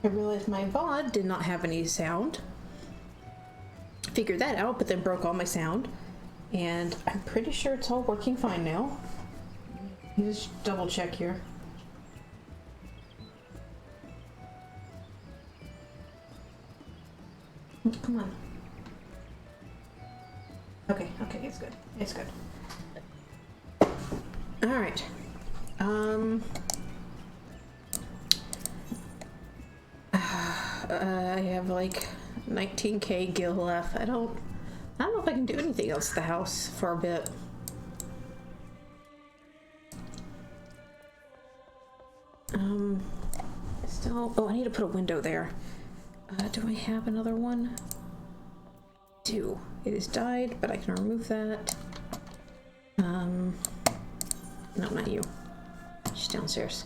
I realized my VOD did not have any sound. Figured that out, but then broke all my sound. And I'm pretty sure it's all working fine now. Just double check here. Come on. Okay, it's good. It's good. Alright. I have like 19k gil left. I don't know if I can do anything else at the house for a bit. Still, oh, I need to put a window there. Do I have another one? Two. It is dyed, but I can remove that. No, not you. She's downstairs.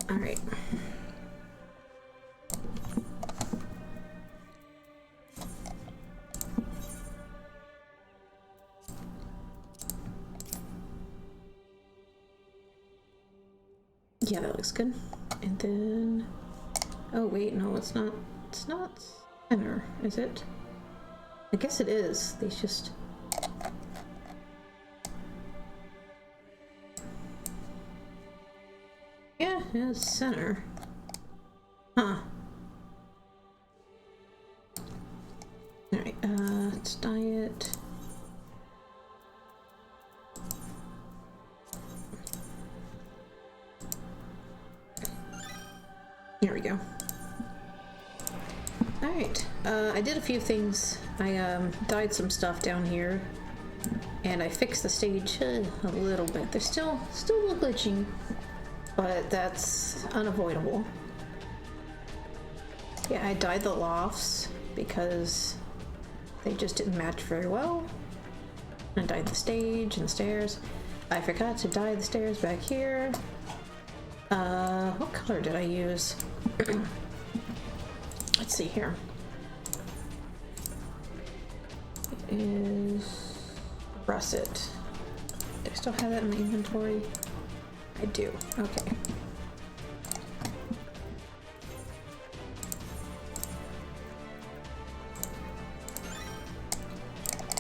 All right. Yeah, that looks good. And then, oh wait, no, it's not center, is it? I guess it is. They just, yeah, it's center. Huh. Alright, let's dye it. There we go. Alright, I did a few things. I dyed some stuff down here, and I fixed the stage a little bit. They're still a little glitchy, but that's unavoidable. Yeah, I dyed the lofts because they just didn't match very well. I dyed the stage and the stairs. I forgot to dye the stairs back here. What color did I use? Let's see here. It is russet. Do I still have that in my inventory? I do. Okay.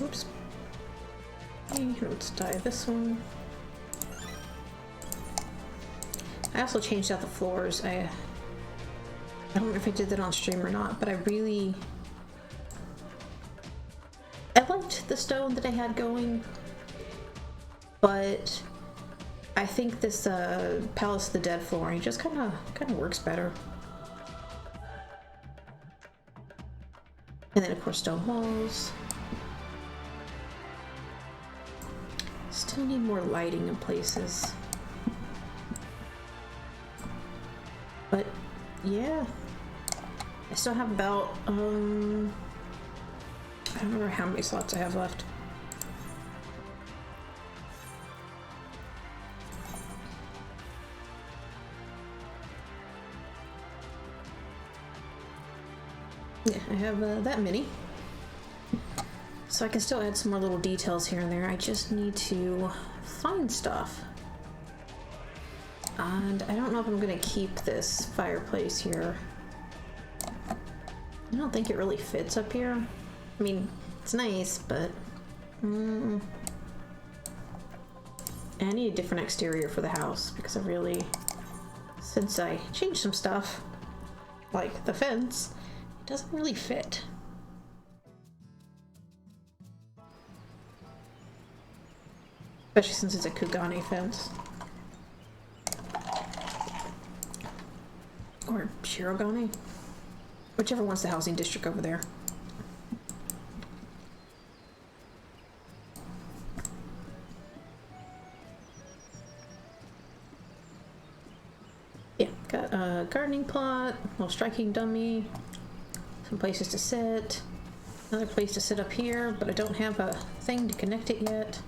Oops. Okay, let's dye this one. I also changed out the floors. I don't know if I did that on stream or not, but I liked the stone that I had going, but I think this Palace of the Dead flooring just kind of works better. And then of course stone walls. Still need more lighting in places. But yeah, I still have about I don't remember how many slots I have left. Yeah, I have that many. So I can still add some more little details here and there. I just need to find stuff. And I don't know if I'm gonna keep this fireplace here. I don't think it really fits up here. I mean, it's nice, but I need a different exterior for the house because I really, since I changed some stuff, like the fence, it doesn't really fit. Especially since it's a Kugane fence. Or Shirogane. Whichever one's the housing district over there. Yeah, got a gardening plot, a little striking dummy, some places to sit, another place to sit up here, but I don't have a thing to connect it yet.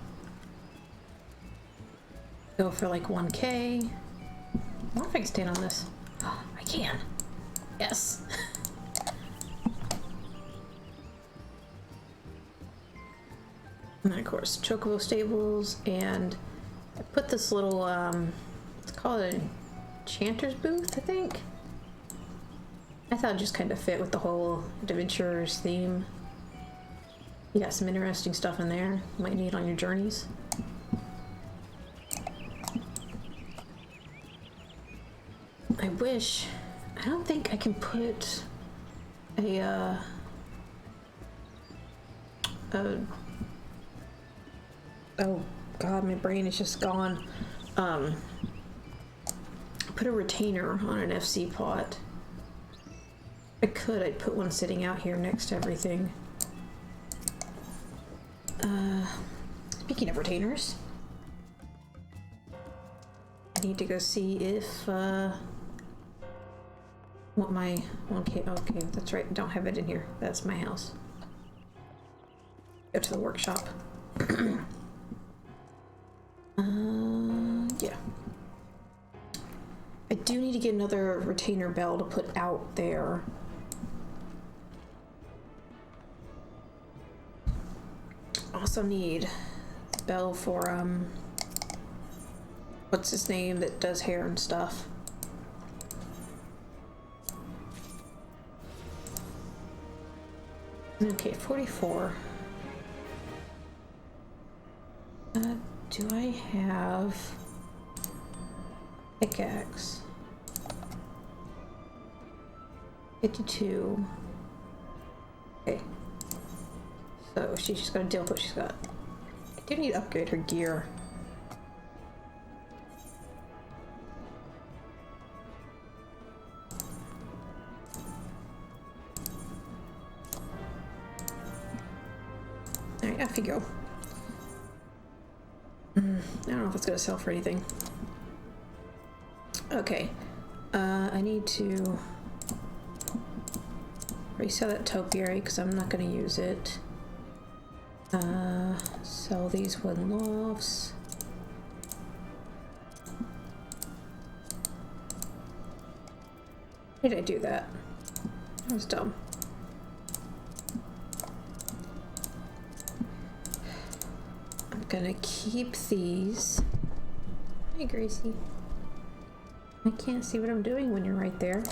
Go for like 1K. I wonder if I can stand on this. Oh, I can. Yes. And then of course chocobo stables, and I put this little let's call it an enchanter's booth, I think. I thought it just kind of fit with the whole adventurers theme. You got some interesting stuff in there you might need on your journeys. I wish, I don't think I can put a oh god, my brain is just gone. Put a retainer on an FC pot. I could, I'd put one sitting out here next to everything. Speaking of retainers, I need to go see if what my 1K, okay, that's right, don't have it in here. That's my house. Go to the workshop. Yeah. I do need to get another retainer bell to put out there. Also need a bell for, what's his name that does hair and stuff? Okay, 44. Do I have pickaxe? 52. Okay. So she's just gonna deal with what she's got. I do need to upgrade her gear. Alright, off you go. I don't know if it's gonna sell for anything. Okay. I need to resell that topiary because I'm not gonna use it. Sell these wooden lofts. Why did I do that? That was dumb. I'm gonna keep these. Hey, Gracie. I can't see what I'm doing when you're right there.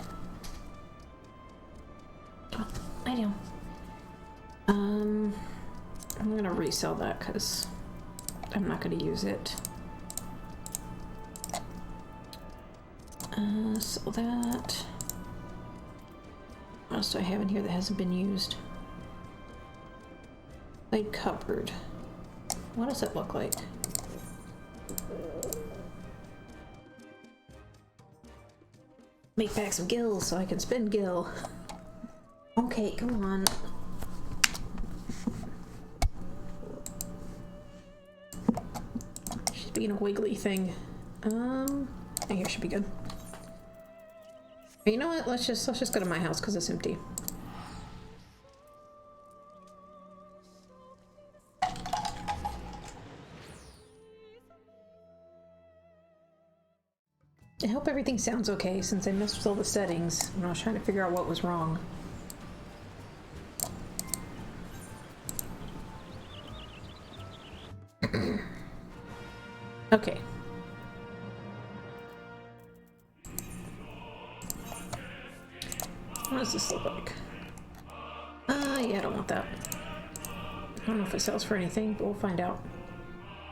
Oh, I do. I'm gonna resell that because I'm not gonna use it. Sell that. What else do I have in here that hasn't been used? Blade cupboard. What does it look like? Make back some gills so I can spin gill. Okay, come on. She's being a wiggly thing. I think it should be good. But you know what? Let's just go to my house because it's empty. I hope everything sounds okay since I messed with all the settings when I was trying to figure out what was wrong. Okay. What does this look like? Yeah, I don't want that. I don't know if it sells for anything, but we'll find out.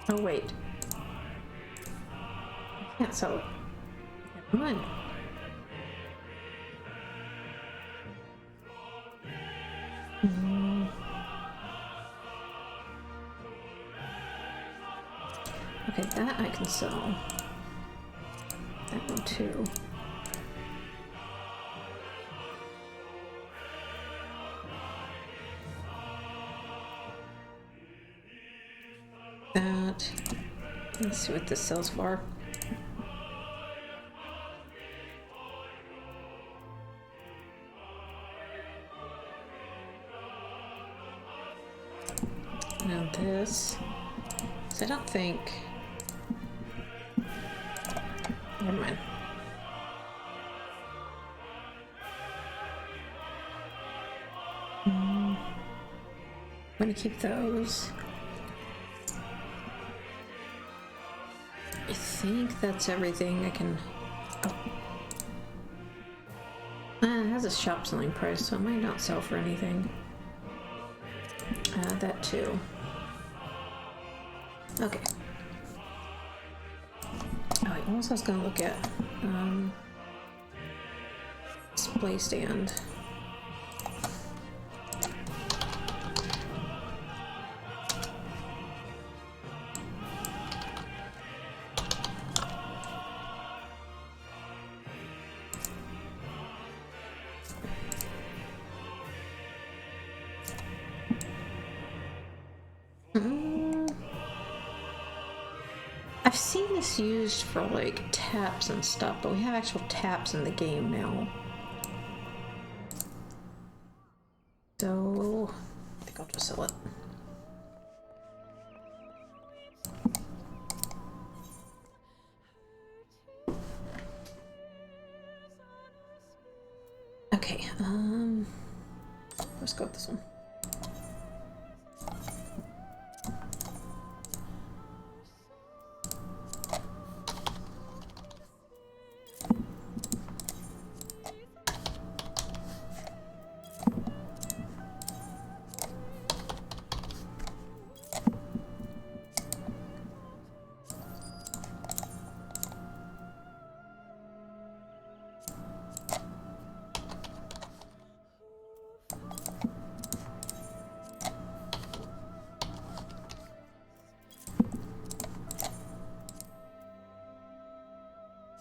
Oh, wait. I can't sell it. Come on. Okay, that I can sell. That one too. That. Let's see what this sells for. Now this. So I don't think. Never mind. I'm gonna keep those. I think that's everything I can... Oh. It has a shop selling price, so it might not sell for anything. That too. Okay. Alright, what else I was gonna look at? Display stand. I've seen this used for like taps and stuff, but we have actual taps in the game now. So I think I'll just sell it. Okay, let's go with this one.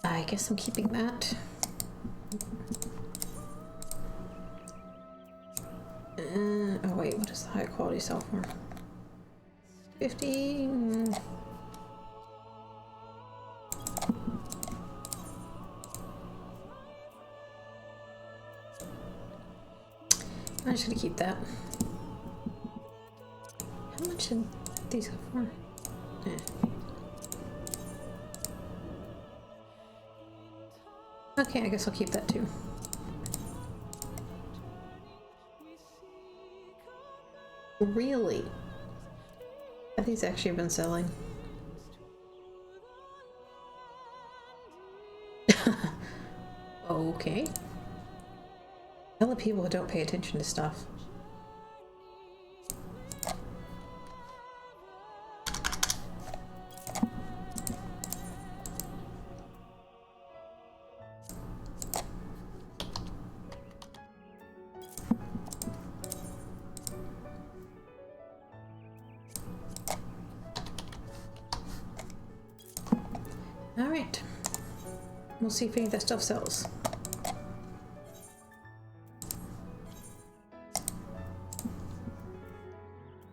I guess I'm keeping that. Oh wait, what is the high quality sell for? 50. I'm just gonna keep that. How much did these go for? Okay, I guess I'll keep that too. Really? Have these actually been selling? Okay. Tell the people who don't pay attention to stuff. Alright. We'll see if any of that stuff sells.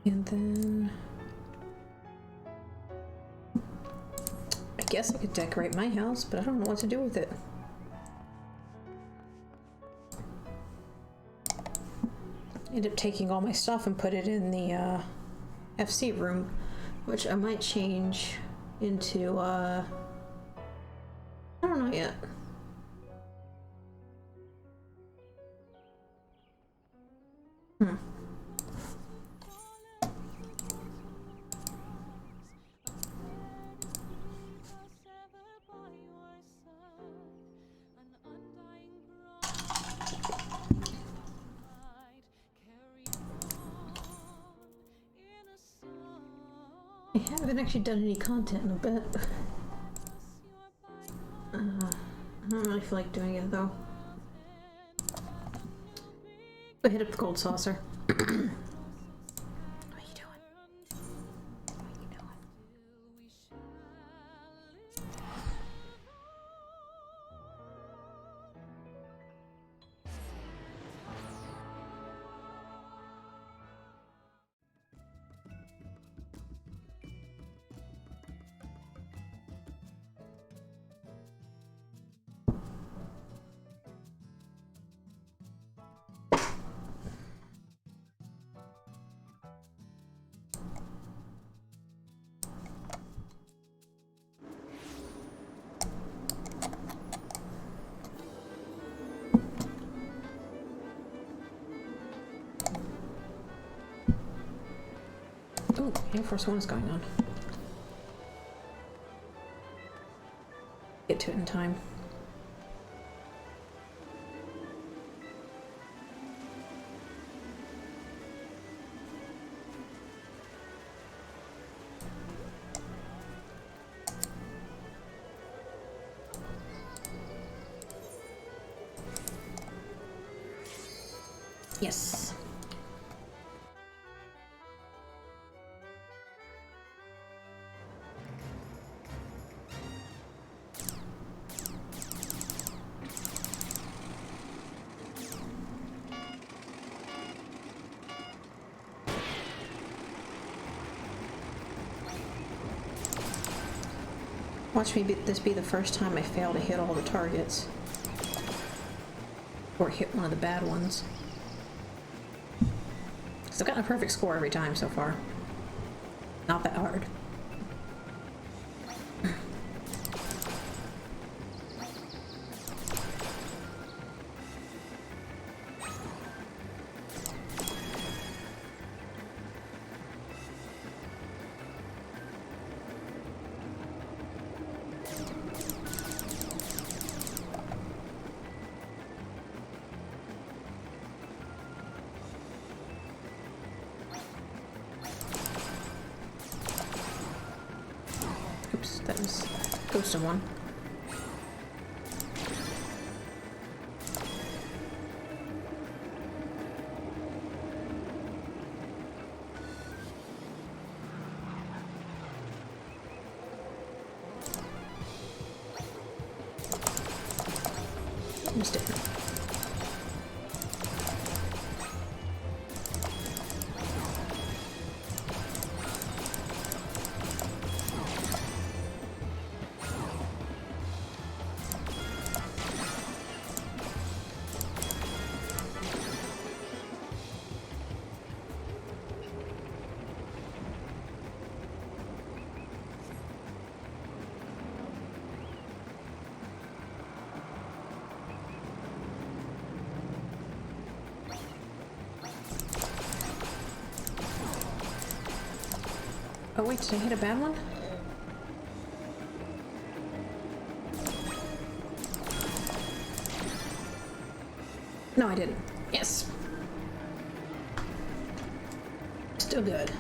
And then... I guess I could decorate my house, but I don't know what to do with it. End up taking all my stuff and put it in the FC room, which I might change into I don't know yet. I haven't actually done any content in a bit. I don't really feel like doing it though. Go hit up the gold saucer. What are you doing? What are you doing? Ooh, Air Force One's going on. Get to it in time. Yes. Watch me this be the first time I fail to hit all the targets. Or hit one of the bad ones. Because I've gotten a perfect score every time so far. Not that hard. Oops, that was ghost of one. Missed it. Oh wait, did I hit a bad one? No, I didn't. Yes. Still good.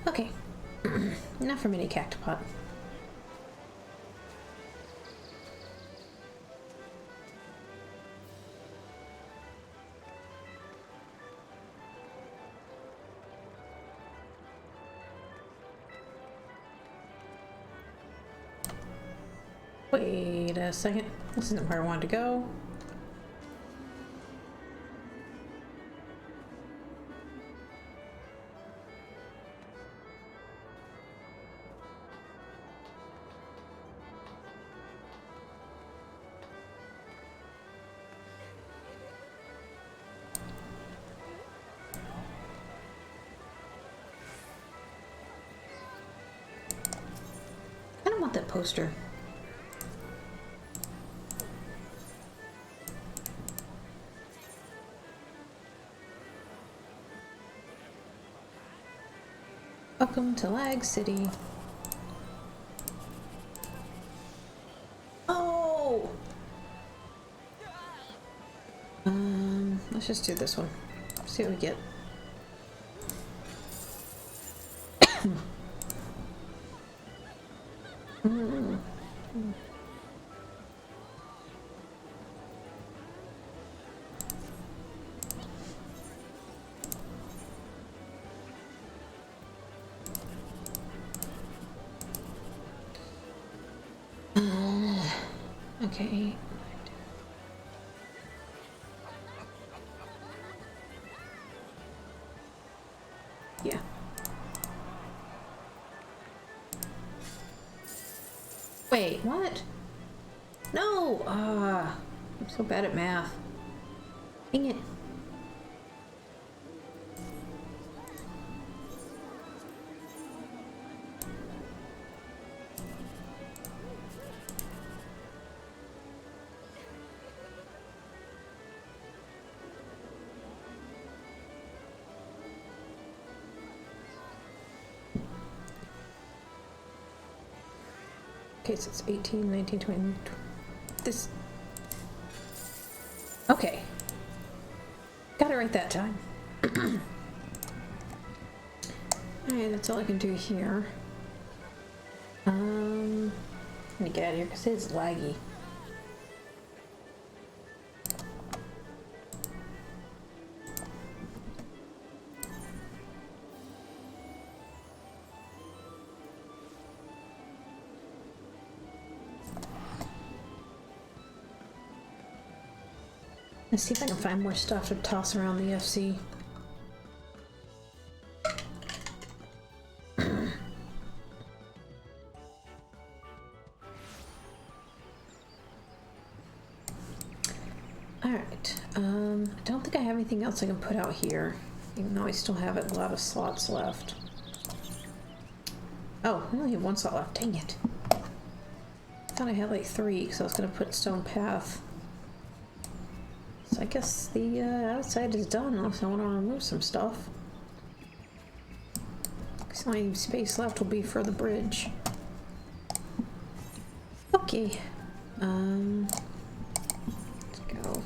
Okay. Enough for mini cactopot. Wait a second. This isn't where I wanted to go. I don't want that poster. Welcome to Lag City. Oh! Let's just do this one. See what we get. Okay. Yeah. Wait, what? No! I'm so bad at math. Dang it. Okay, so it's 18, 19, 20. This. Okay. Got it right that time. Alright, that's all I can do here. I'm gonna get out of here because it's laggy. Let's see if I can find more stuff to toss around the FC. Alright, I don't think I have anything else I can put out here, even though I still have a lot of slots left. Oh, I only have one slot left, dang it. I thought I had like 3, because I was going to put stone path. So I guess the outside is done, unless I want to remove some stuff. Because the only space left will be for the bridge. Okay. Let's go.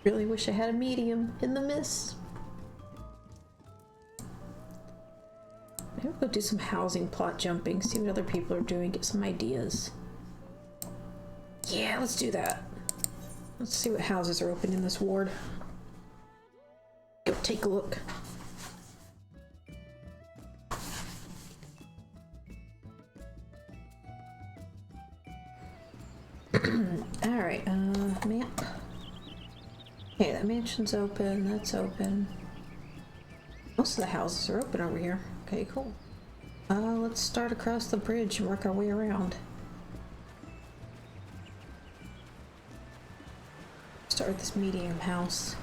Really wish I had a medium in the mist. Maybe we'll go do some housing plot jumping, see what other people are doing, get some ideas. Yeah, let's do that. Let's see what houses are open in this ward. Go take a look. Alright, map. Okay, that mansion's open, that's open. Most of the houses are open over here. Okay, cool. Let's start across the bridge and work our way around. Start with this medium house.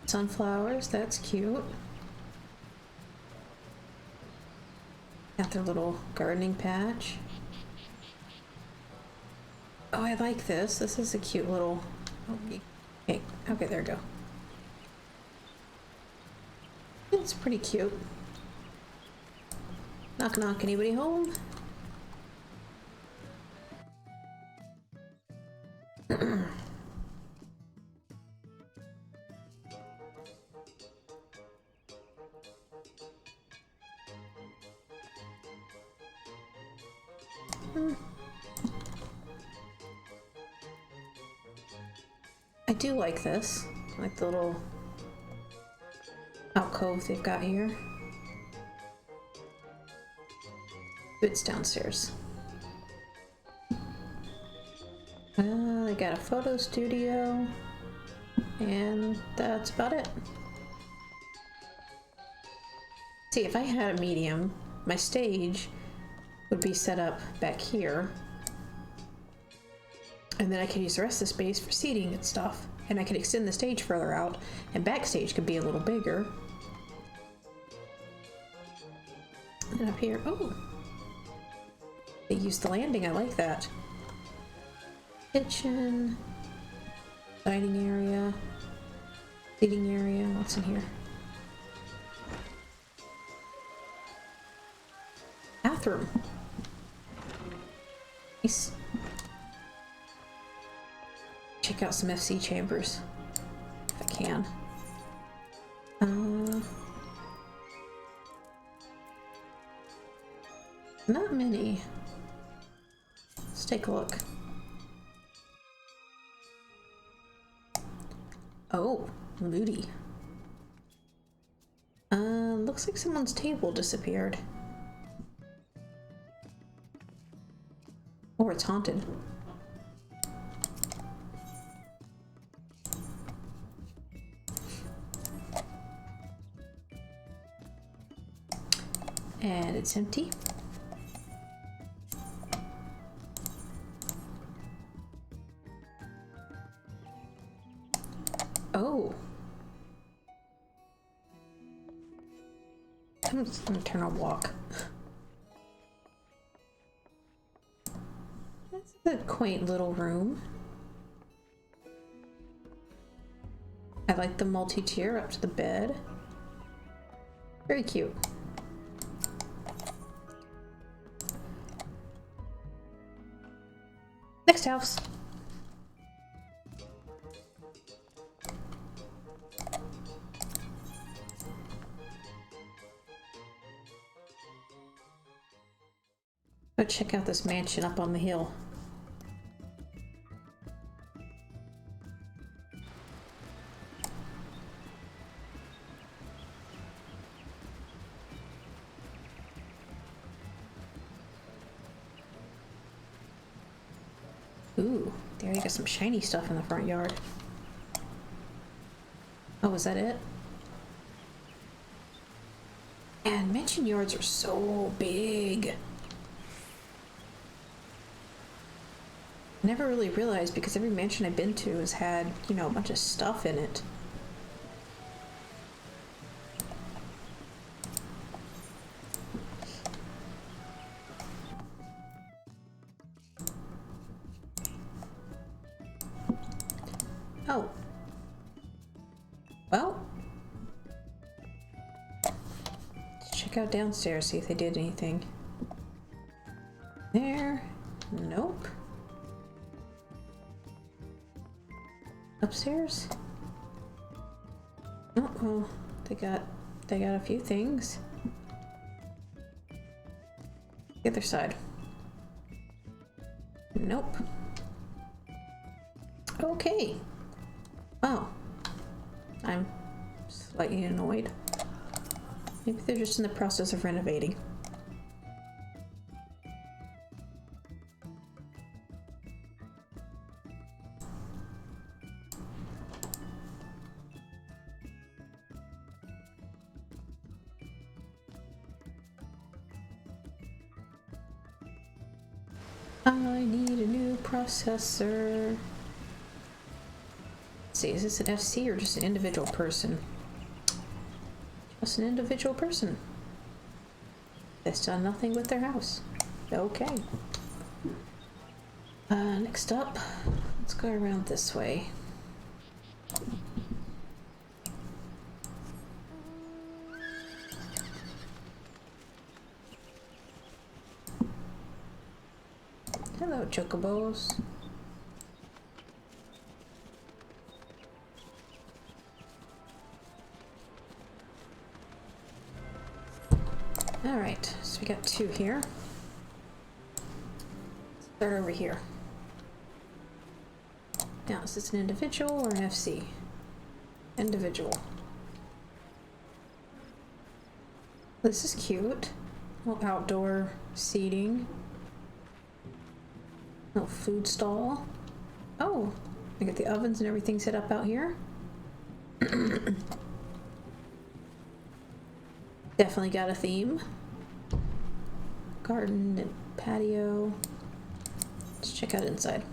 Sunflowers, that's cute. Got their little gardening patch. Oh, I like this. This is a cute little... Okay, okay, there we go. It's pretty cute. Knock knock, anybody home? I do like this. I like the little alcove they've got here. It's downstairs. They got a photo studio, and that's about it. See, if I had a medium, my stage would be set up back here, and then I could use the rest of the space for seating and stuff, and I could extend the stage further out, and backstage could be a little bigger. And up here, oh, they used the landing, I like that. Kitchen, dining area, seating area, what's in here? Bathroom. Nice. Check out some FC chambers, if I can. Not many. Let's take a look. Oh, Moody. Looks like someone's table disappeared. Or it's haunted. And it's empty. Oh. I'm just gonna turn on walk. That's a quaint little room. I like the multi-tier up to the bed. Very cute. Next house. Go check out this mansion up on the hill. Ooh, there you got some shiny stuff in the front yard. Oh, is that it? And mansion yards are so big. Never really realized because every mansion I've been to has had, you know, a bunch of stuff in it. Oh. Well. Let's check out downstairs, see if they did anything. There. Nope. Upstairs? Oh, well, they got a few things. The other side. Nope. Okay. Oh. I'm slightly annoyed. Maybe they're just in the process of renovating. I need a new processor. Let's see, is this an FC or just an individual person? Just an individual person. That's done nothing with their house. Okay. Next up, let's go around this way. Hello, chocobos. Alright, so we got two here. Let's start over here. Now, is this an individual or an FC? Individual. This is cute. Little outdoor seating. Little food stall. Oh, I got the ovens and everything set up out here. Definitely got a theme. Garden and patio. Let's check out inside.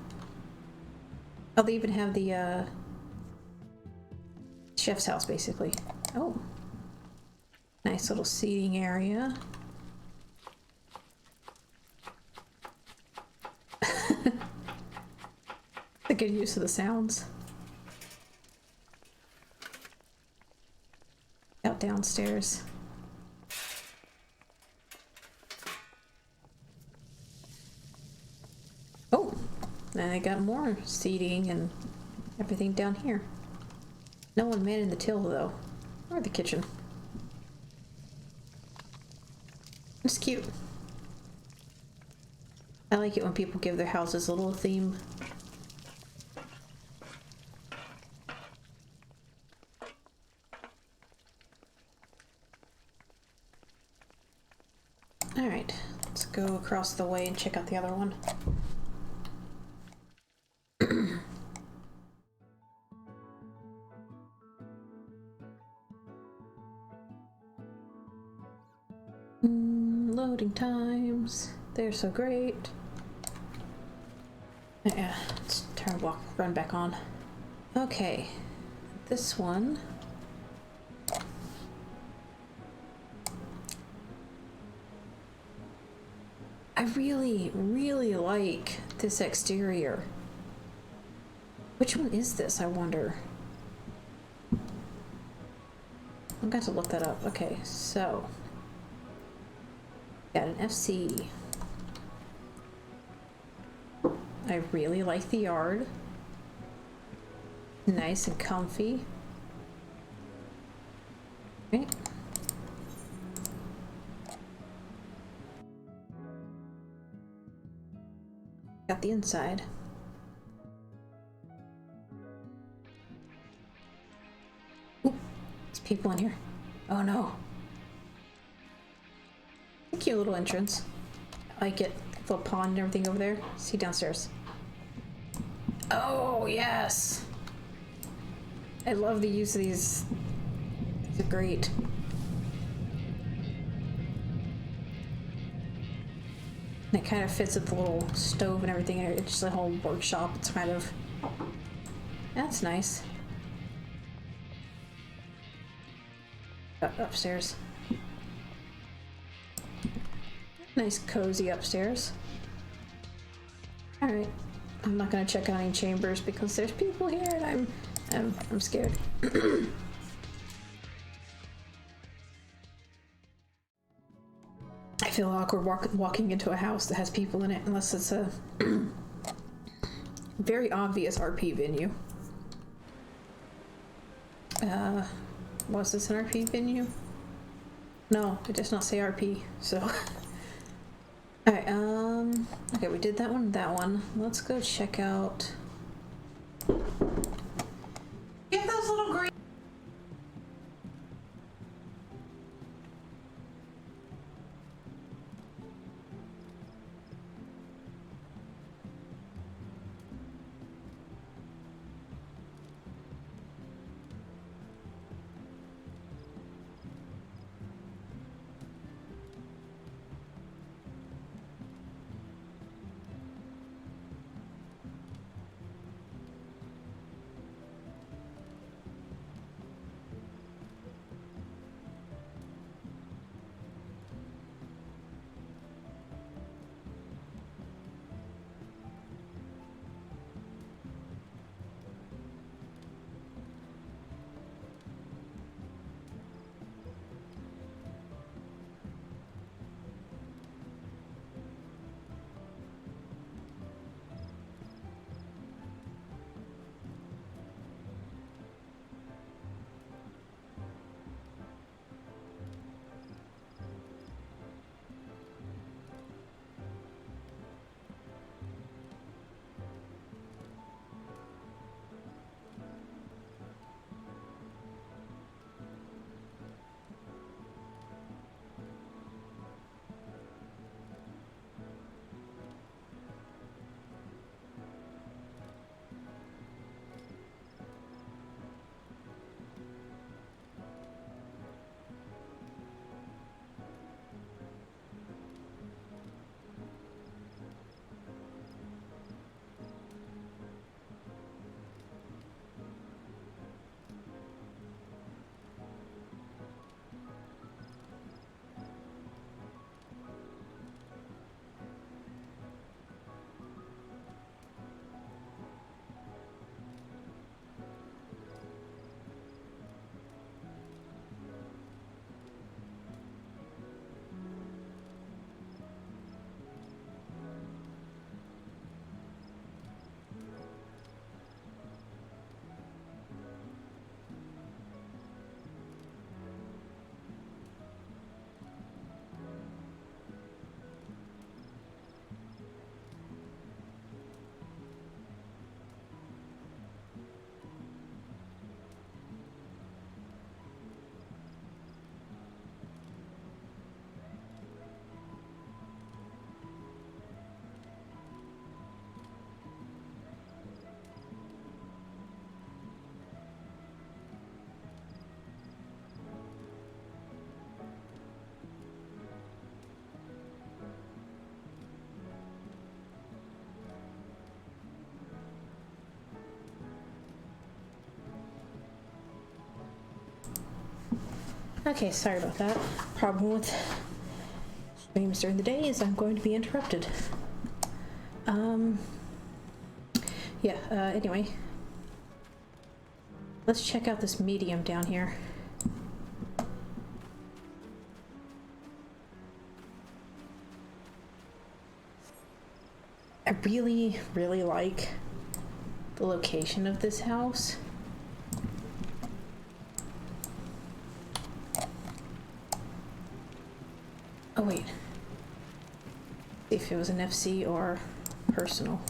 Oh, they even have the chef's house, basically. Oh. Nice little seating area. A good use of the sounds. Out downstairs. Oh, and I got more seating and everything down here. No one manning the till though, or the kitchen. It's cute. I like it when people give their houses a little theme. Alright, let's go across the way and check out the other one. Loading times. They're so great. Yeah, let's run back on. Okay, this one. I really, really like this exterior. Which one is this, I wonder? I've got to look that up. Okay, so. Got an FC. I really like the yard. Nice and comfy. Right. Got the inside. Ooh, there's people in here. Oh no. Cute little entrance. I like it. Little pond and everything over there. See downstairs. Oh yes. I love the use of these. These are great. And it kind of fits with the little stove and everything. It's just a whole workshop. It's kind of... That's nice. Upstairs. Nice cozy upstairs. Alright. I'm not gonna check out any chambers because there's people here and I'm scared. I feel awkward walking into a house that has people in it unless it's a very obvious RP venue. Was this an RP venue? No, it does not say RP, so. Alright, okay, we did that one. Let's go check out. Get those little green. Okay, sorry about that. Problem with streams during the day is I'm going to be interrupted. Anyway. Let's check out this medium down here. I I really, really like the location of this house. Oh wait. See if it was an FC or personal.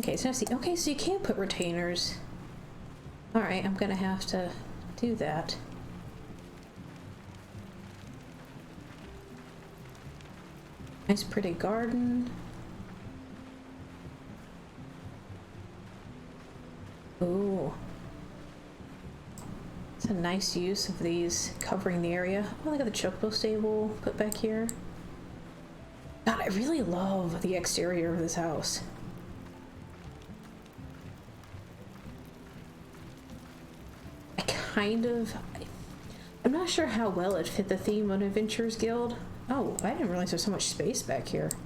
Okay, it's FC. Okay, so you can't put retainers. Alright, I'm gonna have to do that. Nice pretty garden. Ooh. It's a nice use of these covering the area. Oh, look at the chocobo stable put back here. God, I really love the exterior of this house. I'm not sure how well it fit the theme of Adventurers Guild. Oh, I didn't realize there's so much space back here. I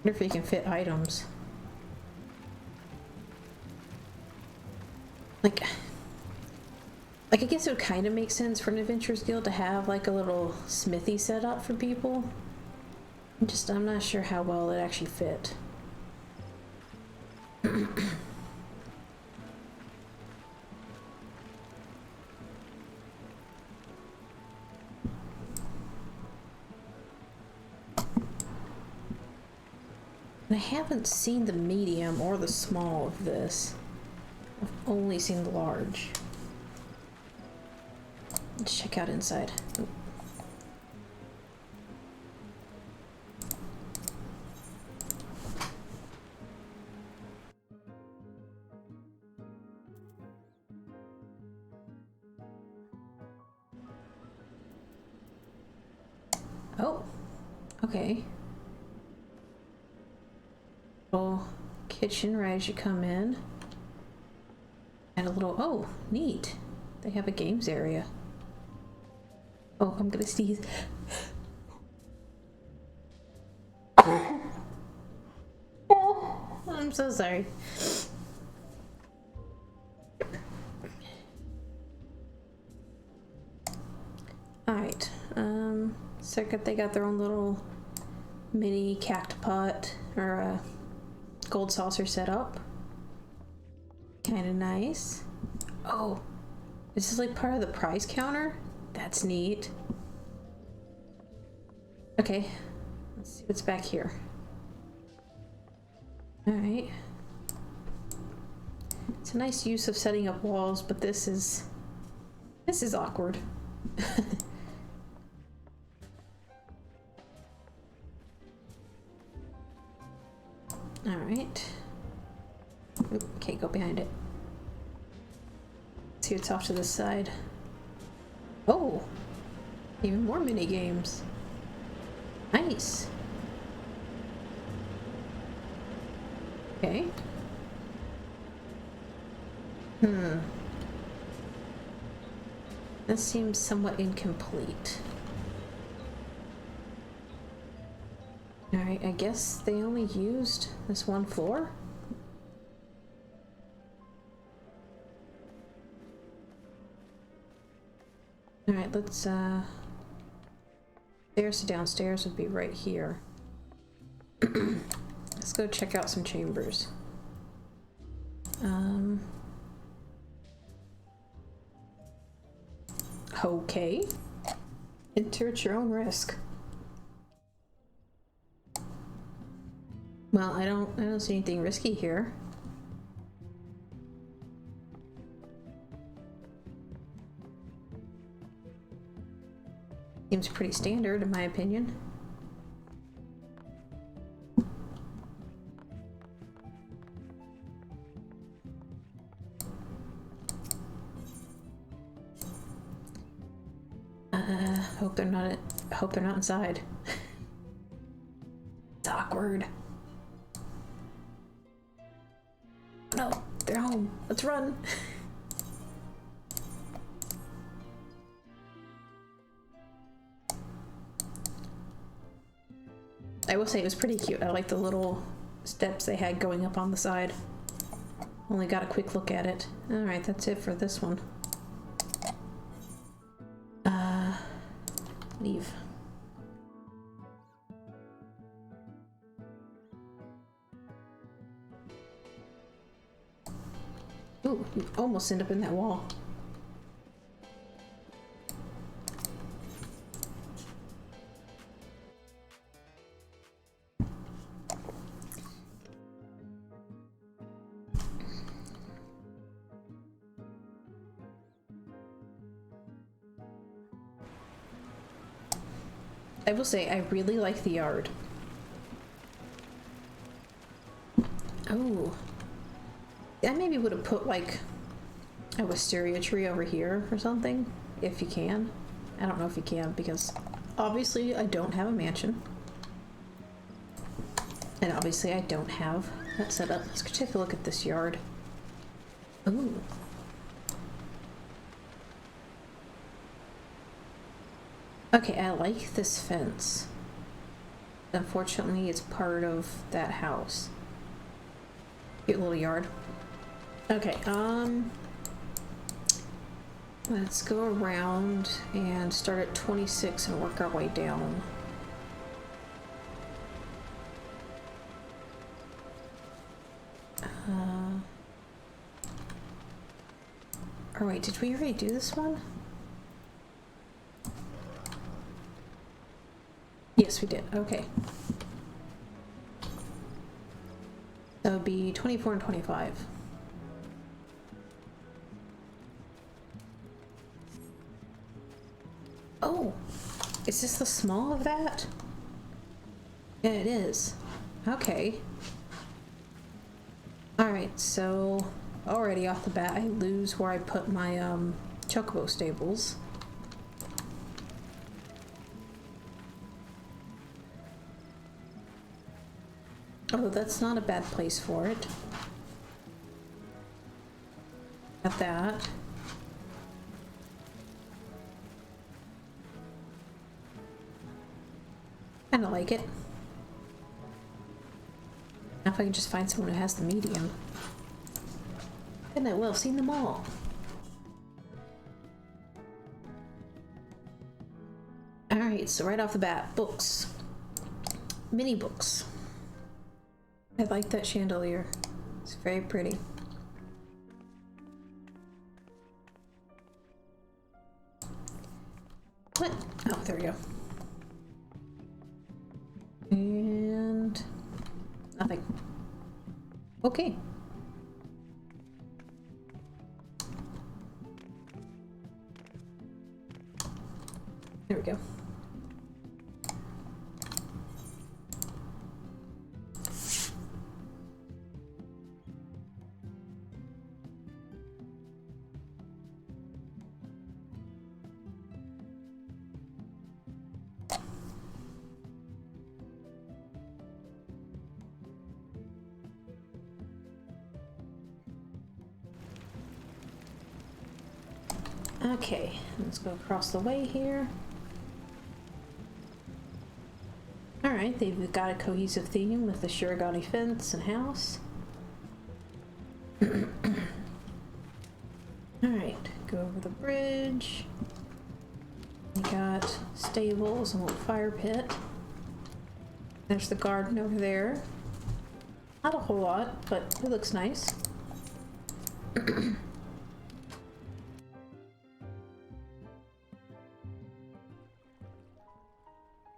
wonder if you can fit items. Like I guess it would kind of make sense for an Adventurers Guild to have like a little smithy set up for people. I'm not sure how well it actually fit. I haven't seen the medium or the small of this. I've only seen the large. Let's check out inside. Oh, okay. Little kitchen right as you come in. And a little, oh, neat. They have a games area. Oh, I'm gonna sneeze. I'm so sorry. Alright, second they got their own little mini cactopot or gold saucer set up. Kind of nice. Oh, this is like part of the prize counter? That's neat. Okay, let's see what's back here. Alright. It's a nice use of setting up walls, but this is awkward. Alright. Okay, go behind it. See what's off to this side. Oh! Even more mini games. Nice. Okay. This seems somewhat incomplete. Alright, I guess they only used this one floor? Alright, let's stairs to downstairs would be right here. Let's go check out some chambers. Okay. Enter at your own risk. Well, I don't see anything risky here. Seems pretty standard in my opinion. Hope they're not inside. It's awkward. No, they're home. Let's run. I will say it was pretty cute. I like the little steps they had going up on the side. Only got a quick look at it. Alright, that's it for this one. Leave. Ooh, you almost end up in that wall. I will say, I really like the yard. Oh. I maybe would have put, like, a wisteria tree over here or something, if you can. I don't know if you can, because obviously I don't have a mansion. And obviously I don't have that set up. Let's go take a look at this yard. Ooh. Okay, I like this fence. Unfortunately, it's part of that house. Cute little yard. Okay, let's go around and start at 26 and work our way down. Oh wait, did we already do this one? Yes, we did. Okay. That would be 24 and 25. Oh, is this the small of that? Yeah, it is. Okay. Alright, so already off the bat, I lose where I put my chocobo stables. Oh, that's not a bad place for it. Got that. Kinda like it. Now if I can just find someone who has the medium. Then I will have seen them all. Alright, so right off the bat, books. Mini books. I like that chandelier. It's very pretty. What? Oh, there we go. And nothing. Okay. There we go. Okay, let's go across the way here. Alright, they've got a cohesive theme with the Shirogane fence and house. Alright, go over the bridge. We got stables and a little fire pit. There's the garden over there. Not a whole lot, but it looks nice.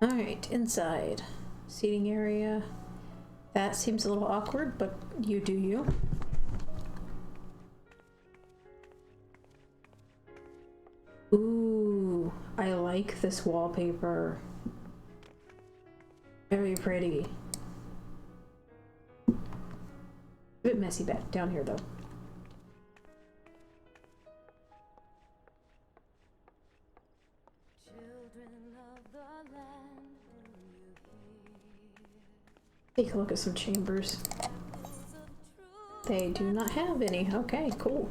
Alright, inside. Seating area. That seems a little awkward, but you do you. Ooh, I like this wallpaper. Very pretty. A bit messy back down here though. Take a look at some chambers. They do not have any. Okay, cool.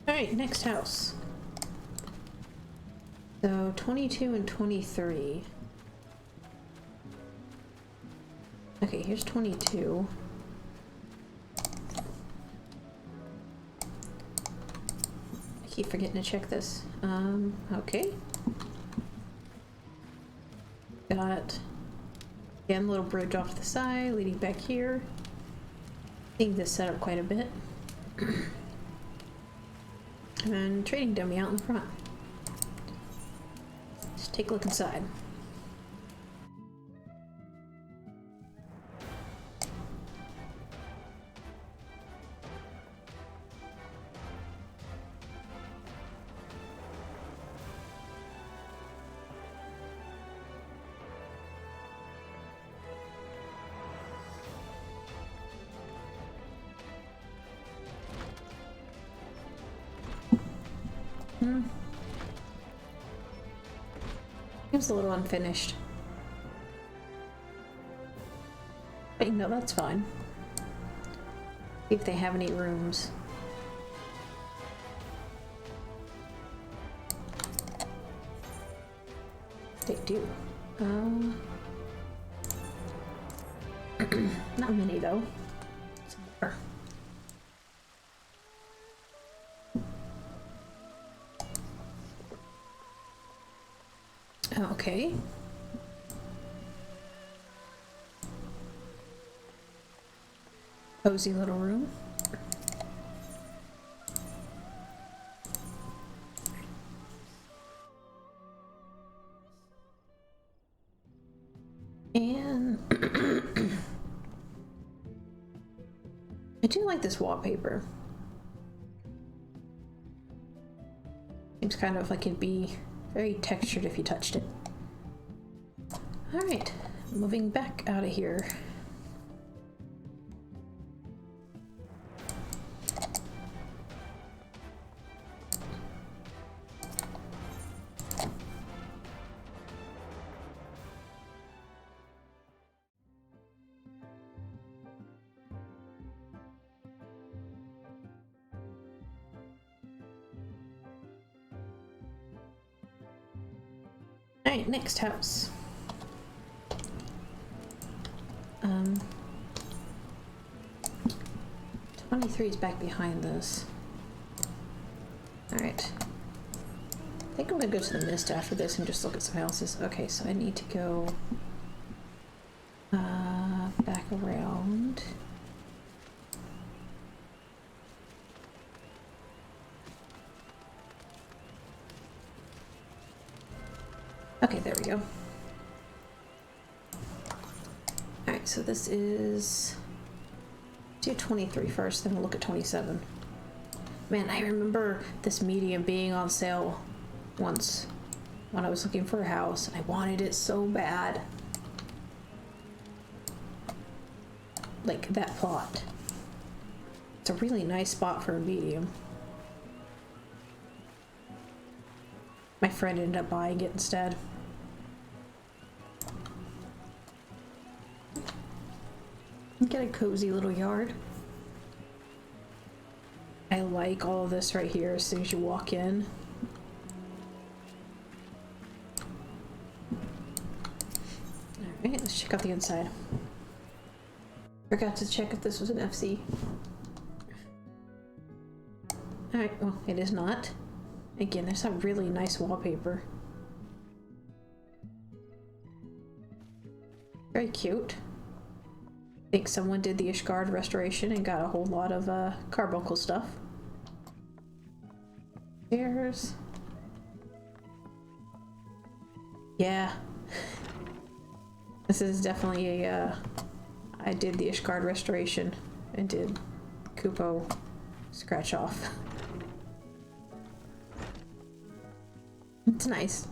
Alright, next house. So 22 and 23. Okay, here's 22. Keep forgetting to check this. Okay. Got, again, a little bridge off to the side, leading back here. I think this set up quite a bit. And trading dummy out in front. Just take a look inside. Seems a little unfinished. But you know, that's fine. See if they have any rooms. They do. Not many though. Some more. Okay. Cozy little room. And I do like this wallpaper. Seems kind of like it'd be very textured if you touched it. Alright, moving back out of here. Alright, next house. 23 is back behind this. Alright. I think I'm gonna go to the mist after this and just look at some houses. Okay, so I need to go back around. Okay, there we go. Alright, so this is... do 23 first, then we'll look at 27. Man, I remember this medium being on sale once when I was looking for a house. I wanted it so bad. Like, that plot. It's a really nice spot for a medium. My friend ended up buying it instead. Get a cozy little yard. I like all of this right here as soon as you walk in. Alright, let's check out the inside. Forgot to check if this was an FC. Alright, well, it is not. Again, there's some really nice wallpaper. Very cute. I think someone did the Ishgard restoration and got a whole lot of carbuncle stuff. Stairs. Yeah. This is definitely a... I did the Ishgard restoration and did Kupo scratch off. It's nice.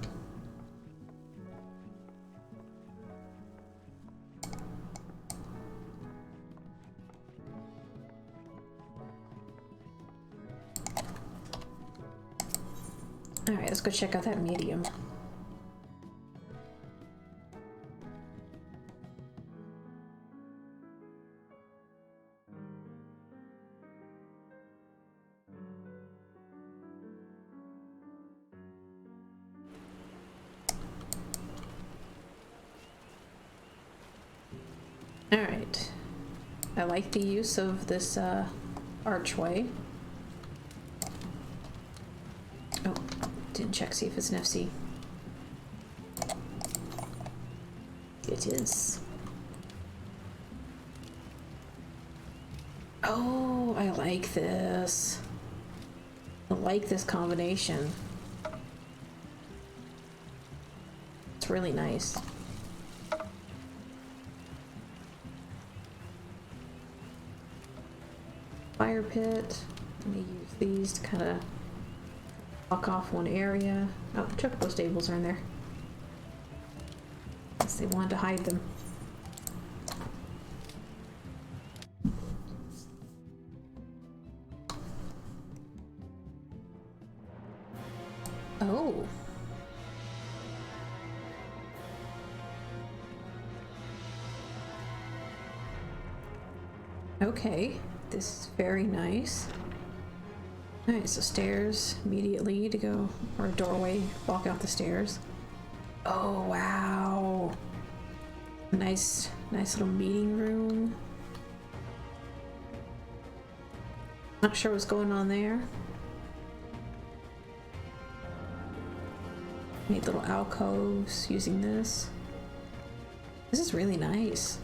Alright, let's go check out that medium. Alright. I like the use of this archway. Oh, didn't check see if it's an FC. It is. Oh, I like this. I like this combination. It's really nice. Fire pit. Let me use these to kind of block off one area. Oh, the chocobo stables are in there. Guess they wanted to hide them. Oh. Okay, this is very nice. Alright, so stairs immediately to go, or a doorway, walk out the stairs. Oh, wow. Nice little meeting room. Not sure what's going on there. Neat little alcoves using this. This is really nice.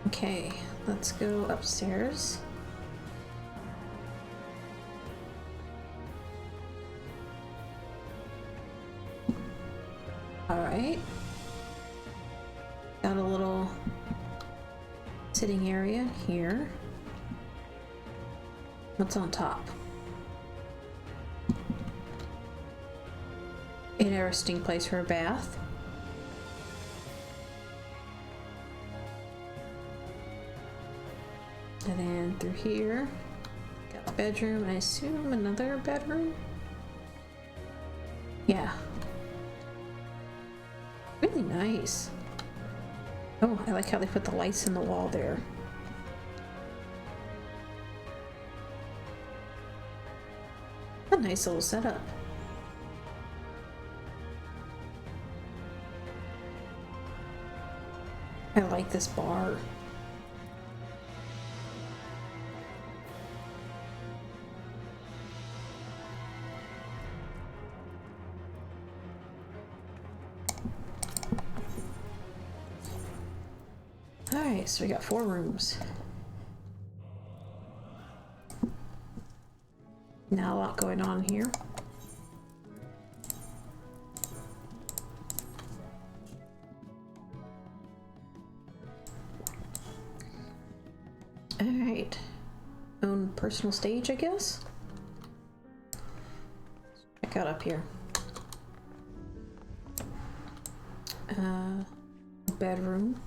Okay, let's go upstairs. Alright. Got a little sitting area here. What's on top? Interesting place for a bath. And then through here, got a bedroom. I assume another bedroom? Yeah. Really nice. Oh, I like how they put the lights in the wall there. A nice little setup. I like this bar. Alright, so we got 4 rooms. Not a lot going on here. Alright. Own personal stage, I guess? Check out up here. Bedroom.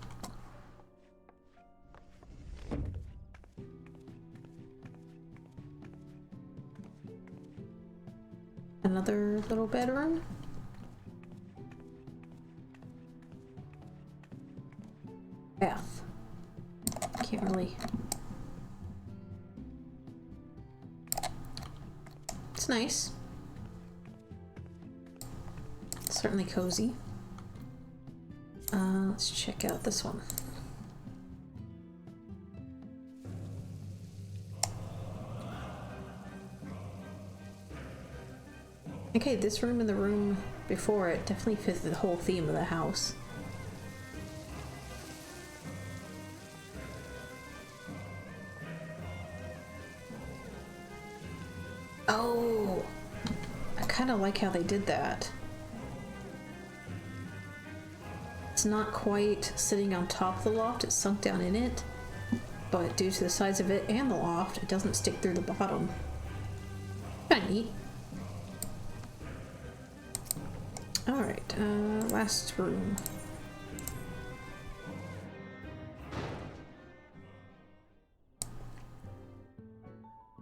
Another little bedroom. Bath. Can't really. It's nice. Certainly cozy. Let's check out this one. Okay, this room and the room before it definitely fits the whole theme of the house. Oh, I kind of like how they did that. It's not quite sitting on top of the loft, it's sunk down in it, but due to the size of it and the loft, it doesn't stick through the bottom. Kinda neat. Alright, last room.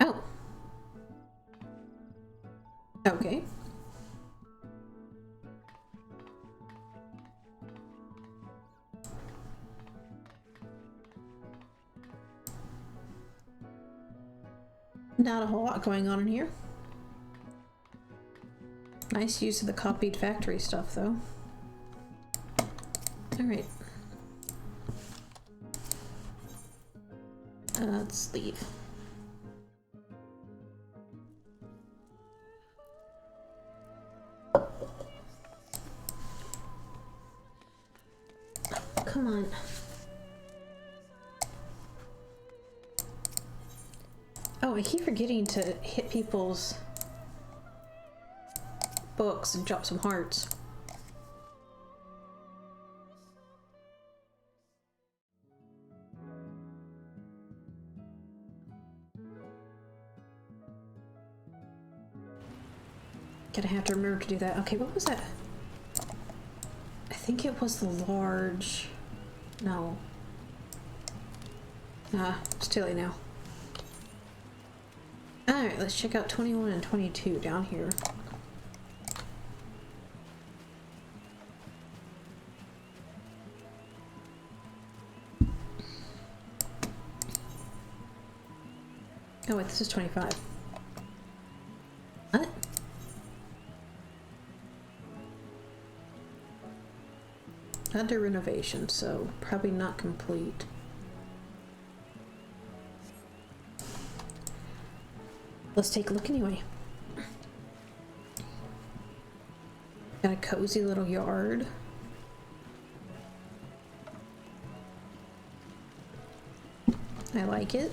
Oh. Okay. Not a whole lot going on in here. Nice use of the copied factory stuff, though. Alright. Let's leave. Come on. Oh, I keep forgetting to hit people's books and drop some hearts. Gonna have to remember to do that. Okay, what was that? I think it was the large... No. It's too late now. Alright, let's check out 21 and 22 down here. Oh wait, this is 25. What? Under renovation, so probably not complete. Let's take a look anyway. Got a cozy little yard. I like it.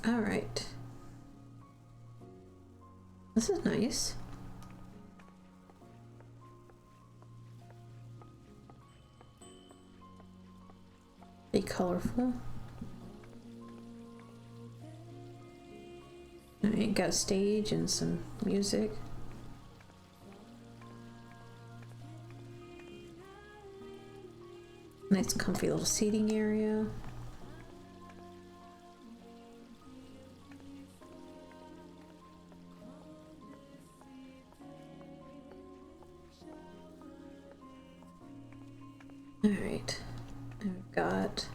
All right. This is nice. Be colorful. All right, got a stage and some music. Nice comfy little seating area. Alright, I've got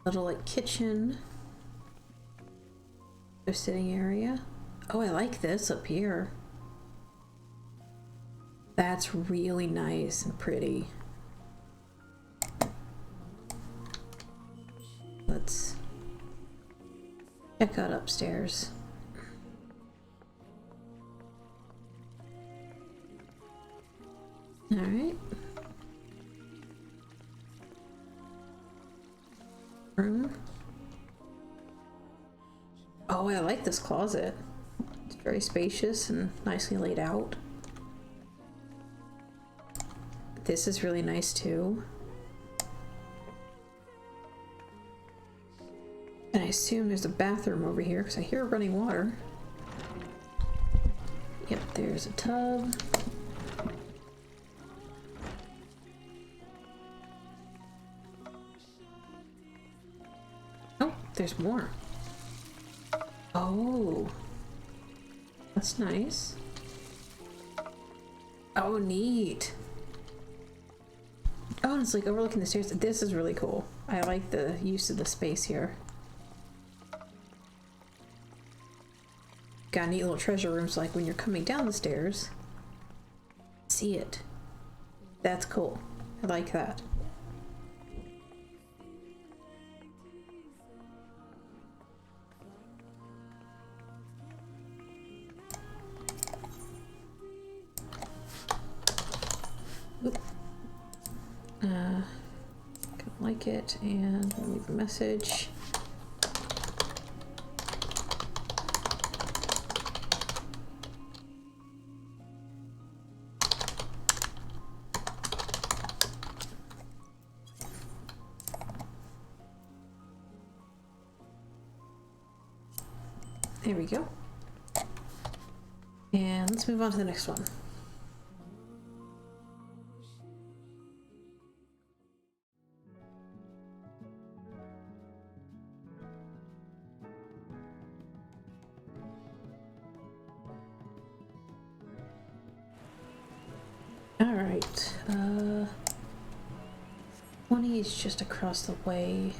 a little like kitchen, their sitting area. Oh, I like this up here. That's really nice and pretty. Let's check out upstairs. Alright. Room. Oh, I like this closet. It's very spacious and nicely laid out. This is really nice too. And I assume there's a bathroom over here because I hear running water. Yep, there's a tub. There's more. Oh, that's nice. Oh, neat. Oh, and it's like overlooking the stairs. This is really cool. I like the use of the space here. Got neat little treasure rooms like when you're coming down the stairs. See it. That's cool. I like that. Like it and leave a message. There we go. And let's move on to the next one. Alright, 20 is just across the way.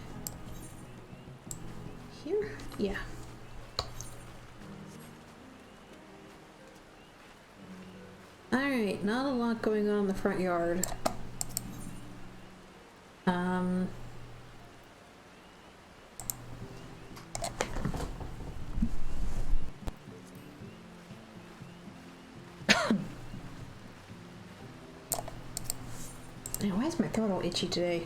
Here? Yeah. Alright, not a lot going on in the front yard. Now, why is my throat all itchy today?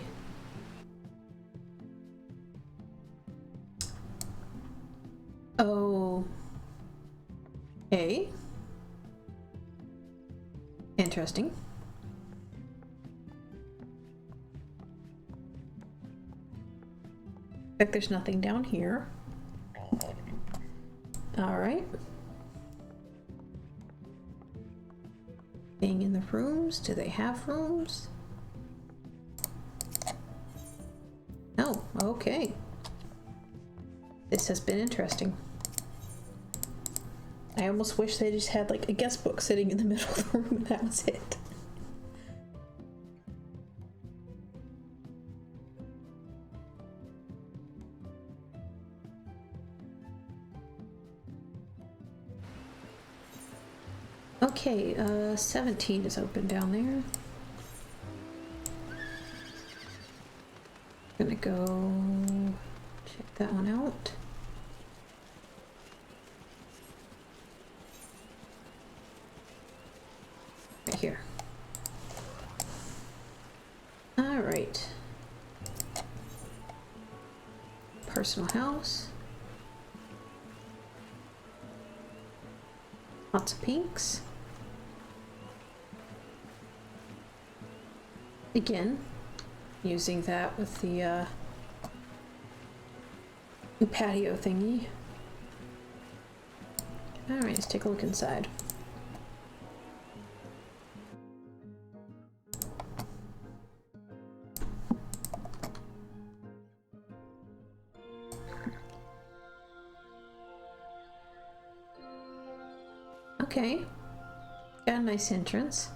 Oh. Hey. Interesting. Like there's nothing down here. Alright. Being in the rooms. Do they have rooms? Oh, okay. This has been interesting. I almost wish they just had like a guest book sitting in the middle of the room and that was it. Okay, 17 is open down there. Gonna go check that one out. Right here. All right. Personal house. Lots of pinks. Again, using that with the patio thingy. All right, let's take a look inside. Okay, got a nice entrance.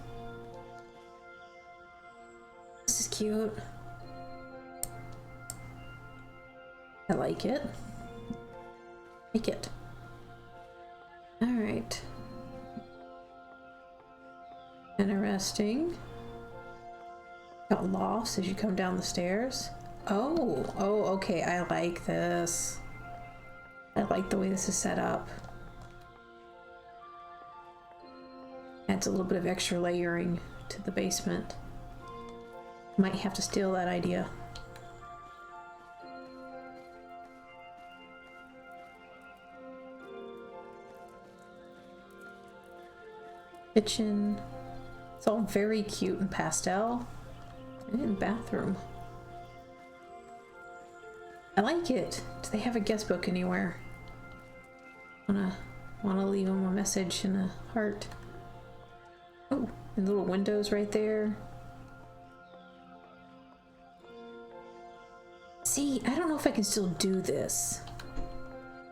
This is cute. I like it. Like it. Alright. Interesting. Got lofts as you come down the stairs. Oh, okay, I like this. I like the way this is set up. Adds a little bit of extra layering to the basement. Might have to steal that idea. Kitchen. It's all very cute and pastel. And bathroom. I like it. Do they have a guest book anywhere? Wanna leave them a message and a heart. Oh, and little windows right there. See, I don't know if I can still do this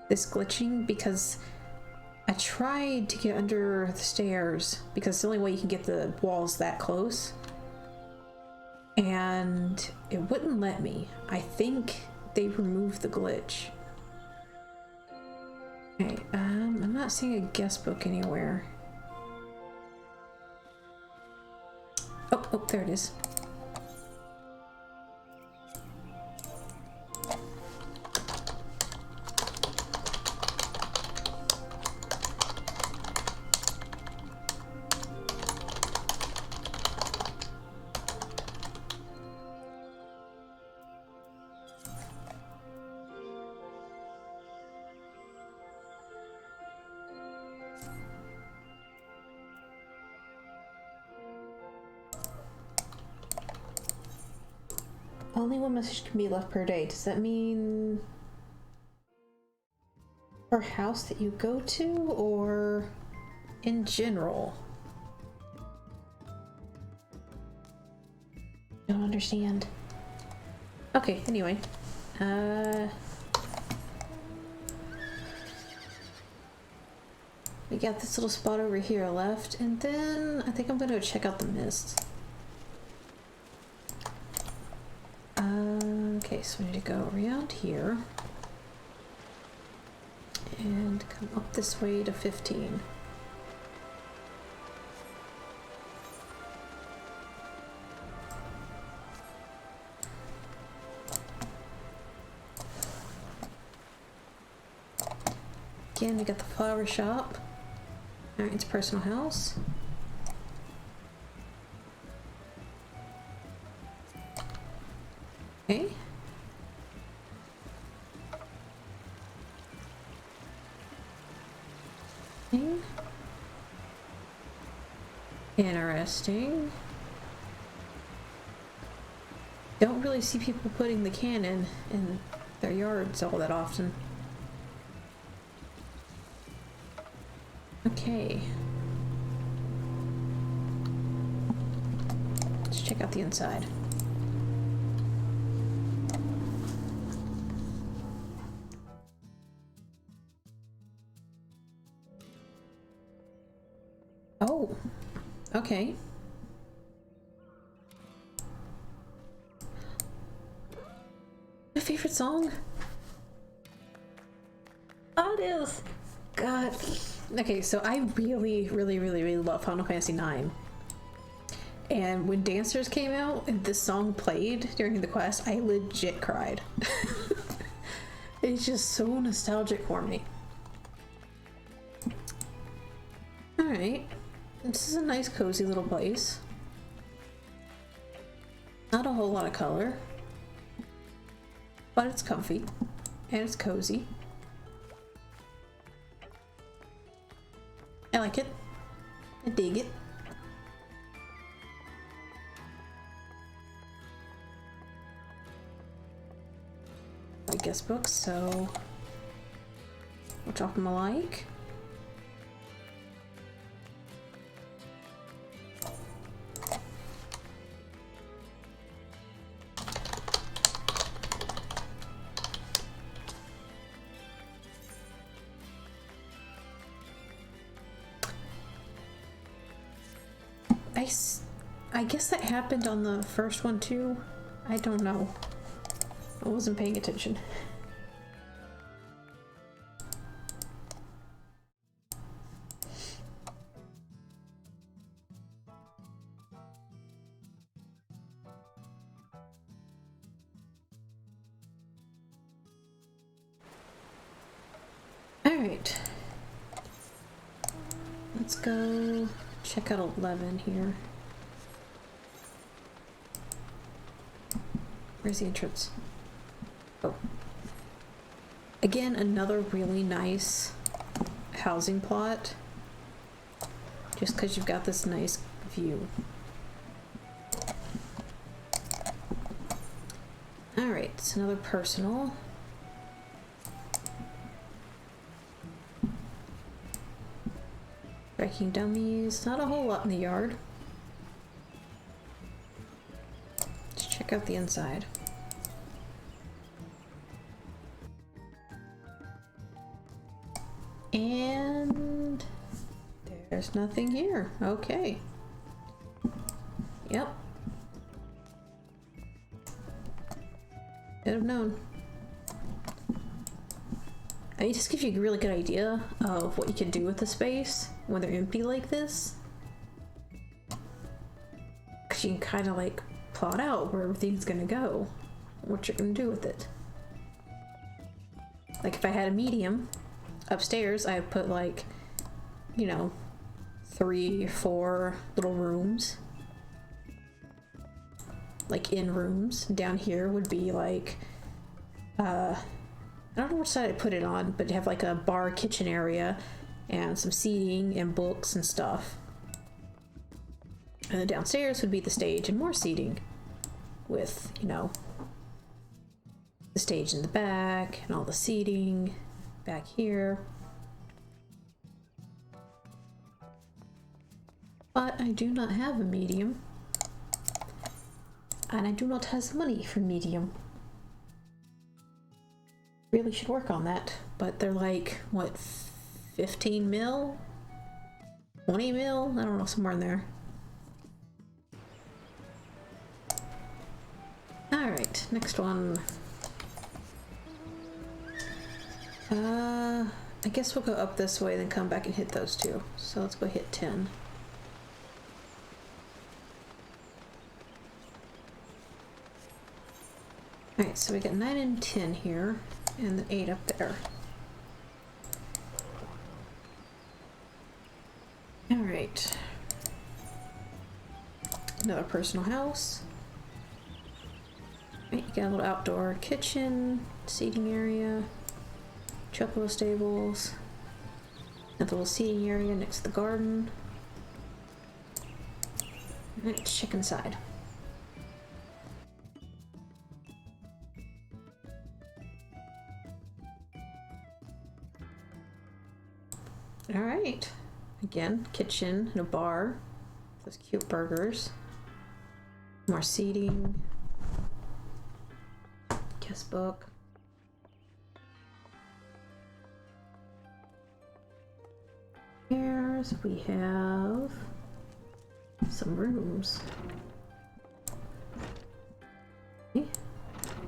glitching, because I tried to get under the stairs because it's the only way you can get the walls that close, and it wouldn't let me. I think they removed the glitch. Okay, I'm not seeing a guest book anywhere. Oh, there it is. Only one message can be left per day. Does that mean per house that you go to, or in general? Don't understand. Okay, anyway. We got this little spot over here left, and then I think I'm gonna go check out the mist. Okay, so we need to go around here and come up this way to 15. Again, we got the flower shop. Alright, it's personal house. Okay. Interesting. Don't really see people putting the cannon in their yards all that often. Okay. Let's check out the inside. Oh, okay. My favorite song? Oh, it is. God. Okay, so I really love Final Fantasy IX. And when Dancers came out and this song played during the quest, I legit cried. It's just so nostalgic for me. Alright. This is a nice cozy little place. Not a whole lot of color. But it's comfy. And it's cozy. I like it. I dig it. I guess books, so we'll drop them a like. I guess that happened on the first one too. I don't know. I wasn't paying attention. Alright. Let's go check out 11 here. Where's the entrance? Oh. Again, another really nice housing plot. Just because you've got this nice view. Alright, it's another personal. Breaking dummies. Not a whole lot in the yard. Let's check out the inside. And there's nothing here. Okay. Yep. Could have known. It just gives you a really good idea of what you can do with the space when they're empty like this. Because you can kind of like plot out where everything's gonna go, what you're gonna do with it. Like if I had a medium upstairs, I put like, you know, 3 or 4 little rooms, like in rooms. Down here would be like, I don't know which side I put it on, but have like a bar kitchen area and some seating and books and stuff. And then downstairs would be the stage and more seating with, you know, the stage in the back and all the seating back here. But I do not have a medium. And I do not have money for medium. Really should work on that. But they're like, what, 15 mil? 20 mil? I don't know, somewhere in there. Alright, next one. I guess we'll go up this way, then come back and hit those two. So let's go hit 10. Alright, so we got 9 and 10 here, and then 8 up there. Alright. Another personal house. Right, you got a little outdoor kitchen, seating area, chocobo stables, another little seating area next to the garden. Alright, let's check inside. Alright. Again, kitchen and a bar. Those cute burgers. More seating. Guest book. Here we have some rooms. Okay.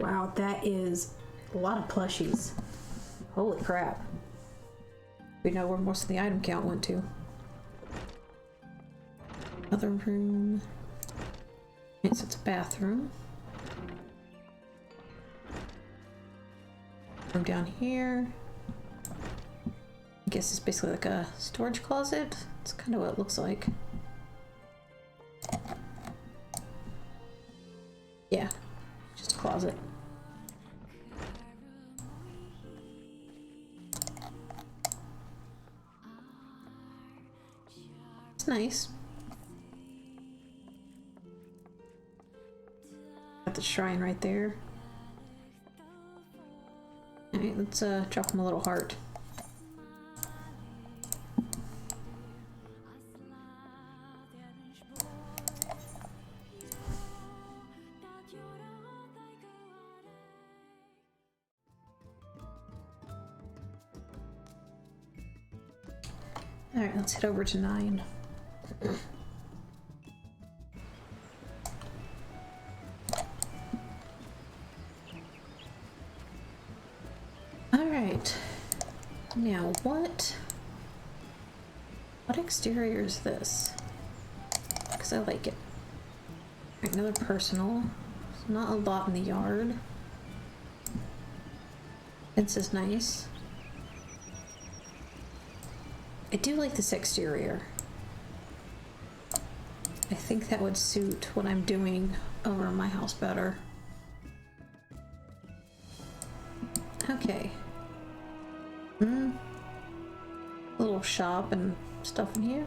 Wow, that is a lot of plushies. Holy crap. We know where most of the item count went to. Other room. Okay, so it's a bathroom. Room down here. I guess it's basically like a storage closet. It's kind of what it looks like. Yeah, just a closet. It's nice. Got the shrine right there. Alright, let's drop him a little heart. Alright, let's head over to 9. Alright. Now what exterior is this? Because I like it. Alright, another personal. There's not a lot in the yard. Fence is nice. I do like this exterior. I think that would suit what I'm doing over in my house better. Okay. Little shop and stuff in here.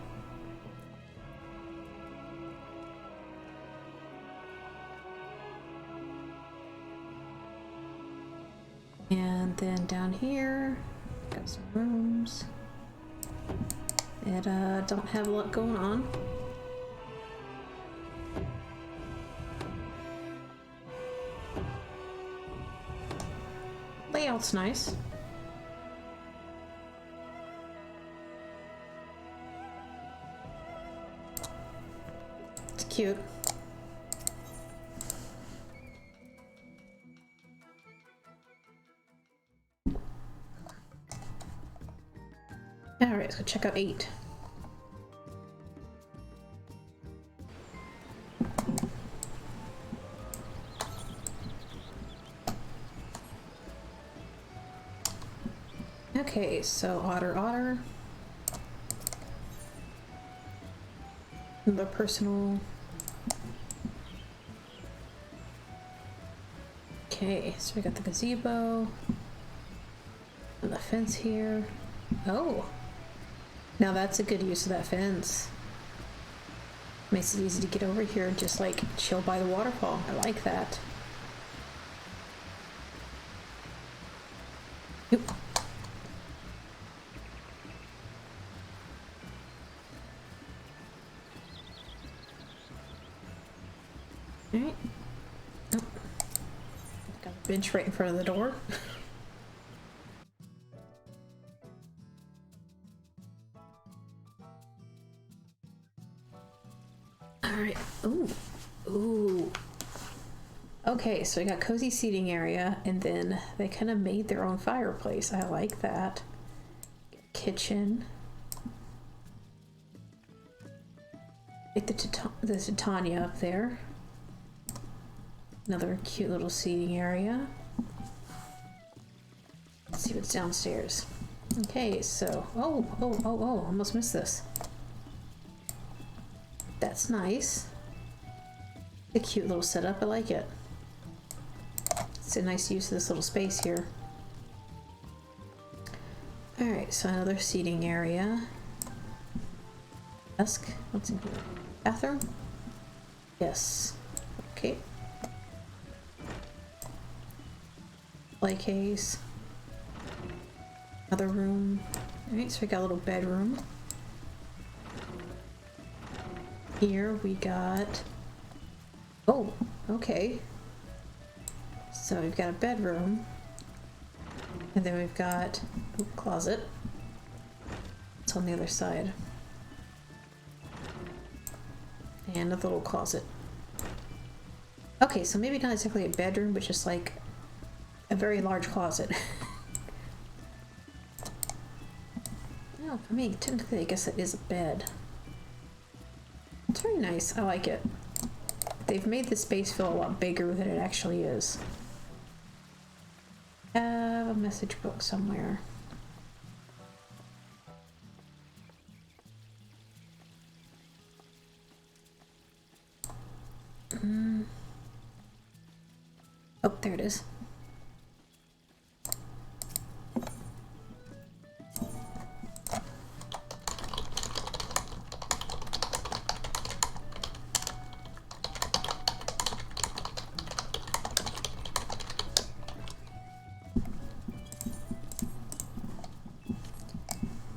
And then down here, got some rooms. It don't have a lot going on. Layout's nice. It's cute. Alright, let's go check out 8. Okay, so otter. Another personal. Okay, so we got the gazebo. And the fence here. Oh! Now that's a good use of that fence. Makes it easy to get over here and just like chill by the waterfall. I like that. Oop. Alright. Oh. Got a bench right in front of the door. Alright. Ooh. Ooh. Okay, so we got cozy seating area, and then they kind of made their own fireplace. I like that. Kitchen. Get the Titania up there. Another cute little seating area. Let's see what's downstairs. Okay, so... Oh, almost missed this. That's nice. A cute little setup, I like it. It's a nice use of this little space here. Alright, so another seating area. Desk. What's in here? Bathroom? Yes. Okay. Play case. Another room. Alright, so we got a little bedroom. Here we got... Oh, okay. So we've got a bedroom. And then we've got a closet. It's on the other side. And a little closet. Okay, so maybe not exactly a bedroom, but just like a very large closet. Oh, I mean, technically I guess it is a bed. It's very nice. I like it. They've made the space feel a lot bigger than it actually is. I have a message book somewhere. Oh, there it is.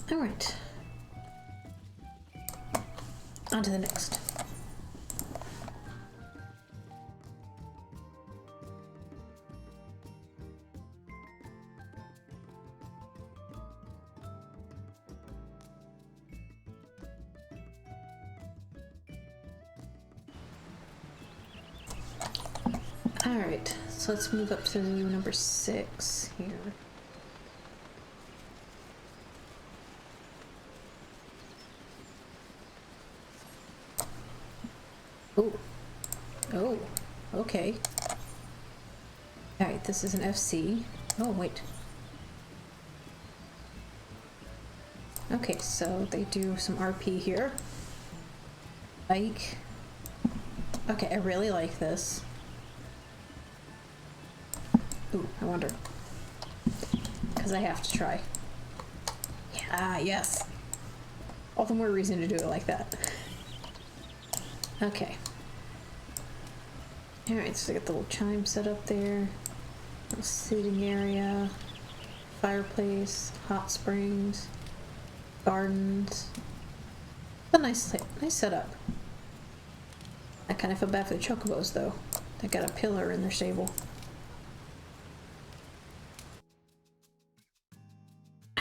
All right. On to the next. All right, so let's move up to number 6 here. Oh, okay. Alright, this is an FC. Oh, wait. Okay, so they do some RP here. Like... Okay, I really like this. Ooh, I wonder. Because I have to try. Yeah, yes. All the more reason to do it like that. Okay. Alright, so I got the little chime set up there. Little seating area. Fireplace. Hot springs. Gardens. A nice setup. I kind of feel bad for the chocobos though. They got a pillar in their stable.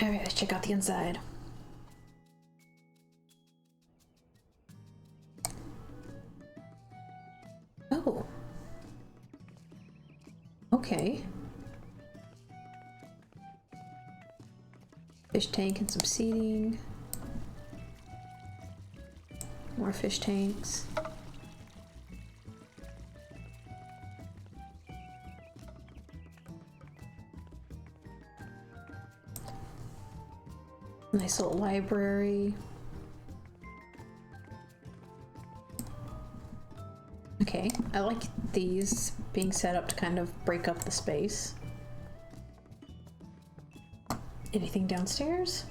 Alright, let's check out the inside. Oh. Okay. Fish tank and some seating. More fish tanks. Nice little library. Okay, I like these being set up to kind of break up the space. Anything downstairs?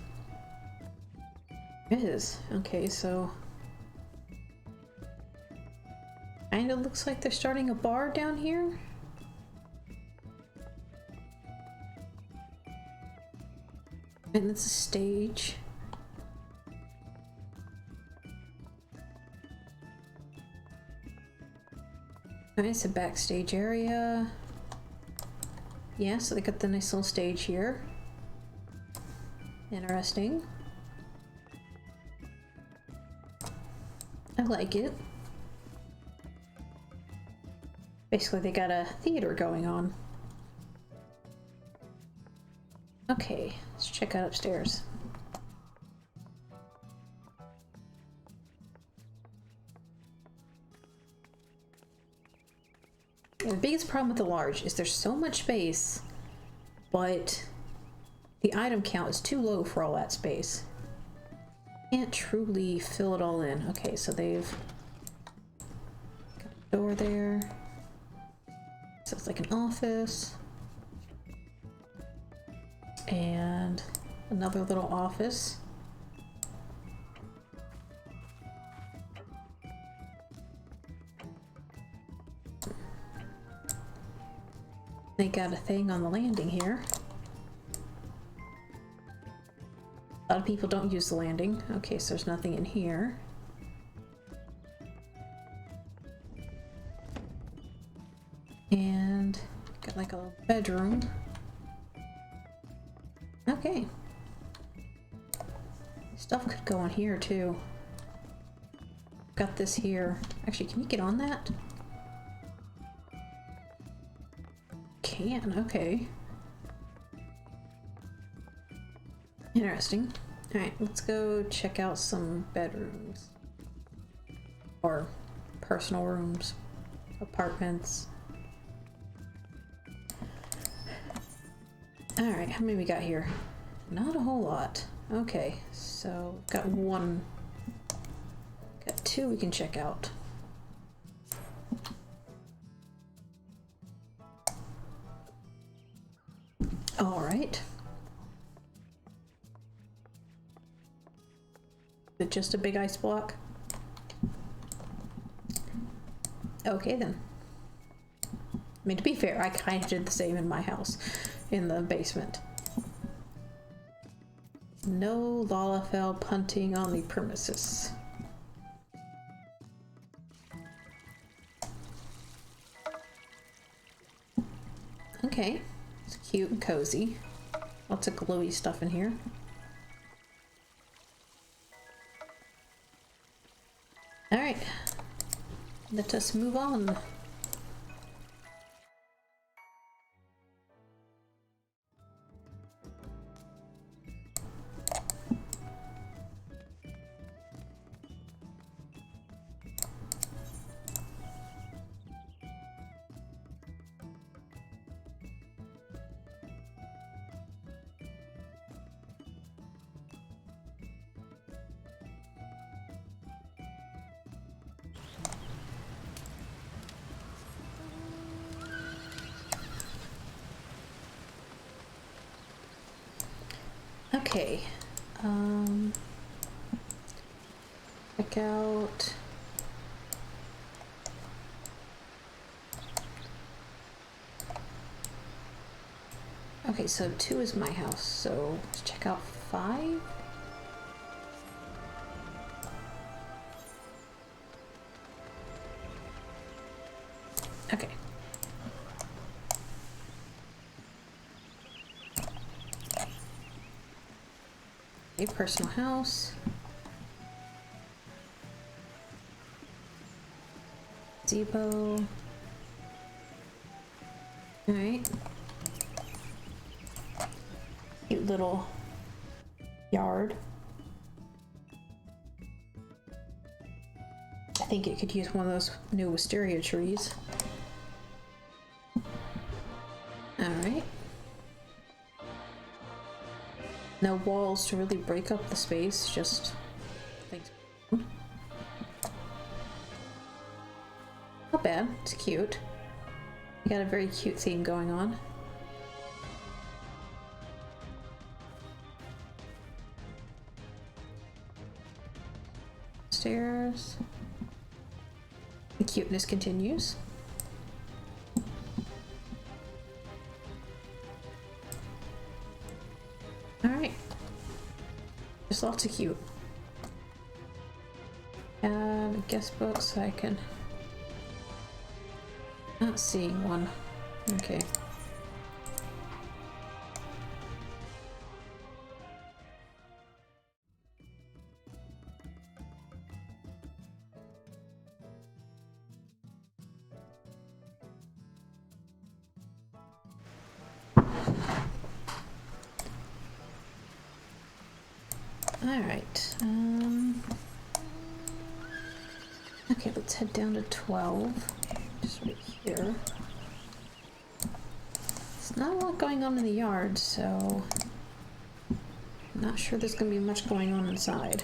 It is. Okay, so... Kinda looks like they're starting a bar down here. And it's a stage. Nice, a backstage area. Yeah, so they got the nice little stage here. Interesting. I like it. Basically, they got a theater going on. Okay, let's check out upstairs. Yeah, the biggest problem with the large is there's so much space, but the item count is too low for all that space. Can't truly fill it all in. Okay, so they've got a door there. So it's like an office. And another little office. They got a thing on the landing here. A lot of people don't use the landing. Okay, so there's nothing in here. And got like a little bedroom. Okay. Stuff could go in here too. Got this here. Actually, can you get on that? Can, okay. Interesting. Alright, let's go check out some bedrooms. Or personal rooms. Apartments. Alright, how many we got here? Not a whole lot. Okay, so got one. Got two we can check out. Alright. Is it just a big ice block? Okay then. I mean, to be fair, I kind of did the same in my house, in the basement. No Lalafell punting on the premises. Okay, it's cute and cozy. Lots of glowy stuff in here. Alright, let us move on. Okay, check out. Okay, so 2 is my house, so let's check out 5. Okay. A personal house. Gazebo. Alright. Cute little yard. I think it could use one of those new wisteria trees. Alright. No walls to really break up the space, just things. Not bad, it's cute. You got a very cute theme going on. Stairs. The cuteness continues. Alright. There's lots of cute. Add a guest book so I can... Not seeing one. Okay. Alright. Okay, let's head down to 12. Just right here. There's not a lot going on in the yard, so I'm not sure there's going to be much going on inside.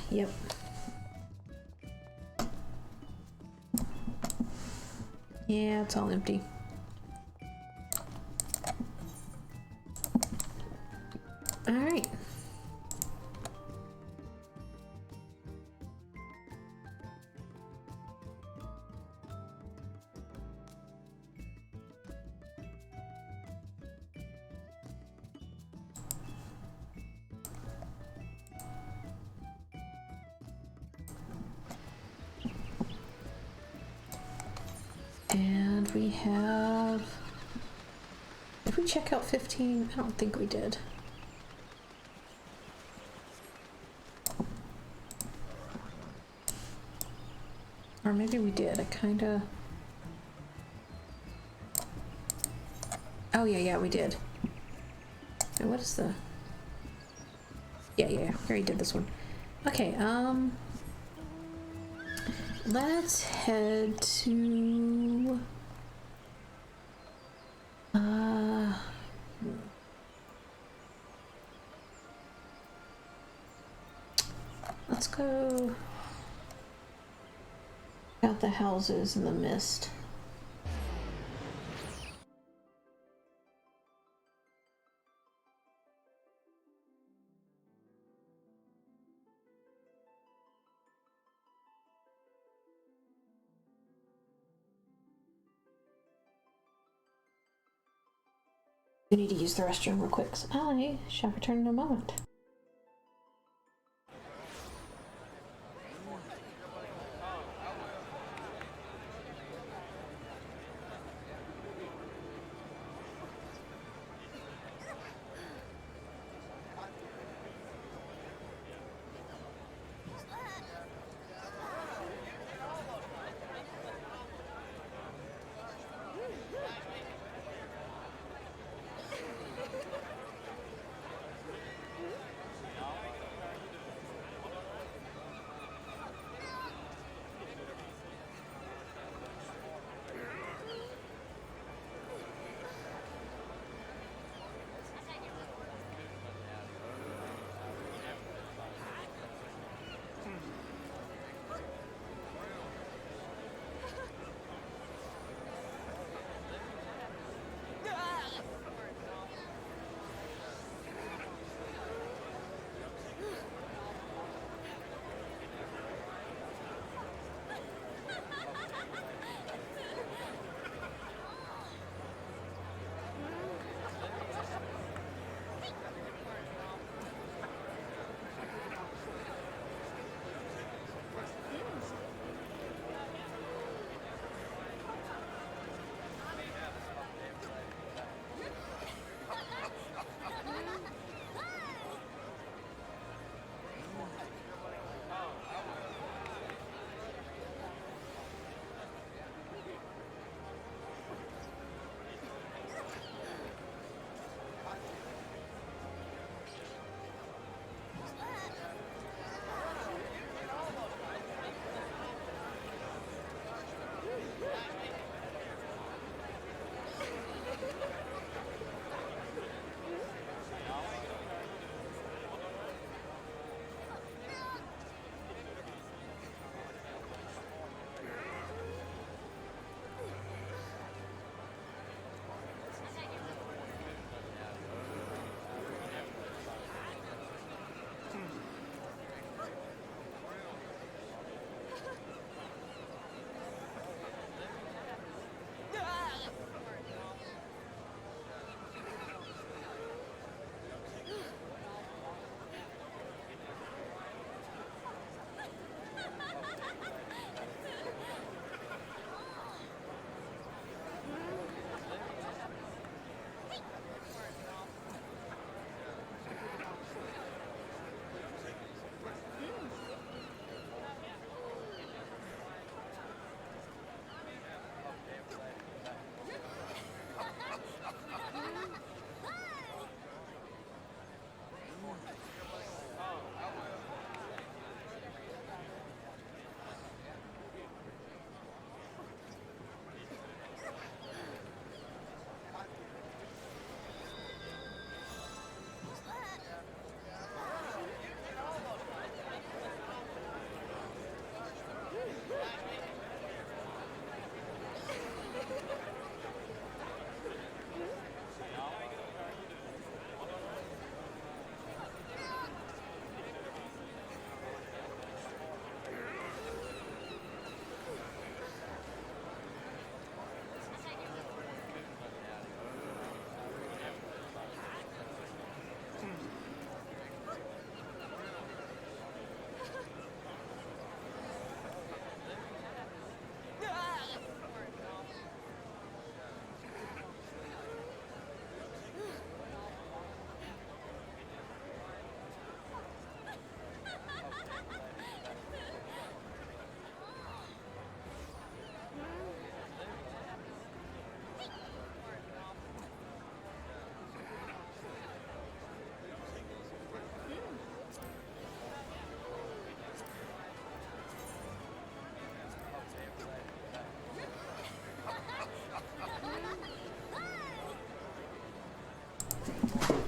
Yep. Yeah, it's all empty. All right. And we have... Did we check out 15? I don't think we did. Or maybe we did. I kinda... Oh yeah, we did. Wait, what is the... Yeah, we already did this one. Okay, let's head to... Let's go out the houses in the mist. We need to use the restroom real quick, so I shall return in a moment.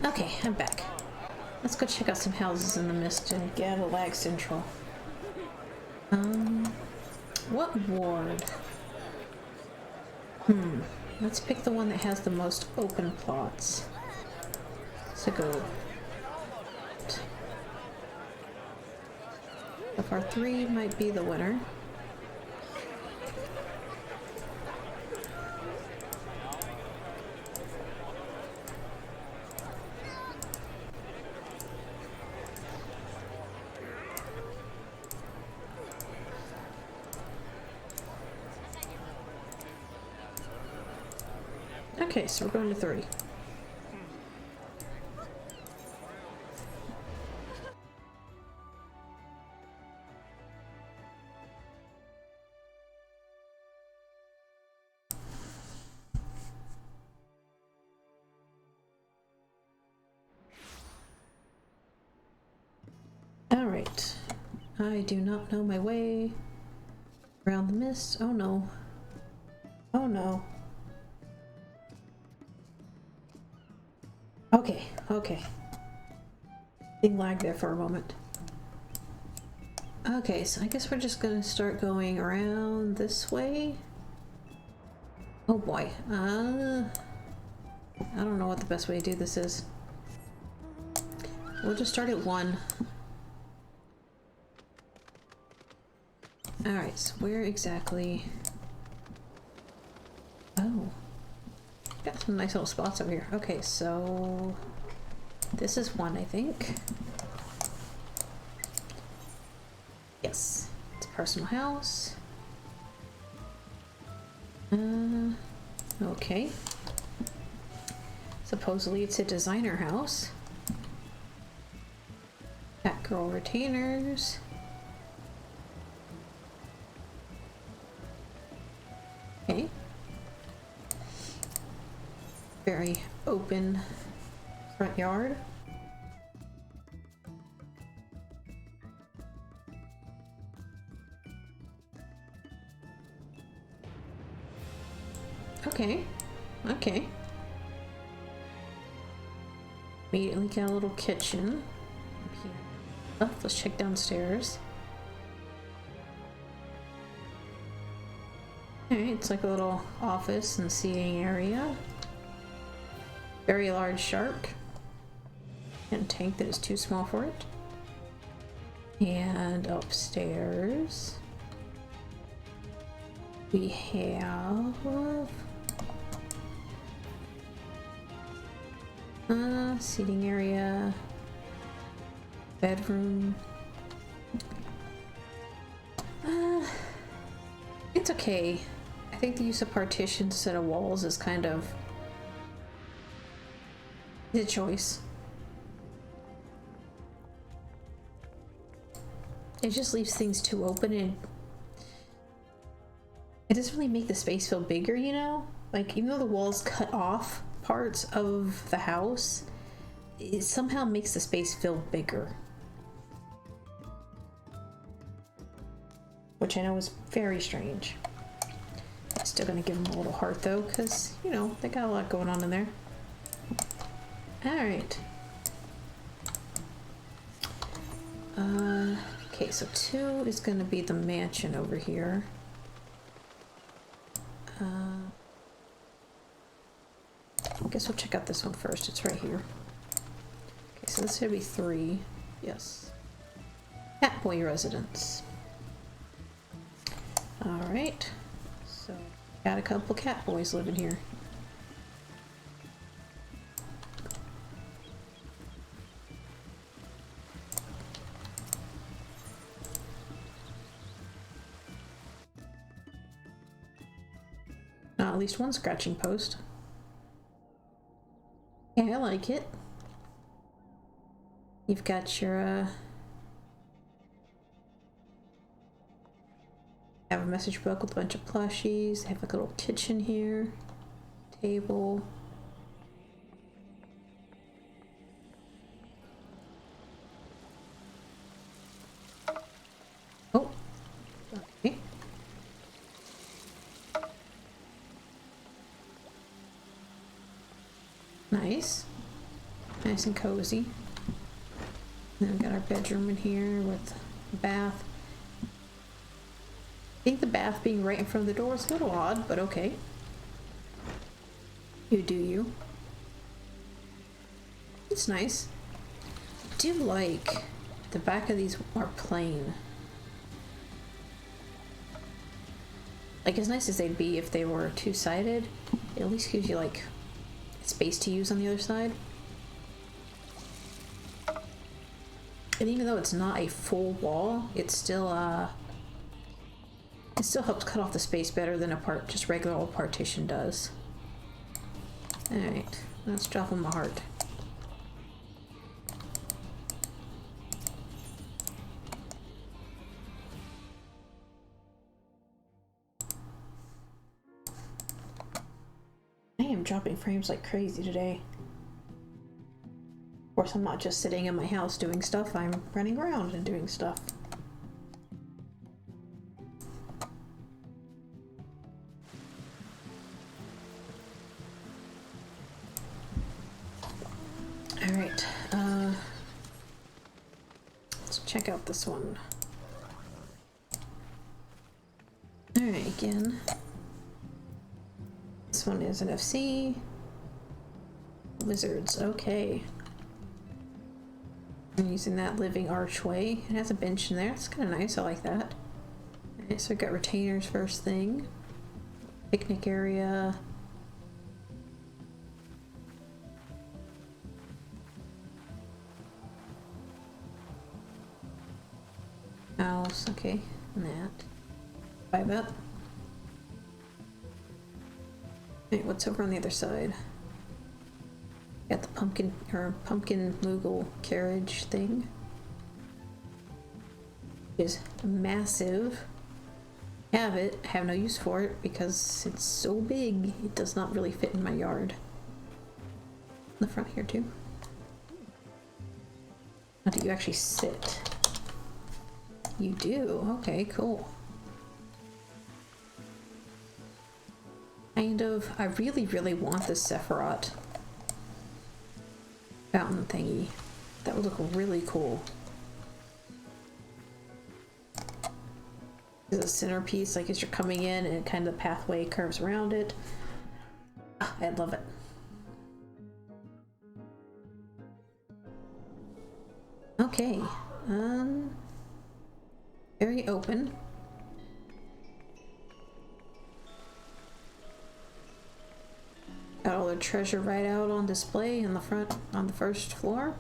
Okay, I'm back. Let's go check out some houses in the mist and get a lag central. What ward? Let's pick the one that has the most open plots. So go. So far 3 might be the winner. Okay, so we're going to 3. Alright. I do not know my way around the mist. Oh no. Oh no. Okay, okay. Thing lagged there for a moment. Okay, so I guess we're just gonna start going around this way. Oh boy. I don't know what the best way to do this is. We'll just start at 1. Alright, so where exactly... Oh. Got some nice little spots over here. Okay, so... This is 1, I think. Yes. It's a personal house. Okay. Supposedly it's a designer house. Batgirl retainers. Okay. Very open front yard. Okay. Okay. Immediately got a little kitchen. Oh, let's check downstairs. Alright, it's like a little office and seating area. Very large shark. And a tank that is too small for it. And upstairs we have seating area, bedroom. It's okay. I think the use of partitions instead of walls is kind of the choice. It just leaves things too open and it doesn't really make the space feel bigger, you know? Like, even though the walls cut off parts of the house, it somehow makes the space feel bigger. Which I know is very strange. I'm still gonna give them a little heart though, because, you know, they got a lot going on in there. Alright. Okay, so 2 is gonna be the mansion over here. I guess we'll check out this one first. It's right here. Okay, so this should be 3. Yes. Catboy residence. Alright. So, got a couple catboys living here. At least one scratching post. Yeah, I like it. You've got your, have a message book with a bunch of plushies. They have like a little kitchen here. Table. Oh. Okay. Nice. Nice and cozy. Then we got our bedroom in here with a bath. I think the bath being right in front of the door is a little odd, but okay. You do you. It's nice. I do like the back of these are plain. Like, as nice as they'd be if they were two-sided, it at least gives you, like, space to use on the other side. And even though it's not a full wall, it still helps cut off the space better than just regular old partition does. Alright, let's drop him a heart. I am dropping frames like crazy today. Of course, I'm not just sitting in my house doing stuff, I'm running around and doing stuff. Alright, let's check out this one. Alright, again. This one is an FC. Wizards, okay. I'm using that living archway. It has a bench in there. It's kind of nice. I like that. Alright, so we got retainers first thing. Picnic area. House, okay. And that. Buy that. Alright, what's over on the other side? Got the pumpkin Moogle carriage thing. It is massive. Have it. Have no use for it because it's so big. It does not really fit in my yard. In the front here too. How do you actually sit? You do. Okay, cool. Kind of. I really, really want this Sephiroth fountain thingy. That would look really cool. There's a centerpiece, like as you're coming in, and kind of the pathway curves around it. Ah, I love it. Okay. Very open. Got all their treasure right out on display in the front on the first floor.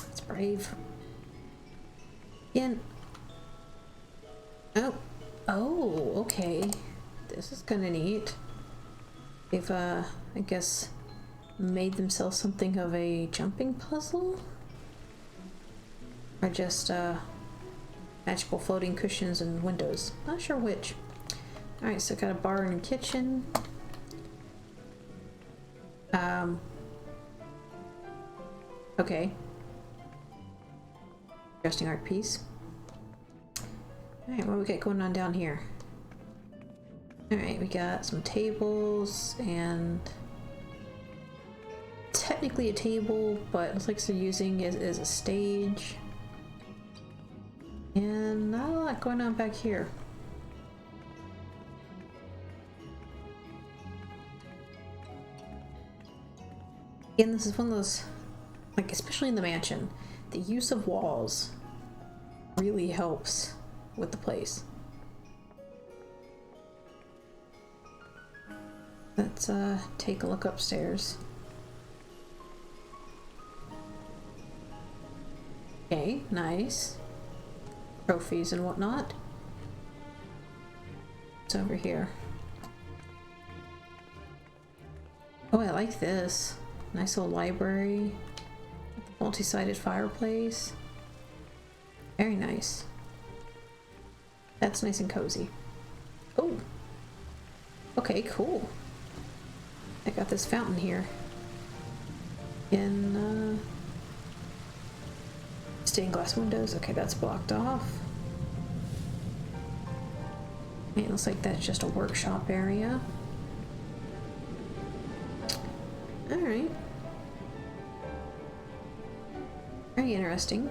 It's brave. Again. Oh, okay. This is kinda neat. They've I guess made themselves something of a jumping puzzle? Or just magical floating cushions and windows. Not sure which. Alright, so got a bar and a kitchen. Okay. Interesting art piece. Alright, what do we got going on down here? Alright, we got some tables and technically a table, but it looks like they're using it as a stage. And not a lot going on back here. Again, this is one of those, like, especially in the mansion, the use of walls really helps with the place. Let's take a look upstairs. Okay, nice. Trophies and whatnot. What's over here? Oh, I like this. Nice little library. Multi-sided fireplace. Very nice. That's nice and cozy. Oh. Okay, cool. I got this fountain here. In stained glass windows. Okay, that's blocked off. Okay, it looks like that's just a workshop area. Alright. Very interesting.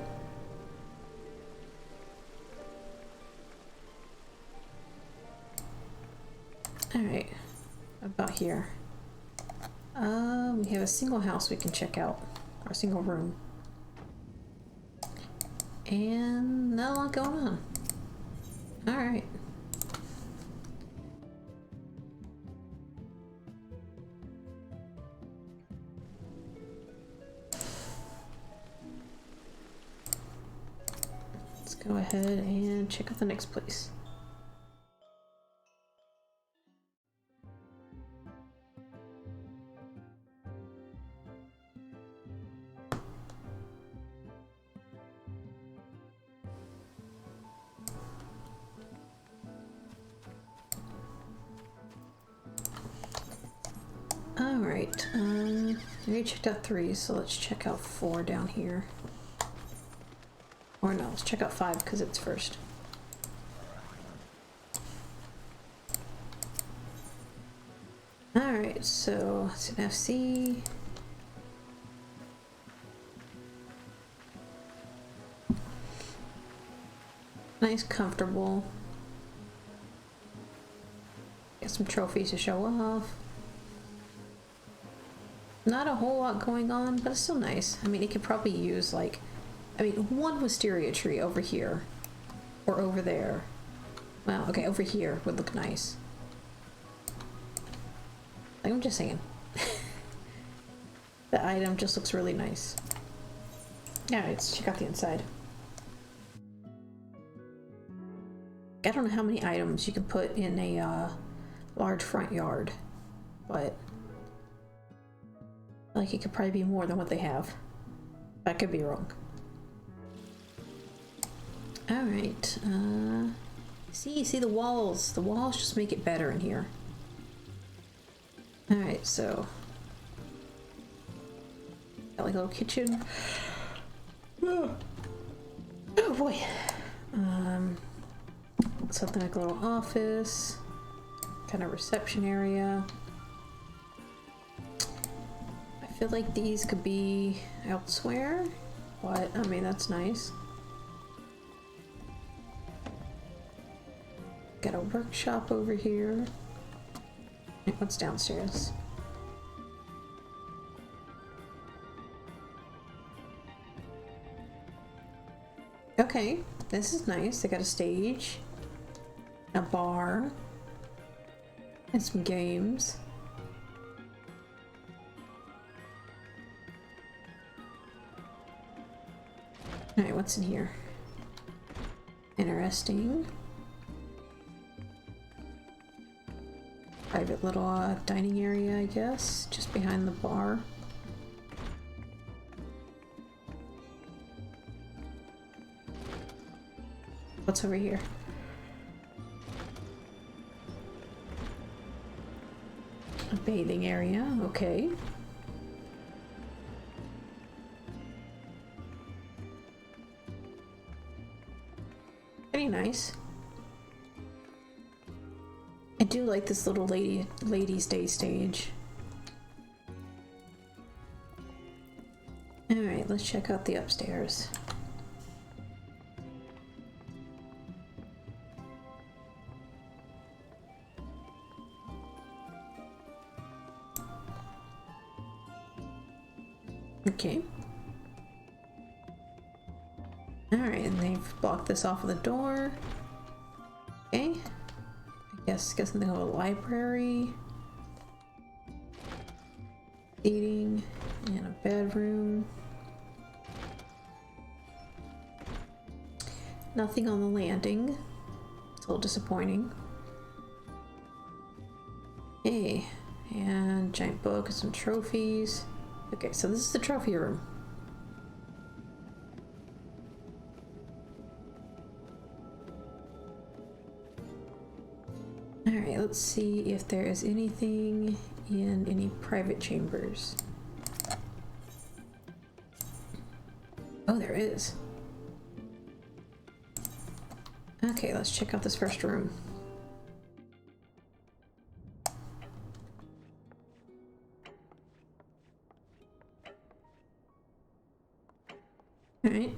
Alright, about here. We have a single house we can check out, or a single room. And not a lot going on. Alright. Let's go ahead and check out the next place. Alright, we already checked out 3, so let's check out 4 down here. Or no, let's check out 5 because it's first. Alright, so it's an FC. Nice, comfortable. Got some trophies to show off. Not a whole lot going on, but it's still nice. I mean, it could probably use like, I mean, one wisteria tree over here, or over there. Well, okay, over here would look nice. Like, I'm just saying. The item just looks really nice. Alright, let's check out the inside. I don't know how many items you can put in a large front yard, but like it could probably be more than what they have. I could be wrong. Alright, see the walls. The walls just make it better in here. Alright, so got like a little kitchen. Oh boy. Something like a little office, kind of reception area. I feel like these could be elsewhere, but I mean, that's nice. Got a workshop over here. What's downstairs? Okay, this is nice. They got a stage, a bar, and some games. Alright, what's in here? Interesting. Private little dining area, I guess, just behind the bar. What's over here? A bathing area, okay. Pretty nice. I do like this little ladies' day stage. Alright, let's check out the upstairs. Okay. Alright, and they've blocked this off of the door. Okay. I guess something of a library. Eating and a bedroom. Nothing on the landing. It's a little disappointing. Okay, and giant book and some trophies. Okay, so this is the trophy room. Alright, let's see if there is anything in any private chambers. Oh, there is. Okay, let's check out this first room. Alright.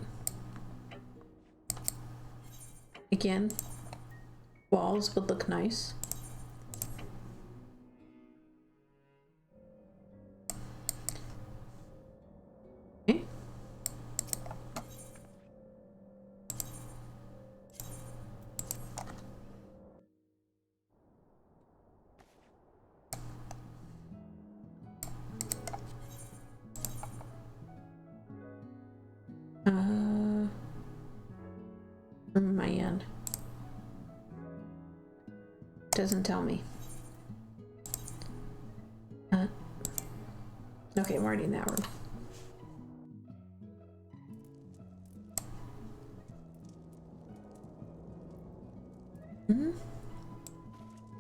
Again, walls would look nice. Okay. Room am I in? Doesn't tell me. Okay, I'm already in that room.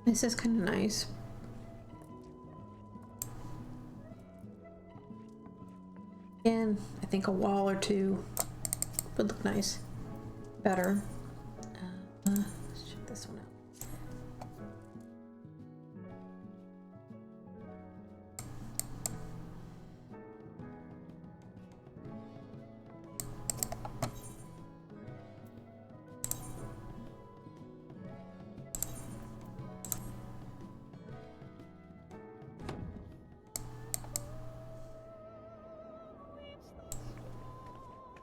This is kind of nice. And I think a wall or two would look nice. Better. Let's check this one out.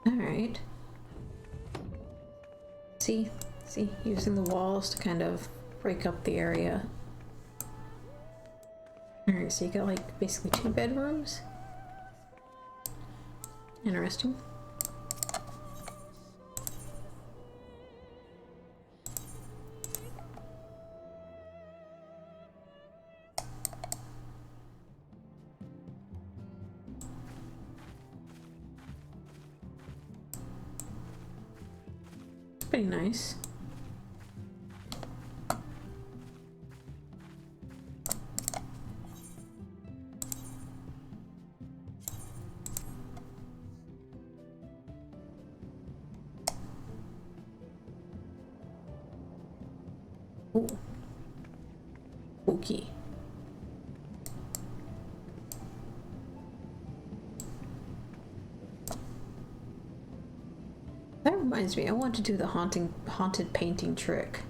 Alright. See, using the walls to kind of break up the area. Alright, so you got like basically 2 bedrooms. Interesting. Pretty nice. Ooh. Spooky. That reminds me, I want to do the haunted painting trick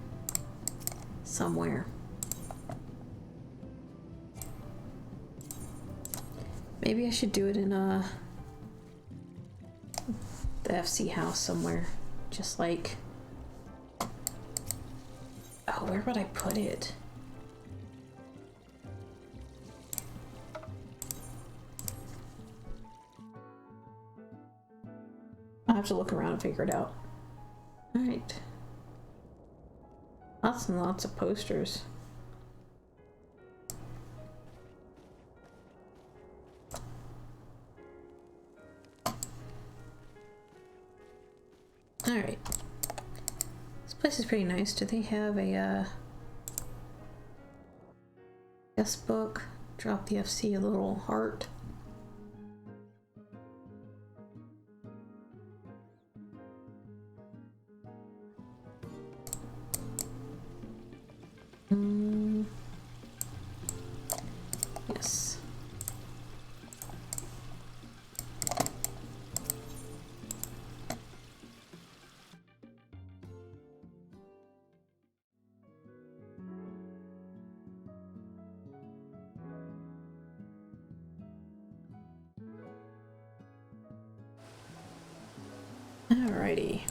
somewhere. Maybe I should do it in the FC house somewhere. Just like, oh, where would I put it? I'll have to look around and figure it out. Alright. Lots and lots of posters. Alright. This place is pretty nice. Do they have a guest book? Drop the FC a little heart. Yes. Alrighty.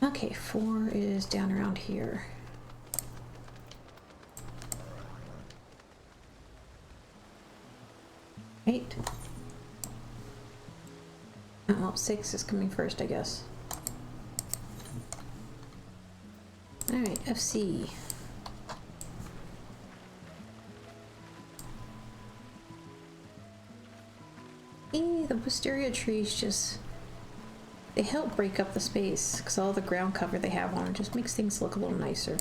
Okay, 4 is down around here. Eight. Oh, well, 6 is coming first, I guess. Alright, FC. The wisteria trees just, they help break up the space because all the ground cover they have on it just makes things look a little nicer.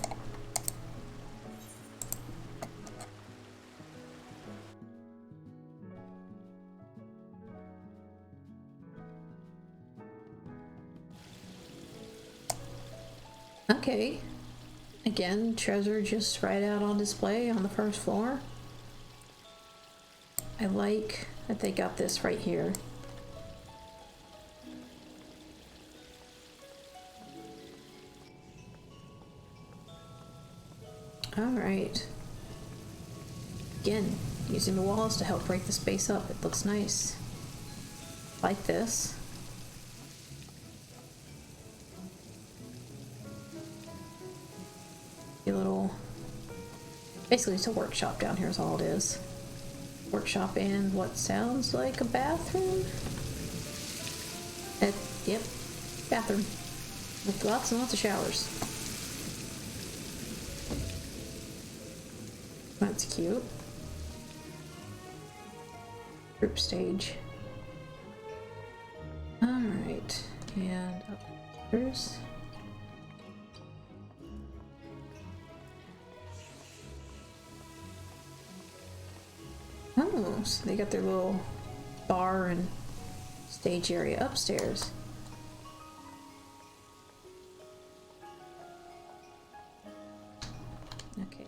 Okay, again, treasure just right out on display on the first floor. I like that they got this right here. Alright. Again, using the walls to help break the space up. It looks nice. Like this. A little... Basically, it's a workshop down here is all it is. Workshop and what sounds like a bathroom? Yep, bathroom. With lots and lots of showers. That's cute. Group stage. Alright, and upstairs. Oh, so they got their little bar and stage area upstairs. Okay.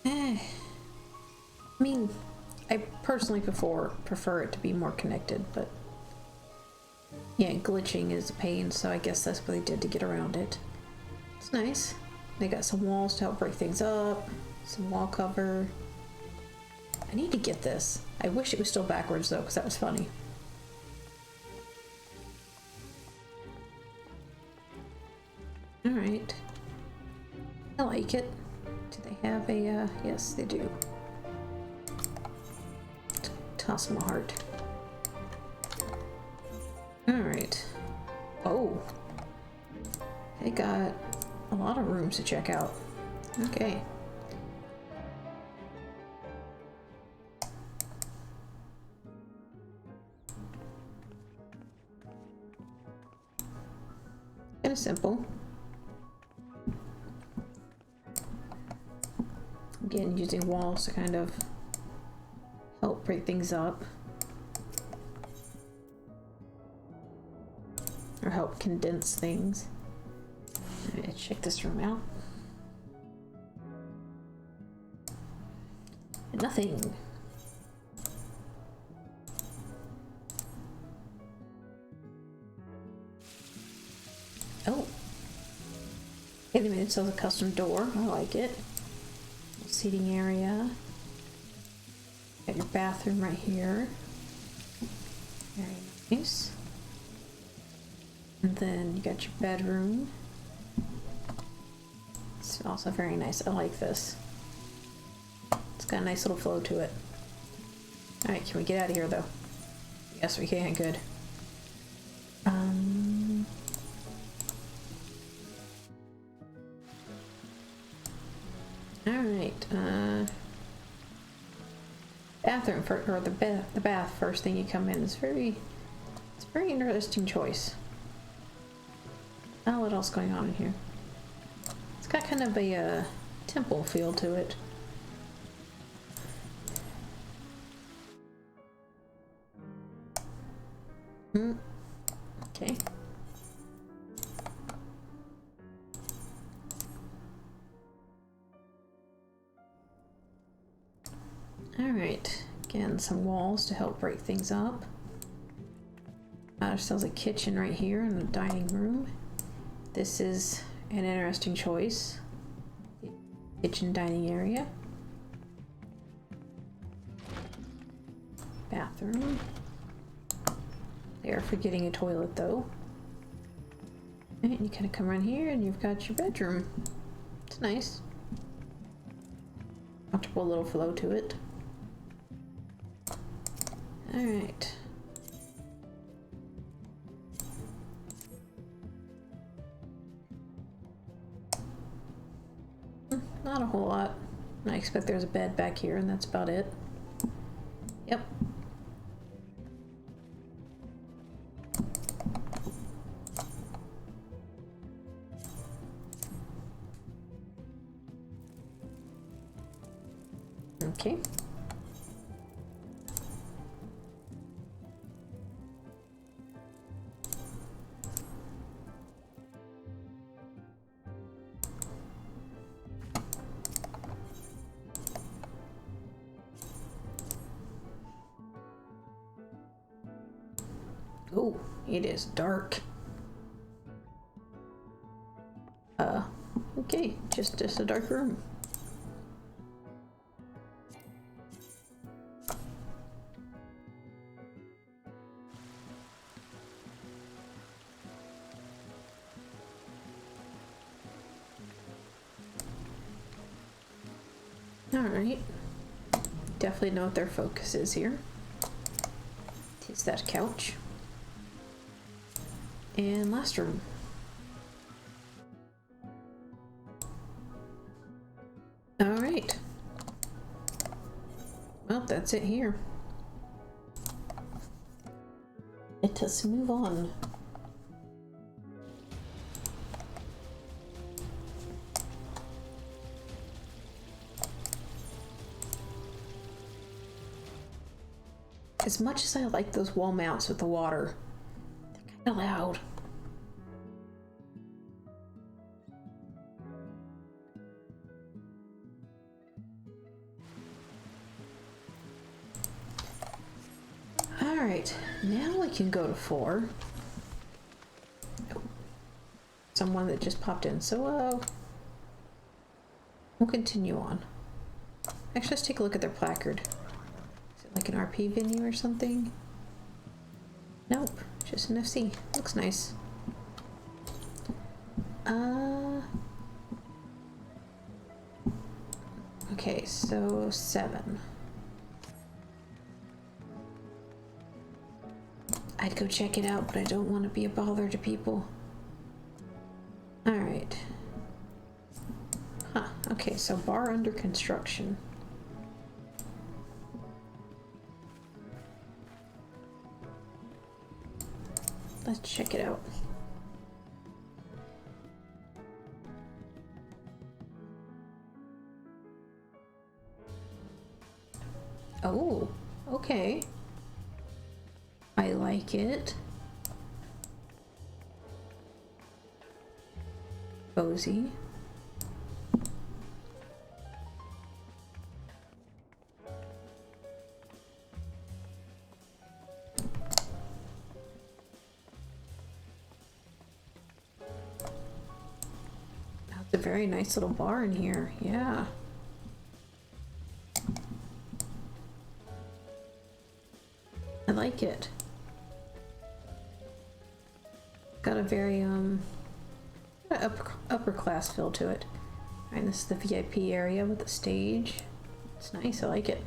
I mean, I personally prefer it to be more connected, but yeah, glitching is a pain, so I guess that's what they did to get around it. It's nice. They got some walls to help break things up, some wall cover. I need to get this. I wish it was still backwards though, because that was funny. Alright. I like it. Do they have a, yes, they do. Toss them a heart. Alright. Oh. They got a lot of rooms to check out. Okay. Kind of simple. Again, using walls to kind of help break things up. Or help condense things. Alright, check this room out. Nothing. Oh. Hey, they made themselves a custom door. I like it. Seating area. Got your bathroom right here. Very nice. And then you got your bedroom. It's also very nice. I like this. It's got a nice little flow to it. Alright, can we get out of here though? Yes, we can. Good. Alright, bathroom for, or the bath first thing you come in is it's a very interesting choice. Oh, what else going on in here? It's got kind of a temple feel to it. Okay. Alright, again, some walls to help break things up. There's a kitchen right here in the dining room. This is an interesting choice. Kitchen dining area. Bathroom. They are forgetting a toilet though. And you kind of come around here and you've got your bedroom. It's nice. Comfortable little flow to it. Alright. Not a whole lot. I expect there's a bed back here and that's about it. Yep. Okay. Oh, it is dark. Okay, just a dark room. Alright. Definitely know what their focus is here. It's that couch. And last room. Alright. Well, that's it here. Let us move on. As much as I like those wall mounts with the water, they're kind of loud. Alright, now we can go to 4. Someone that just popped in, so we'll continue on. Actually, let's take a look at their placard. Is it like an RP venue or something? Nope, just an FC. Looks nice. Okay, so 7. I'd go check it out, but I don't want to be a bother to people. Alright. Huh, okay, so bar under construction. Let's check it out. Oh, okay. I like it. Cozy. That's a very nice little bar in here. Yeah. I like it. Got a very upper class feel to it. Alright, this is the VIP area with the stage. It's nice, I like it.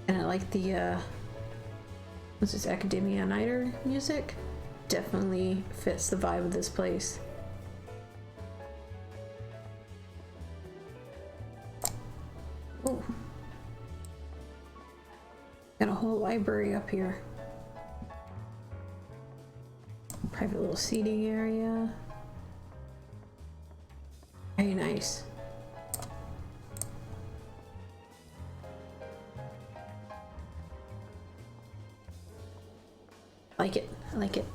And I like the what's this, Academia Nighter music? Definitely fits the vibe of this place. Oh. Got a whole library up here. Private little seating area. Very nice. I like it. I like it.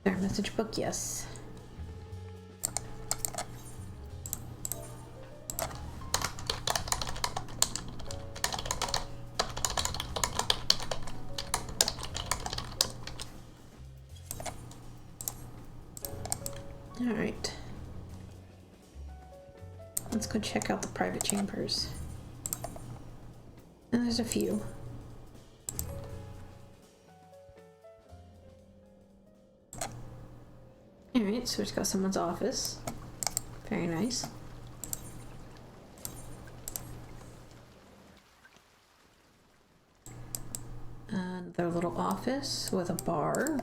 There, message book, yes. All right. Let's go check out the private chambers. And there's a few. All right, so it's got someone's office. Very nice. Another little office with a bar.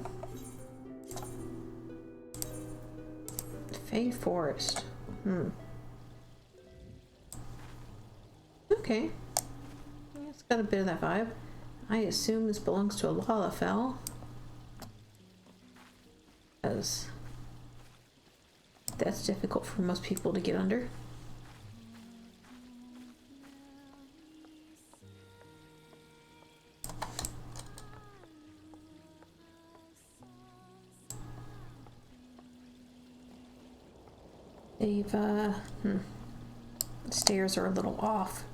Fay Forest. Okay. Yeah, it's got a bit of that vibe. I assume this belongs to a Lalafell. Because that's difficult for most people to get under. They've, the stairs are a little off.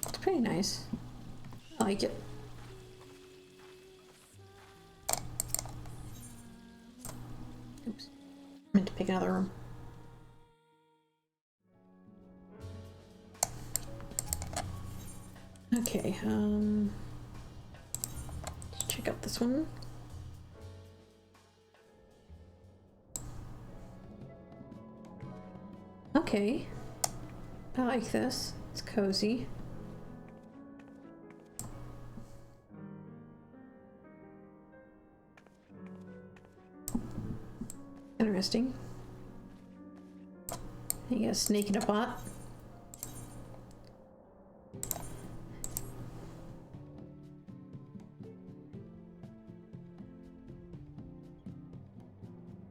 It's pretty nice. I like it. Oops. I meant to pick another room. Okay, let's check out this one. Okay, I like this. It's cozy. Interesting. You got a snake in a pot.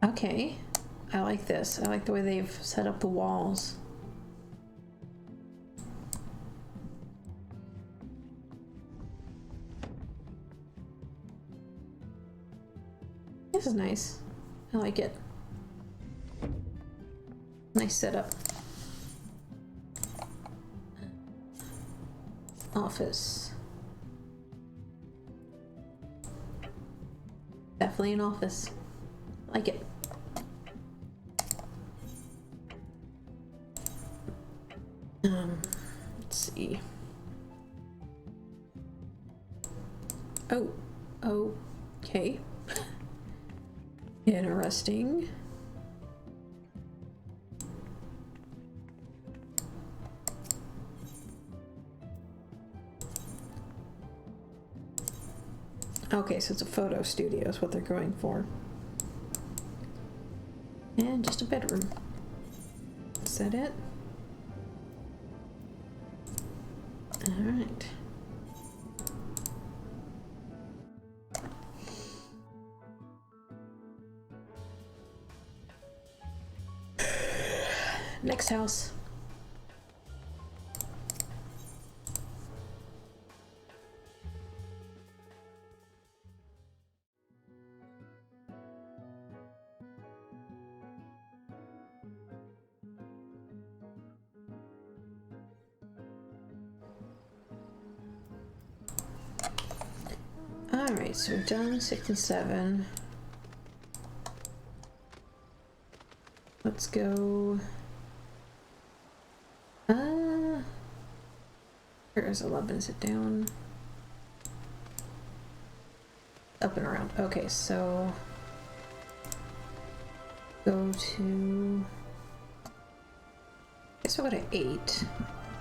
Okay, I like this. I like the way they've set up the walls. This is nice. I like it. Nice setup. Office. Definitely an office. Like it. Let's see. Oh, okay. Interesting. Okay, so it's a photo studio is what they're going for. And just a bedroom. Is that it? Alright. Next house. Alright, so we've done 6 and 7. Let's go. Where's 11? Is it down? Up and around. Okay, so go to. I guess we'll go to 8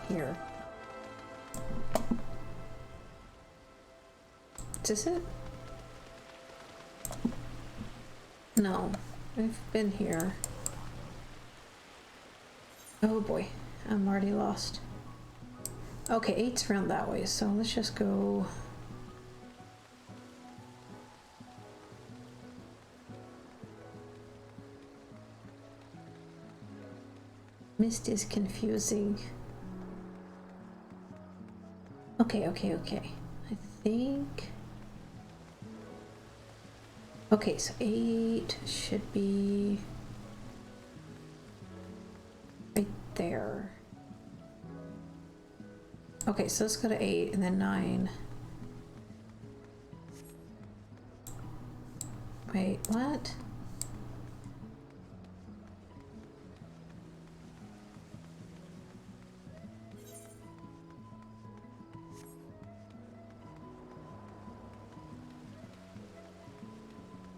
here. Is this it? No, I've been here. Oh boy, I'm already lost. Okay, 8's around that way, so let's just go. Mist is confusing. Okay. I think. Okay, so 8 should be right there. Okay, so let's go to 8 and then 9. Wait, what?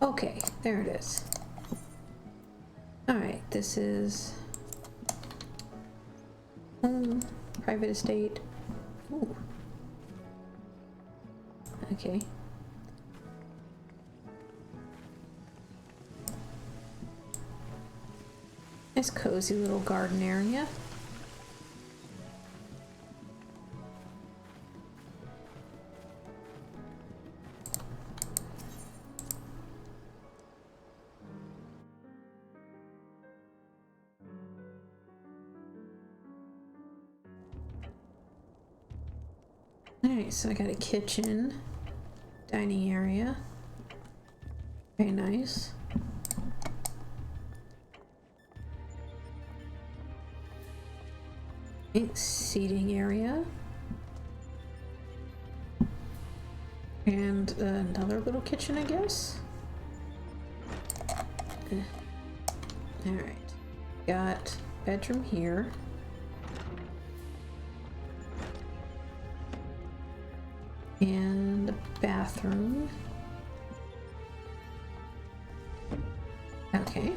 Okay, there it is. Alright, this is private estate. Ooh. Okay. Nice cozy little garden area. Alright, so I got a kitchen, dining area. Very nice. Okay, seating area. And another little kitchen, I guess. Alright. Got bedroom here. And a bathroom. Okay.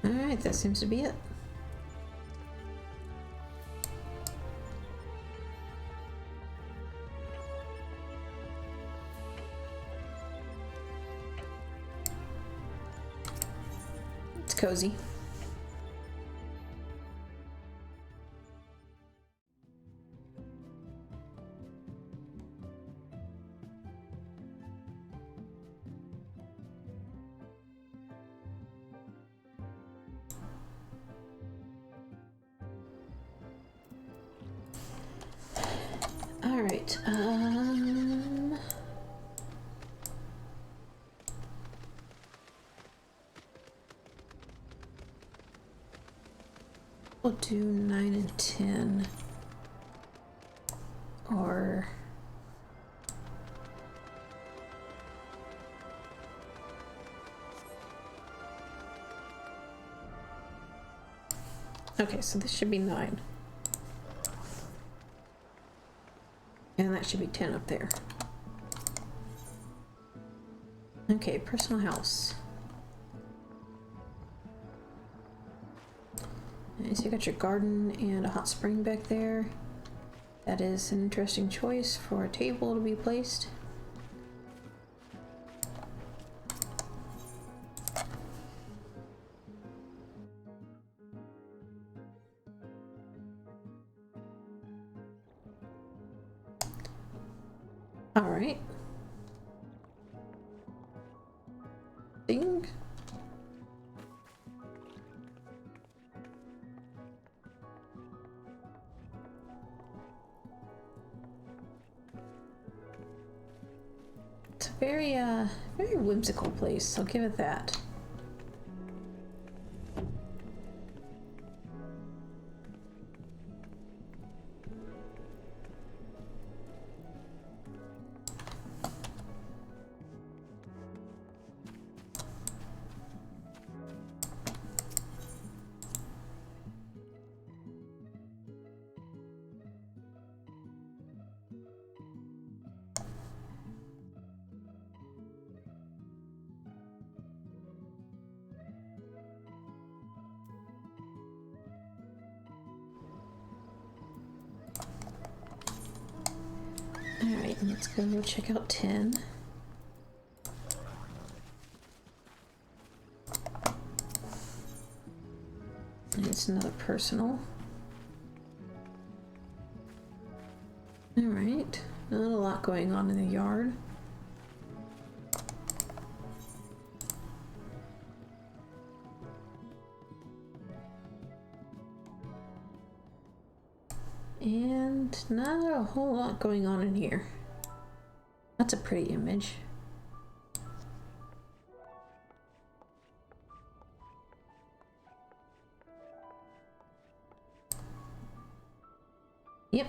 Alright, that seems to be it. It's cozy. All right. We'll do 9 and 10. Or okay, so this should be 9. And that should be 10 up there. Okay, personal house. And so you got your garden and a hot spring back there. That is an interesting choice for a table to be placed. All right. Ding. It's a very whimsical place. I'll give it that. Alright, let's go check out 10. And it's another personal. Alright, not a lot going on in the yard. And not a whole lot going on in here. That's a pretty image. Yep.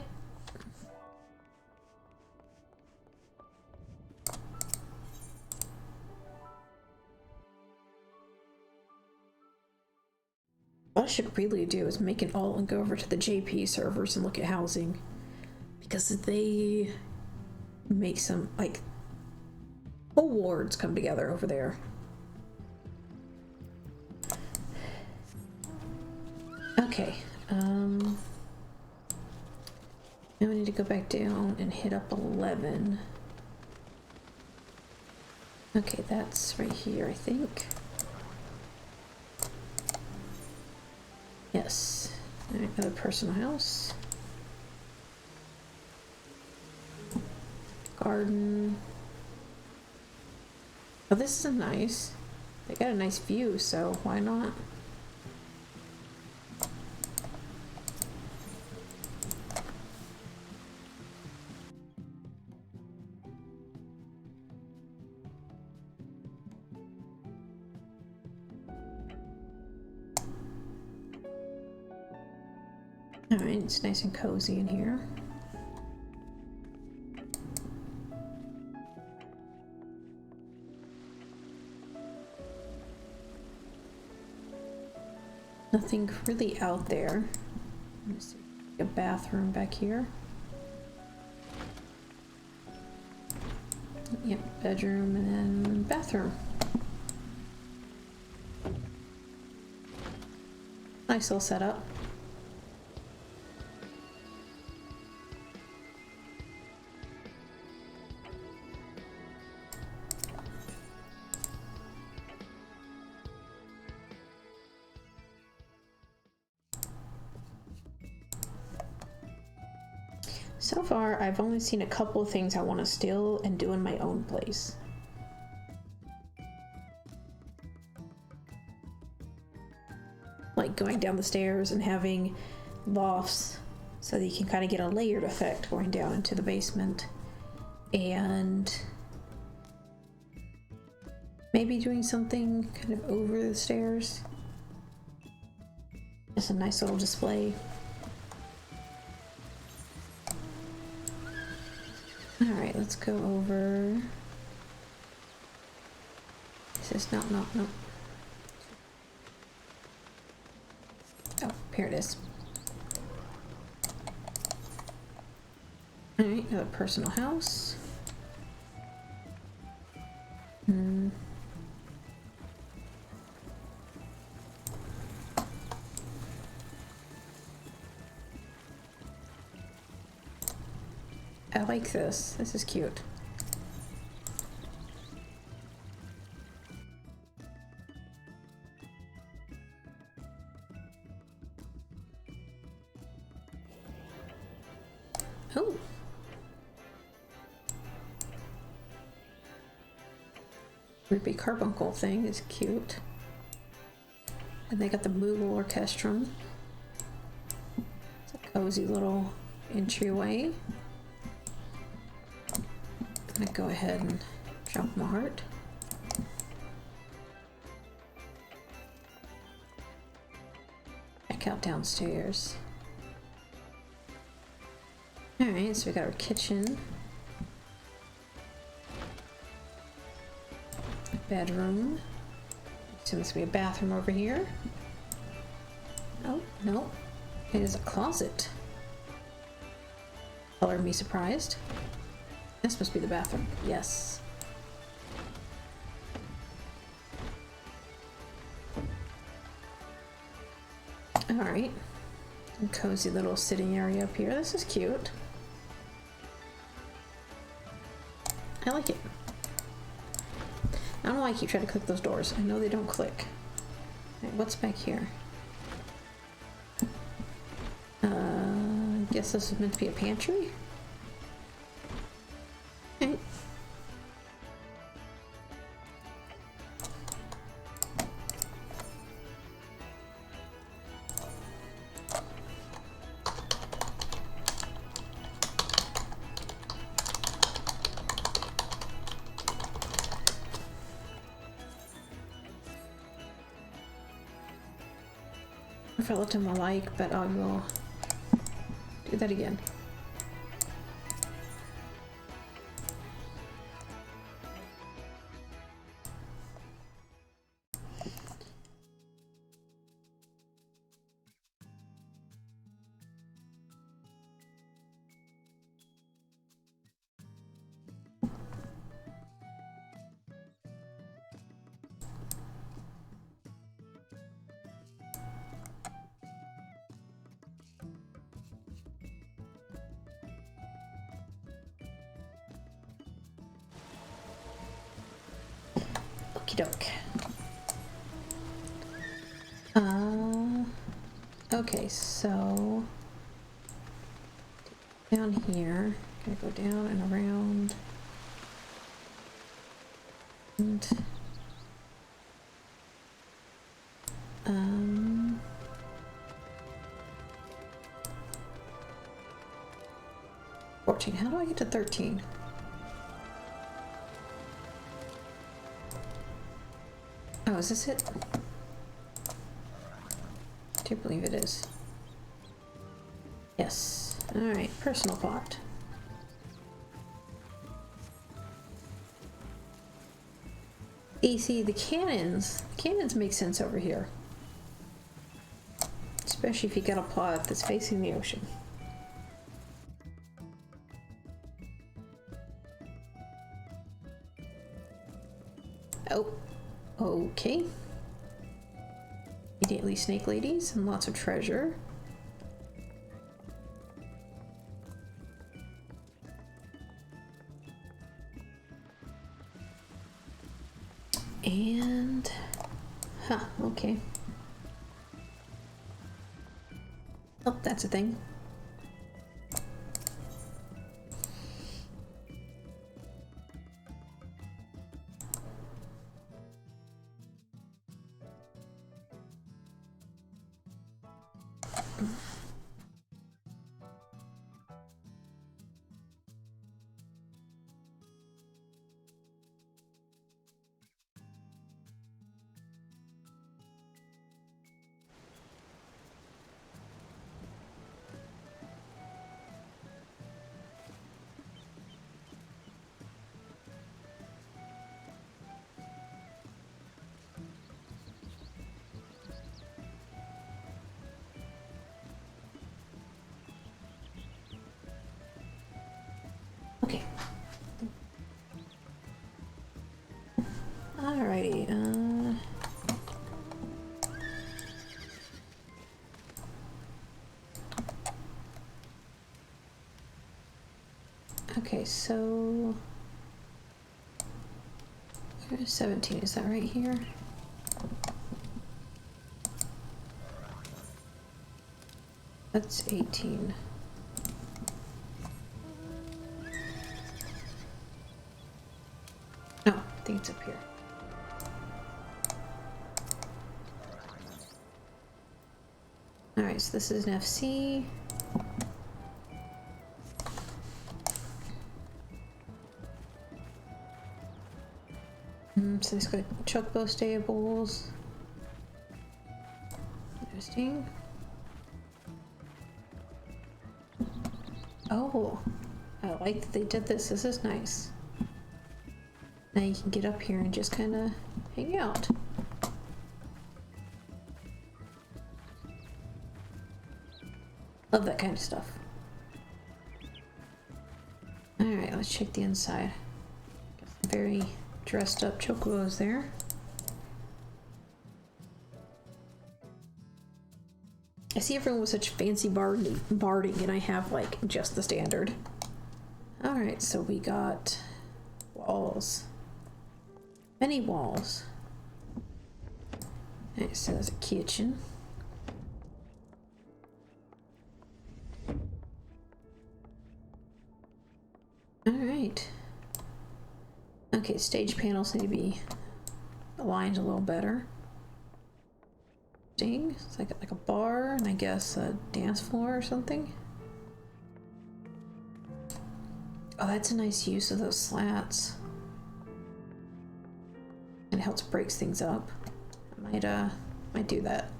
What I should really do is make an alt and go over to the JP servers and look at housing, because they make some, like, whole wards come together over there. Okay, now we need to go back down and hit up 11. Okay, that's right here, I think. Yes. Alright, another personal house. Garden. Oh, this is nice. They got a nice view, so why not? Alright, it's nice and cozy in here. Nothing really out there. Let's see. A bathroom back here. Yep, bedroom and then bathroom. Nice little setup. So far, I've only seen a couple of things I want to steal and do in my own place. Like going down the stairs and having lofts so that you can kind of get a layered effect going down into the basement. And maybe doing something kind of over the stairs. Just a nice little display. Alright, let's go over. This is no. Oh, here it is. Alright, another personal house. I like this. This is cute. Oh. Ruby carbuncle thing is cute. And they got the Moogle Orchestrum. It's a cozy little entryway. I'm gonna go ahead and drop my heart. Back out downstairs. Alright, so we got our kitchen. Bedroom. So this will be a bathroom over here. Oh, no. It is a closet. Color me surprised. This must be the bathroom. Yes. Alright. Cozy little sitting area up here. This is cute. I like it. I don't know why I keep trying to click those doors. I know they don't click. Right, what's back here? I guess this is meant to be a pantry? Okay. I felt him alike, but I will do that again. Doke. Okay, so down here, gonna go down and around, and 14. How do I get to 13? Oh, is this it? I do believe it is. Yes. Alright, personal pot. AC, the cannons. Cannons make sense over here. Especially if you got a pot that's facing the ocean. Oh, okay. Immediately snake ladies and lots of treasure. And, huh, okay. Oh, that's a thing. Okay. Alrighty, okay, so there's 17, is that right here? That's 18. No, I think it's up here. Alright, so this is an FC. So it's got Chuckbow stables. Interesting. Oh, I like that they did this. This is nice. Now you can get up here and just kind of hang out. Love that kind of stuff. Alright, let's check the inside. Got some very dressed up chocobos there. I see everyone with such fancy barding, and I have like just the standard. Alright, so we got walls. Many walls. Alright, so there's a kitchen. Alright. Okay, stage panels need to be aligned a little better. It's like a bar and I guess a dance floor or something. Oh, that's a nice use of those slats. It helps breaks things up. I might do that.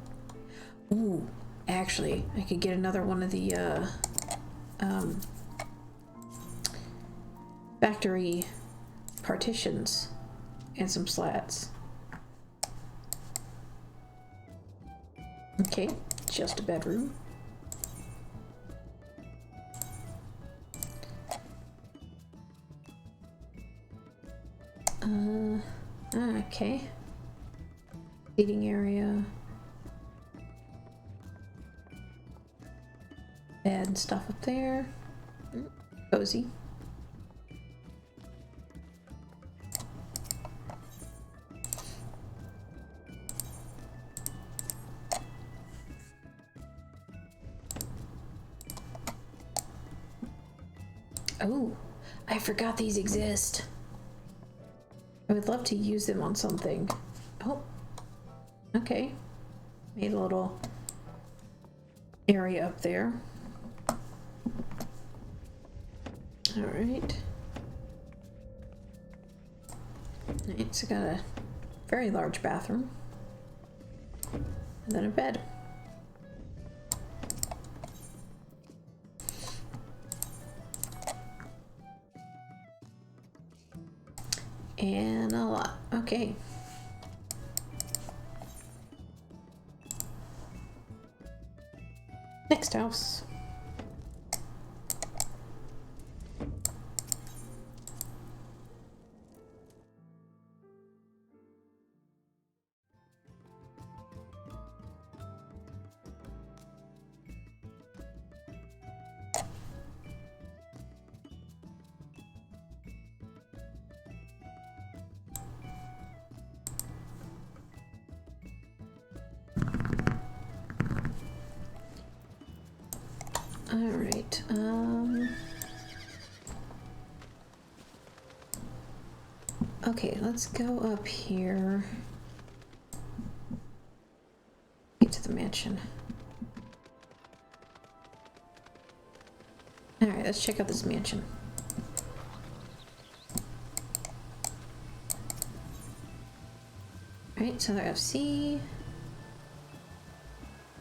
Ooh, actually, I could get another one of the factory partitions and some slats. Okay, just a bedroom. Okay. Eating area. Bed and stuff up there. Cozy. Oh, I forgot these exist. I would love to use them on something. Oh, okay. Made a little area up there. All right. It's got a very large bathroom. And then a bed. And a lot. Okay. Next house. Alright, okay, let's go up here. Get to the mansion. Alright, let's check out this mansion. Alright, so they're FC.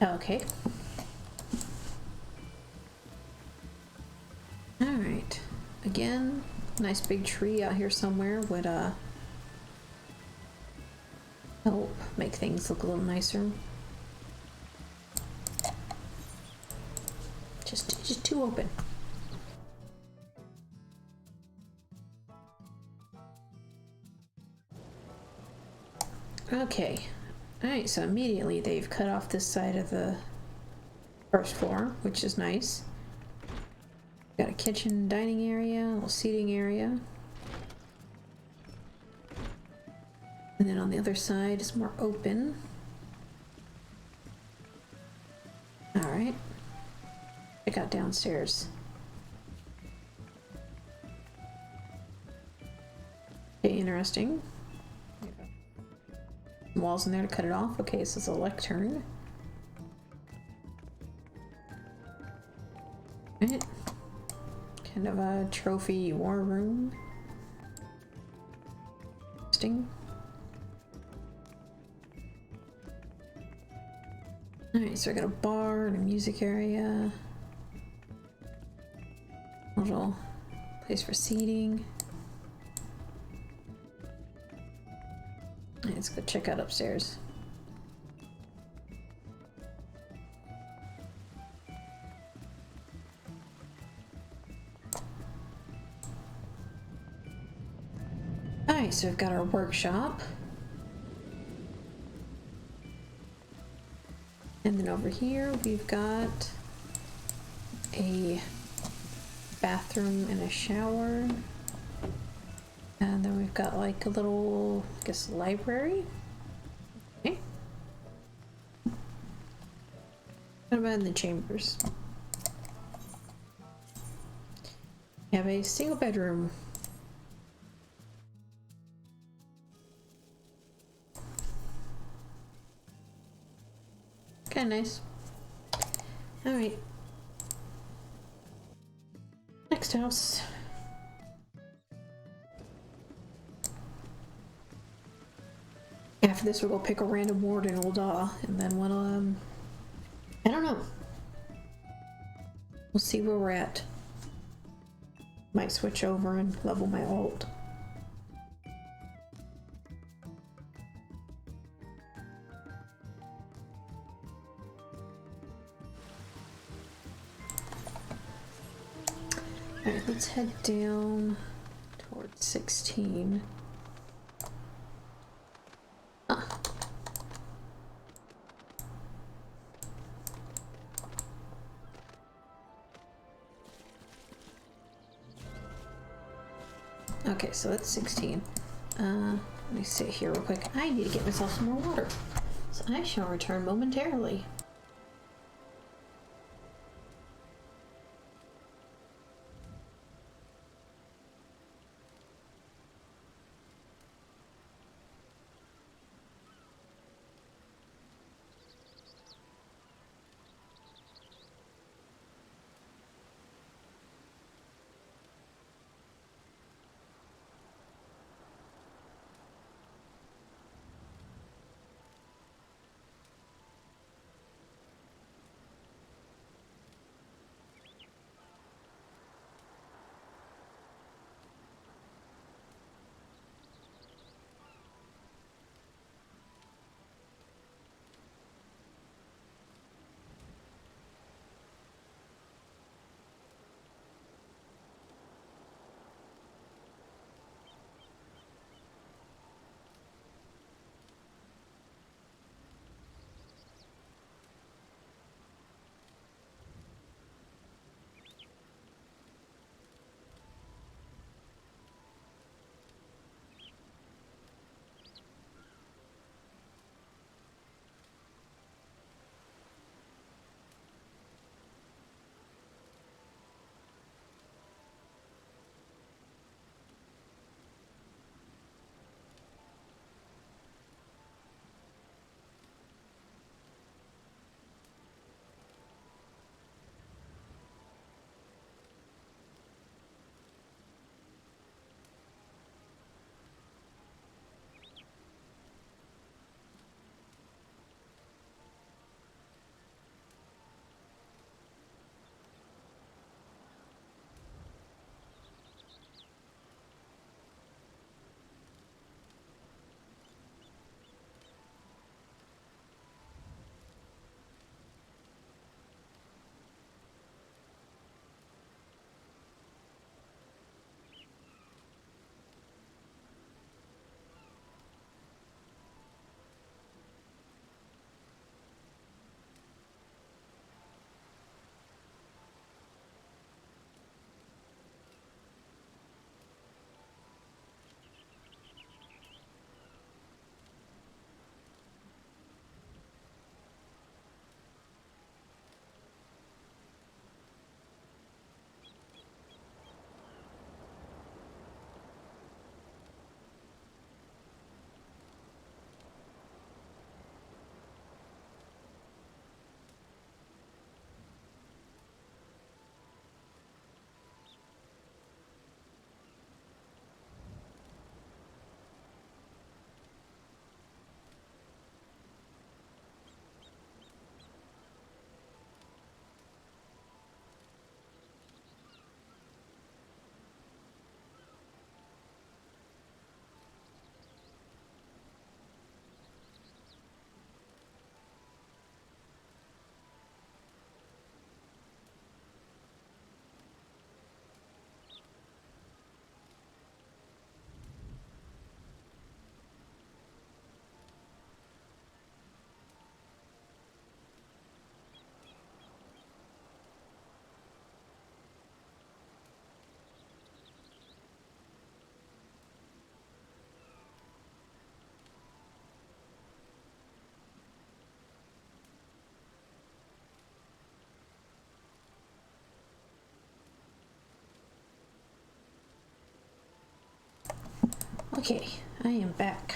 Okay. Alright. Again, nice big tree out here somewhere would help make things look a little nicer. Just too open. Okay. Alright, so immediately they've cut off this side of the first floor, which is nice. Got a kitchen, dining area, a little seating area. And then on the other side is more open. Alright. Check out downstairs. Okay, interesting. Walls in there to cut it off. Okay, so it's a lectern. Right. Kind of a trophy war room. Interesting. Alright, so I got a bar and a music area. A little place for seating. Alright, let's go check out upstairs. Alright, so we've got our workshop. And then over here we've got a bathroom and a shower. And then we've got like a little, I guess, library. Okay. What about in the chambers? We have a single bedroom. Kinda nice. Alright. Next house. After this, we'll go pick a random ward and and then we'll, I don't know. We'll see where we're at. Might switch over and level my ult. Alright, let's head down towards 16. Okay, so that's 16. Let me sit here real quick. I need to get myself some more water. So I shall return momentarily. Okay, I am back.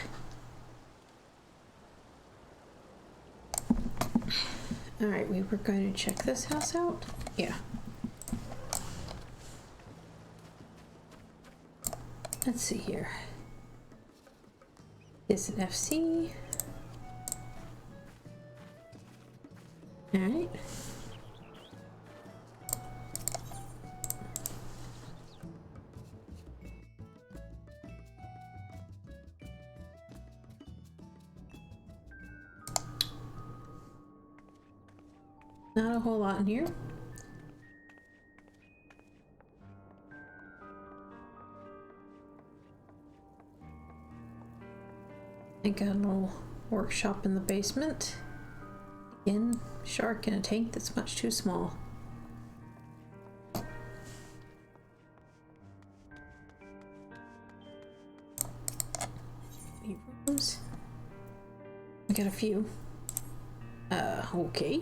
Alright, we were going to check this house out? Yeah. Let's see here. Is an FC. Alright. Not a whole lot in here. I got a little workshop in the basement. Again, shark in a tank that's much too small. Rooms. I got a few. Okay.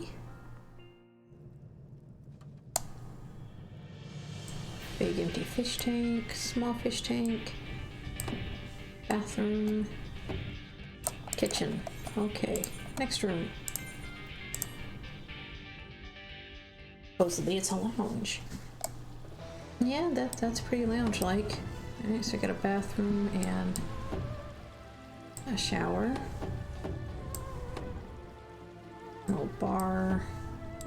Big empty fish tank, small fish tank, bathroom, kitchen. Okay, next room. Supposedly it's a lounge. Yeah, that's pretty lounge-like. Alright, so I got a bathroom and a shower. An old bar.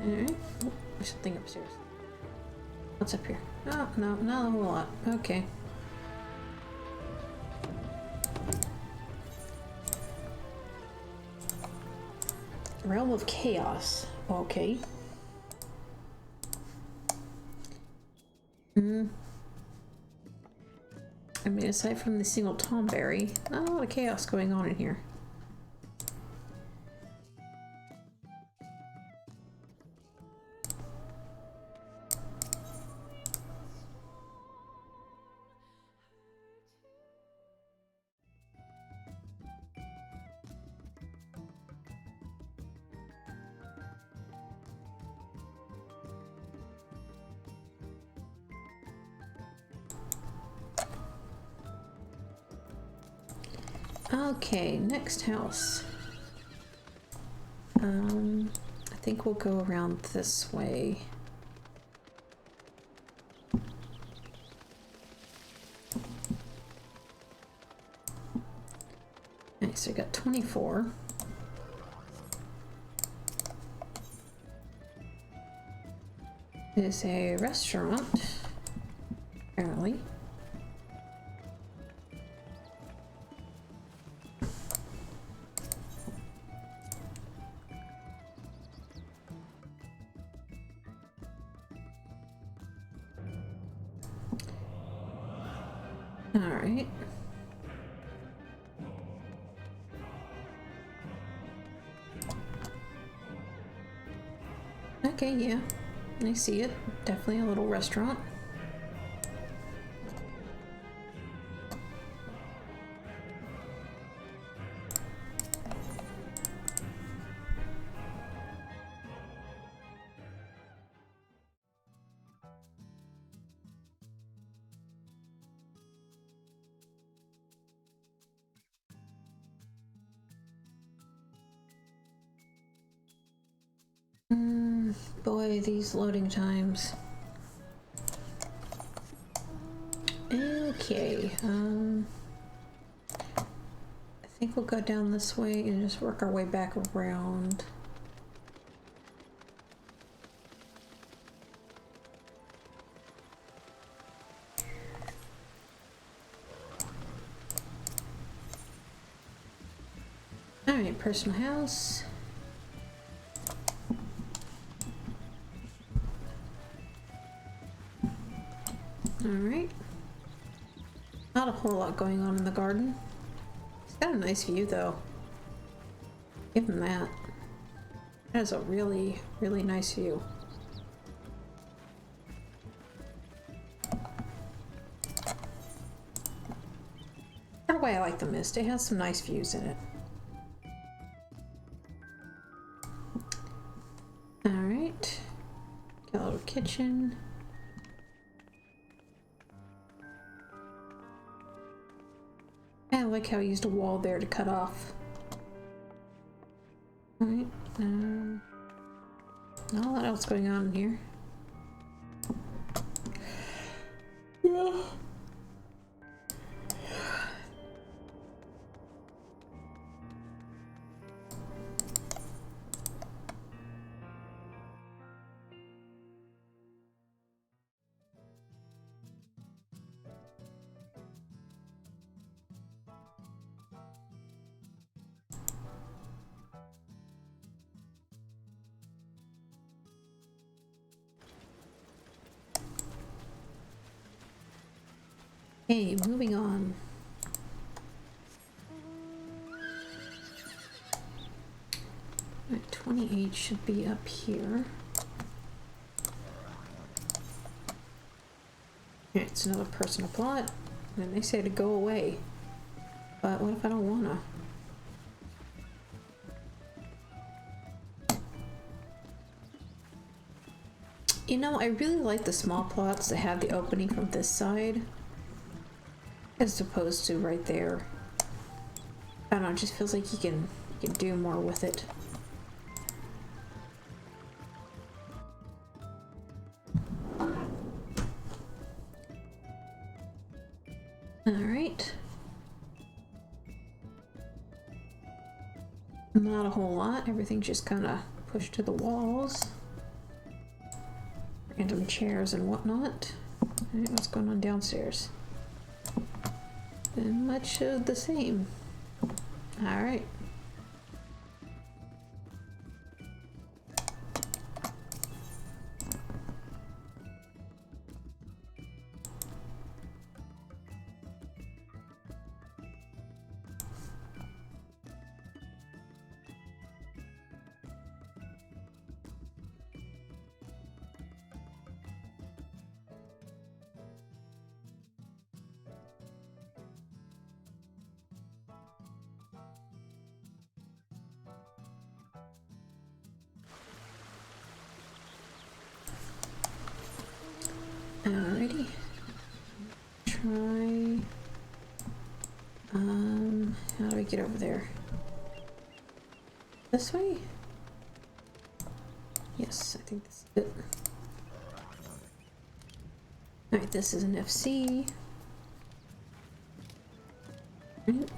Alright. Oh, there's something upstairs. What's up here? Oh, no, not a whole lot. Okay. Realm of Chaos. Okay. I mean, aside from the single tomberry, not a lot of chaos going on in here. Okay, next house. I think we'll go around this way. Okay, so I got 24. There's a restaurant, apparently. Alright. Okay, yeah. I see it. Definitely a little restaurant. Boy, these loading times. Okay, I think we'll go down this way and just work our way back around. Alright, personal house. Alright. Not a whole lot going on in the garden. It's got a nice view though. Give him that. That is a really, really nice view. That's the way I like the mist. It has some nice views in it. Alright. Got a little kitchen. kind of like how I used a wall there to cut off. Alright, not a lot else going on in here. Yeah. Okay, moving on. Right, 28 should be up here. Alright, it's another personal plot. And they say to go away. But what if I don't wanna? You know, I really like the small plots that have the opening from this side, as opposed to right there. I don't know, it just feels like you can do more with it. Alright. Not a whole lot, everything's just kind of pushed to the walls. Random chairs and whatnot. Alright, what's going on downstairs? And much of the same. Alright. Alrighty. Try. How do we get over there? This way? Yes, I think this is it. Alright, this is an FC. Right.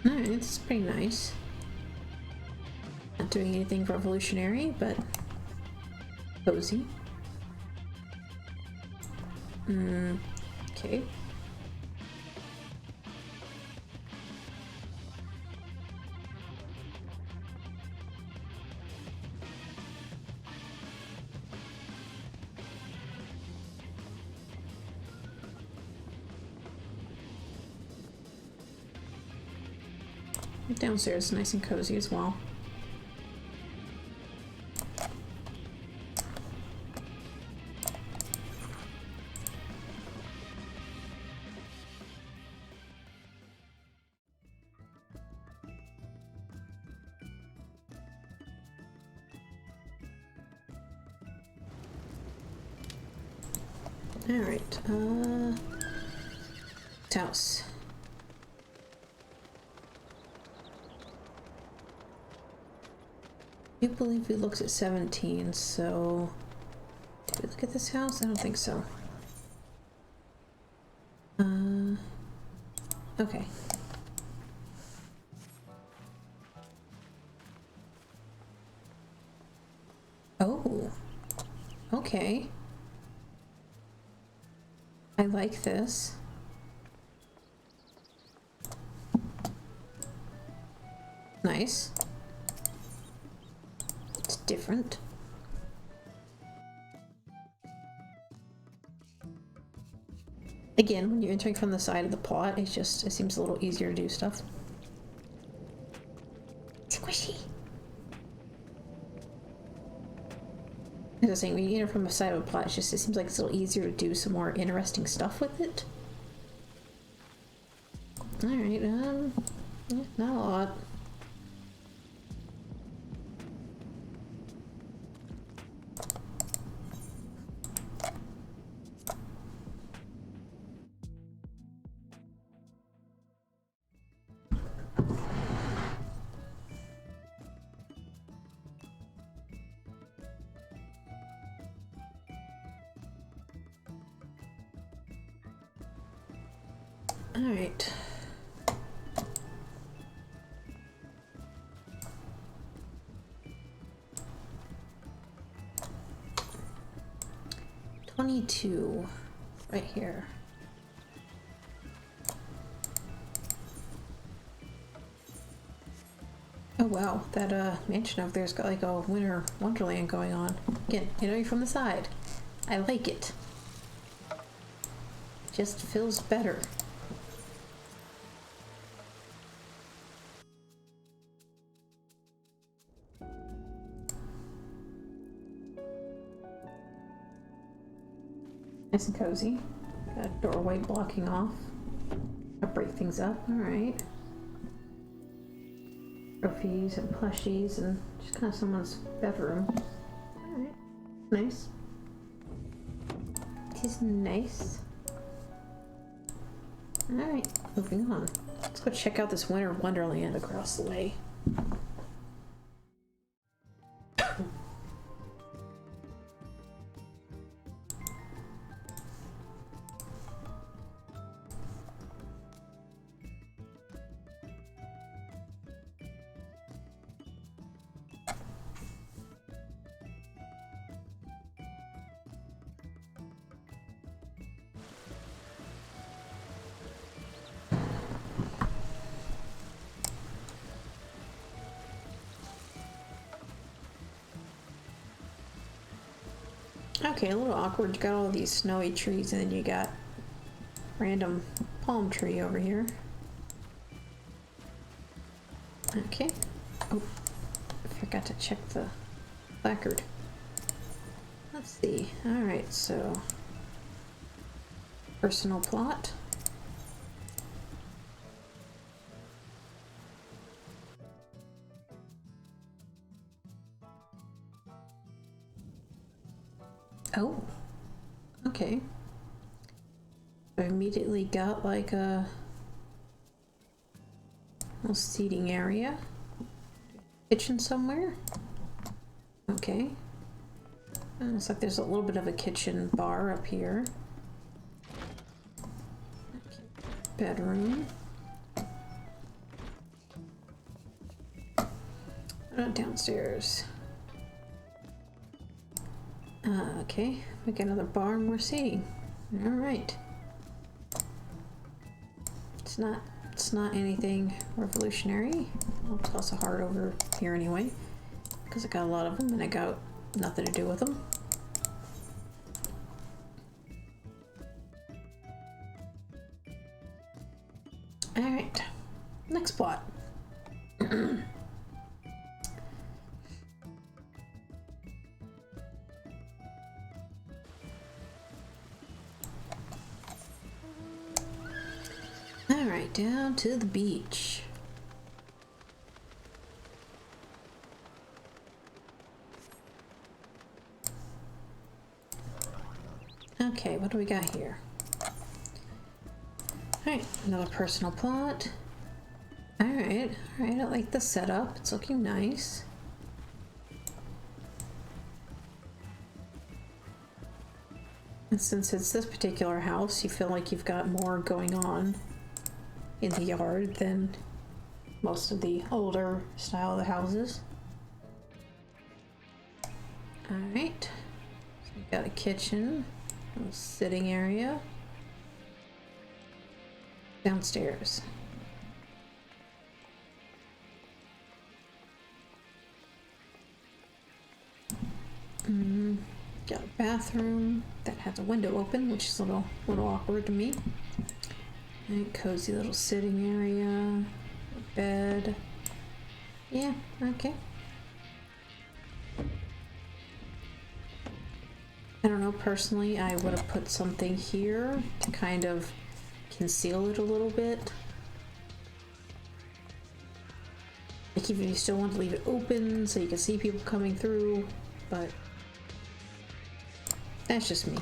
Alright, this is pretty nice. Not doing anything revolutionary, but cozy. Okay. Downstairs is nice and cozy as well. All right, house. I do believe we looked at 17, so did we look at this house? I don't think so. Okay. Oh, okay. I like this. Nice. It's different. Again, when you're entering from the side of the plot, it seems a little easier to do stuff. Squishy. As I was saying, reading it from the side of a plot, it seems like it's a little easier to do some more interesting stuff with it. Alright, yeah, not a lot. All right. $22 right here. Oh wow, that mansion over there's got like a winter wonderland going on. Again, you're from the side. I like it. Just feels better. Nice and cozy. Got a doorway blocking off. I'll break things up. Alright. Trophies and plushies and just kind of someone's bedroom. Alright. Nice. It is nice. Alright, moving on. Let's go check out this winter wonderland across the way. Okay, a little awkward. You got all these snowy trees and then you got random palm tree over here. Okay. Oh, I forgot to check the placard. Let's see. Alright, so personal plot. Oh, okay. I immediately got like a little seating area. Kitchen somewhere. Okay. Looks like there's a little bit of a kitchen bar up here. Okay. Bedroom. Downstairs. Okay, we got another bar and more seating. All right. It's not anything revolutionary. I'll toss a heart over here anyway, because I got a lot of them and I got nothing to do with them. All right, next plot. Alright, down to the beach. Okay, what do we got here? Alright, another personal plot. Alright, I like the setup. It's looking nice. And since it's this particular house, you feel like you've got more going on in the yard than most of the older style of the houses. Alright, so we got a kitchen, a sitting area, downstairs. Got a bathroom that has a window open, which is a little awkward to me. And cozy little sitting area, a bed. Yeah, okay. I don't know, personally, I would have put something here to kind of conceal it a little bit. Like even if you still want to leave it open so you can see people coming through, but that's just me.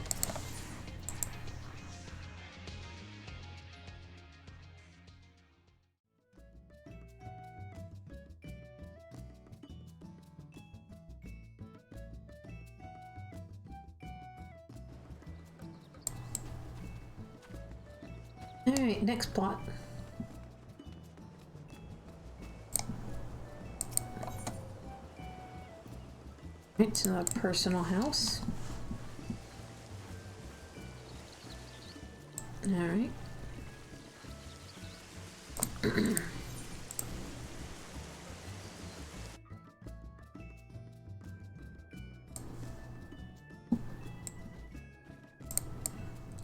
Alright, next plot. It's another personal house. Alright.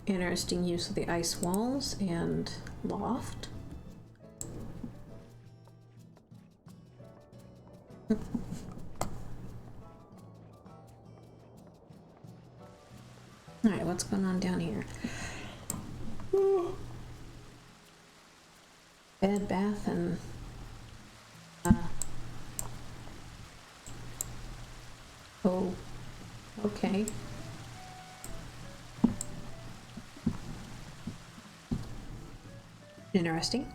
Interesting use of the ice walls and loft. Alright, what's going on down here? Bed, bath, and oh, okay. Interesting.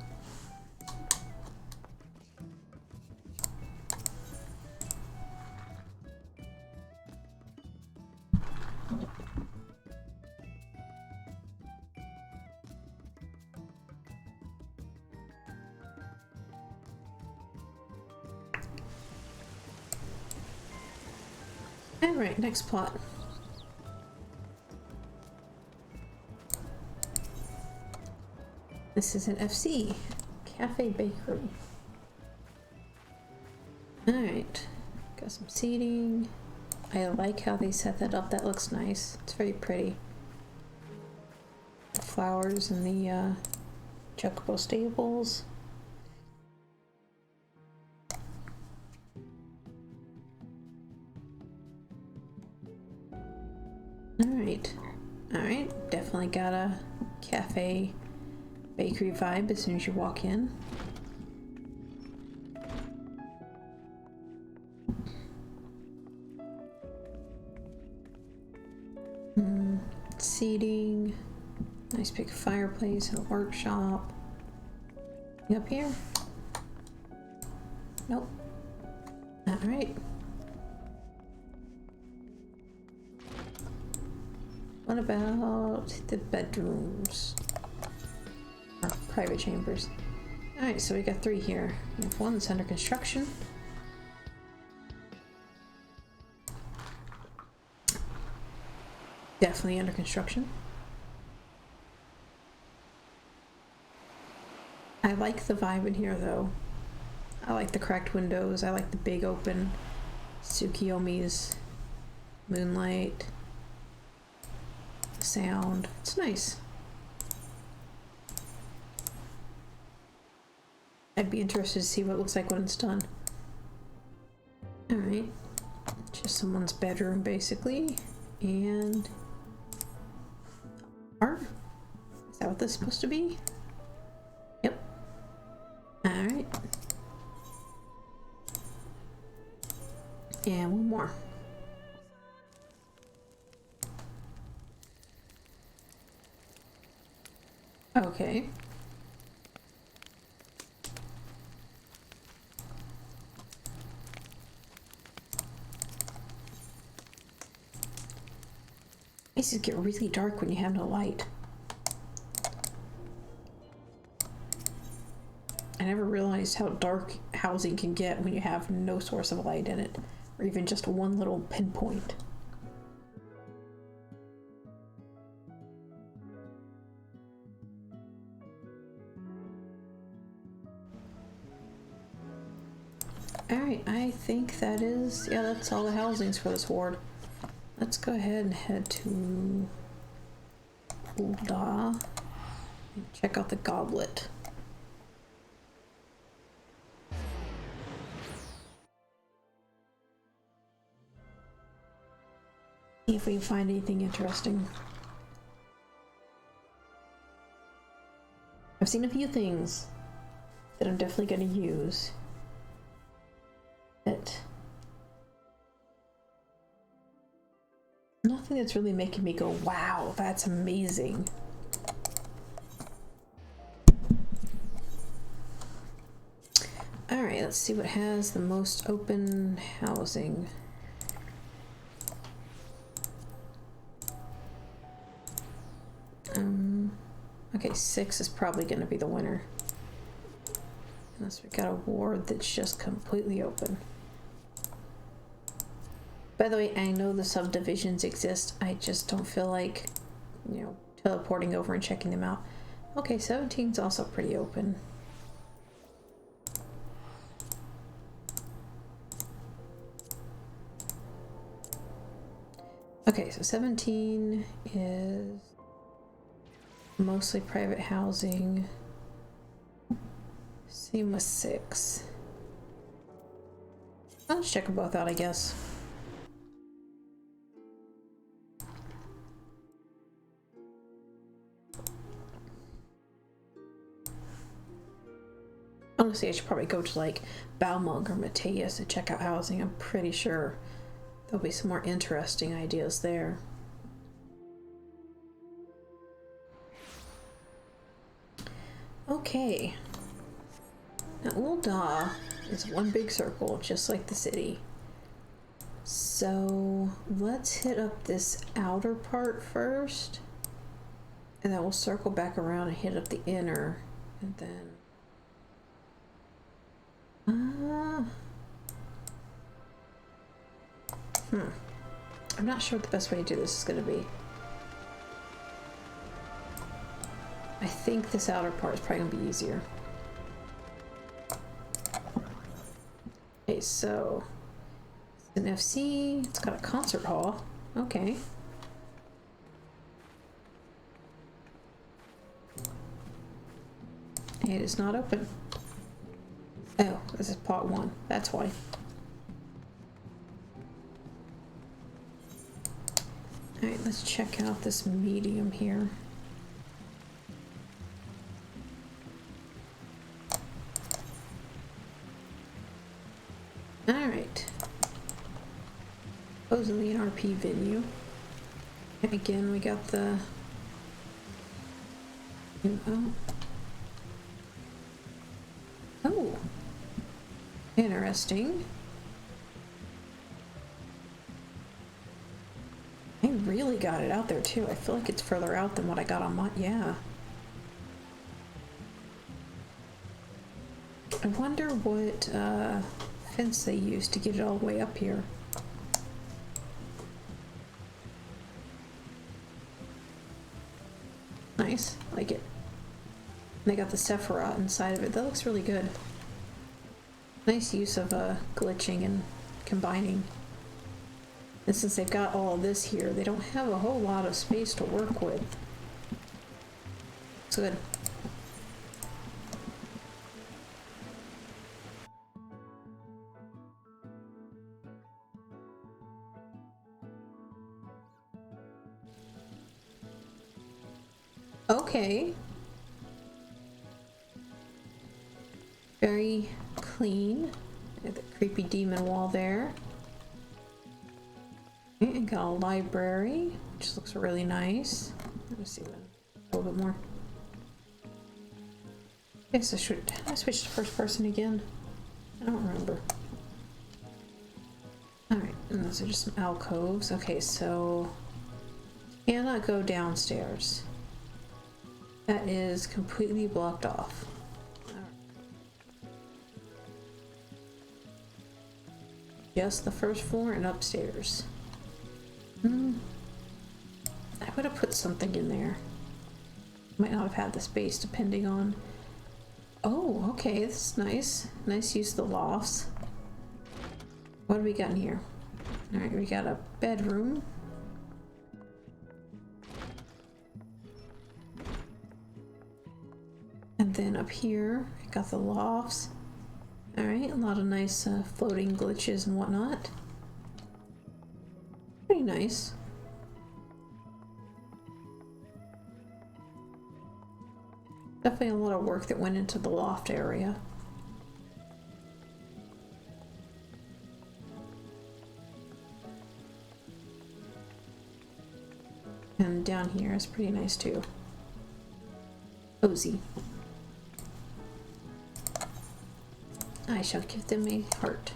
Alright, next plot. This is an FC, Cafe Bakery. Alright, got some seating. I like how they set that up, that looks nice. It's very pretty. The flowers and the Chocobo stables. Alright, definitely got a cafe bakery vibe as soon as you walk in. Seating, nice big fireplace and a workshop. You up here? Nope. Alright. What about the bedrooms? Or private chambers. Alright, so we got 3 here. We have 1 that's under construction. Definitely under construction. I like the vibe in here though. I like the cracked windows. I like the big open Tsukiyomi's moonlight. Sound. It's nice. I'd be interested to see what it looks like when it's done. Alright. Just someone's bedroom basically. And art? Is that what this is supposed to be? Yep. Alright. And 1 more. Okay. Places get really dark when you have no light. I never realized how dark housing can get when you have no source of light in it, or even just one little pinpoint. Alright, I think that is, yeah, that's all the housings for this ward. Let's go ahead and head to Ulda and check out the goblet. See if we can find anything interesting. I've seen a few things that I'm definitely going to use. But nothing that's really making me go, wow, that's amazing. Alright, let's see what has the most open housing. Okay, 6 is probably going to be the winner. Unless we've got a ward that's just completely open. By the way, I know the subdivisions exist. I just don't feel like, you know, teleporting over and checking them out. Okay, 17's also pretty open. Okay, so 17 is mostly private housing. Same with 6. I'll just check them both out, I guess. Honestly, I should probably go to like Balmung or Mateus to check out housing. I'm pretty sure there'll be some more interesting ideas there. Okay. Now Ul'dah is one big circle, just like the city. So let's hit up this outer part first. And then we'll circle back around and hit up the inner. And then... I'm not sure what the best way to do this is going to be. I think this outer part is probably going to be easier. Okay, so it's an FC. It's got a concert hall. Okay. It is not open. Oh, this is part 1. That's why. Alright, let's check out this medium here. Alright. Supposedly an RP venue. And again, we got the... Oh. Interesting. I really got it out there too. I feel like it's further out than what I got on my... Yeah. I wonder what fence they used to get it all the way up here. Nice. Like it. And they got the Sephiroth inside of it. That looks really good. Nice use of glitching and combining. And since they've got all of this here, they don't have a whole lot of space to work with. It's good. Okay. Very clean. The creepy demon wall there. And got a library, which looks really nice. Let me see that a little bit more. Okay, so should I switch to first person again? I don't remember. Alright, and those are just some alcoves. Okay, so cannot go downstairs. That is completely blocked off. Just the first floor and upstairs. I would have put something in there. Might not have had the space depending on... Oh, okay, this is nice. Nice use of the lofts. What do we got in here? Alright, we got a bedroom. And then up here, we got the lofts. Alright, a lot of nice floating glitches and whatnot. Pretty nice. Definitely a lot of work that went into the loft area. And down here is pretty nice too. Cozy. I shall give them a heart.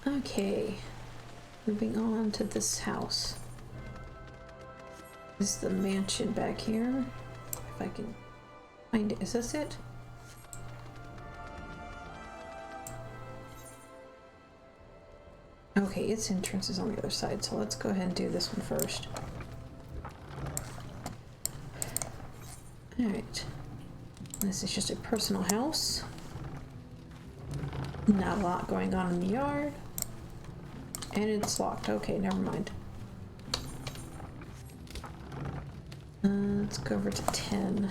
Okay, moving on to this house. This is the mansion back here. If I can find it. Is this it? Okay, its entrance is on the other side, so let's go ahead and do this one first. Alright. This is just a personal house. Not a lot going on in the yard. And it's locked. Okay, never mind. Let's go over to 10.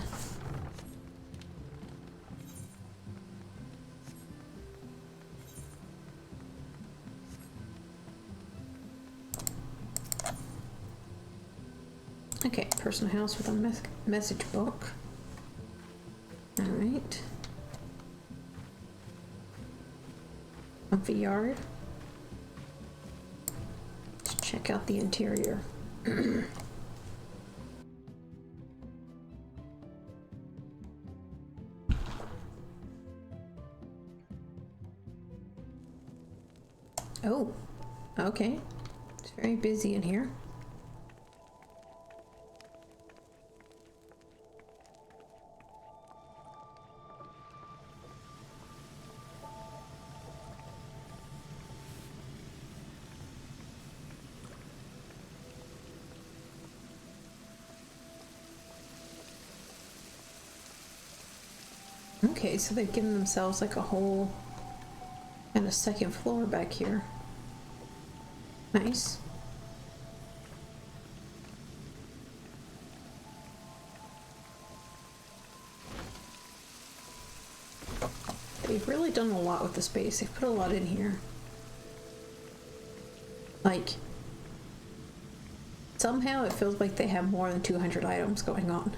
Okay, personal house with a message book. Alright. Comfy yard. Let's check out the interior. Oh, okay. It's very busy in here. Okay, so they've given themselves like a whole and a second floor back here. Nice. They've really done a lot with the space. They've put a lot in here. Like, somehow it feels like they have more than 200 items going on.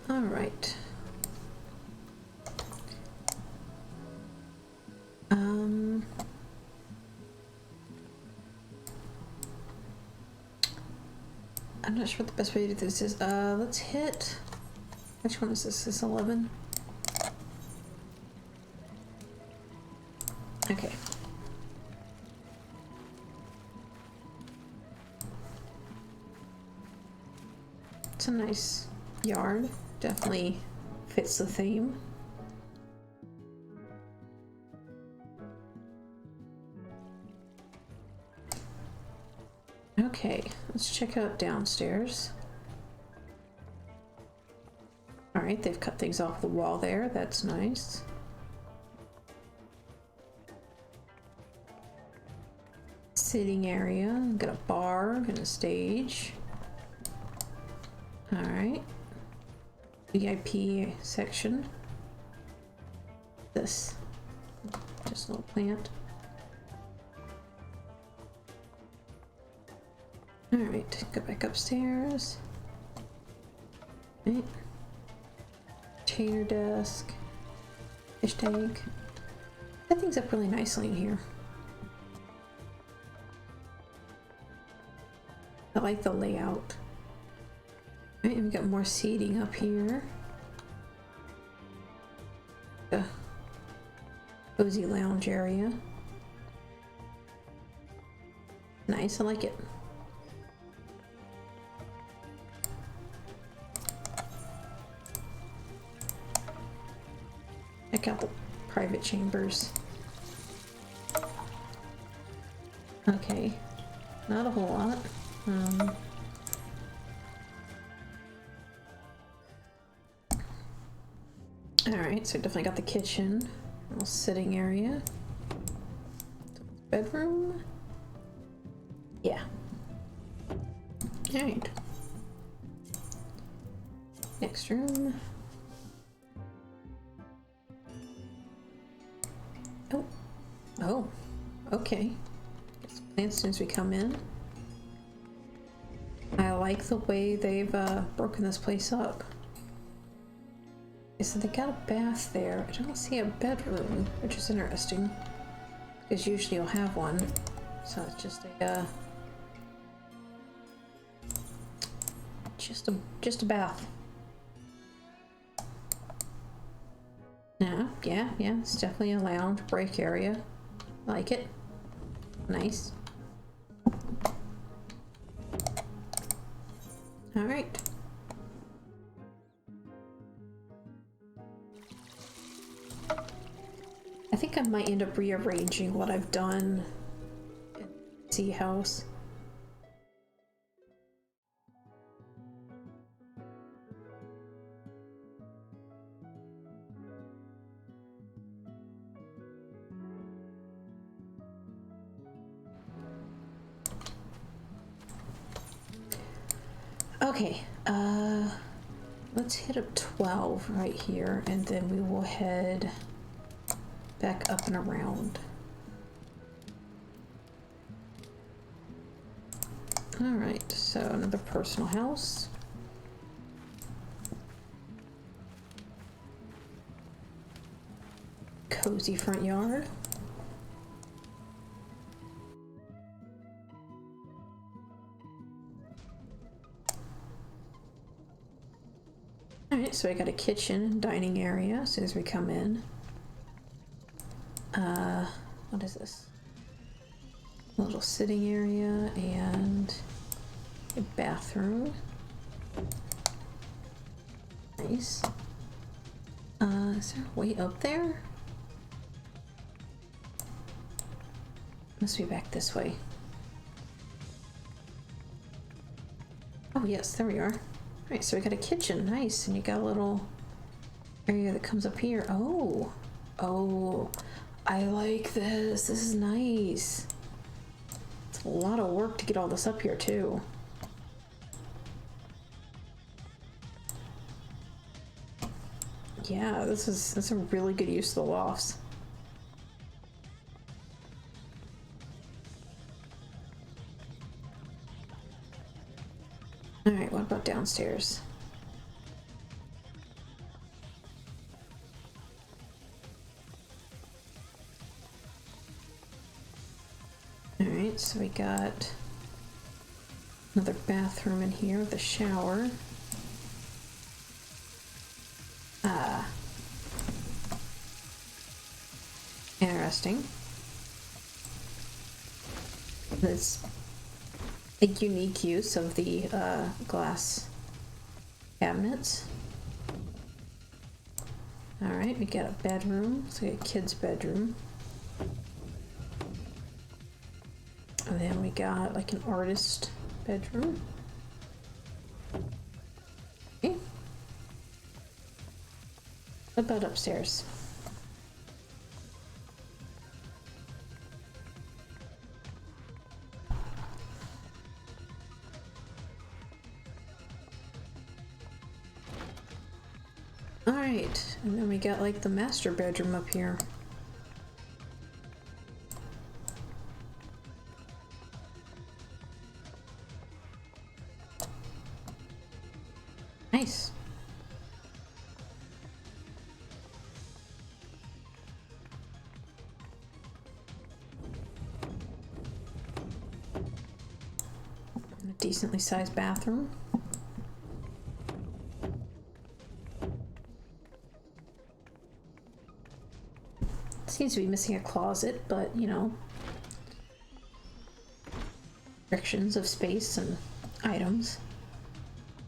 All right. I'm not sure what the best way to do this is. Let's hit. Which one is this? This 11? Okay. It's a nice yard. Definitely fits the theme. Okay, let's check out downstairs. Alright, they've cut things off the wall there. That's nice. Sitting area. Got a bar and a stage. Alright. VIP section. This. Just a little plant. Alright, go back upstairs. Right. Tater desk. Fish tank. That thing's up really nicely in here. I like the layout. Alright, and we got more seating up here. A cozy lounge area. Nice, I like it. Check out the private chambers. Okay, not a whole lot. Alright, so definitely got the kitchen, little sitting area. Bedroom? Yeah. Alright. Next room. Oh. Oh. Okay. Get some plants as soon as we come in. I like the way they've broken this place up. So they got a bath there. I don't see a bedroom, which is interesting. Because usually you'll have one. So it's just a just a bath. Yeah, it's definitely a lounge break area. Like it. Nice. Alright. I think I might end up rearranging what I've done in Sea House. Okay, let's hit up 12 right here, and then we will head back up and around. Alright, so another personal house. Cozy front yard. Alright, so I got a kitchen and dining area as soon as we come in. What is this? A little sitting area and a bathroom. Nice. Is there a way up there? Must be back this way. Oh yes, there we are. Alright, so we got a kitchen, nice, and you got a little area that comes up here. Oh, I like this. This is nice. It's a lot of work to get all this up here too. Yeah, that's a really good use of the lofts. Alright, what about downstairs? Alright, so we got another bathroom in here with a shower. Interesting. That's a unique use of the glass cabinets. Alright, we got a bedroom. It's like a kid's bedroom. And then we got like an artist bedroom. Okay. What about upstairs? Alright, and then we got like the master bedroom up here. Nice. And a decently sized bathroom. Seems to be missing a closet, but you know, restrictions of space and items.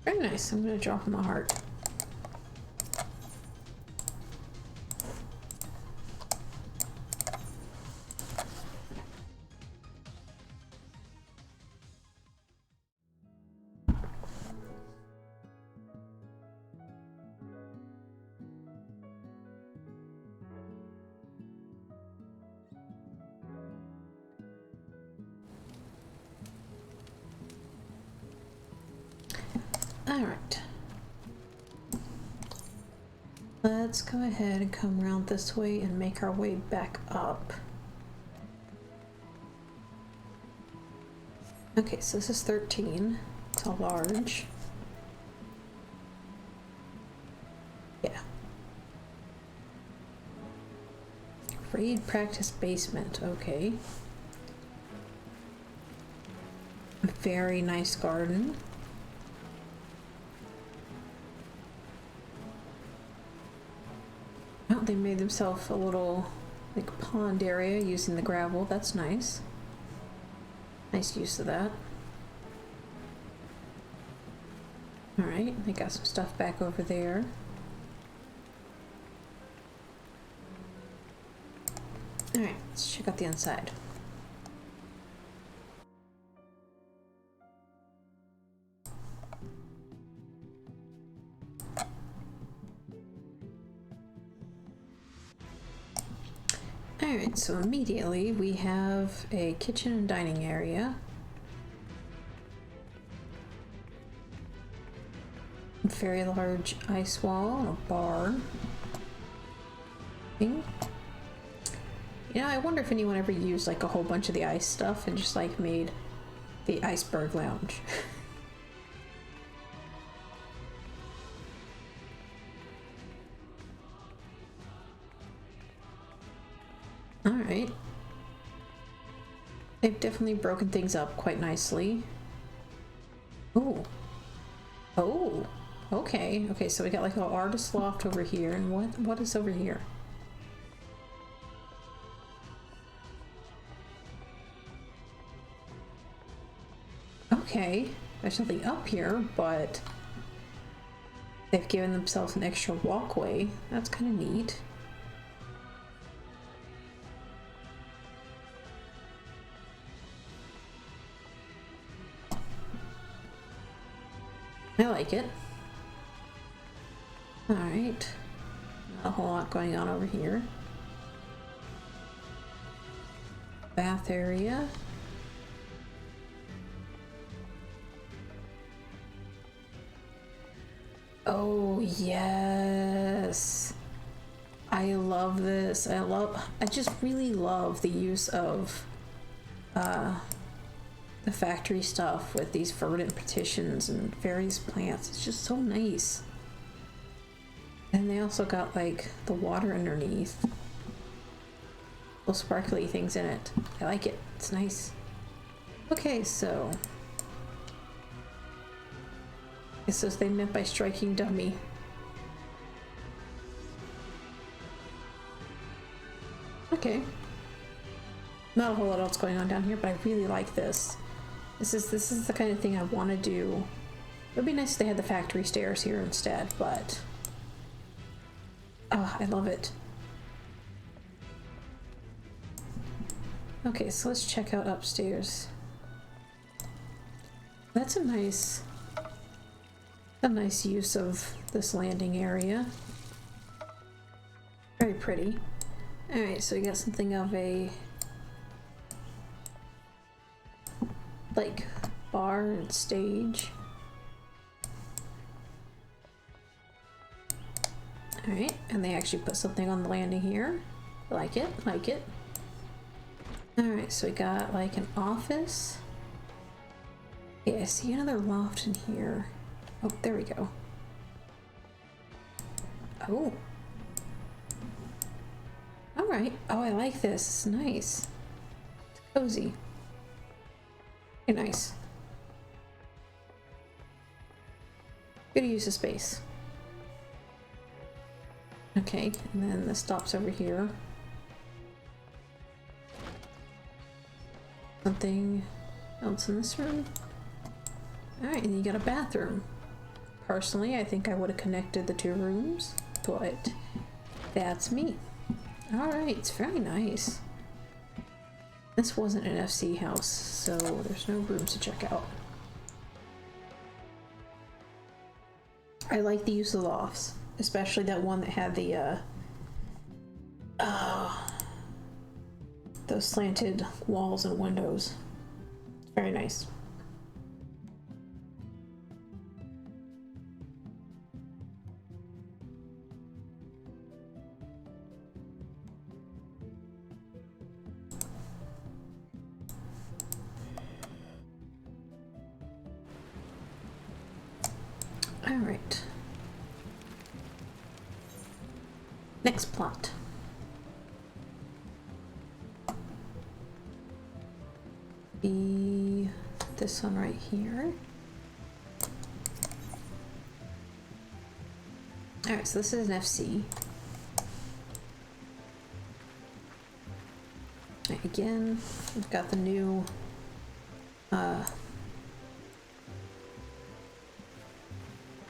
Very nice. I'm gonna drop him a heart. Alright. Let's go ahead and come around this way and make our way back up. Okay, so this is 13. It's a large. Yeah. Raid practice basement, okay. Very nice garden. Oh, they made themselves a little like pond area using the gravel. That's nice. Nice use of that. Alright, they got some stuff back over there. Alright, let's check out the inside. Alright, so immediately we have a kitchen and dining area. A very large ice wall, a bar. Thing. You know, I wonder if anyone ever used like a whole bunch of the ice stuff and just like made the iceberg lounge. Alright. They've definitely broken things up quite nicely. Ooh. Oh. Okay. Okay, so we got like a little artist loft over here, and what is over here? Okay. There's nothing up here, but they've given themselves an extra walkway. That's kind of neat. I like it. Alright. Not a whole lot going on over here. Bath area. Oh, yes. I love this. I just really love the use of the factory stuff with these verdant petitions and various plants. It's just so nice. And they also got like the water underneath. Little sparkly things in it. I like it. It's nice. Okay, so this is what they meant by striking dummy. Okay. Not a whole lot else going on down here, but I really like this. This is the kind of thing I want to do. It would be nice if they had the factory stairs here instead, but oh, I love it. Okay, so let's check out upstairs. That's a nice use of this landing area. Very pretty. Alright, so we got something of a like bar and stage. Alright, and they actually put something on the landing here. Like it, like it. Alright, so we got like an office. Yeah, I see another loft in here. Oh, there we go. Oh. Alright. Oh, I like this. It's nice. It's cozy. Very nice. Good use of space. Okay, and then the stops over here. Something else in this room? Alright, and you got a bathroom. Personally, I think I would have connected the two rooms, but that's me. Alright, it's very nice. This wasn't an FC house, so there's no rooms to check out. I like the use of lofts, especially that one that had the those slanted walls and windows. It's very nice. All right. Next plot. Be this one right here. All right, so this is an FC. Again, we've got the new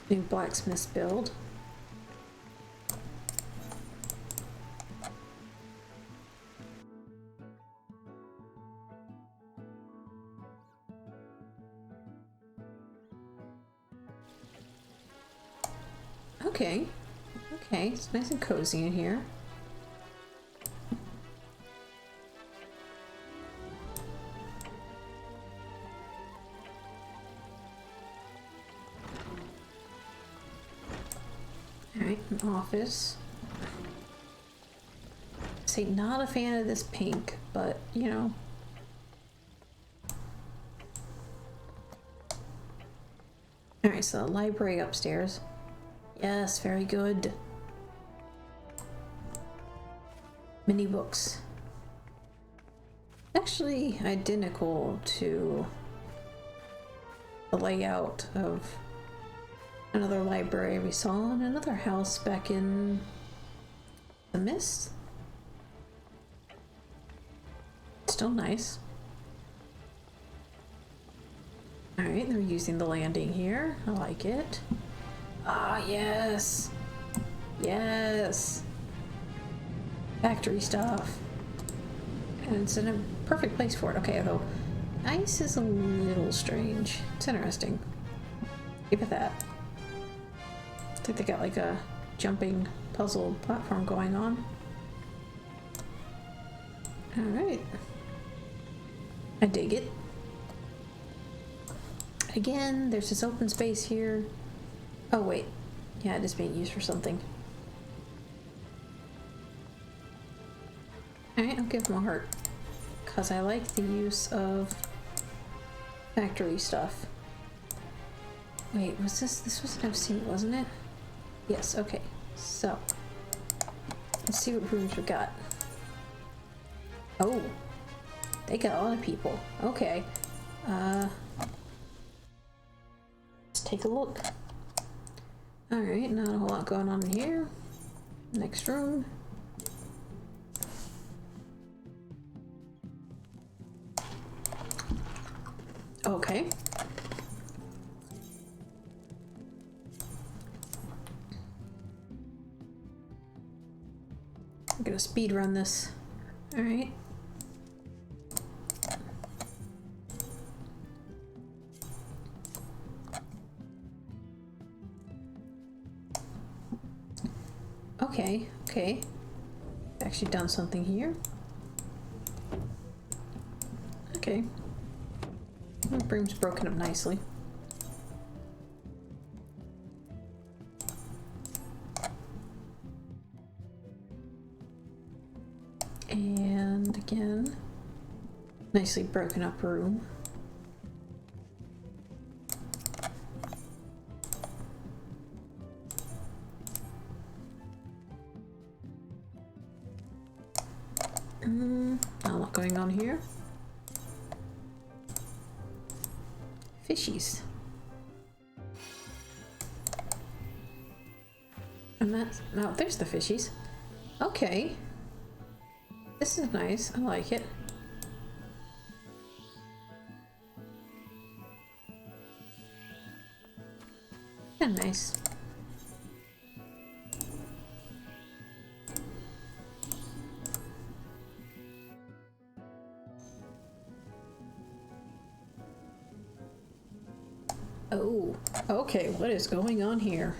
new blacksmith's build. Okay, okay, it's nice and cozy in here. Alright, an office. Say, not a fan of this pink, but you know. Alright, so the library upstairs. Yes, very good. Mini books. Actually identical to the layout of another library we saw in another house back in the Mist. Still nice. Alright, they're using the landing here. I like it. Ah, yes! Yes! Factory stuff. And it's in a perfect place for it. Okay, although ice is a little strange. It's interesting. Keep it that. I think they got like a jumping puzzle platform going on. Alright. I dig it. Again, there's this open space here. Oh wait, yeah, it is being used for something. Alright, I'll give him a heart. Because I like the use of factory stuff. Wait, was this was an FC, wasn't it? Yes, okay. So, let's see what rooms we got. Oh, they got a lot of people. Okay. Let's take a look. Alright, not a whole lot going on in here. Next room. Okay. I'm gonna speed run this. Alright. Okay, okay. Actually done something here. Okay. The broom's broken up nicely. And again, nicely broken up room. Not a lot going on here. Fishies. And that's... Oh, there's the fishies. Okay. This is nice. I like it. And nice. Oh, okay, what is going on here?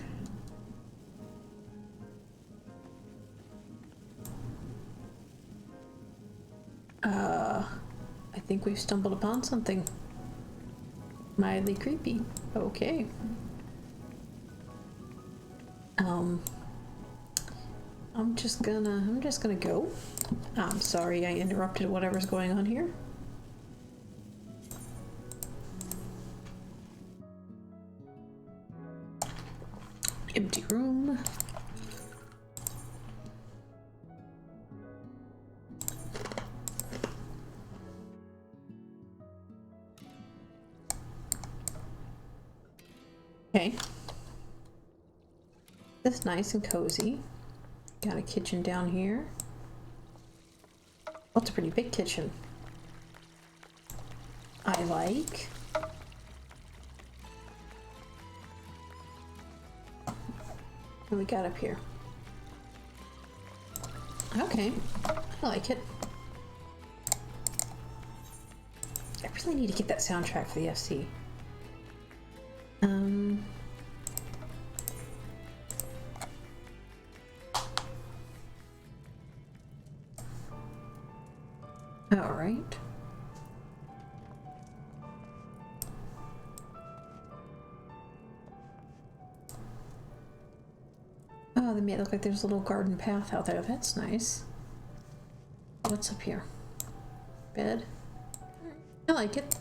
I think we've stumbled upon something mildly creepy. Okay. I'm just gonna go. I'm sorry I interrupted whatever's going on here. Empty room. Okay. This is nice and cozy. Got a kitchen down here. Oh, it's a pretty big kitchen. I like. What we got up here? Okay, I like it. I really need to get that soundtrack for the FC. All right. Oh, they made it look like there's a little garden path out there. That's nice. What's up here? Bed. I like it.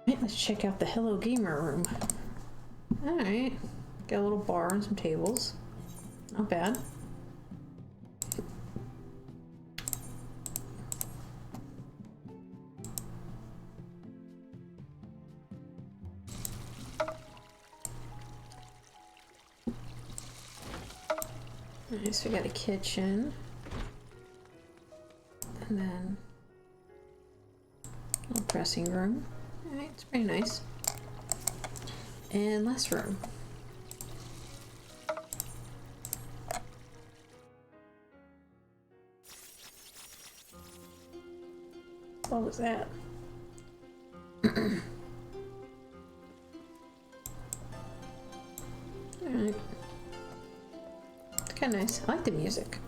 Right, let's check out the Hello Gamer room. Alright. Got a little bar and some tables. Not bad. Nice, we got a kitchen. And then a little dressing room. Alright, it's pretty nice. And last room. What was that? Alright. It's kind of nice. I like the music.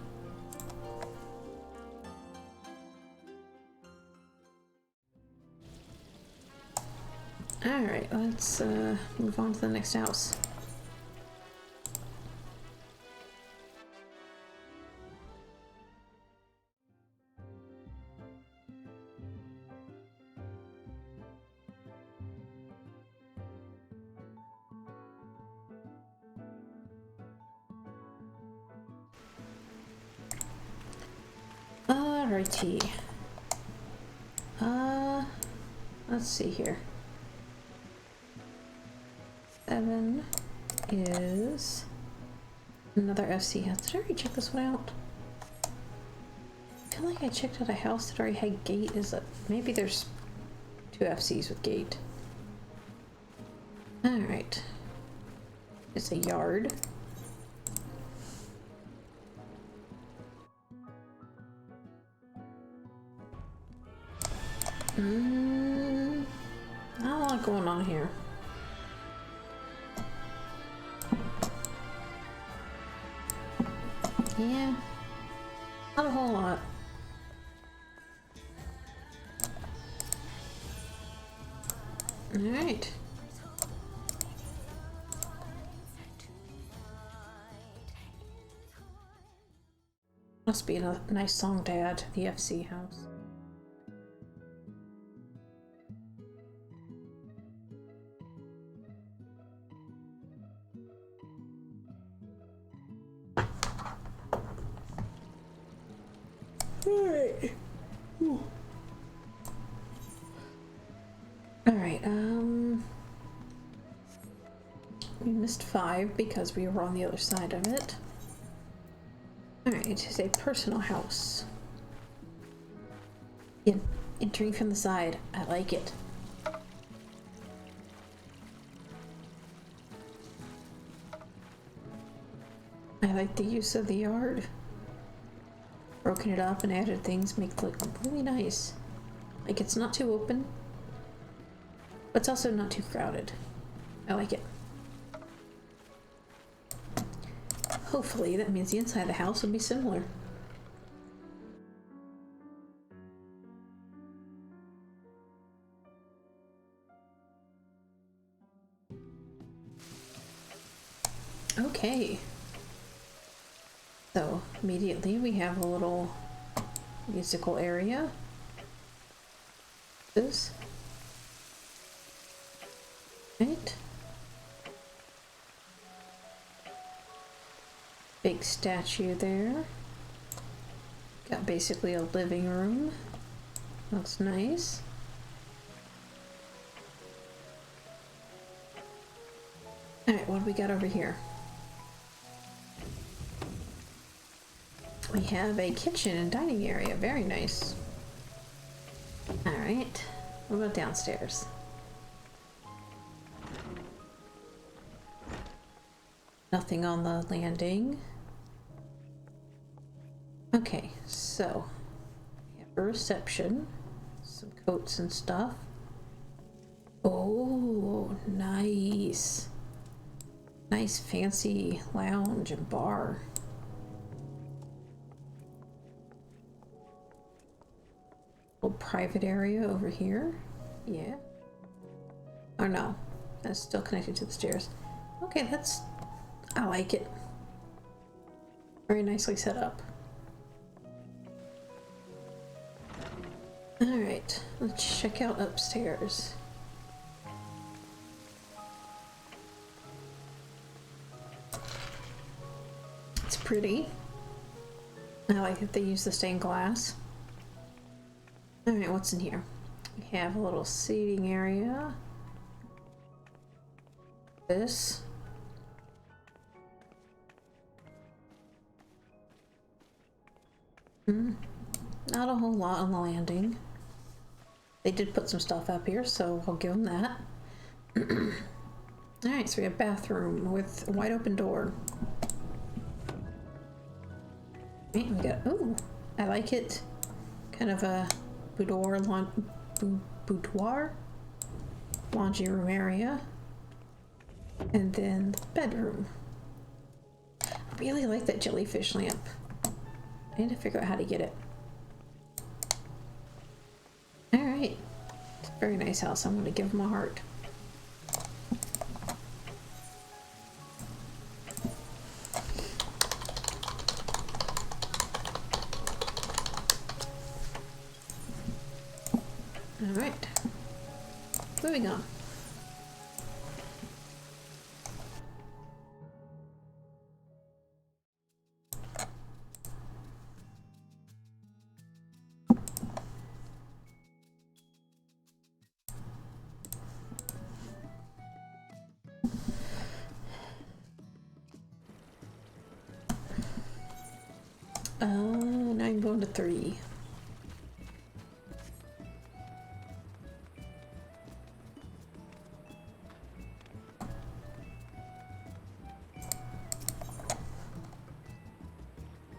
Alright, let's move on to the next house. Alrighty. Let's see here. 7 is another FC house. Did I already check this one out? I feel like I checked out a house that already had gate. Is it? Maybe there's 2 FCs with gate. Alright. It's a yard. Not a lot going on here. Yeah, not a whole lot. All right. Must be a nice song to add to the FC house. Alright. Alright, missed 5 because we were on the other side of it. Alright, it is a personal house. Entering from the side. I like it. I like the use of the yard. Broken it up and added things, make it look really nice. Like, it's not too open, but it's also not too crowded. I like it. Hopefully that means the inside of the house will be similar. Okay. So immediately we have a little musical area. This. Right. Big statue there. Got basically a living room. Looks nice. Alright, what do we got over here? We have a kitchen and dining area. Very nice. Alright. What about downstairs? Nothing on the landing. Okay, so we have a reception. Some coats and stuff. Oh, nice. Nice fancy lounge and bar. Little private area over here. Yeah. Oh no, that's still connected to the stairs. Okay, I like it. Very nicely set up. Alright, let's check out upstairs. It's pretty. I like that they use the stained glass. Alright, what's in here? We have a little seating area. This. Not a whole lot on the landing. They did put some stuff up here, so I'll give them that. Alright, so we have a bathroom with a wide open door. Right, we got, ooh, I like it. Kind of a boudoir, laundry room area. And then the bedroom. I really like that jellyfish lamp. I need to figure out how to get it. Alright. It's a very nice house. I'm going to give them a heart. Alright. Moving on. Now I'm going to 3.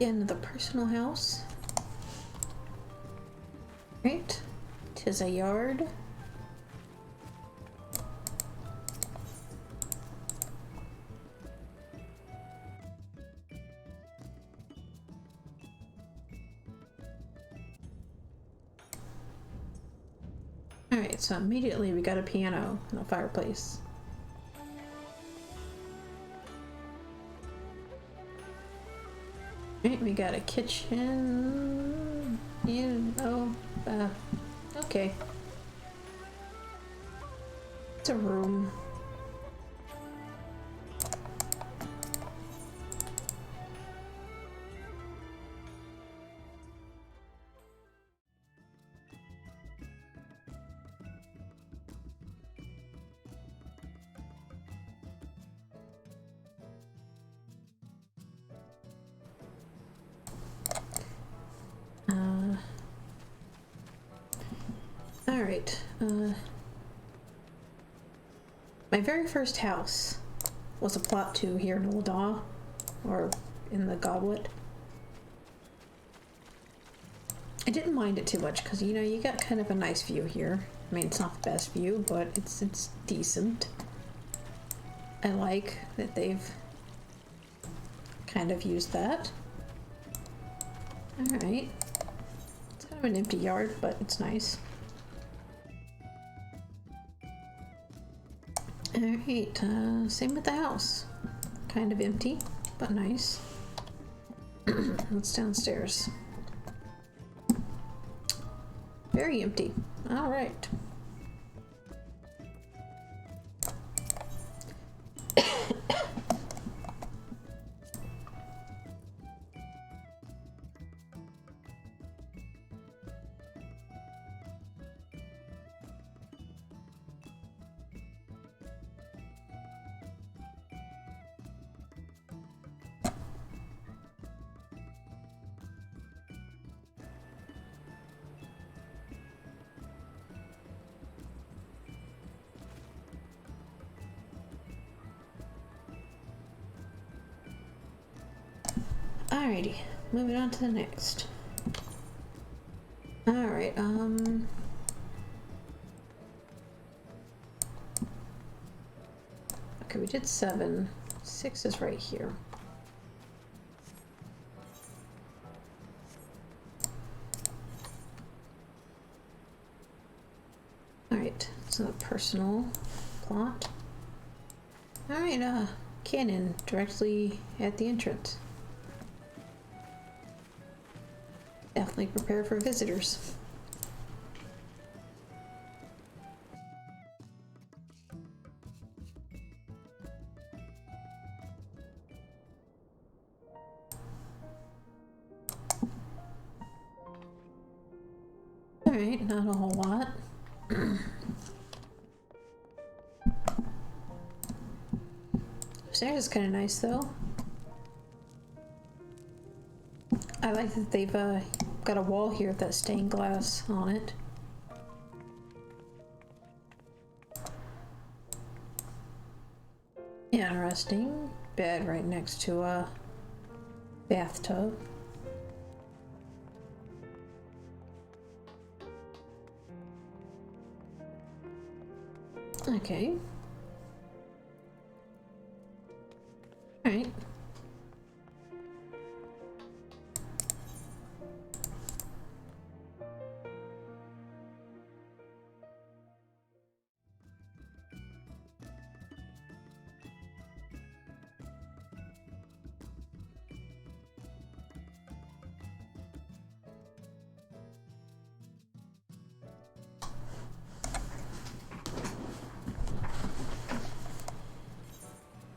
Another personal house. Right. 'Tis a yard. Alright, so immediately we got a piano and a fireplace. Right, we got a kitchen and okay. It's a room. Alright, my very first house was a plot 2 here in Ul'dah, or in the Goblet. I didn't mind it too much because, you know, you got kind of a nice view here. I mean, it's not the best view, but it's decent. I like that they've kind of used that. Alright. It's kind of an empty yard, but it's nice. Alright, same with the house. Kind of empty, but nice. It's downstairs. Very empty. Alright. Alrighty, moving on to the next. Alright, okay, we did 7. 6 is right here. Alright, so the personal plot. Alright, cannon directly at the entrance. Definitely prepare for visitors. Alright, not a whole lot. Upstairs is kind of nice though. I like that they've got a wall here with that stained glass on it. Interesting. Bed right next to a bathtub. Okay. Alright.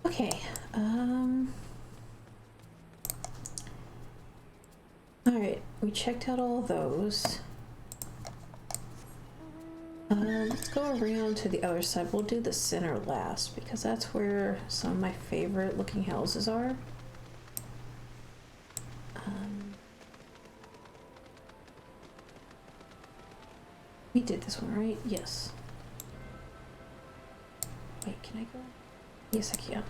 Okay, alright, we checked out all those. Let's go around to the other side. We'll do the center last because that's where some of my favorite looking houses are. We did this one, right? Yes. Wait, can I go? Yes, I can.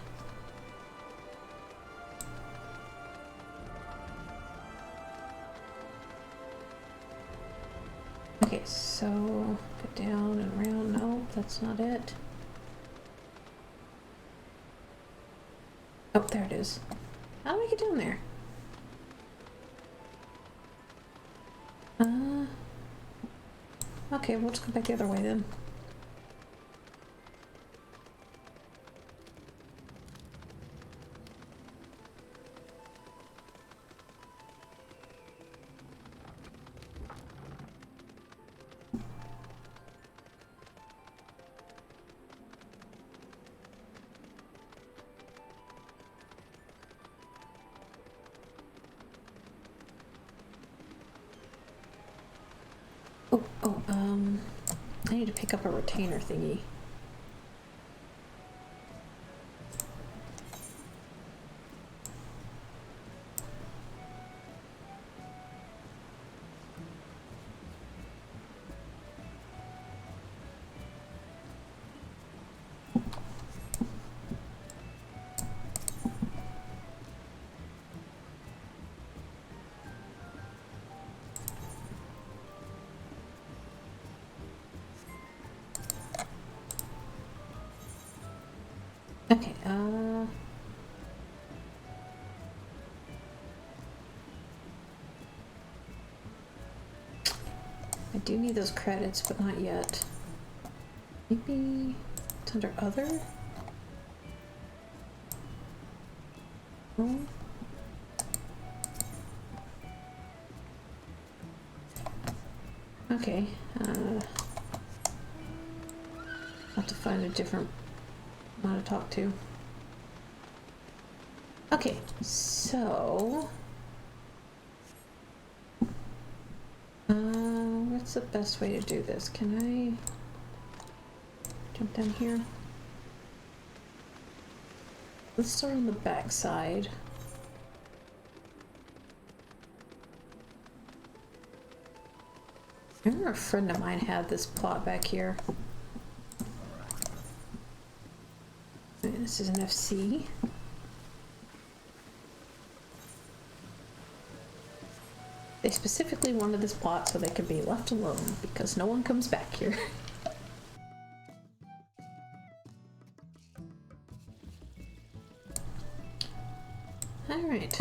Okay, so go down and around. No, that's not it. Oh, there it is. How do I get down there? Okay, we'll just go back the other way then. I need to pick up a retainer thingy. Okay, I do need those credits, but not yet. Maybe it's under other? Oh. Okay, I'll have to find a different one to talk to. Okay, so what's the best way to do this? Can I jump down here? Let's start on the back side. I remember a friend of mine had this plot back here. And this is an FC. They specifically wanted this plot so they could be left alone because no one comes back here. Alright.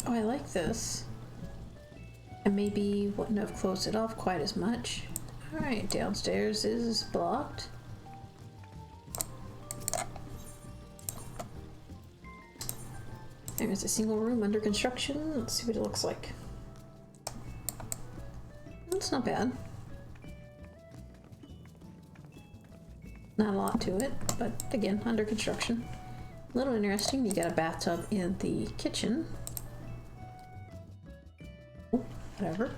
Oh, I like this. I maybe wouldn't have closed it off quite as much. Alright, downstairs is blocked. There's a single room under construction. Let's see what it looks like. It's not bad. Not a lot to it, but again, under construction. A little interesting, you got a bathtub in the kitchen. Oh, whatever.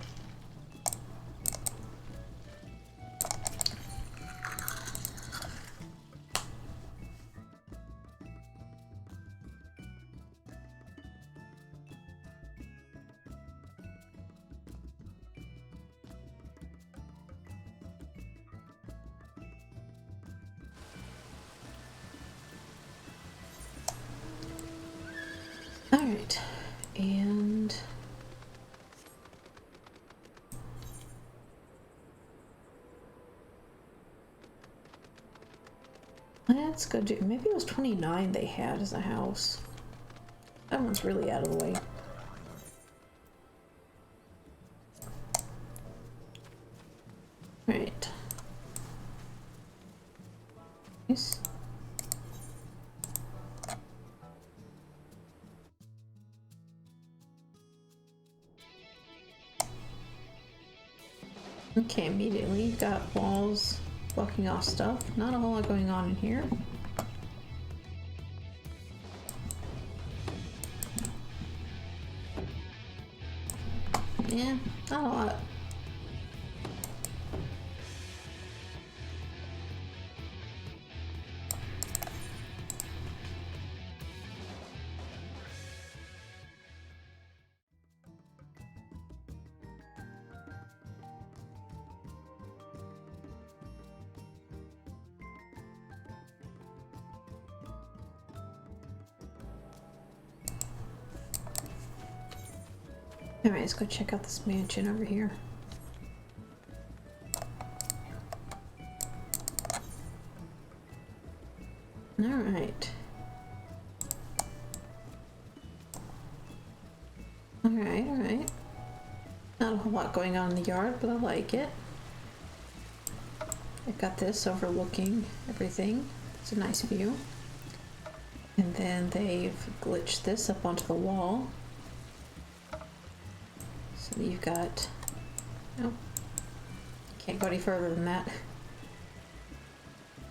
Alright, and let's go do, maybe it was 29 they had as a house. That one's really out of the way. Right. Nice. Okay, immediately got walls blocking off stuff. Not a whole lot going on in here. Yeah, not a lot. Alright, let's go check out this mansion over here. Alright. Alright. Not a whole lot going on in the yard, but I like it. I've got this overlooking everything. It's a nice view. And then they've glitched this up onto the wall. So you've got, no, can't go any further than that.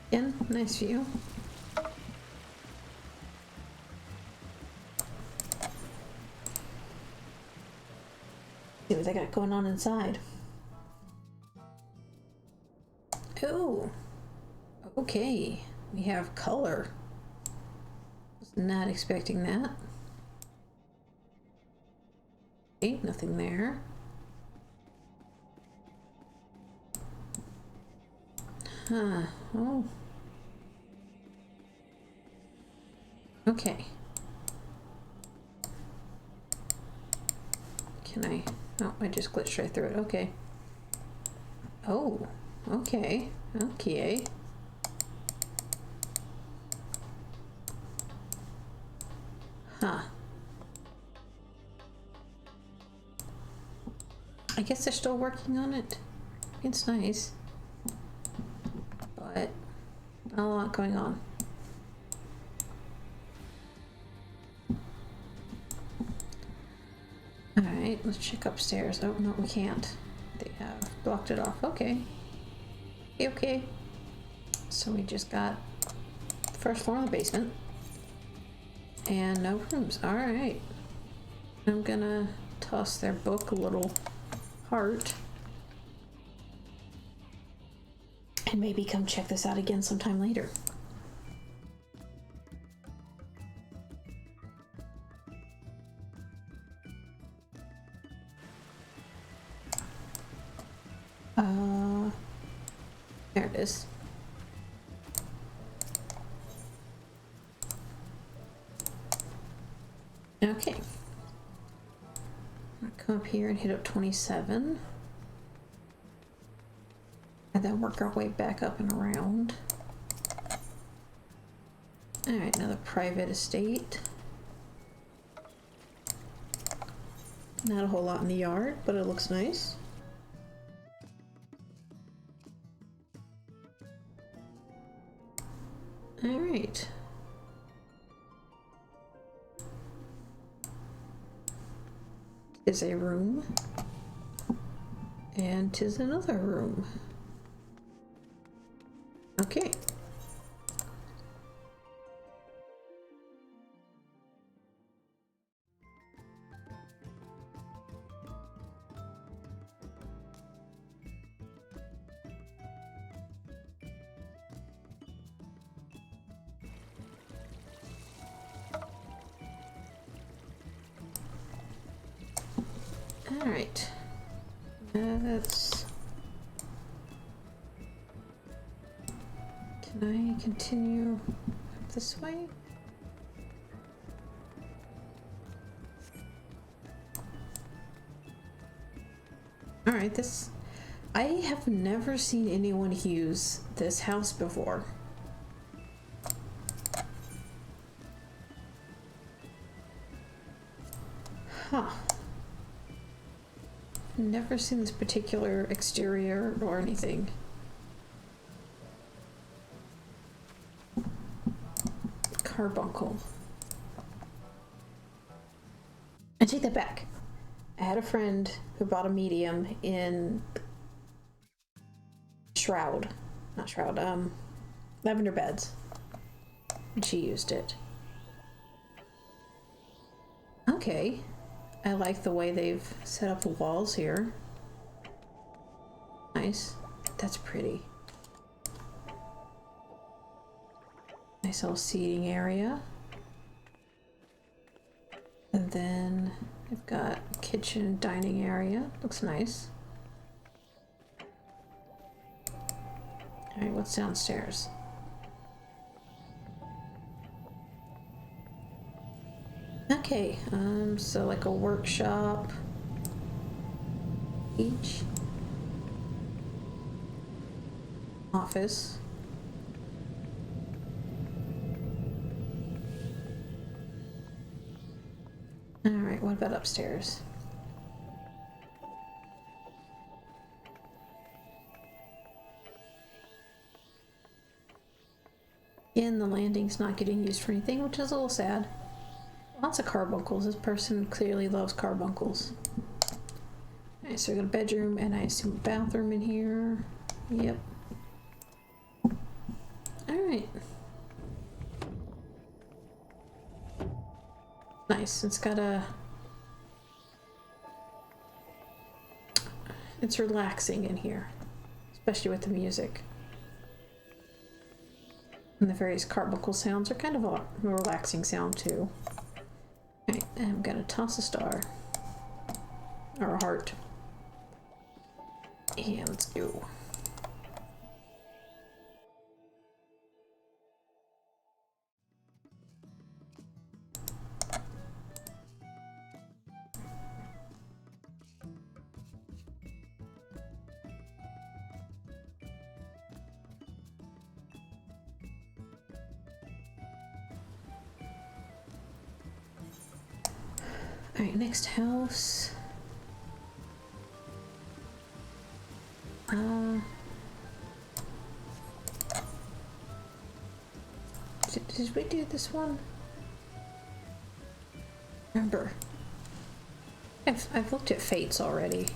Again, nice view. See what they got going on inside. Oh, okay, we have color. Was not expecting that. Ain't nothing there. Huh. Oh. Okay. Can I? Oh, I just glitched right through it. Okay. Oh. Okay. Okay. Huh. I guess they're still working on it. It's nice. But not a lot going on. Alright, let's check upstairs. Oh, no, we can't. They have blocked it off. Okay. Okay. So we just got first floor in the basement. And no rooms. Alright. I'm gonna toss their book a little heart. And maybe come check this out again sometime later. There it is. Okay. I'll come up here and hit up 27. And then work our way back up and around. Alright, another private estate. Not a whole lot in the yard, but it looks nice. Alright. Is a room. And 'tis another room. Okay. All right. Let's... Can I continue up this way? All right, this... I have never seen anyone use this house before. Huh. Never seen this particular exterior or anything. Carbuncle. I take that back. I had a friend who bought a medium in Shroud. Not Shroud, Lavender Beds. And she used it. Okay. I like the way they've set up the walls here. Nice. That's pretty. Nice little seating area. And then I've got kitchen, dining area. Looks nice. Alright, what's downstairs? Okay, so like a workshop each. Office. Alright, what about upstairs? Again, the landing's not getting used for anything, which is a little sad. Lots of carbuncles. This person clearly loves carbuncles. Alright, so we got a bedroom and I assume a bathroom in here. Yep. Alright. Nice. It's got a... It's relaxing in here. Especially with the music. And the various carbuncle sounds are kind of a relaxing sound too. Alright, I'm gonna toss a star. Or a heart. And let's go. Alright, next house. Did we do this one? Remember. I've looked at Fates already.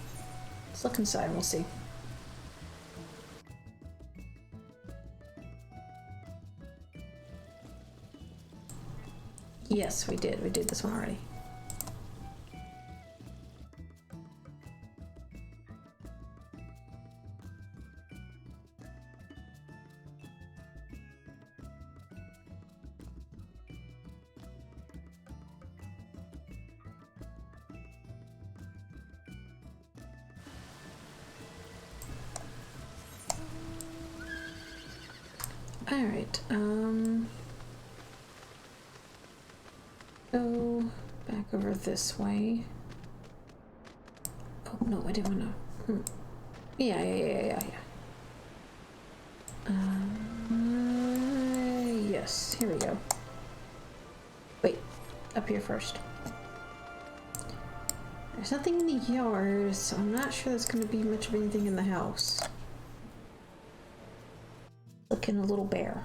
Let's look inside, we'll see. Yes, we did. We did this one already. Alright, go back over this way. Oh, no, I didn't want to. Yeah. Yes, here we go. Wait, up here first. There's nothing in the yard, so I'm not sure there's going to be much of anything in the house. Looking a little bare.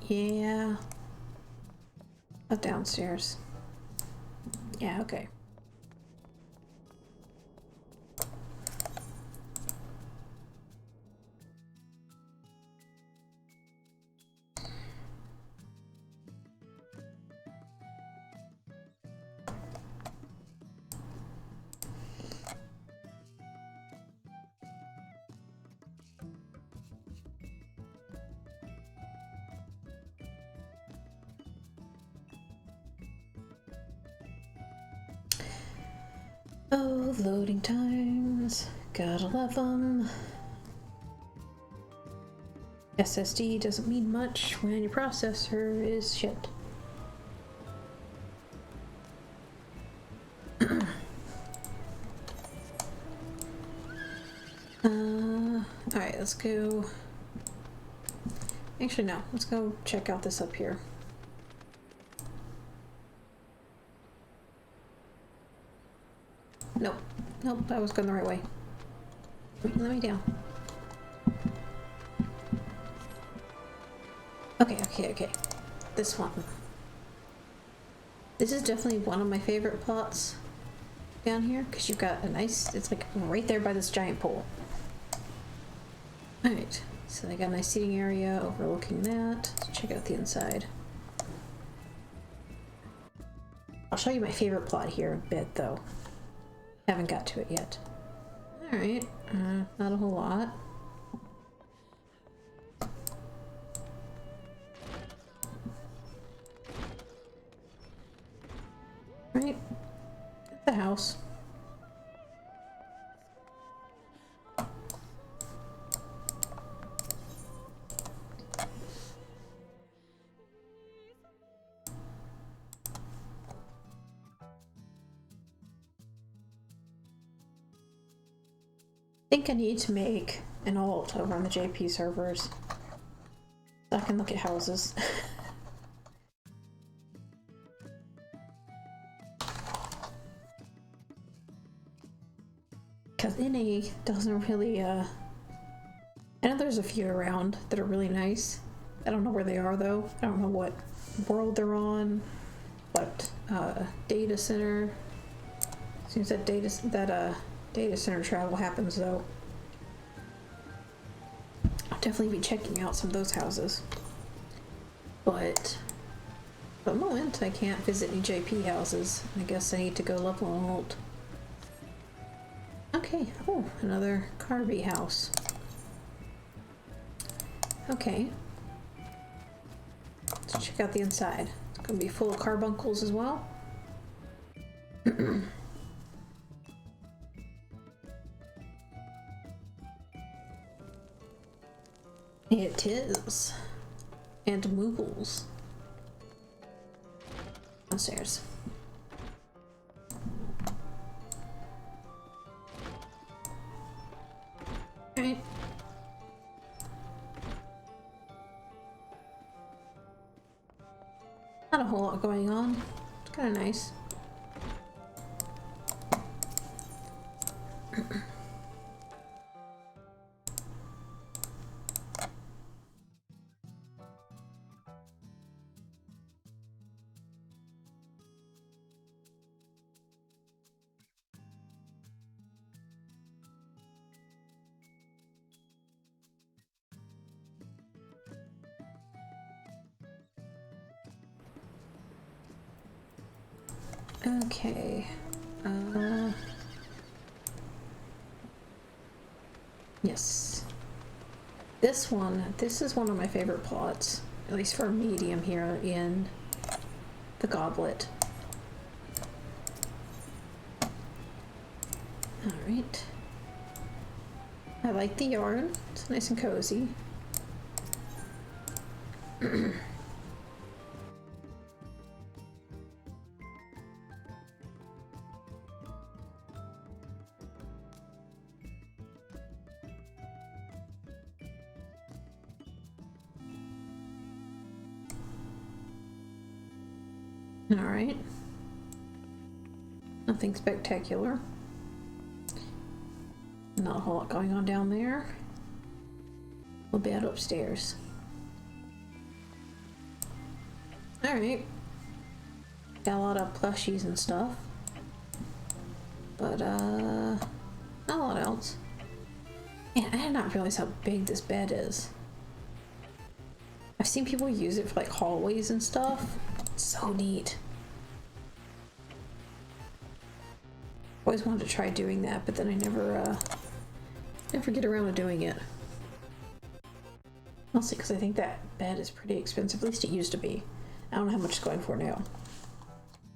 Yeah. Up downstairs. Yeah, okay. Oh, loading times. Gotta love them. SSD doesn't mean much when your processor is shit. Alright, let's go. Actually, no. Let's go check out this up here. Nope, I was going the right way. Let me down. Okay. This one. This is definitely one of my favorite plots down here, because you've got a nice, it's like right there by this giant pool. Alright, so they got a nice seating area overlooking that. Let's check out the inside. I'll show you my favorite plot here a bit, though. Haven't got to it yet. Alright, not a whole lot. Right, at the house. I think I need to make an alt over on the JP servers so I can look at houses. Because NA doesn't really, I know there's a few around that are really nice. I don't know where they are though. I don't know what world they're on, what data center. Seems that data center travel happens though. I'll definitely be checking out some of those houses. But for the moment I can't visit any JP houses. I guess I need to go level an alt. Okay, oh, another Carby house. Okay. Let's check out the inside. It's gonna be full of carbuncles as well. It is. And moogles. Downstairs. Alright. Not a whole lot going on. Kind of nice. Okay. Yes. This is one of my favorite plots, at least for a medium here in the Goblet. Alright. I like the yarn. It's nice and cozy. Alright. Nothing spectacular. Not a whole lot going on down there. A bed upstairs. Alright. Got a lot of plushies and stuff. But, not a lot else. Man, I did not realize how big this bed is. I've seen people use it for like hallways and stuff. It's so neat. Always wanted to try doing that, but then I never get around to doing it. Mostly because I think that bed is pretty expensive. At least it used to be. I don't know how much it's going for now.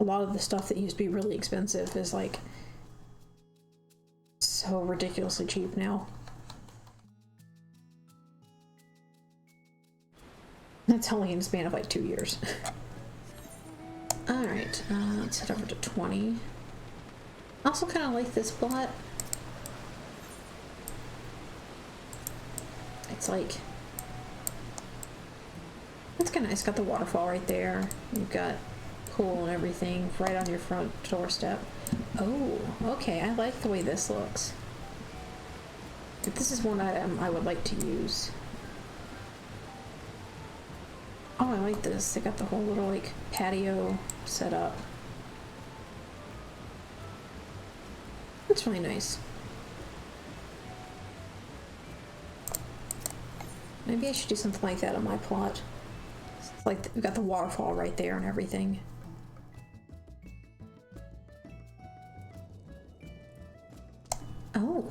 A lot of the stuff that used to be really expensive is like so ridiculously cheap now. That's only in a span of like 2 years. Alright, let's head over to 20. I also kind of like this plot. It's like, it's kind of nice. Got the waterfall right there. You've got pool and everything right on your front doorstep. Oh, okay. I like the way this looks. This is one item I would like to use. Oh, I like this. They got the whole little like patio set up. That's really nice. Maybe I should do something like that on my plot. It's like we got the waterfall right there and everything. Oh.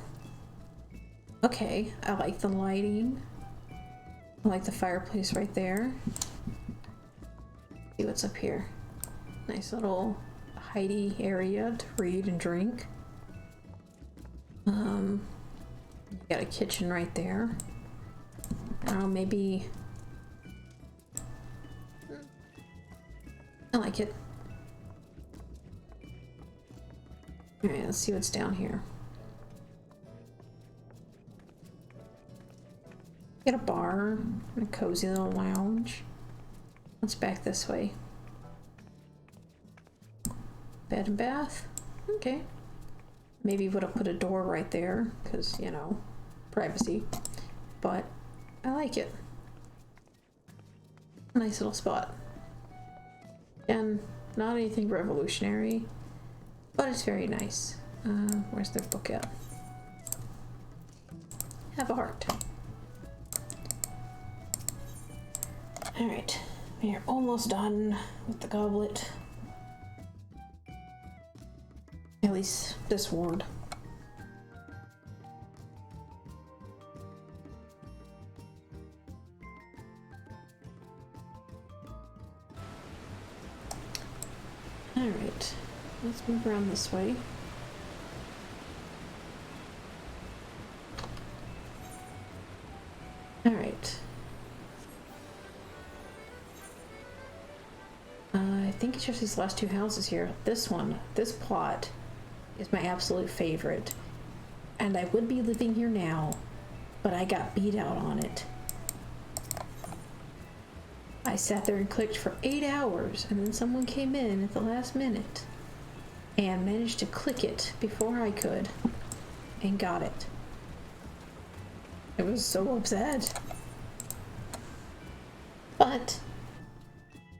Okay, I like the lighting. I like the fireplace right there. See what's up here. Nice little hidey area to read and drink. You got a kitchen right there. I don't know, maybe... I like it. Alright, let's see what's down here. Get a bar and a cozy little lounge. Let's back this way. Bed and bath. Okay. Maybe would have put a door right there because, you know, privacy. But I like it. Nice little spot. And not anything revolutionary, but it's very nice. Where's their book at? Have a heart. Alright, we are almost done with the Goblet. At least this ward. Alright, let's move around this way. Alright. I think it's just these last two houses here. This one, this plot, is my absolute favorite. And I would be living here now, but I got beat out on it. I sat there and clicked for 8 hours, and then someone came in at the last minute and managed to click it before I could and got it. I was so upset. But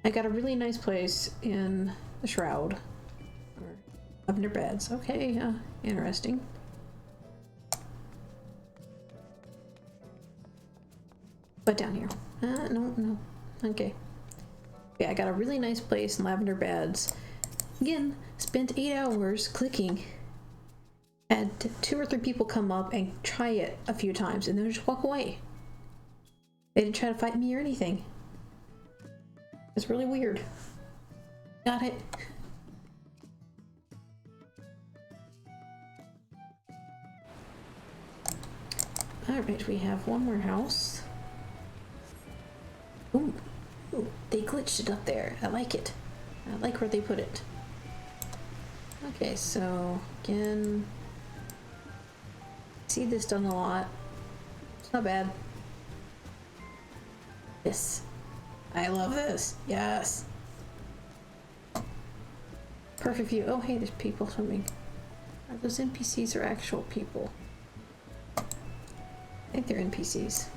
I got a really nice place in the Shroud. Or lavender beds. Okay, interesting. But down here. No. Okay. Yeah, I got a really nice place in lavender beds. Again, spent 8 hours clicking. Had 2 or 3 people come up and try it a few times and then just walk away. They didn't try to fight me or anything. It's really weird. Got it. Alright, we have one more house. Ooh, they glitched it up there. I like it. I like where they put it. Okay, so again, see this done a lot. It's not bad. This. I love this. Yes. Perfect view. Oh, hey, there's people swimming. Are those NPCs or actual people? I think they're NPCs.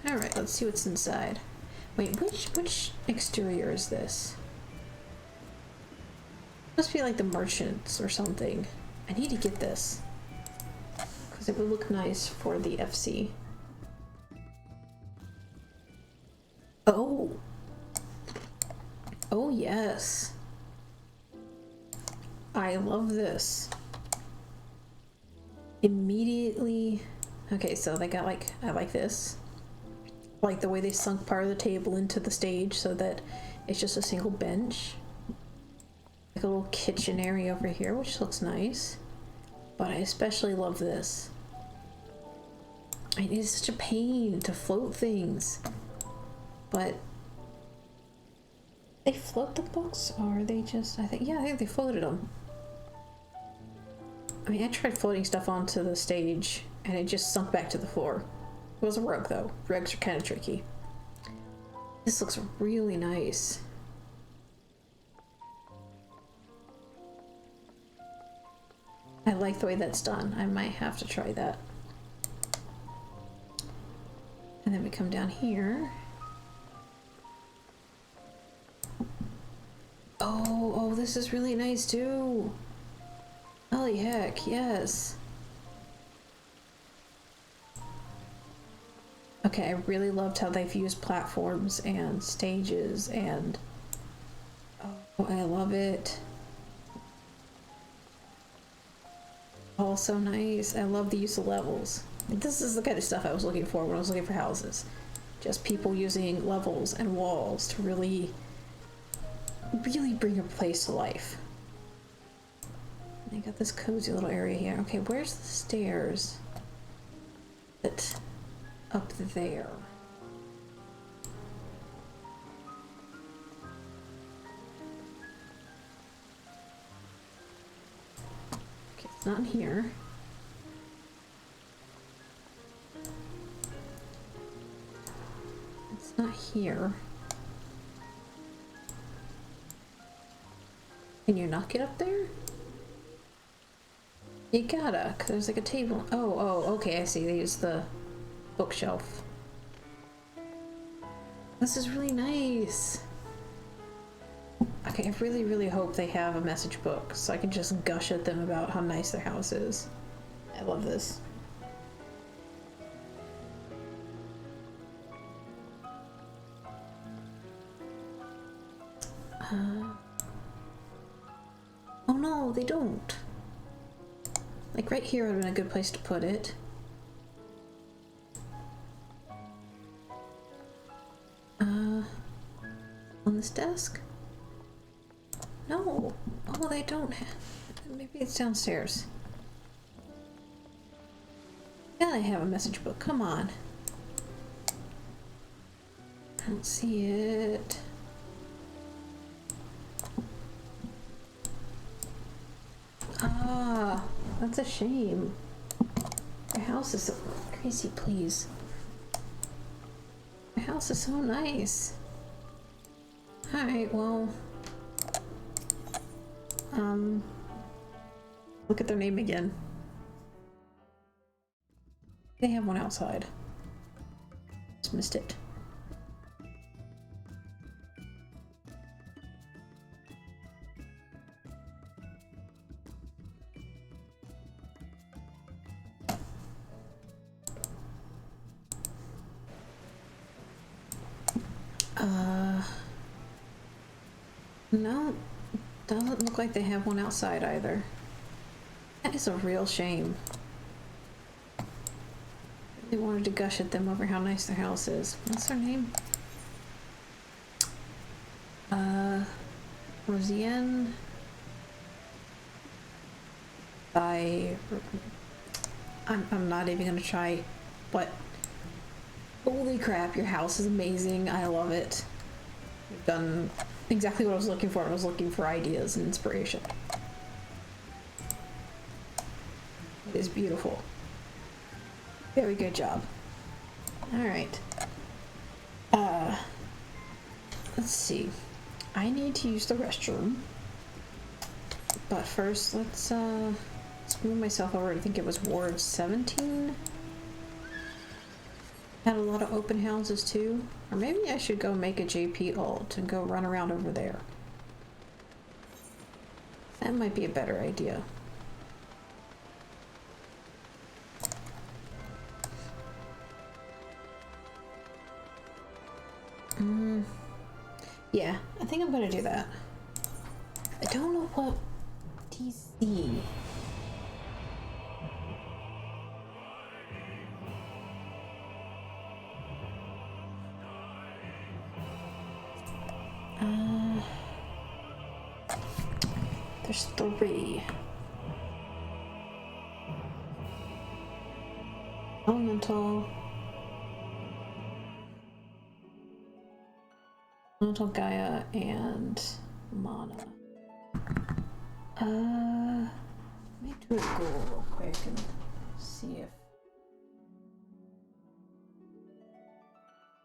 Alright, let's see what's inside. Wait, which exterior is this? Must be like the merchants or something. I need to get this. Because it would look nice for the FC. Oh! Oh yes! I love this. Immediately... Okay, so they got like... I like this. Like the way they sunk part of the table into the stage so that it's just a single bench. Like a little kitchen area over here, which looks nice. But I especially love this. It is such a pain to float things. But they float the books, or are they just... I think they floated them. I mean, I tried floating stuff onto the stage and it just sunk back to the floor. It was a rug though. Rugs are kind of tricky. This looks really nice. I like the way that's done. I might have to try that. And then we come down here. Oh, this is really nice too. Holy heck, yes. Okay, I really loved how they've used platforms and stages and... Oh, I love it. Oh, so nice. I love the use of levels. This is the kind of stuff I was looking for when I was looking for houses. Just people using levels and walls to really bring a place to life. I got this cozy little area here. Okay, where's the stairs? That up there. Okay, it's not here. It's not here. Can you not get up there? You gotta, 'cause there's like a table. Oh, okay, I see. They use the bookshelf. This is really nice. Okay, I really hope they have a message book so I can just gush at them about how nice their house is. I love this. Oh no, they don't. Like right here would have been a good place to put it. On this desk? No. Oh, they don't have... Maybe it's downstairs. Yeah, they have a message book. Come on. I don't see it. Ah, that's a shame. Your house is so... Crazy, please. Your house is so nice. Alright, well... Look at their name again. They have one outside. Just missed it. No, doesn't look like they have one outside either. That is a real shame. They wanted to gush at them over how nice their house is. What's their name? Rosienne by... I'm not even gonna try, but holy crap, your house is amazing. I love it. You've done exactly what I was looking for. I was looking for ideas and inspiration. It is beautiful. Very good job. Alright. Let's see. I need to use the restroom. But first, let's move myself over. I think it was Ward 17. Had a lot of open houses too. Or maybe I should go make a JP alt and go run around over there. That might be a better idea. Yeah, I think I'm gonna do that. I don't know what DC. There's 3. Elemental. Elemental Gaia and Mana. Let me do a goal real quick and see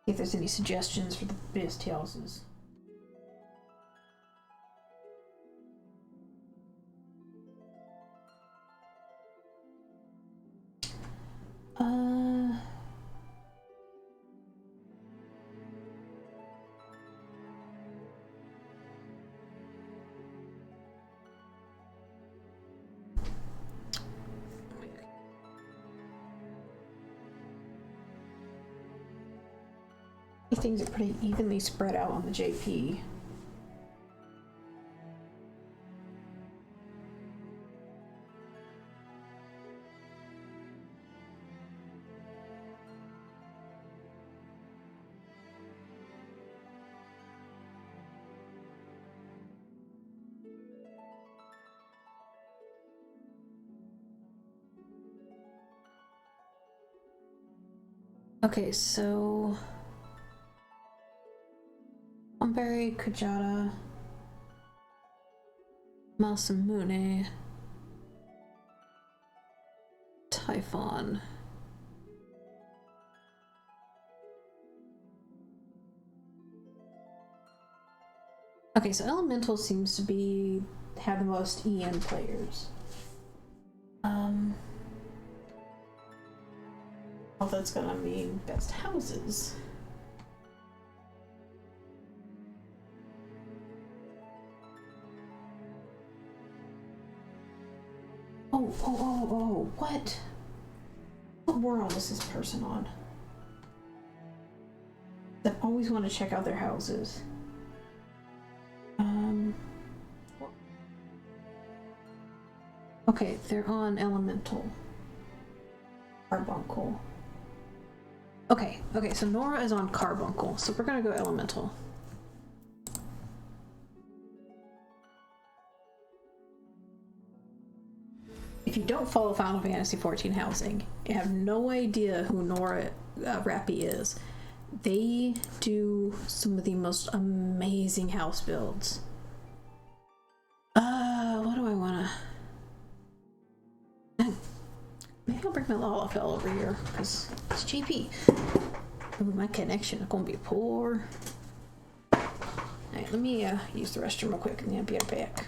if there's any suggestions for the best houses. Things are pretty evenly spread out on the JP. Okay, so Berry, Kujata, Masamune, Typhon. Okay, so Elemental seems to have the most EN players. Well, that's gonna mean best houses. Oh, what? What world is this person on? I always want to check out their houses. Okay, they're on Elemental. Carbuncle. Okay, so Nora is on Carbuncle, so we're gonna go Elemental. If you don't follow Final Fantasy XIV housing, you have no idea who Nora Rappy is. They do some of the most amazing house builds. What do I wanna... Maybe I'll bring my Lalafell over here, because it's GP. Ooh, my connection is gonna be poor. Alright, let me use the restroom real quick and then I'll be right back.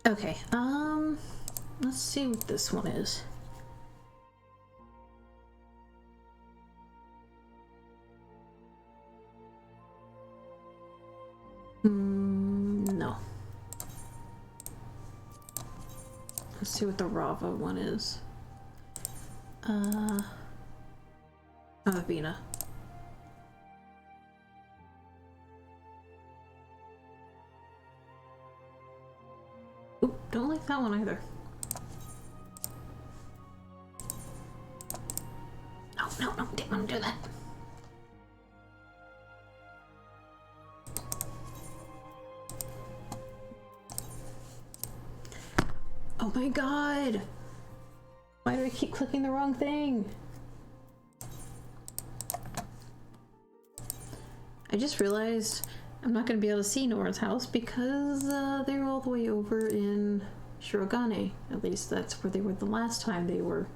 Okay, let's see what this one is. No. Let's see what the Rava one is. Avina. Oop, don't like that one either. No, didn't want to do that. Oh my god! Why do I keep clicking the wrong thing? I just realized I'm not going to be able to see Nora's house because they're all the way over in Shirogane. At least that's where they were the last time they were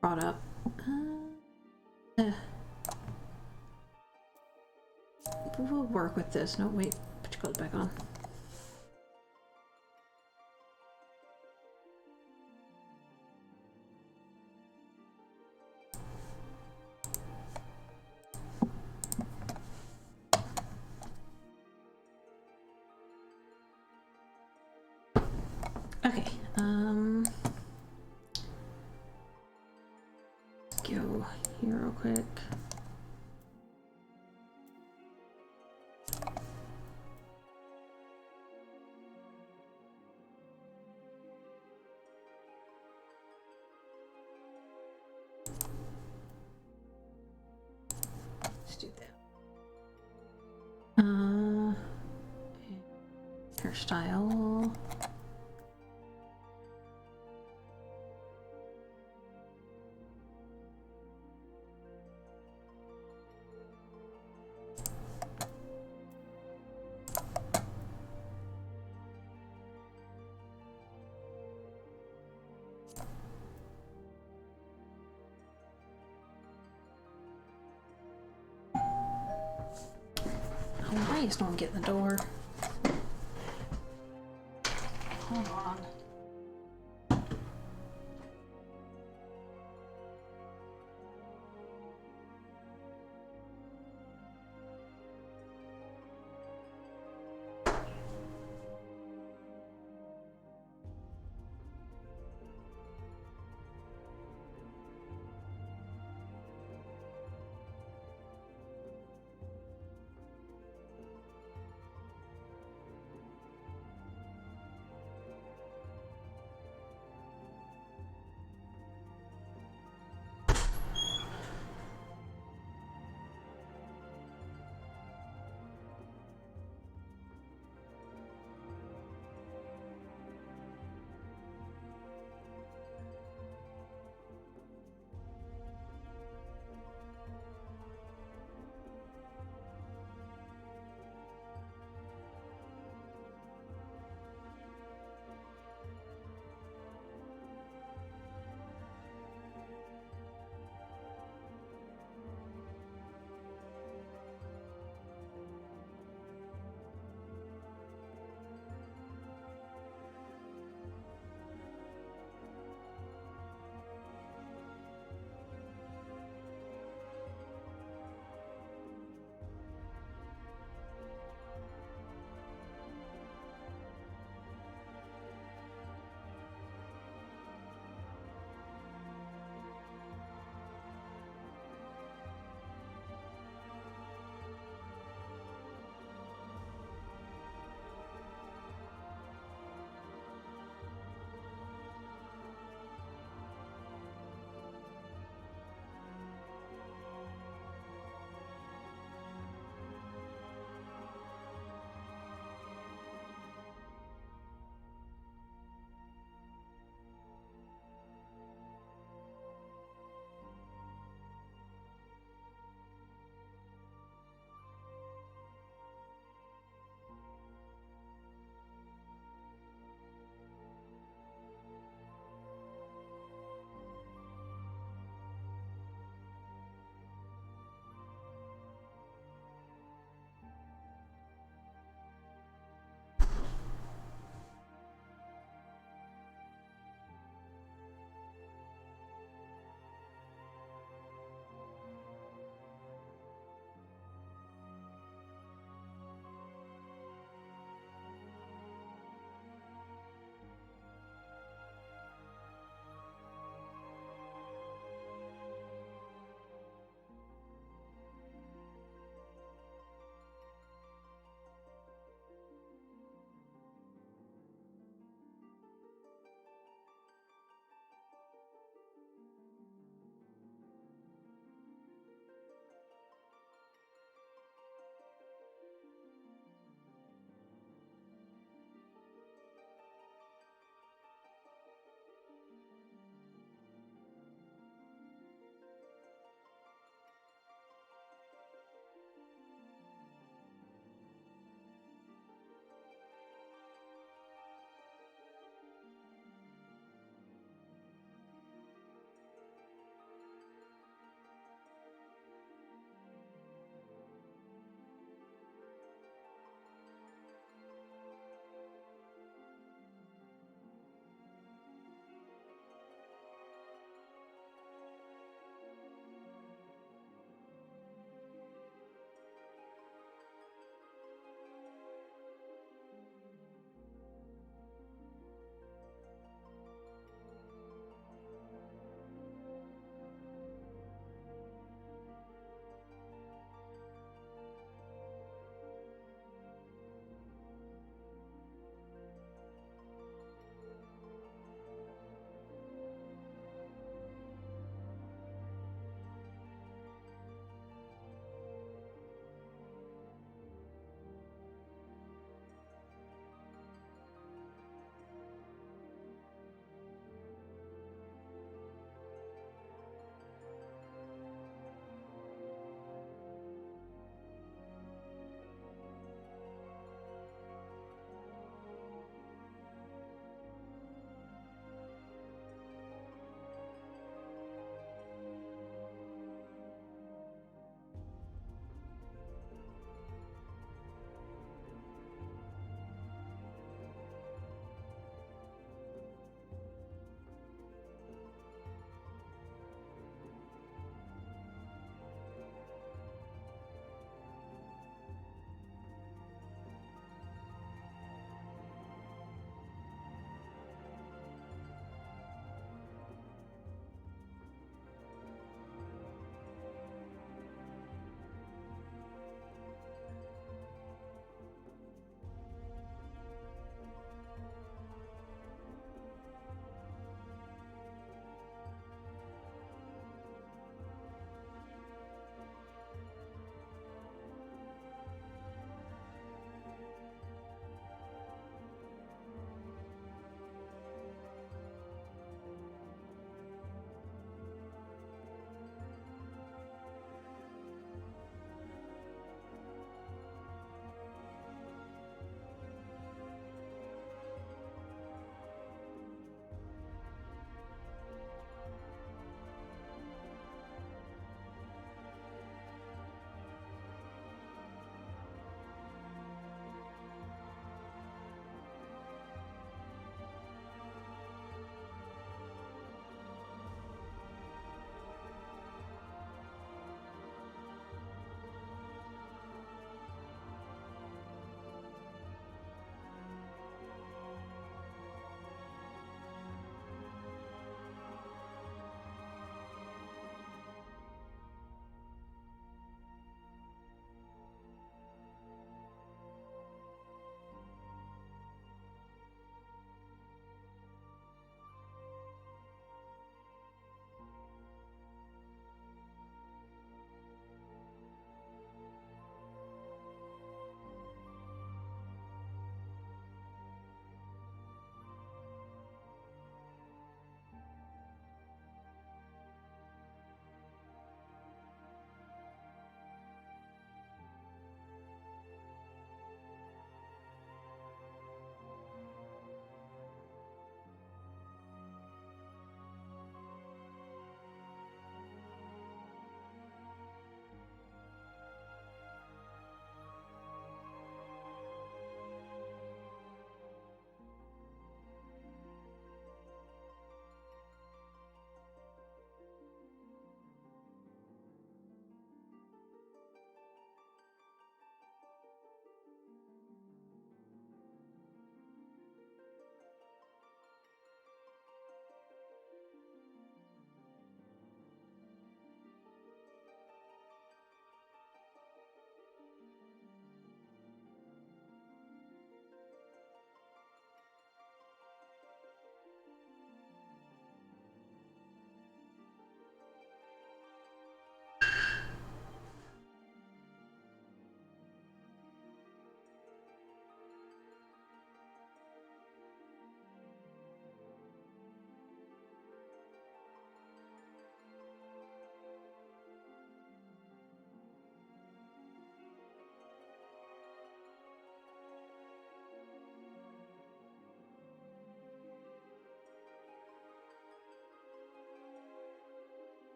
brought up. We'll work with this. No, wait. Put your clothes back on. Okay, go here real quick. Let's do that. Hairstyle. Why is no one getting the door? Hold on.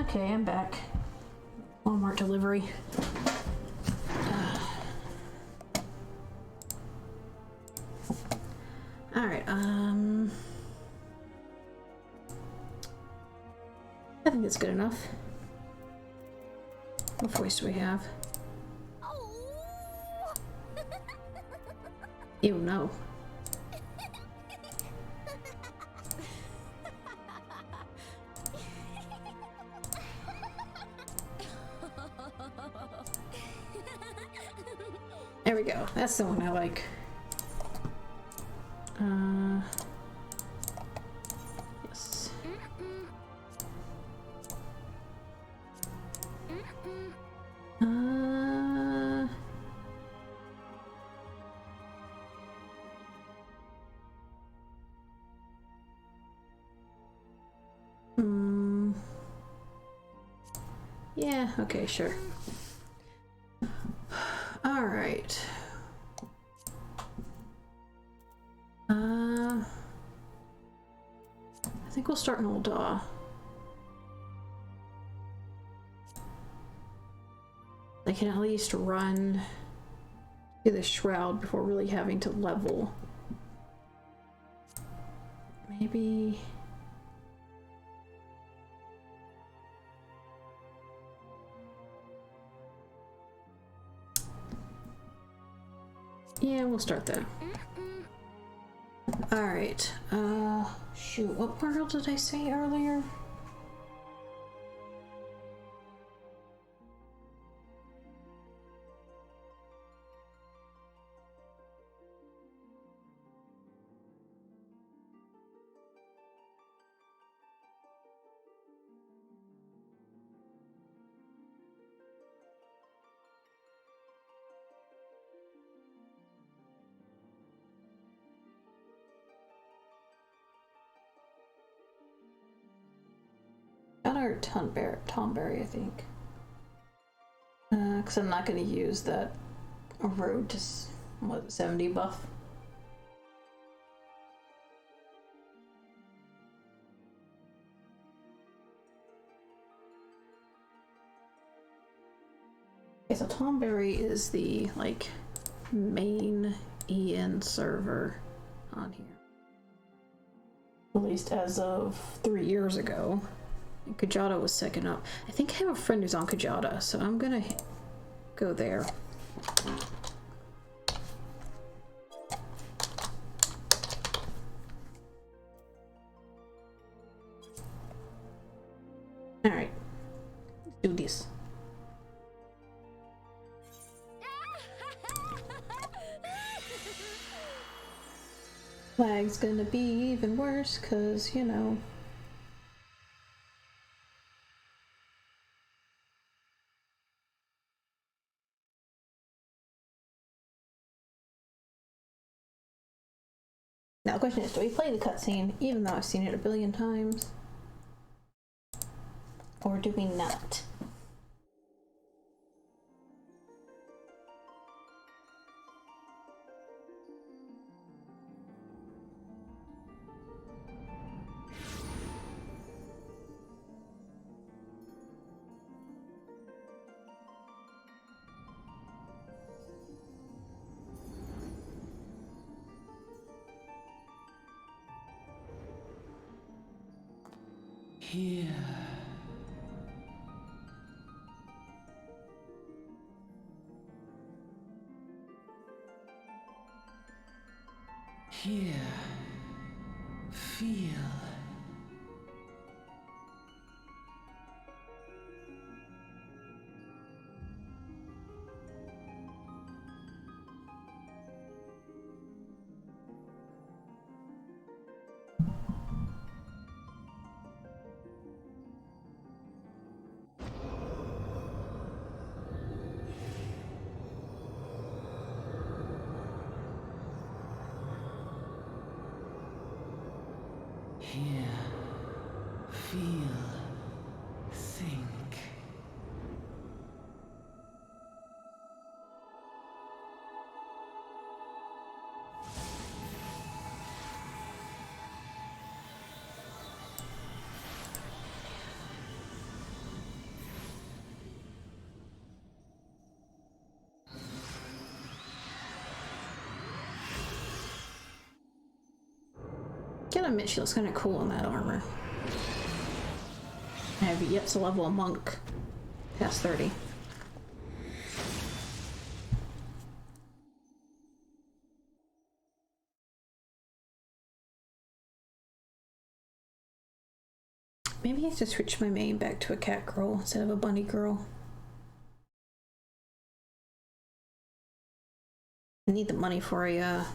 Okay, I'm back. Walmart delivery. Alright, I think it's good enough. What voice do we have? Ew, no. There we go. That's the one I like. Yes. Yeah, okay, sure. All right. I think we'll start in Old Daw. I can at least run to the Shroud before really having to level. Maybe... yeah, we'll start there. Alright, shoot, what world did I say earlier? Or Tomberry, I think. Because I'm not going to use that road to, what, 70 buff? Okay, so Tomberry is the, like, main EN server on here. At least as of 3 years ago. Kujata was second up. I think I have a friend who's on Kujata, so I'm gonna go there. Alright. Let's do this. Flag's gonna be even worse, cause, you know... Now the question is, do we play the cutscene even though I've seen it a billion times? Or do we not? Here. Here. Feel. Hear, feel, think. gotta admit, she looks kind of cool in that armor. I have yet to level a monk past 30. Maybe I have to switch my main back to a cat girl instead of a bunny girl. I need the money for a,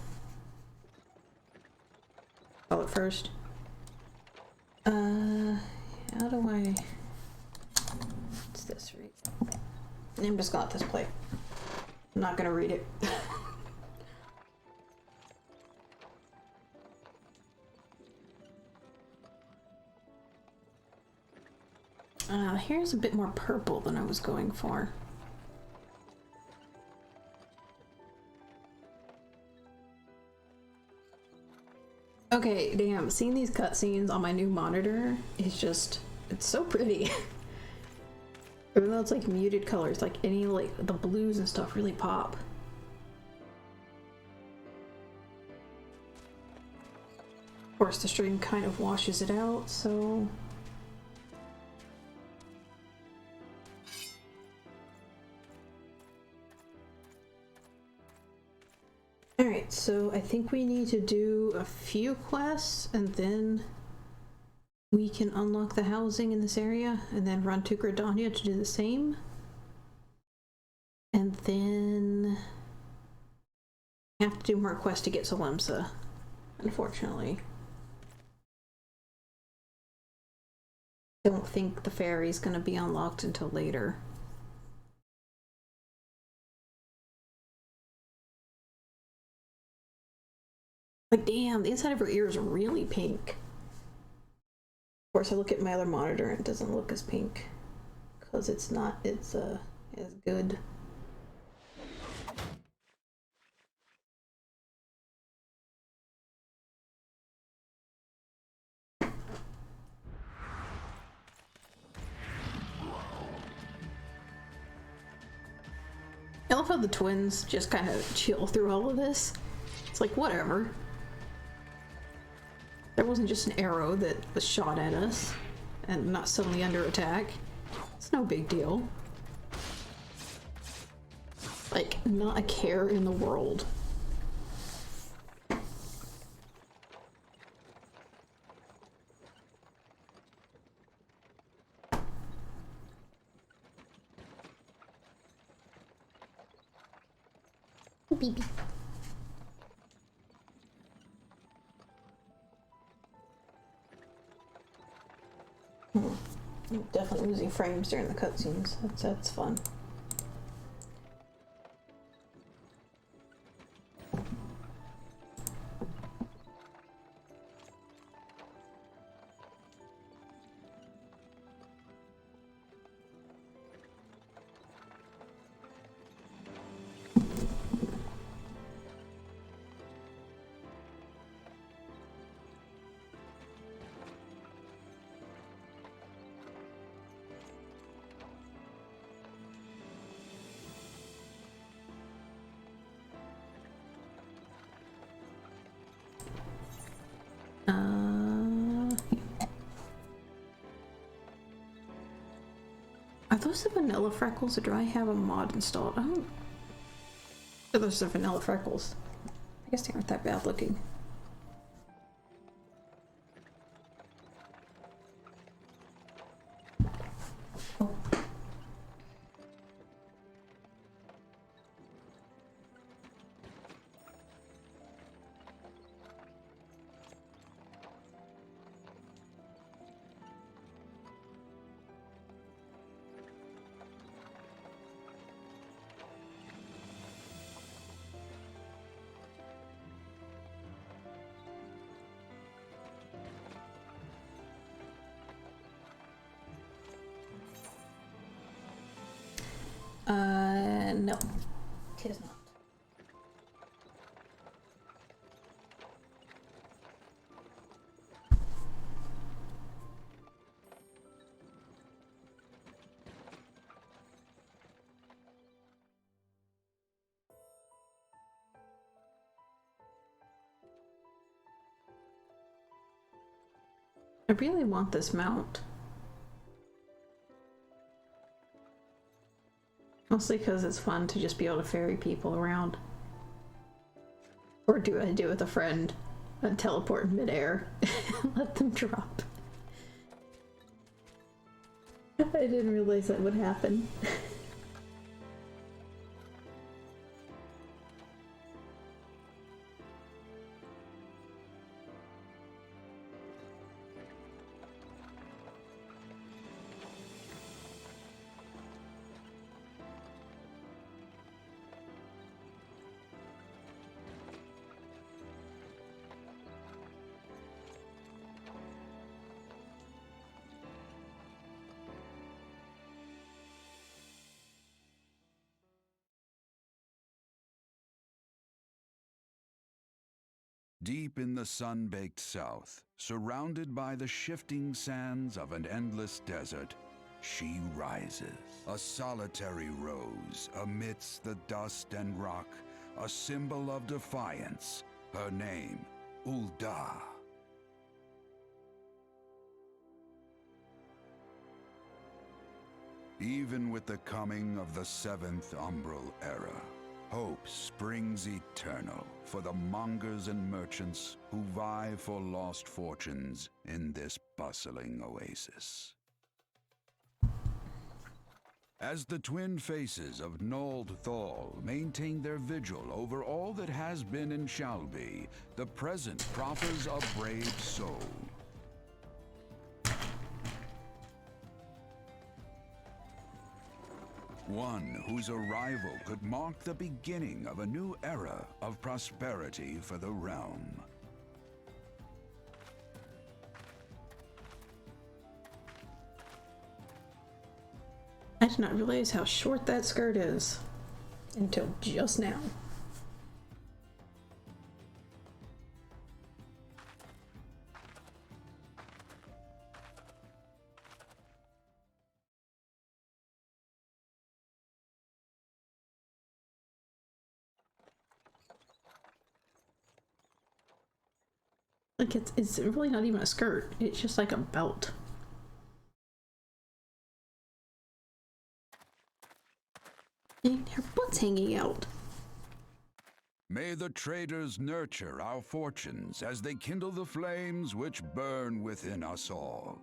call it first. How do I... What's this, right? I'm just gonna let this play. I'm not gonna read it. Here's a bit more purple than I was going for. Okay, damn, seeing these cutscenes on my new monitor is just, it's so pretty. Even though it's like muted colors, like any, like the blues and stuff really pop. Of course, the stream kind of washes it out, so... Alright, so I think we need to do a few quests and then we can unlock the housing in this area and then run to Gridania to do the same. And then I have to do more quests to get Salemsa, unfortunately. Don't think the ferry's gonna be unlocked until later. Like, damn, the inside of her ear is really pink. Of course, I look at my other monitor and it doesn't look as pink. Because it's not, it's as good. I love how the twins just kind of chill through all of this. It's like, whatever. There wasn't just an arrow that was shot at us and not suddenly under attack. It's no big deal. Like, not a care in the world. Beep. I'm definitely losing frames during the cutscenes. That's fun. Are those the vanilla freckles or do I have a mod installed? Oh, those are vanilla freckles. I guess they aren't that bad looking. Oh. No. It is not. I really want this mount. Mostly because it's fun to just be able to ferry people around. Or do I do it with a friend and teleport in midair and let them drop. I didn't realize that would happen. Deep in the sun-baked south, surrounded by the shifting sands of an endless desert, she rises. A solitary rose amidst the dust and rock, a symbol of defiance. Her name, Ulda. Even with the coming of the seventh umbral era, hope springs eternal for the mongers and merchants who vie for lost fortunes in this bustling oasis. As the twin faces of Nold Thal maintain their vigil over all that has been and shall be, the present proffers a brave soul. One whose arrival could mark the beginning of a new era of prosperity for the realm. I did not realize how short that skirt is until just now. Like it's really not even a skirt. It's just like a belt. And her butt's hanging out. May the traders nurture our fortunes as they kindle the flames which burn within us all.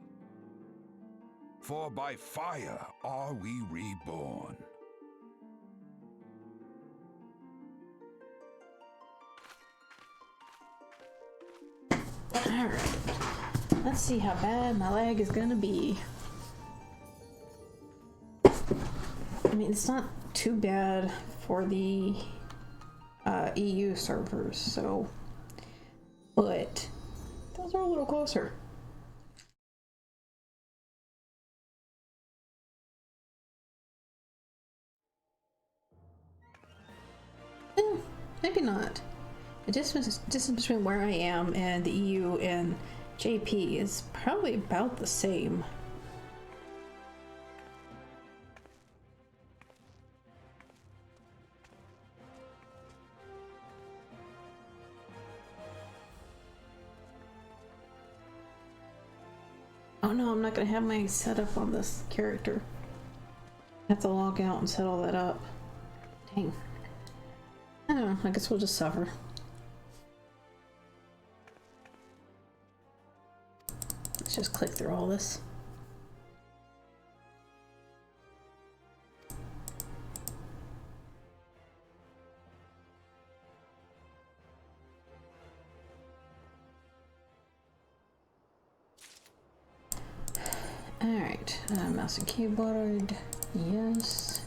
For by fire are we reborn. Alright. Let's see how bad my lag is gonna be. I mean, it's not too bad for the EU servers, so... But... those are a little closer. Maybe not. The distance between where I am and the EU and JP is probably about the same. Oh no, I'm not gonna have my setup on this character. I have to log out and set all that up. Dang. I don't know, I guess we'll just suffer. Let's just click through all this. Alright, mouse and keyboard, yes.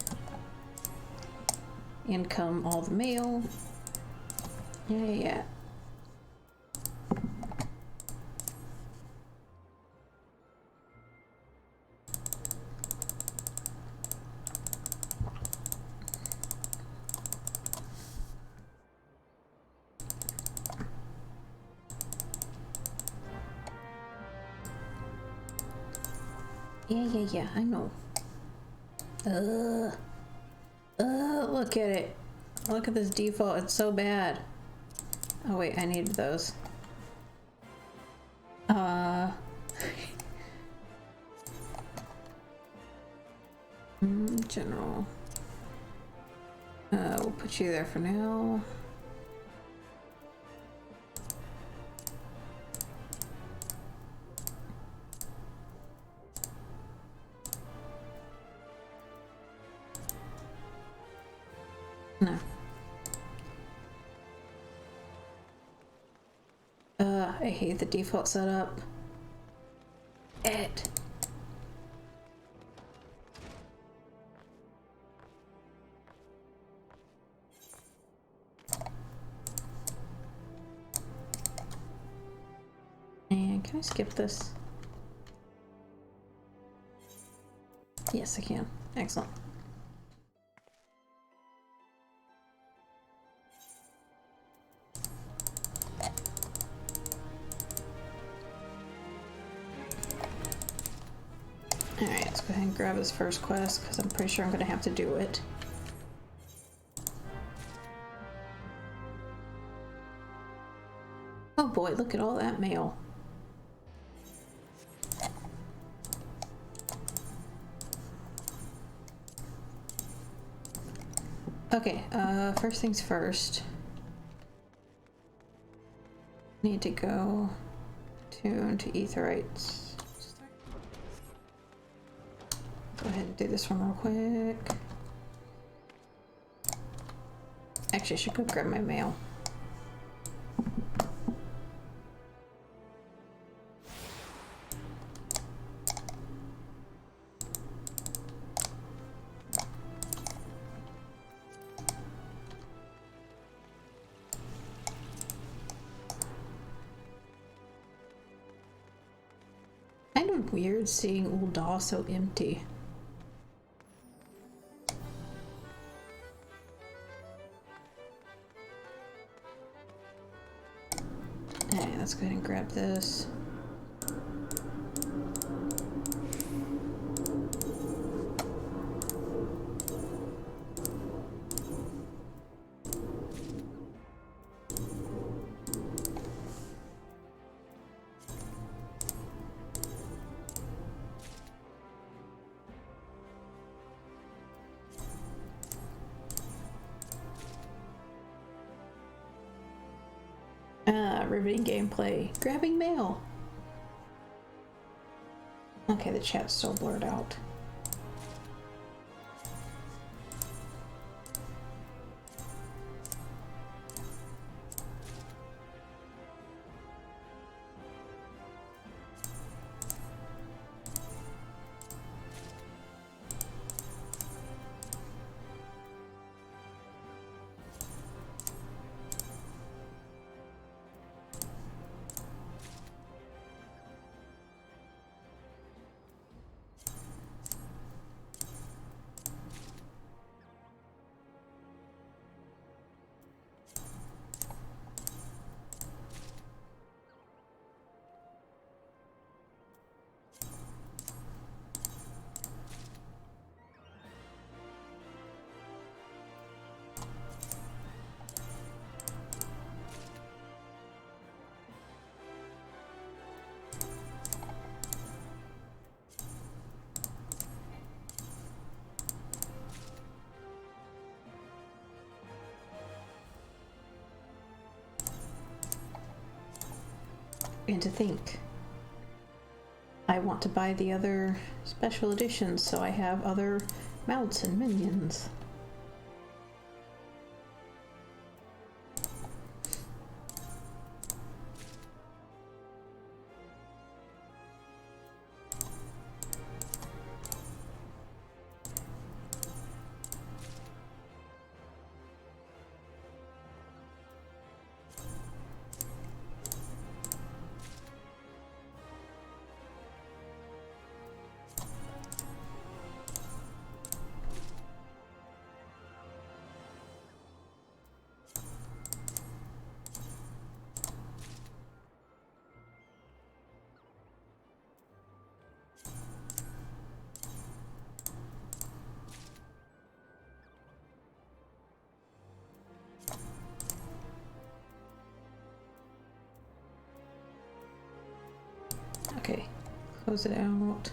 Income, all the mail. Yeah. Yeah, I know. Look at it. Look at this default, it's so bad. Oh wait, I needed those. General. We'll put you there for now. No. I hate the default setup. It. And can I skip this? Yes, I can. Excellent. Alright, let's go ahead and grab this first quest because I'm pretty sure I'm going to have to do it. Oh boy, look at all that mail. Okay, first things first. Need to go to Aetherites. Go ahead and do this one real quick. Actually, I should go grab my mail. Kind of weird seeing Ul'dah so empty. Alright, let's go ahead and grab this. Riveting gameplay. Grabbing mail. Okay, the chat's so blurred out. And to think, I want to buy the other special editions so I have other mounts and minions. Okay, close it out.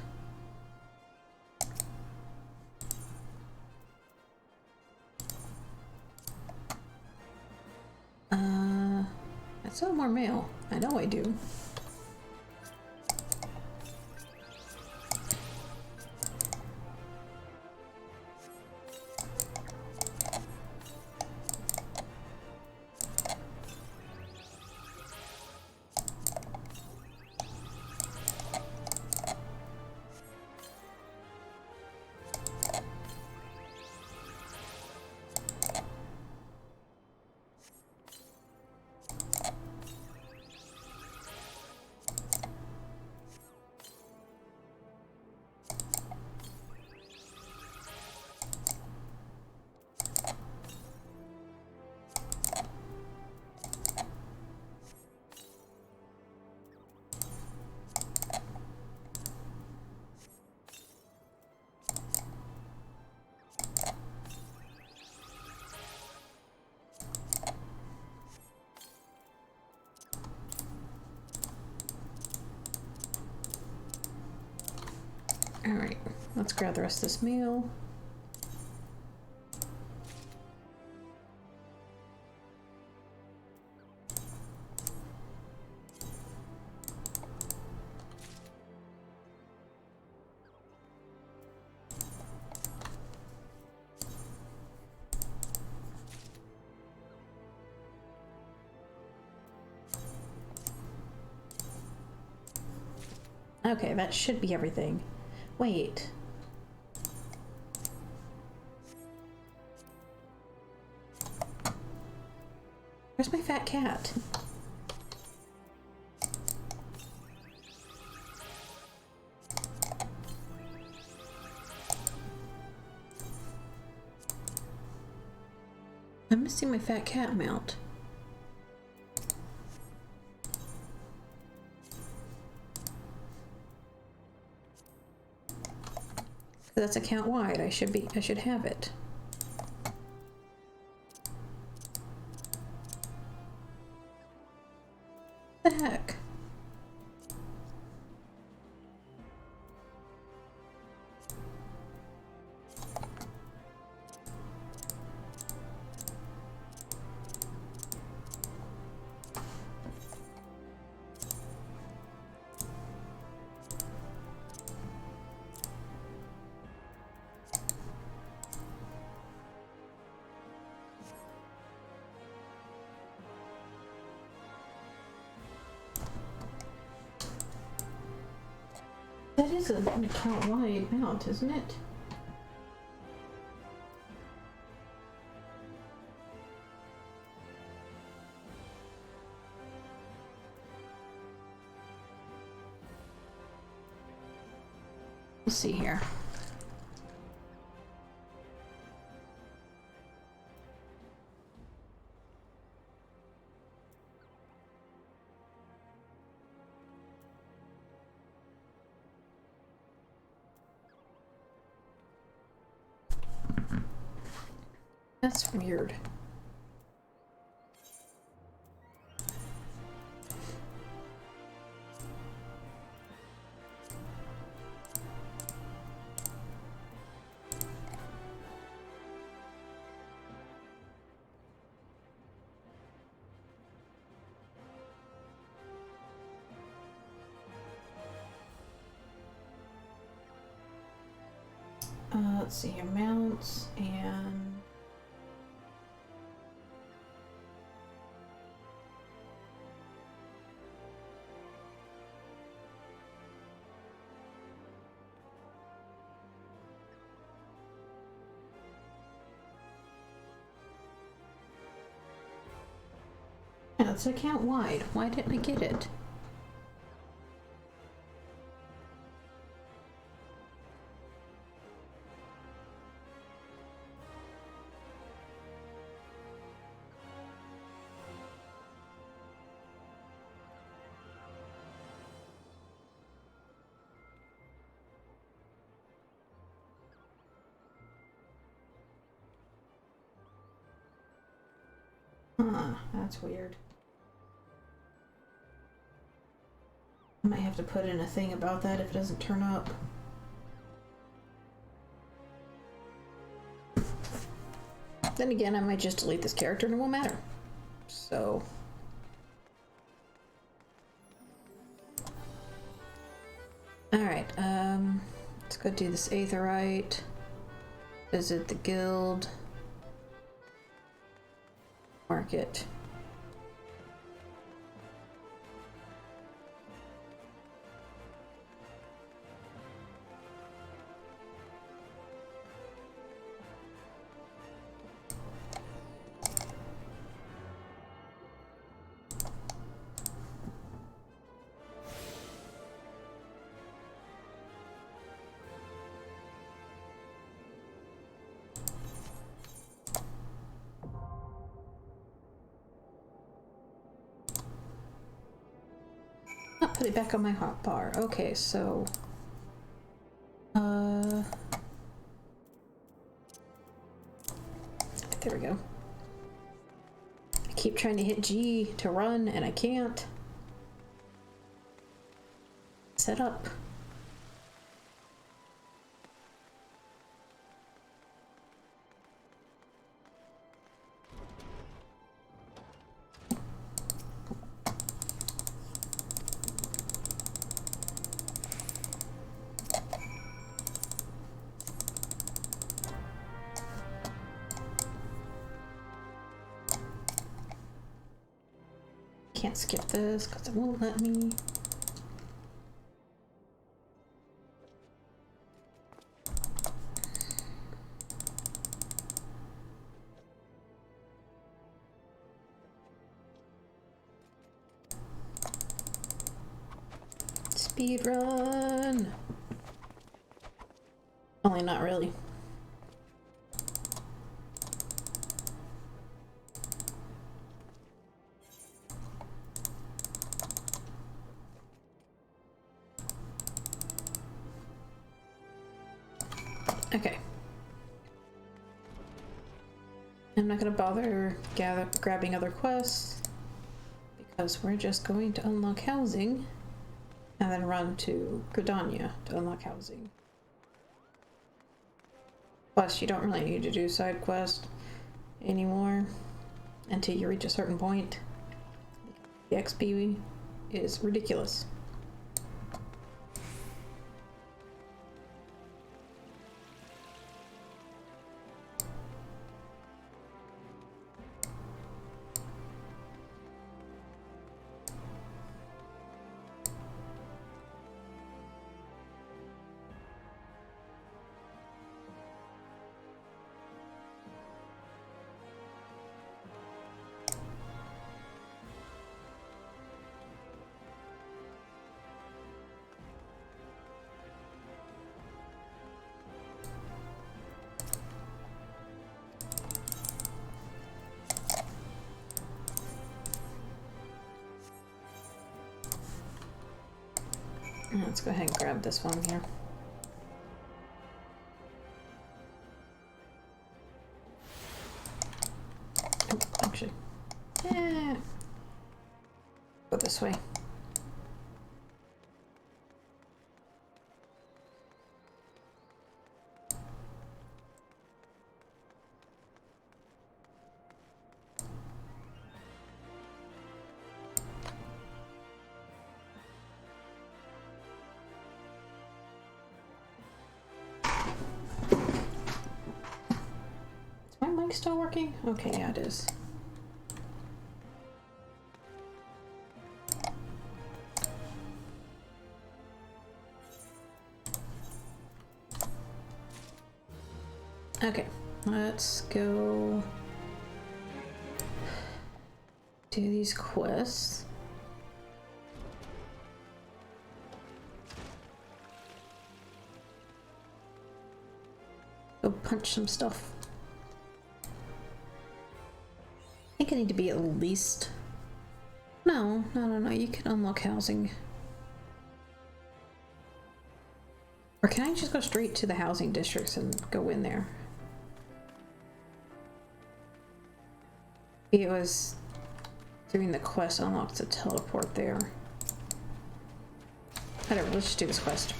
still have more mail. I know I do. Alright, let's grab the rest of this meal. Okay, that should be everything. Wait. Where's my fat cat? I'm missing my fat cat mount. That's account wide. I should have it. What the heck? That is an account-wide mount, isn't it? Let's see here. That's weird. Let's see, amounts and yeah, it's account wide. Why didn't I get it? Huh, that's weird. I might have to put in a thing about that if it doesn't turn up. Then again, I might just delete this character and it won't matter. So, Alright, let's go do this aetherite. Visit the guild. Market. Put it back on my hot bar. Okay, so there we go. I keep trying to hit G to run and I can't. Set up. Can't skip this because it won't let me. Speed run. Only not really. Okay. I'm not gonna bother grabbing other quests because we're just going to unlock housing and then run to Gridania to unlock housing. Plus, you don't really need to do side quests anymore until you reach a certain point. The XP is ridiculous. Let's go ahead and grab this one here. Oh, actually, go this way. Still working? Okay, yeah, it is. Okay, let's go do these quests. Go punch some stuff. I think I need to be at least... No, you can unlock housing. Or can I just go straight to the housing districts and go in there? It was doing the quest unlocks the teleport there. Whatever, let's just do this quest.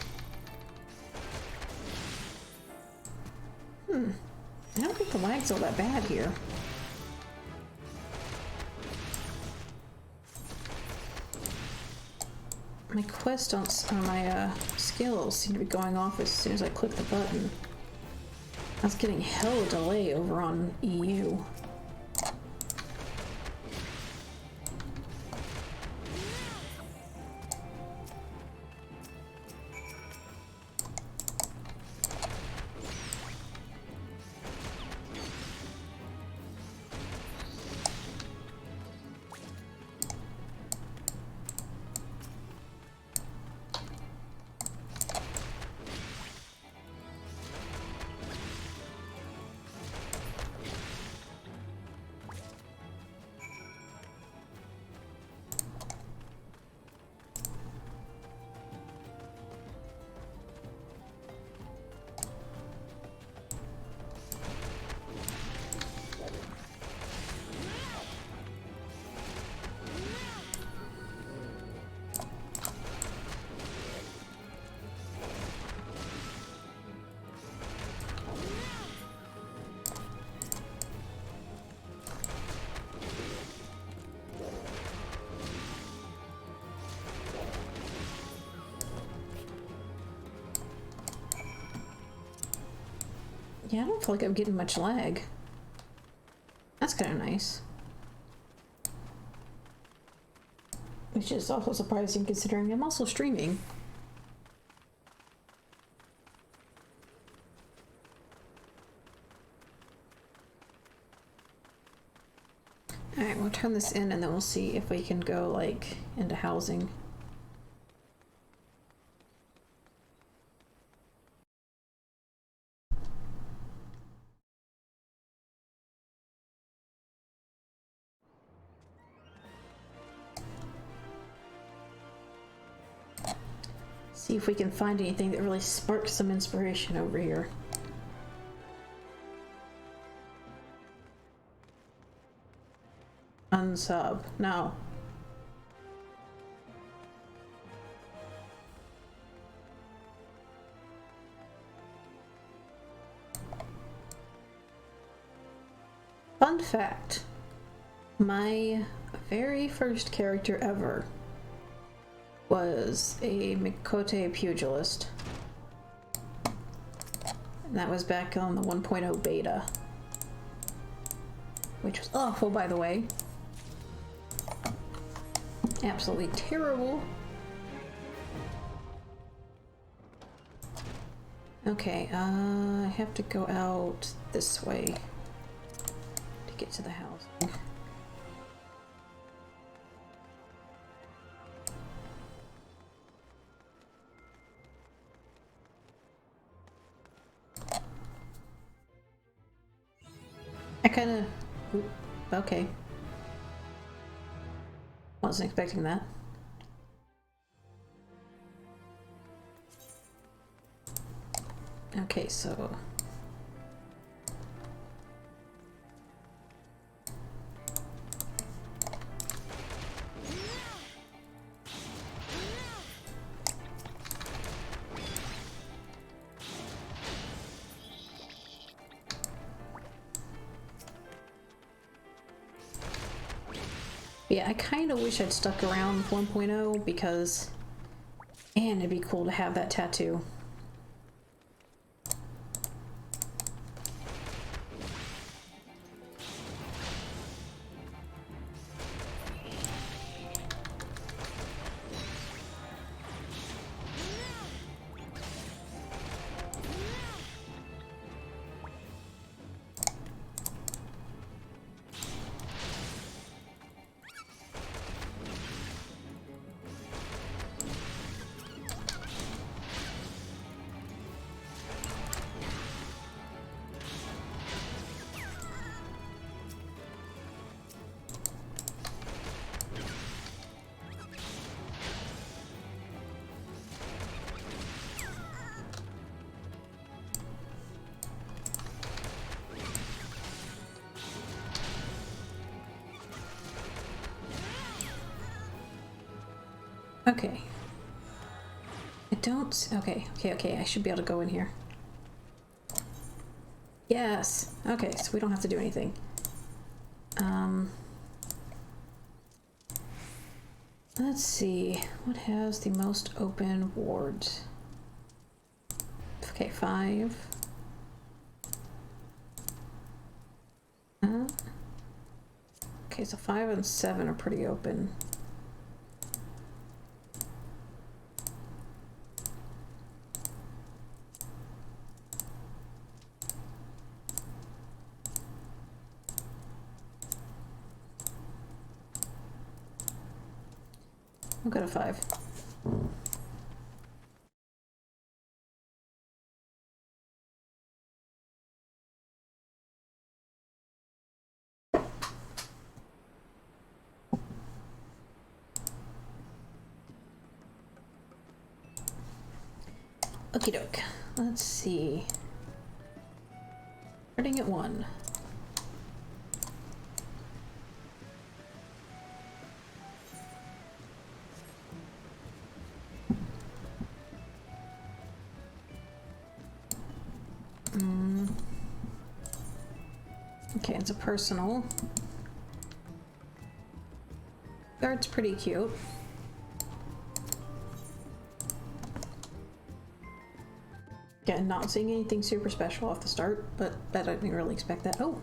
I don't think the lag's all that bad here. My quest on my skills seem to be going off as soon as I click the button. I was getting hella delay over on EU. Yeah, I don't feel like I'm getting much lag. That's kind of nice. Which is also surprising considering I'm also streaming. Alright, we'll turn this in and then we'll see if we can go, like, into housing. See if we can find anything that really sparks some inspiration over here. Unsub. No. Fun fact. My very first character ever was a Mikote pugilist. And that was back on the 1.0 beta. Which was awful, by the way. Absolutely terrible. Okay, I have to go out this way to get to the house. I kind of... okay. Wasn't expecting that. Okay, so... yeah, I kind of wish I'd stuck around with 1.0 because, man, it'd be cool to have that tattoo. Okay. I don't... okay, I should be able to go in here. Yes! Okay, so we don't have to do anything. Let's see, what has the most open wards? Okay, 5. Okay, so 5 and 7 are pretty open. I'll go to 5. Okie doke. Let's see. Starting at 1. Okay, it's a personal. Guard's pretty cute. Again, not seeing anything super special off the start, but I didn't really expect that. Oh!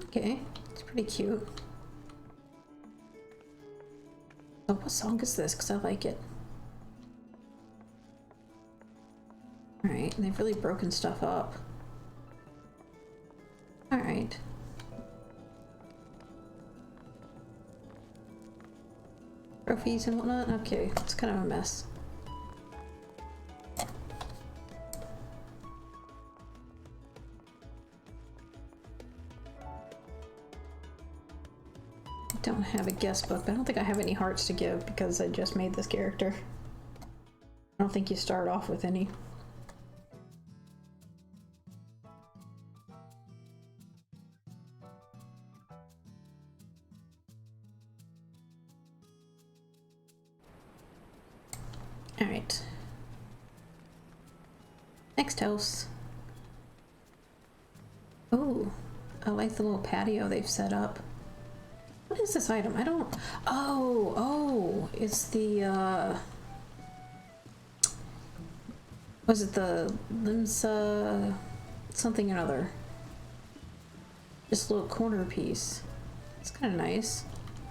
Okay, it's pretty cute. Oh, what song is this? Because I like it. Alright, they've really broken stuff up. Alright. Trophies and whatnot? Okay, it's kind of a mess. I don't have a guest book, but I don't think I have any hearts to give because I just made this character. I don't think you start off with any. Alright. Next house. Oh, I like the little patio they've set up. What is this item? I don't... Oh, it's the, was it the Limsa... something or other? Just a little corner piece. It's kind of nice.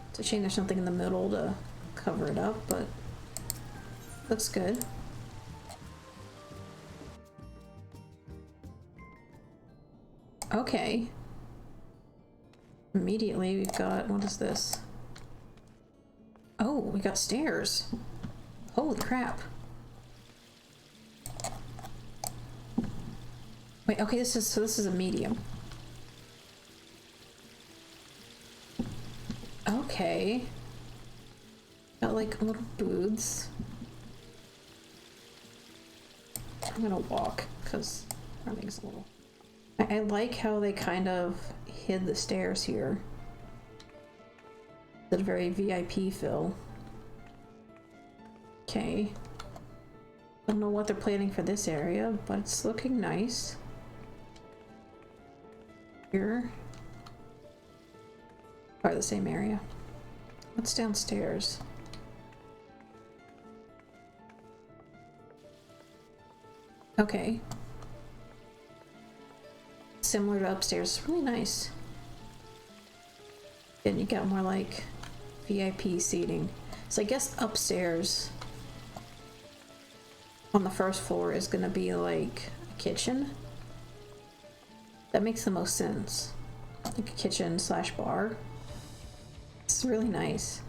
It's a shame there's something in the middle to cover it up, but... looks good. Okay. Immediately we've got, what is this? Oh, we got stairs. Holy crap. Wait, okay, this is a medium. Okay. Got like little booths. I'm gonna walk because running's a little... I like how they kind of hid the stairs here. It's a very VIP feel. Okay. Don't know what they're planning for this area, but it's looking nice. Here. Probably the same area. What's downstairs? Okay. Similar to upstairs. It's really nice. And you got more like VIP seating. So I guess upstairs on the first floor is gonna be like a kitchen. That makes the most sense. Like a kitchen slash bar. It's really nice.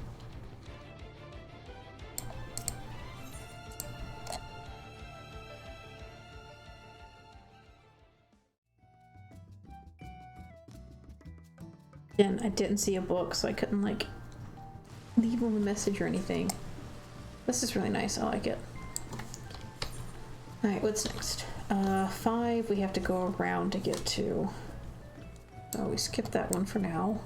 And I didn't see a book, so I couldn't like leave them a message or anything. This is really nice. I like it. Alright, what's next? 5 we have to go around to get to. So we skip that one for now.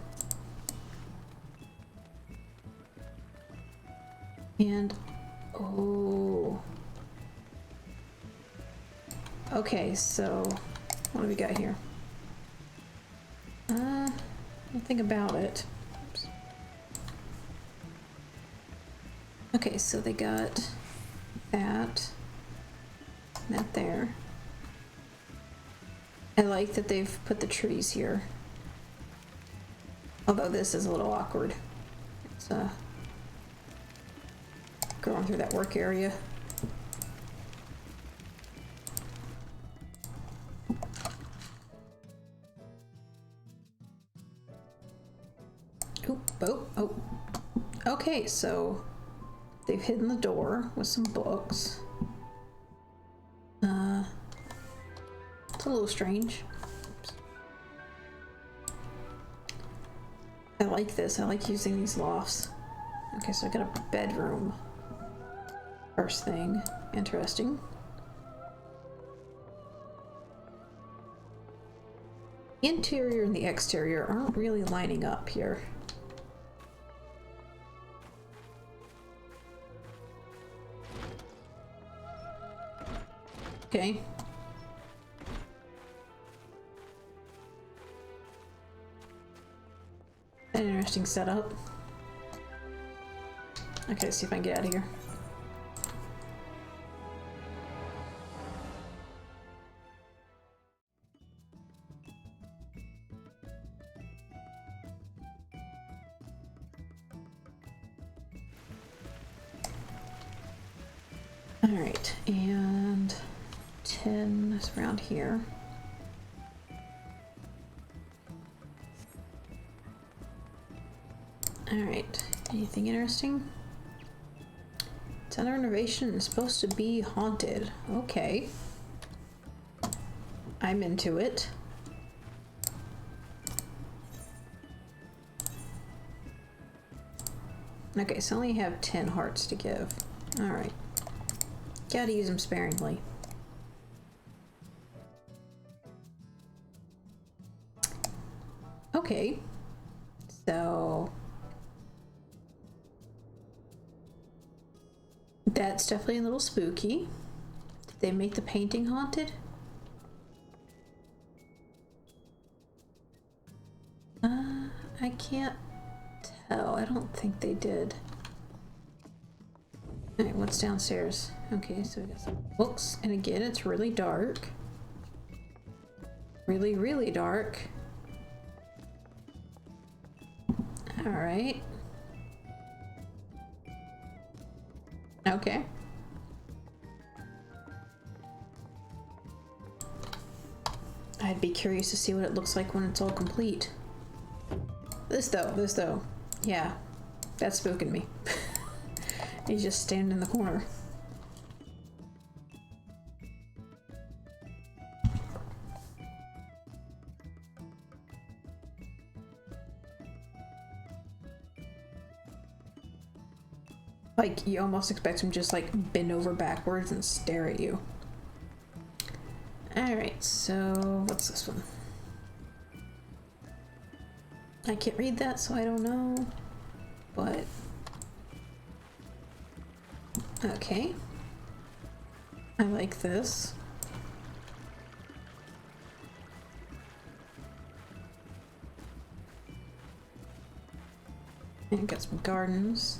And oh. Okay, so What do we got here? Nothing about it. Oops. Okay, so they got that there. I like that they've put the trees here. Although this is a little awkward. It's going through that work area. Oh. Okay, so they've hidden the door with some books. It's a little strange. Oops. I like this. I like using these lofts. Okay, so I got a bedroom. First thing. Interesting. The interior and the exterior aren't really lining up here. Okay. An interesting setup. Okay, let's see if I can get out of here. Alright, and 10 is around here. Alright, anything interesting? It's under renovation and supposed to be haunted. Okay. I'm into it. Okay, so I only have 10 hearts to give. Alright. Gotta use them sparingly. Okay. So that's definitely a little spooky. Did they make the painting haunted? I can't tell. I don't think they did. Alright, what's downstairs? Okay, so we got some books, and again, it's really dark. Really, really dark. Alright. Okay. I'd be curious to see what it looks like when it's all complete. This though. Yeah, that's spooking me. He's just standing in the corner. Like, you almost expect him just like bend over backwards and stare at you. Alright, so what's this one? I can't read that, so I don't know. But okay. I like this. And got some gardens.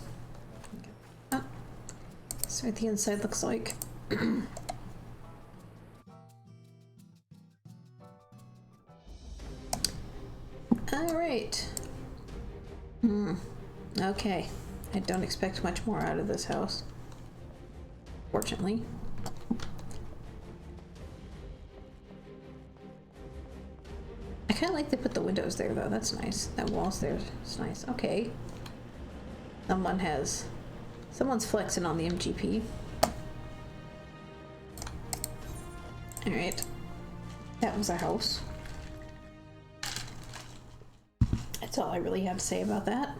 Oh. See what the inside looks like. Alright. Okay. I don't expect much more out of this house. Fortunately. I kind of like they put the windows there though. That's nice. That wall's there. It's nice. Okay. Someone's flexing on the MGP. Alright. That was a house. That's all I really have to say about that.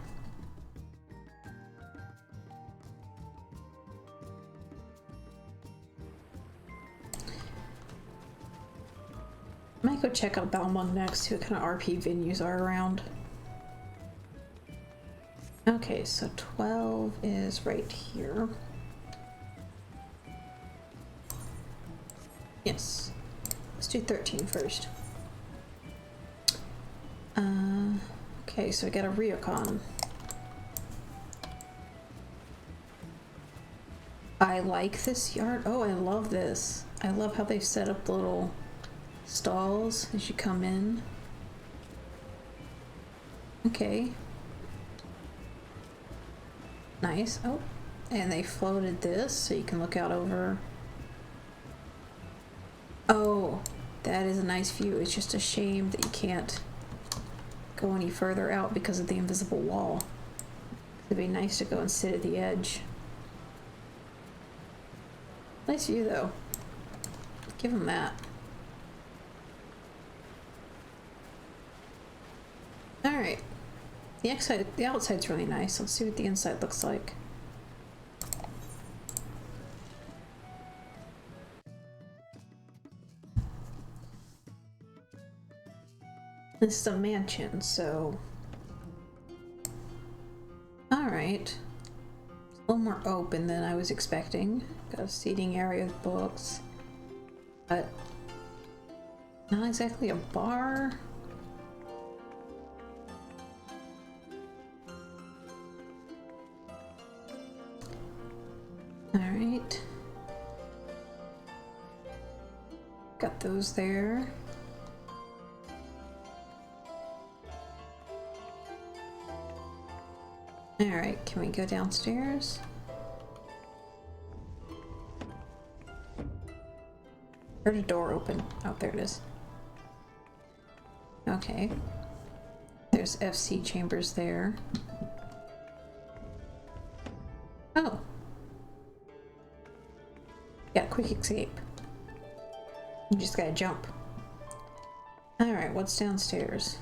I might go check out Balmung next, see what kind of RP venues are around. Okay, so 12 is right here. Yes. Let's do 13 first. Okay, so we got a Ryokon. I like this yard. Oh, I love this. I love how they've set up the little stalls as you come in. Okay. Nice. Oh, and they floated this so you can look out over. Oh, that is a nice view. It's just a shame that you can't go any further out because of the invisible wall. It'd be nice to go and sit at the edge. Nice view though. Give them that. Alright. The outside's really nice. Let's see what the inside looks like. This is a mansion, so... Alright. A little more open than I was expecting. Got a seating area with books. But... not exactly a bar. Alright. Got those there. Alright, can we go downstairs? Heard a door open. Oh, there it is. Okay. There's FC chambers there. Oh. Got a quick escape. You just gotta jump. Alright, what's downstairs?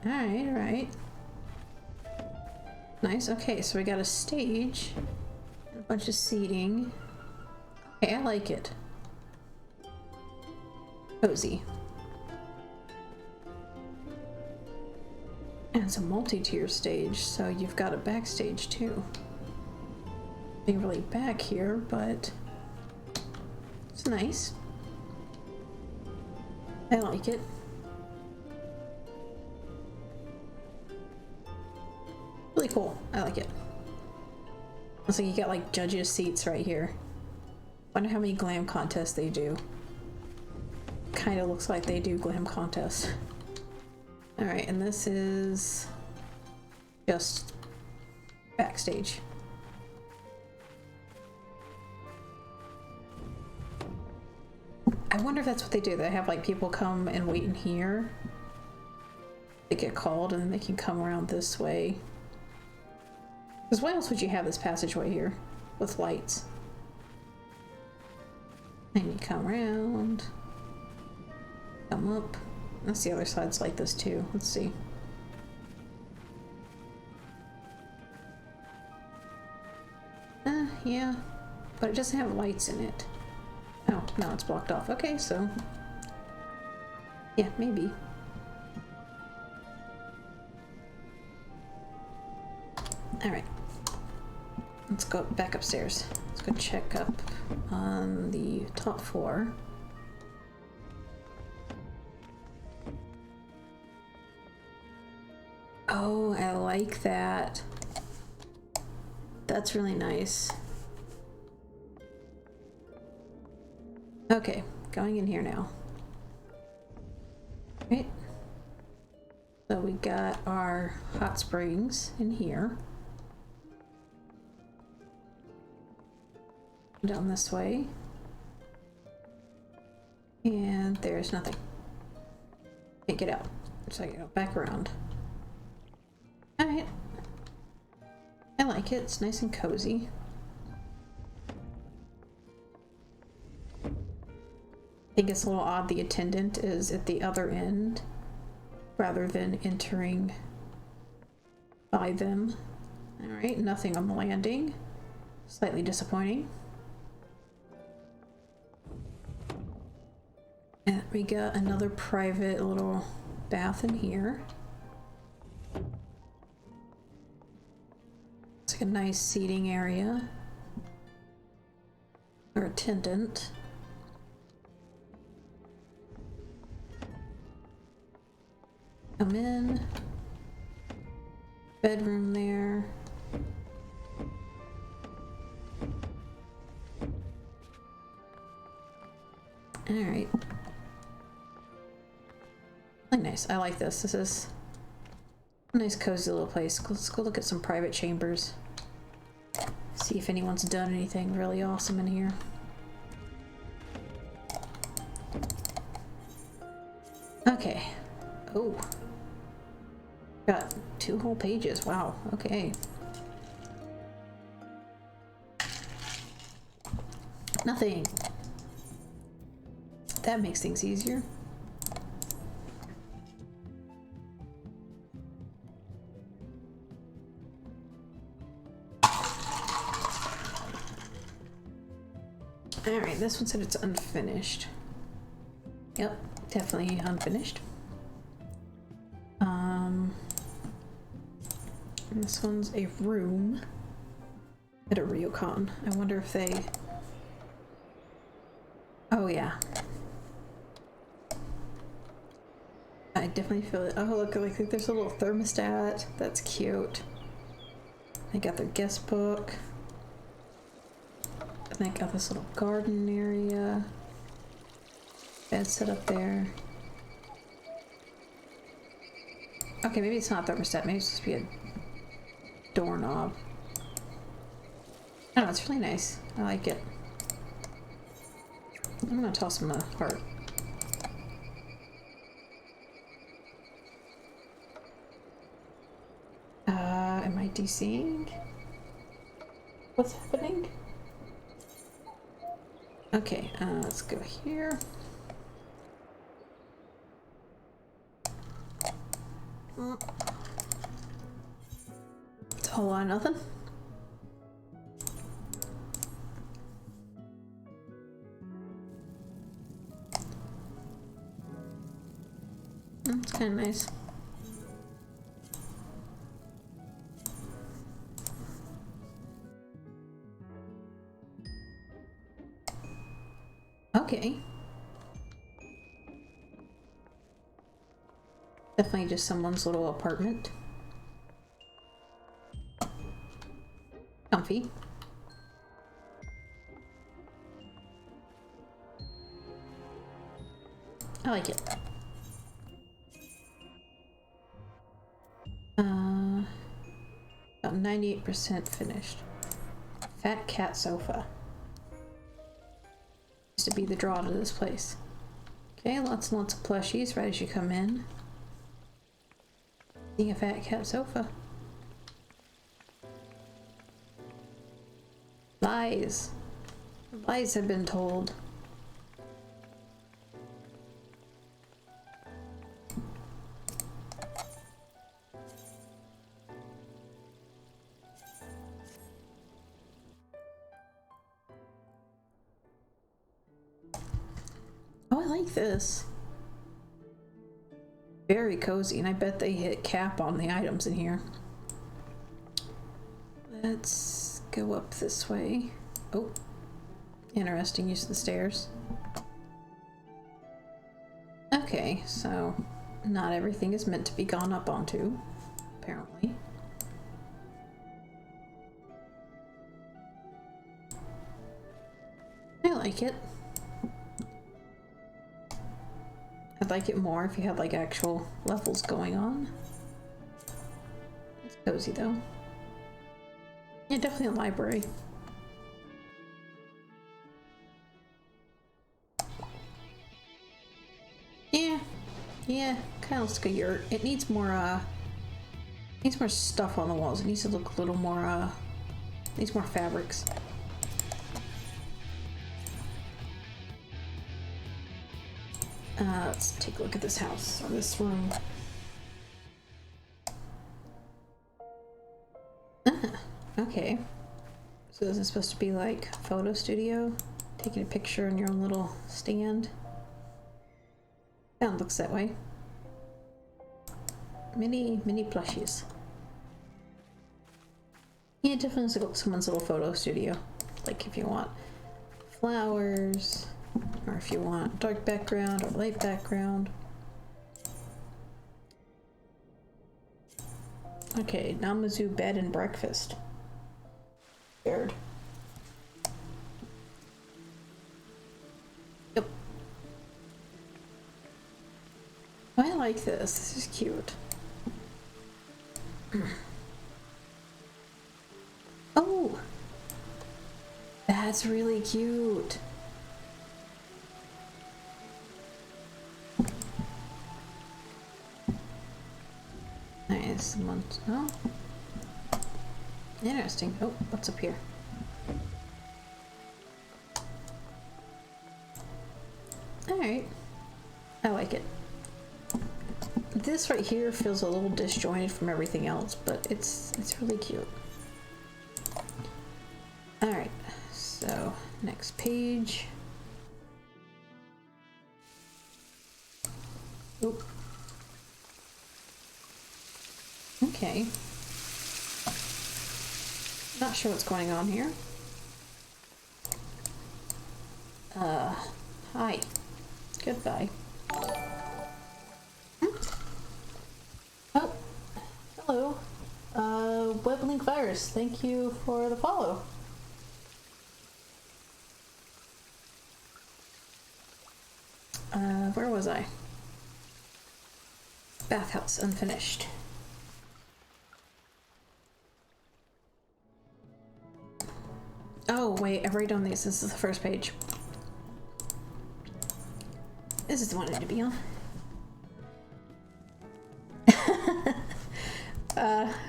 Alright, alright. Nice. Okay, so we got a stage. A bunch of seating. Okay, I like it. Cozy. And it's a multi-tier stage, so you've got a backstage too. Nothing really back here, but it's nice. I like it. Really cool. I like it. Looks like you got like judges' seats right here. Wonder how many glam contests they do. Kind of looks like they do glam contests. Alright, and this is just backstage. I wonder if that's what they do. They have like people come and wait in here. They get called and then they can come around this way. Because why else would you have this passageway here with lights? And you come around, come up. That's the other side's like this too. Let's see. Yeah, but it doesn't have lights in it. Oh, no, it's blocked off. Okay, so yeah, maybe. All right. Let's go back upstairs. Let's go check up on the top floor. Oh, I like that. That's really nice. Okay, going in here now. Right. So we got our hot springs in here. Down this way. And there's nothing. Can't get out. So I go back around. Alright. I like it. It's nice and cozy. I think it's a little odd the attendant is at the other end rather than entering by them. Alright, nothing on the landing. Slightly disappointing. And we got another private little bath in here. It's like a nice seating area. Or attendant. come in. Bedroom there. Alright. Really nice. I like this. This is a nice cozy little place. Let's go look at some private chambers. See if anyone's done anything really awesome in here. Okay. Oh. Got 2 whole pages. Wow. Okay. Nothing. That makes things easier. Alright, this one said it's unfinished. Yep, definitely unfinished. And this one's a room at a ryokan. I wonder if they... Oh yeah. I definitely feel it. Oh look, like there's a little thermostat. That's cute. They got their guest book. And they got this little garden area. Bed set up there. Okay, maybe it's not a thermostat. Maybe it's supposed to be a doorknob. I don't know, it's really nice. I like it. I'm gonna toss them apart. Am I DCing? What's happening? Okay, let's go here. It's a whole lot of nothing. It's kind of nice. Okay. Definitely just someone's little apartment. Comfy. I like it. About 98% finished. Fat cat sofa. Used to be the draw to this place. Okay, lots and lots of plushies right as you come in. Seeing a fat cat sofa. Lies. Lies have been told. Oh, I like this. Very cozy, and I bet they hit cap on the items in here. Let's go up this way. Oh, interesting use of the stairs. Okay, so not everything is meant to be gone up onto, apparently. I like it. I'd like it more if you had like actual levels going on. It's cozy though. Yeah, definitely a library. Yeah, kind of looks like a yurt. It needs more stuff on the walls. It needs to look a little more, needs more fabrics. Let's take a look at this house, or this room. Okay. So this is supposed to be like a photo studio? Taking a picture on your own little stand? Kind of looks that way. Mini plushies. Yeah, definitely looks like someone's little photo studio. Like if you want flowers, or if you want dark background or light background. Okay, Namazu bed and breakfast. Weird. Yep. I like this. This is cute. Oh! That's really cute. Nice month. Oh. Interesting. Oh, what's up here? Alright. I like it. This right here feels a little disjointed from everything else, but it's really cute. Alright, so next page. Oop. Okay. Not sure what's going on here. Hi. Goodbye. Oh, hello. WebLink Virus, thank you for the follow. Where was I? Bathhouse, unfinished. Oh, wait, I've already done these. This is the first page. This is the one I need to be on.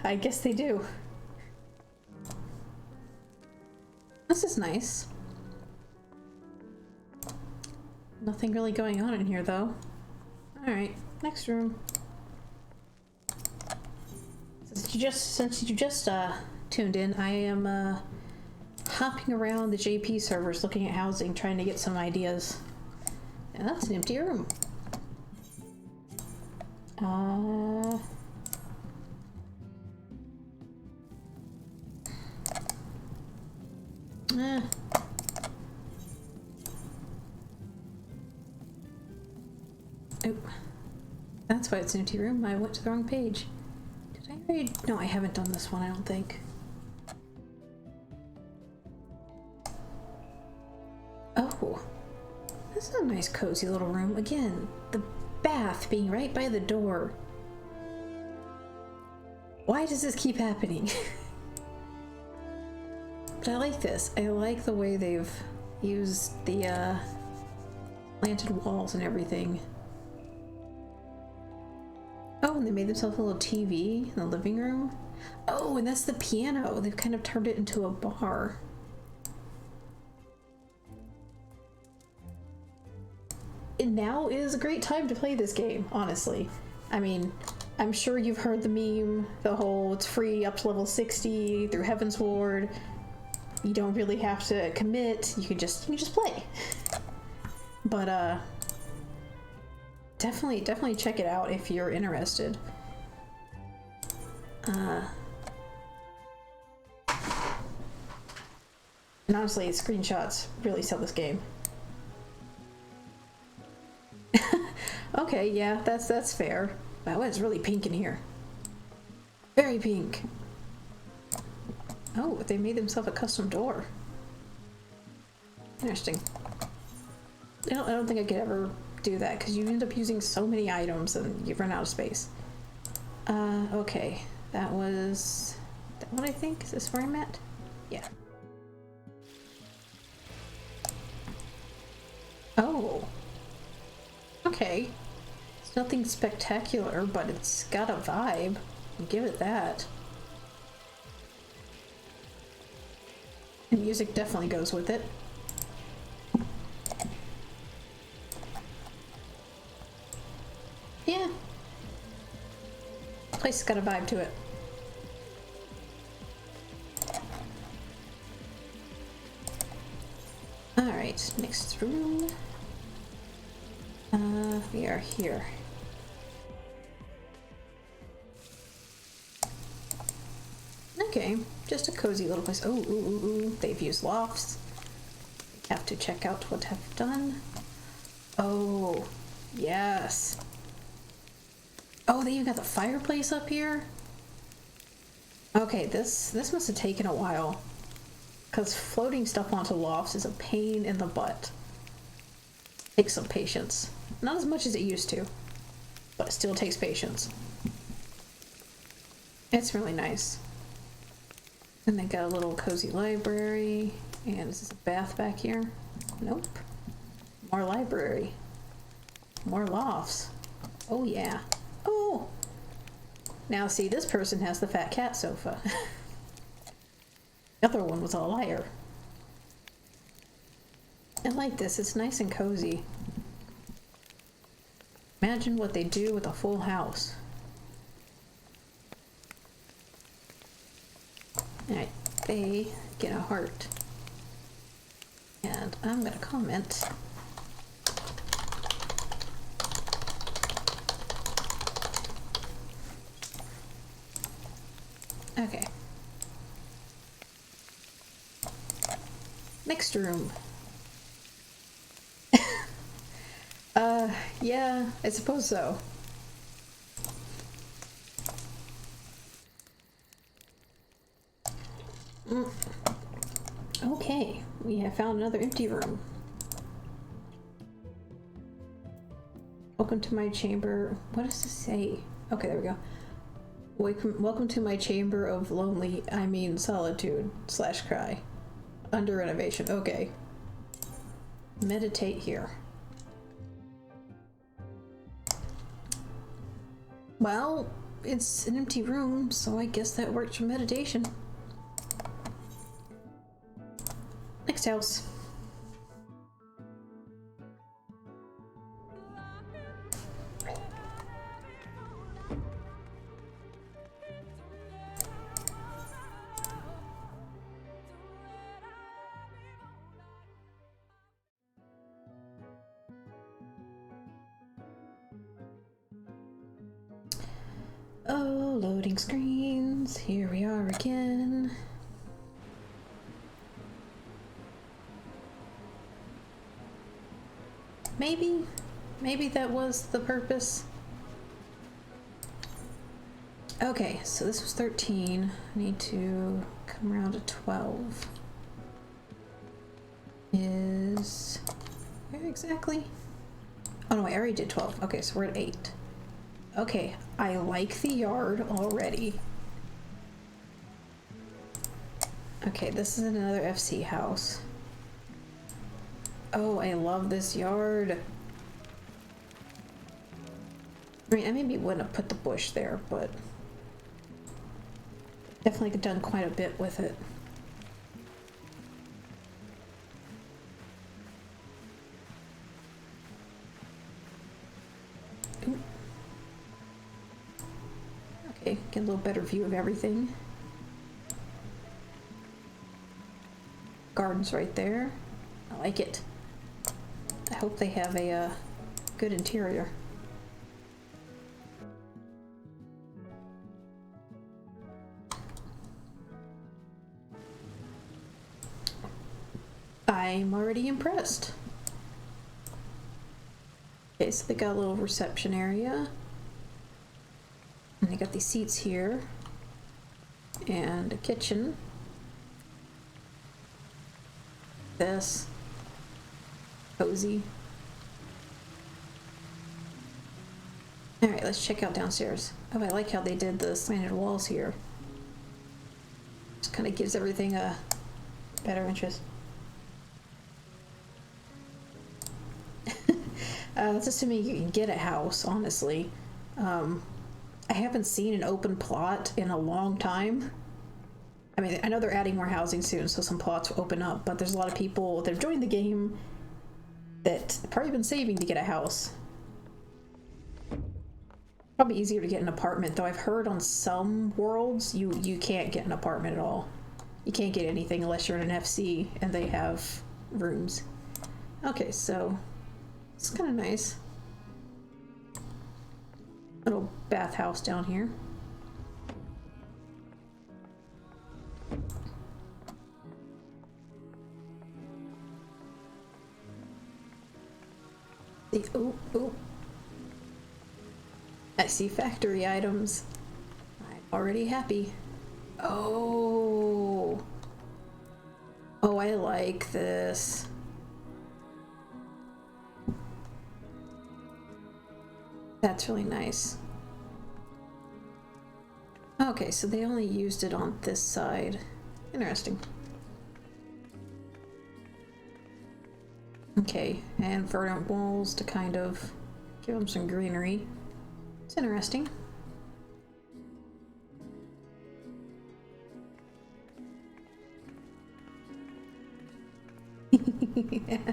I guess they do. This is nice. Nothing really going on in here, though. Alright, next room. Since you just tuned in, I am hopping around the JP servers looking at housing, trying to get some ideas. And that's an empty room. Oh, that's why it's an empty room. I went to the wrong page. Did I already? No, I haven't done this one, I don't think. Oh, this is a nice cozy little room. Again, the bath being right by the door. Why does this keep happening? But I like this. I like the way they've used the planted walls and everything. Oh, and they made themselves a little TV in the living room. Oh, and that's the piano. They've kind of turned it into a bar. And now is a great time to play this game, honestly. I mean, I'm sure you've heard the meme, the whole it's free up to level 60 through Heaven's Ward. You don't really have to commit. You can just play. But definitely check it out if you're interested. And honestly, screenshots really sell this game. Okay, yeah, that's fair. Wow, it's really pink in here. Very pink. Oh, they made themselves a custom door. Interesting. I don't think I could ever do that because you end up using so many items and you run out of space. Okay, that was that one, I think. Is this where I'm at? Yeah. Oh. Okay. It's nothing spectacular, but it's got a vibe. I'll give it that. The music definitely goes with it. Yeah. The place has got a vibe to it. Alright, next room. We are here. Okay, just a cozy little place. Oh, ooh, they've used lofts. Have to check out what I've done. Oh, yes. Oh, they even got the fireplace up here? Okay, this must have taken a while. Because floating stuff onto lofts is a pain in the butt. Takes some patience. Not as much as it used to, but it still takes patience. It's really nice. And they got a little cozy library. And is this a bath back here? Nope. More library. More lofts. Oh yeah. Oh! Now see, this person has the fat cat sofa. The other one was a liar. I like this, it's nice and cozy. Imagine what they do with a full house. Alright, they get a heart. And I'm gonna comment. Okay. Next room. Yeah, I suppose so. Okay, we have found another empty room. Welcome to my chamber. What does this say? Okay, there we go. Welcome to my chamber of lonely, I mean solitude / cry. Under renovation. Okay. Meditate here. Well, it's an empty room, so I guess that works for meditation. Next house. Oh, loading screens. Here we are again. Maybe that was the purpose. Okay, so this was 13. I need to come around to 12. Is where exactly? Oh no, I already did 12. Okay, so we're at 8. Okay, I like the yard already. Okay, this is another FC house. Oh, I love this yard. I mean, I maybe wouldn't have put the bush there, but definitely done quite a bit with it. Ooh. Okay, get a little better view of everything. Garden's right there. I like it. I hope they have a good interior. I'm already impressed. Okay, so they got a little reception area. And they got these seats here. And a kitchen. This. Cozy. Alright, let's check out downstairs. Oh, I like how they did the slanted walls here. Just kind of gives everything a better interest. That's assuming you can get a house, honestly. I haven't seen an open plot in a long time. I mean, I know they're adding more housing soon, so some plots will open up, but there's a lot of people that have joined the game that have probably been saving to get a house. Probably easier to get an apartment, though I've heard on some worlds you can't get an apartment at all. You can't get anything unless you're in an FC and they have rooms. Okay, so it's kind of nice. Little bathhouse down here. Oh, oh. I see factory items. I'm already happy. Oh. Oh, I like this. That's really nice. Okay, so they only used it on this side. Interesting. Okay, and verdant walls to kind of give them some greenery. It's interesting. Yeah.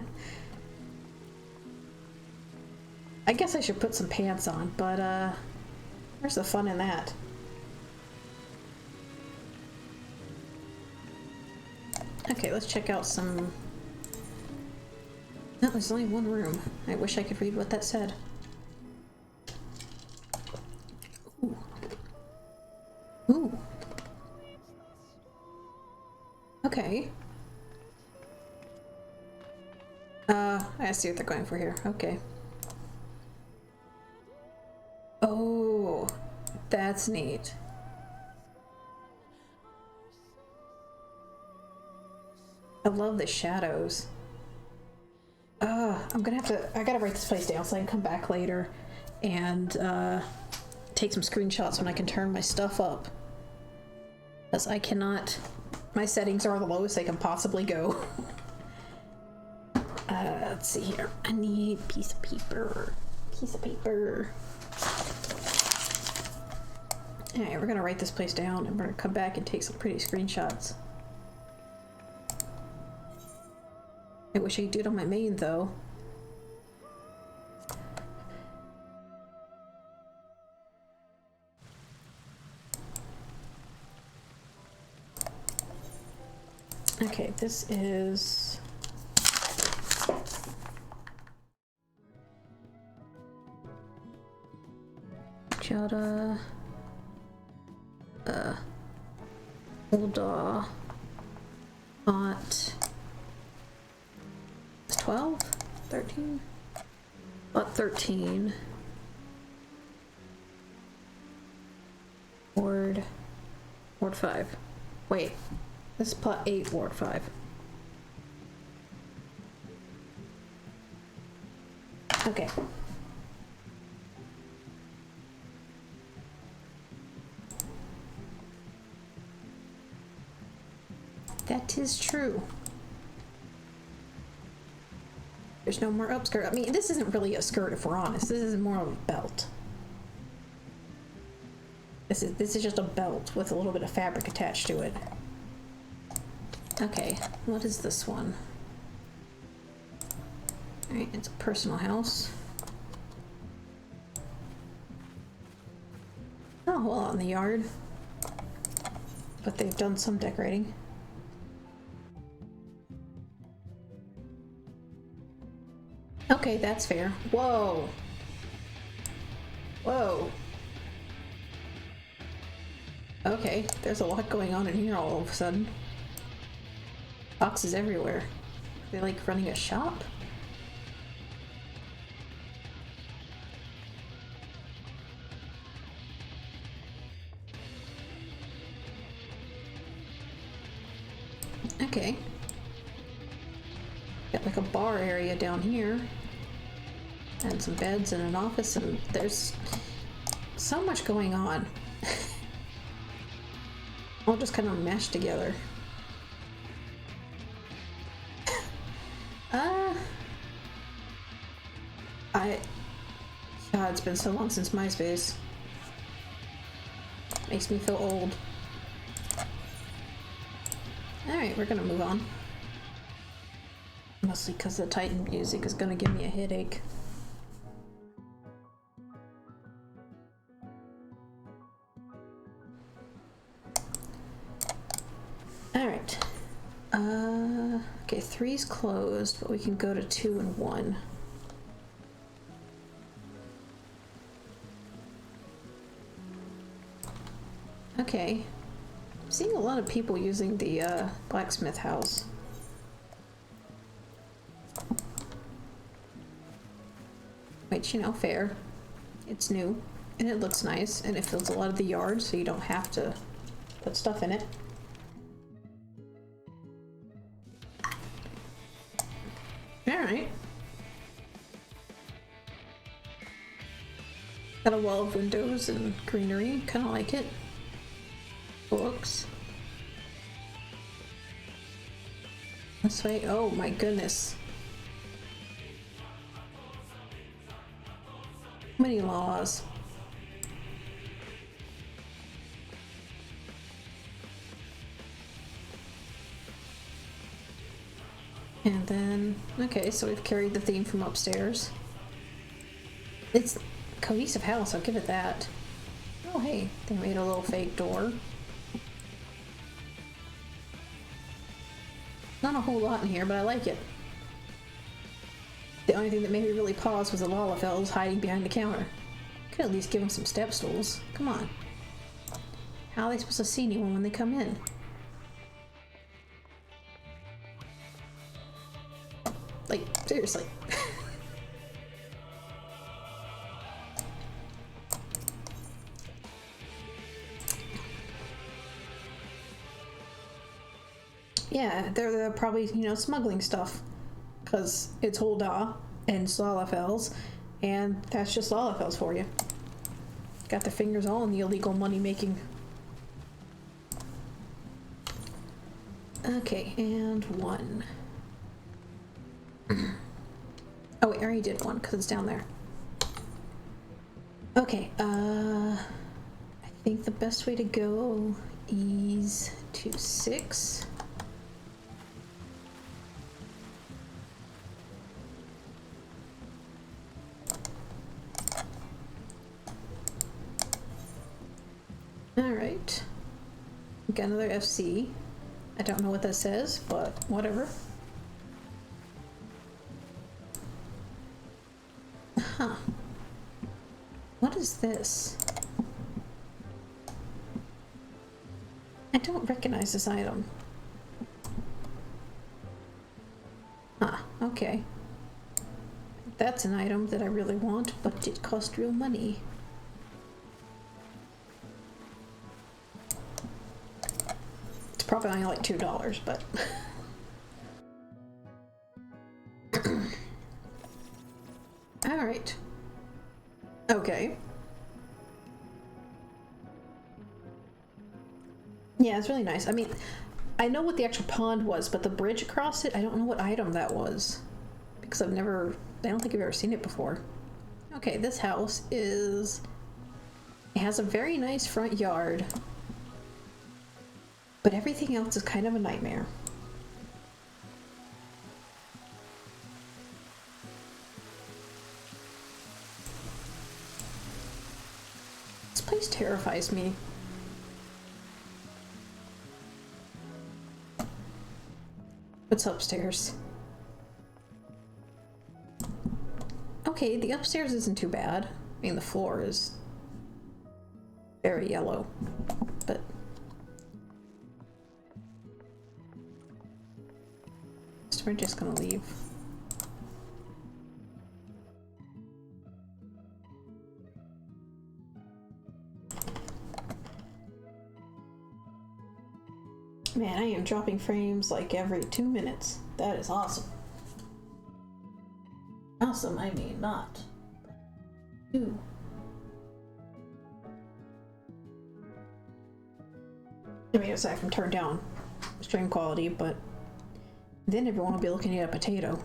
I guess I should put some pants on, but where's the fun in that? Okay, let's check out some... No, there's only one room. I wish I could read what that said. Ooh. Ooh. Okay. I see what they're going for here. Okay. Oh, that's neat. I love the shadows. I'm gonna have to, I gotta write this place down so I can come back later and take some screenshots when I can turn my stuff up. Because I cannot, my settings are the lowest they can possibly go. Let's see here. I need a piece of paper. Piece of paper. Alright, we're gonna write this place down and we're gonna come back and take some pretty screenshots. I wish I could do it on my main though. Okay, this is... Kujata... Ulda... Hot... 12? 13? About 13. Ward 5. Wait. This is plot 8, Ward 5. Okay. That is true. There's no more upskirt. I mean, this isn't really a skirt if we're honest. This is more of a belt. This is just a belt with a little bit of fabric attached to it. Okay, what is this one? Alright, it's a personal house. Not a whole lot in the yard. But they've done some decorating. Okay, that's fair. Whoa. Whoa. Okay, there's a lot going on in here all of a sudden. Boxes everywhere. Are they like running a shop? Okay. Got like a bar area down here. And some beds and an office, and there's so much going on. All just kind of meshed together. God, it's been so long since MySpace. Makes me feel old. Alright, we're gonna move on. Mostly because the Titan music is gonna give me a headache. Alright. Okay, 3's closed, but we can go to 2 and 1. Okay. I'm seeing a lot of people using the blacksmith house. Which, you know, fair. It's new, and it looks nice, and it fills a lot of the yard, so you don't have to put stuff in it. Alright. Got a wall of windows and greenery, kinda like it. Books. This way, oh my goodness. Many laws. And then, okay, so we've carried the theme from upstairs. It's a cohesive house, I'll give it that. Oh hey, they made a little fake door. Not a whole lot in here, but I like it. The only thing that made me really pause was the Lalafels hiding behind the counter. Could at least give them some step stools. Come on. How are they supposed to see anyone when they come in? Like, seriously. Yeah, they're probably, you know, smuggling stuff. Because it's Holda and Lalafels, and that's just Lalafels for you. Got their fingers all in the illegal money making. Okay, and one. Oh wait, I already did one because it's down there. Okay, I think the best way to go is to 6. Alright. Got another FC. I don't know what that says, but whatever. Huh. What is this? I don't recognize this item. Huh, okay. That's an item that I really want, but it costs real money. It's probably only like $2, but... Alright. Okay. Yeah, it's really nice. I mean, I know what the actual pond was, but the bridge across it, I don't know what item that was. Because I don't think I've ever seen it before. Okay, this house is... It has a very nice front yard. But everything else is kind of a nightmare. This place terrifies me. What's upstairs? Okay, the upstairs isn't too bad. I mean, the floor is very yellow, but... So we're just gonna leave. Man, I am dropping frames like every 2 minutes. That is awesome. Awesome, I mean not. Ooh. I mean, aside from turn down stream quality, but then everyone will be looking at a potato.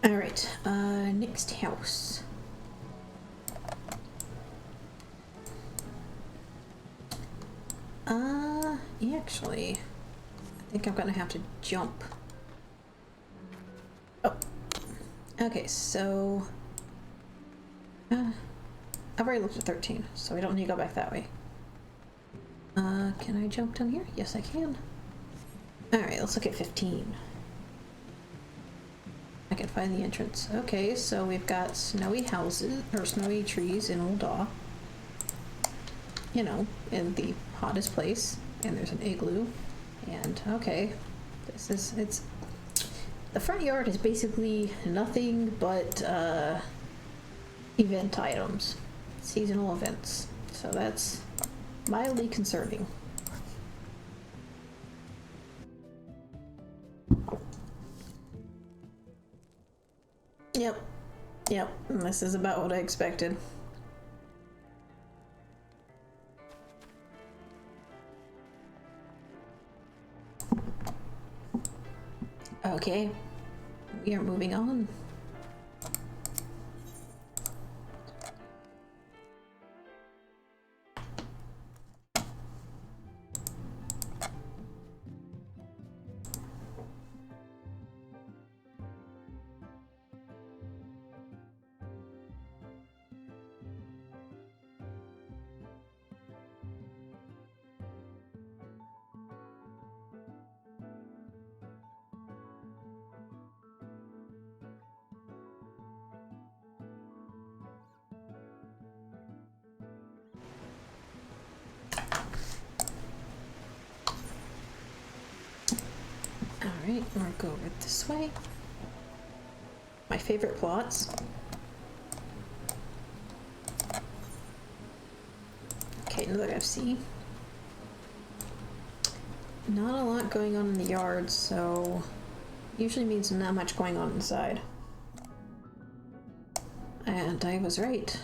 Alright, next house. Actually, I think I'm gonna have to jump. Oh. Okay, so... I've already looked at 13, so I don't need to go back that way. Can I jump down here? Yes, I can. Alright, let's look at 15. I can find the entrance. Okay, so we've got snowy houses, or snowy trees in Ul'dah. You know, in the hottest place. And there's an igloo. And, okay. It's... The front yard is basically nothing but, event items, seasonal events. So that's mildly concerning. Yep. Yep. And this is about what I expected. Okay. We are moving on. Alright, we'll go over this way. My favorite plots. Okay, another FC. Not a lot going on in the yard, so usually means not much going on inside. And I was right.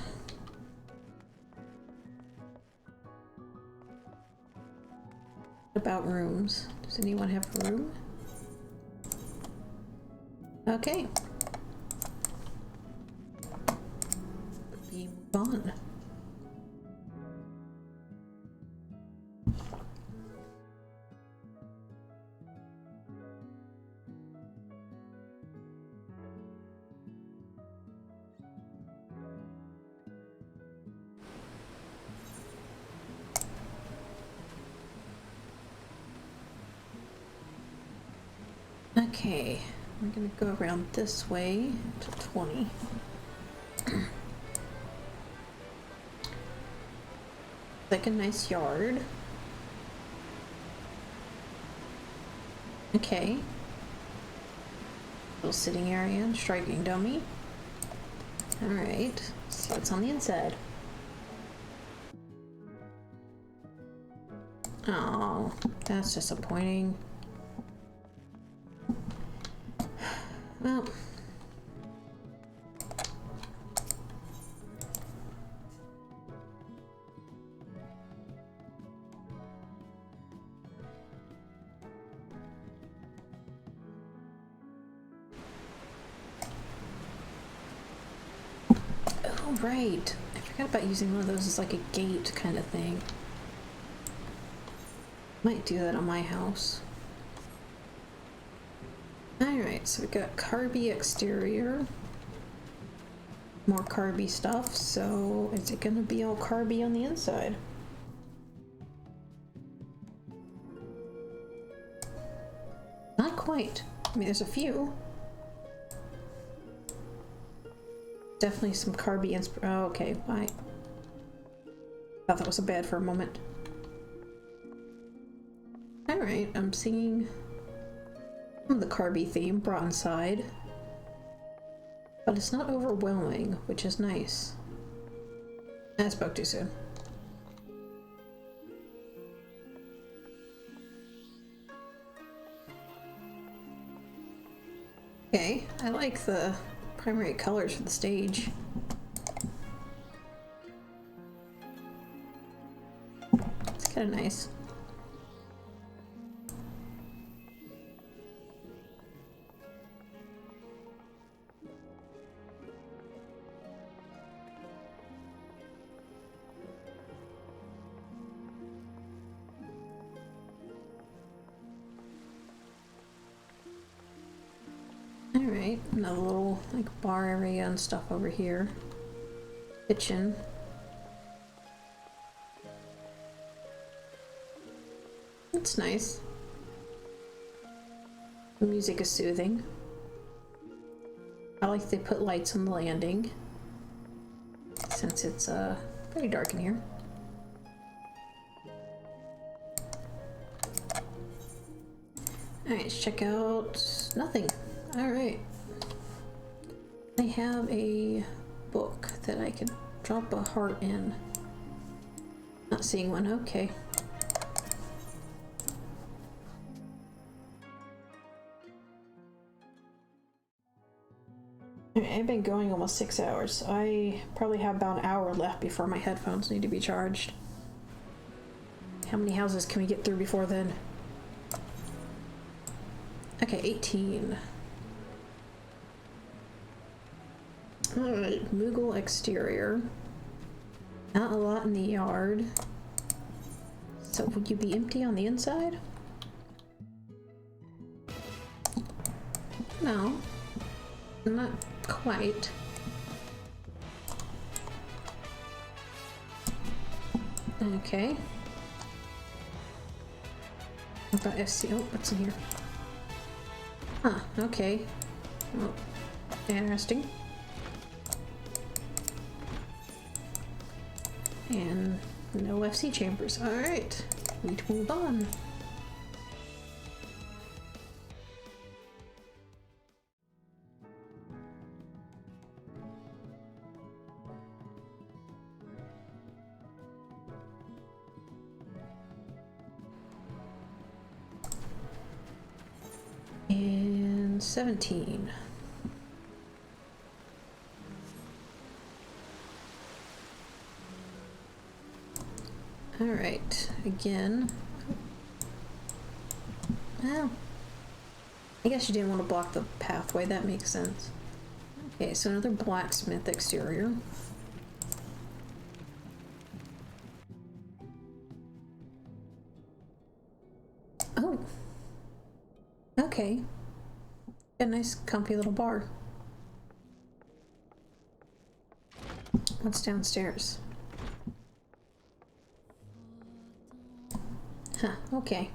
About rooms. Does anyone have a room? Okay. We move on. Okay, we're gonna go around this way to 20. Like a nice yard. Okay. Little sitting area and striking dummy. Alright, see what's on the inside. Oh, that's disappointing. Well, oh right, I forgot about using one of those as like a gate kind of thing. Might do that on my house. Alright, so we got carby exterior. More carby stuff, so is it gonna be all carby on the inside? Not quite. I mean, there's a few. Definitely some carby oh, okay, I thought that was a bad for a moment. Alright, I'm seeing the carby theme brought inside, but it's not overwhelming, which is nice. I spoke too soon. Okay, I like the primary colors for the stage. It's kind of nice. Alright, another little like bar area and stuff over here. Kitchen. It's nice. The music is soothing. I like they put lights on the landing, since it's pretty dark in here. Alright, let's check out nothing. Alright. They have a book that I could drop a heart in. Not seeing one, okay. I've been going almost 6 hours. I probably have about an hour left before my headphones need to be charged. How many houses can we get through before then? Okay, 18. Alright, Moogle exterior. Not a lot in the yard. So would you be empty on the inside? No. Not quite. Okay. What about FC? Oh, what's in here? Huh, okay. Well, interesting. And no FC chambers. Alright, we move on. And 17. Alright, again. Oh. I guess you didn't want to block the pathway, that makes sense. Okay, so another blacksmith exterior. Oh. Okay. A nice comfy little bar. What's downstairs? Huh, okay.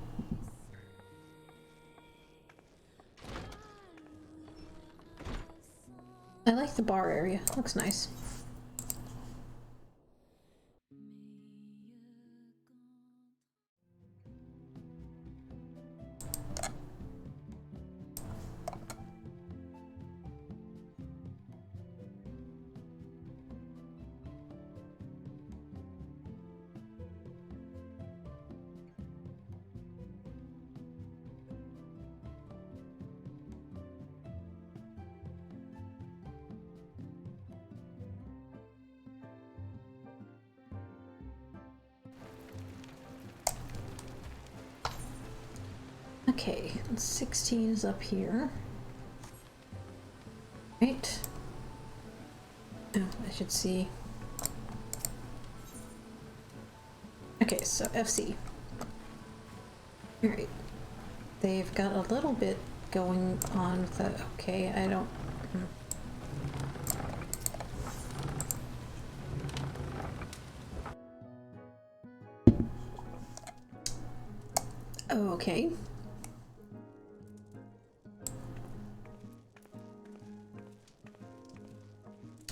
I like the bar area. Looks nice. Okay, 16 is up here. Right. Oh, I should see. Okay, so FC. Alright. They've got a little bit going on with the... Okay, I don't... Oh, okay.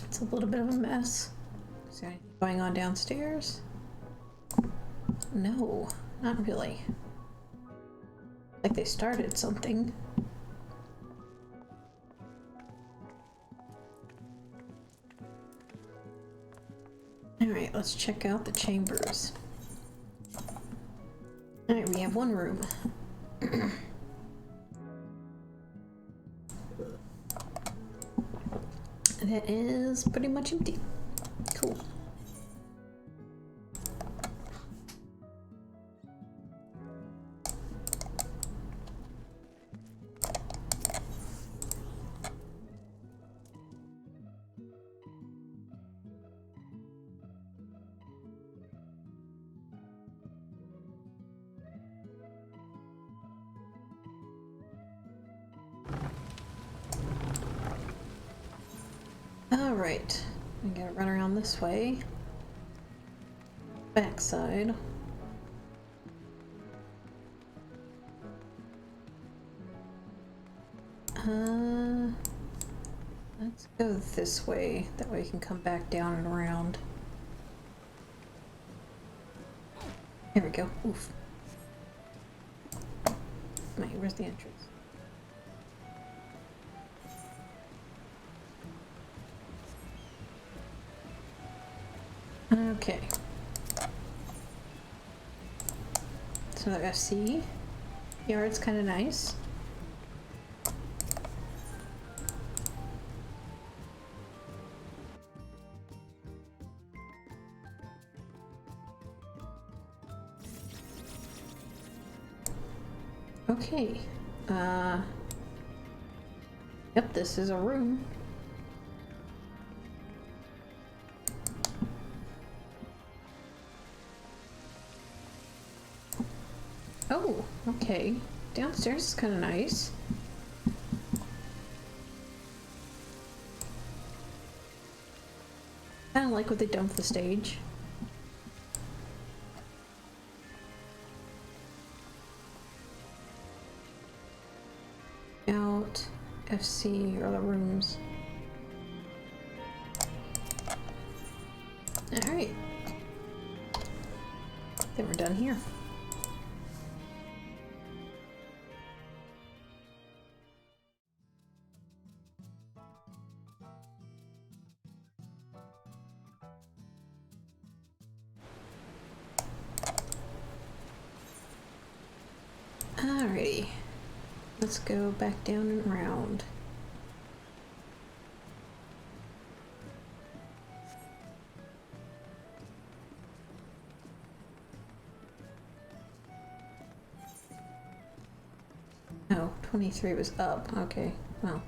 It's a little bit of a mess. Is there anything going on downstairs? No, not really. Like they started something. Alright, let's check out the chambers. Alright, we have one room. That is pretty much empty. Cool. Alright, I gotta run around this way. Backside. Let's go this way. That way we can come back down and around. Here we go. Oof. Wait, where's the entrance? Okay. So the FC yard's kind of nice. Okay. Yep, this is a room. Oh, okay. Downstairs is kind of nice. I don't like what they done with the stage. Out, FC, or the rooms. Alright. Then we're done here. Alrighty. Let's go back down and around. Oh, 23 was up. Okay, well.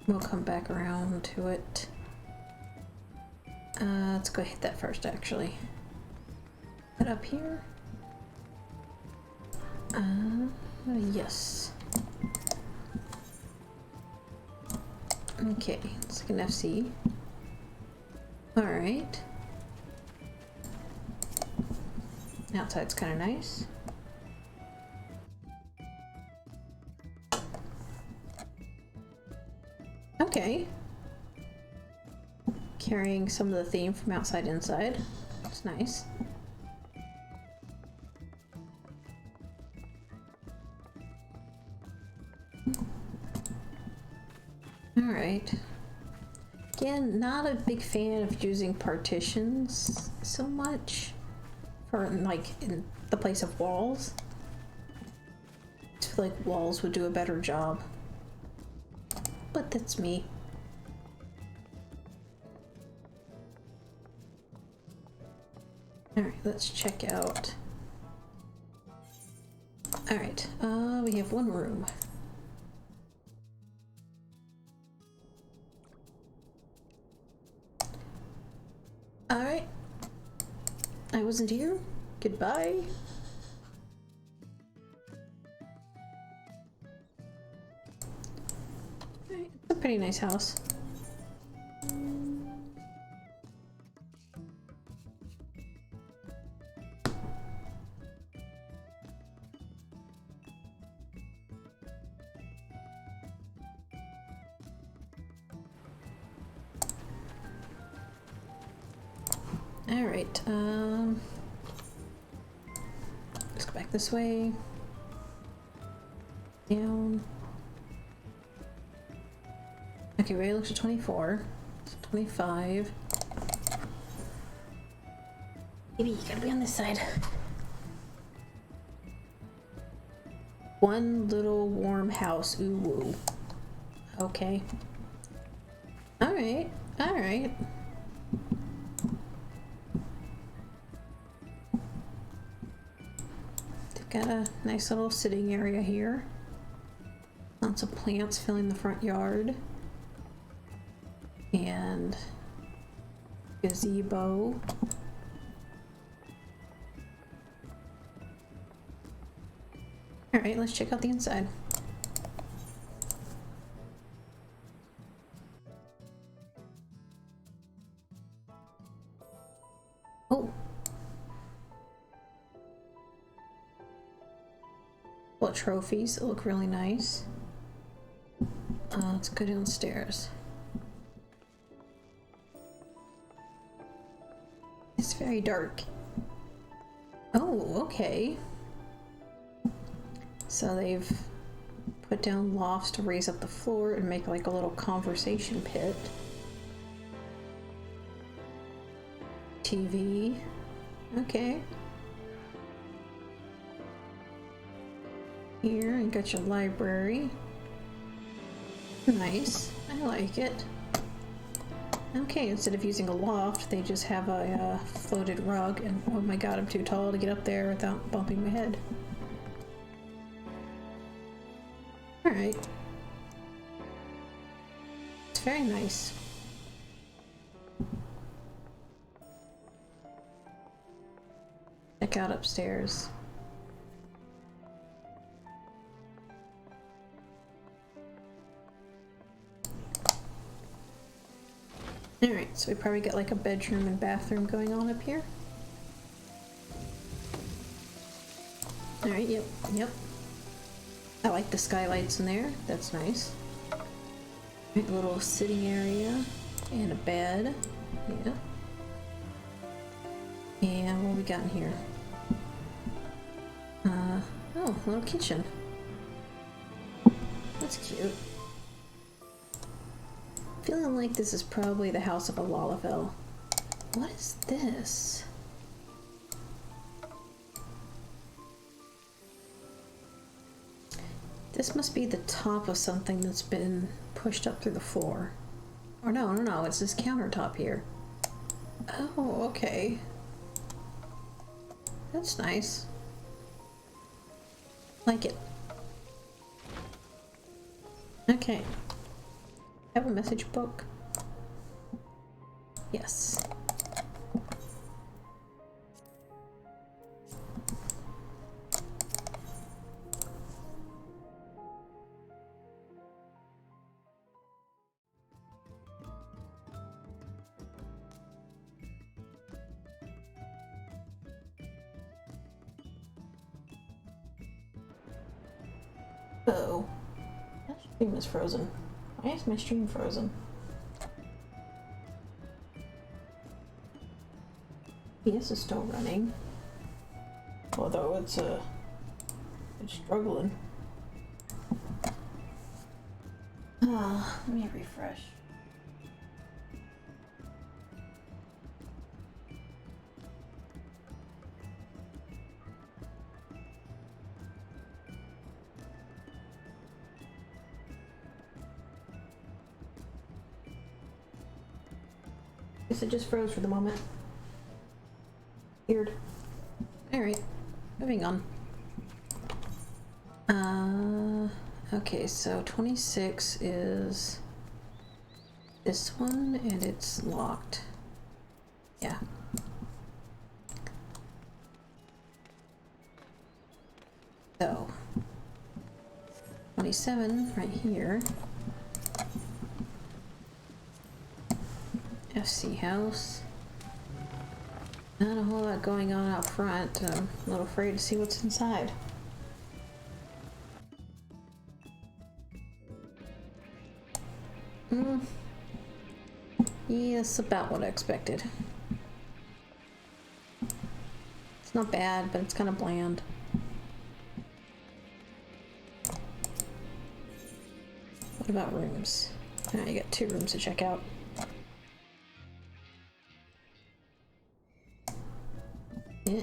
We'll come back around to it. Let's go hit that first, actually. Put up here. Yes. Okay, it's like an FC. Alright. Outside's kind of nice. Okay. Carrying some of the theme from outside inside. It's nice. Alright. Again, not a big fan of using partitions so much for, like, in the place of walls. I feel like walls would do a better job. But that's me. Alright, let's check out. Alright, we have one room. Alright. I wasn't here. Goodbye. Alright, it's a pretty nice house. Alright, let's go back this way. Down. Okay, we looked at 24. So 25. Baby, you gotta be on this side. One little warm house, ooh woo. Okay. Alright, alright. Got a nice little sitting area here. Lots of plants filling the front yard. And gazebo. Alright, let's check out the inside. Oh. Well, trophies that look really nice. Let's go downstairs. It's very dark. Oh, okay. So they've put down lofts to raise up the floor and make like a little conversation pit. TV. Okay. Here, you got your library. Nice. I like it. Okay, instead of using a loft, they just have a floated rug, and oh my god, I'm too tall to get up there without bumping my head. Alright. It's very nice. Check out upstairs. Alright, so we probably got like a bedroom and bathroom going on up here. Alright, yep. I like the skylights in there, that's nice. A little sitting area and a bed, yeah. And what we got in here? Oh, a little kitchen. That's cute. Feeling like this is probably the house of a Lalafell. What is this? This must be the top of something that's been pushed up through the floor. Or no, it's this countertop here. Oh, okay. That's nice. Like it. Okay. Have a message book? Yes. Uh-oh. That stream is frozen. Why is my stream frozen? PS is still running. Although it's struggling. Let me refresh. Guess it just froze for the moment. Weird. Alright, moving on. Okay, so 26 is this one, and it's locked. Yeah. So, 27 right here. FC house. Not a whole lot going on out front. I'm a little afraid to see what's inside. Yes, about what I expected. It's not bad, but it's kind of bland. What about rooms? You got 2 rooms to check out. Yeah.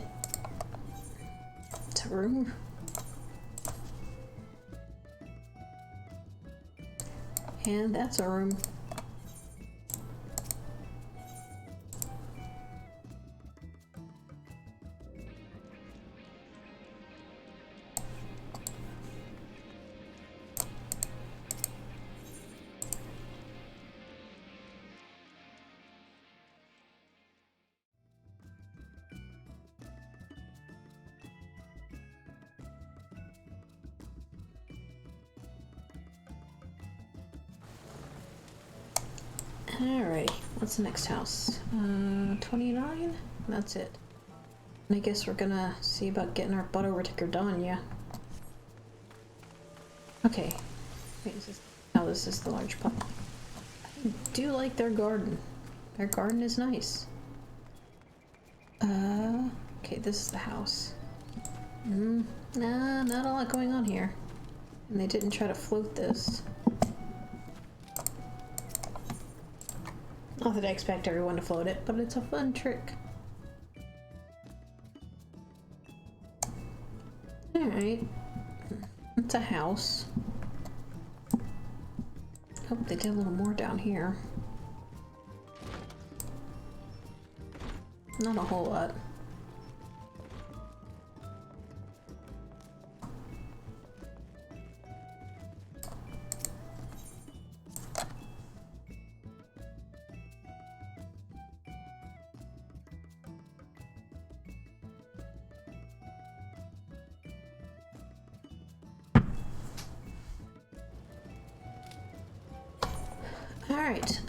It's a room. And that's a room. Alrighty, what's the next house? 29? That's it. And I guess we're gonna see about getting our butt over to Gardania. Okay. Wait, is this... Oh, this is the large pot. I do like their garden. Their garden is nice. Okay, this is the house. Nah, not a lot going on here. And they didn't try to float this. Not that I expect everyone to float it, but it's a fun trick. Alright. It's a house. Hope they did a little more down here. Not a whole lot. Alright,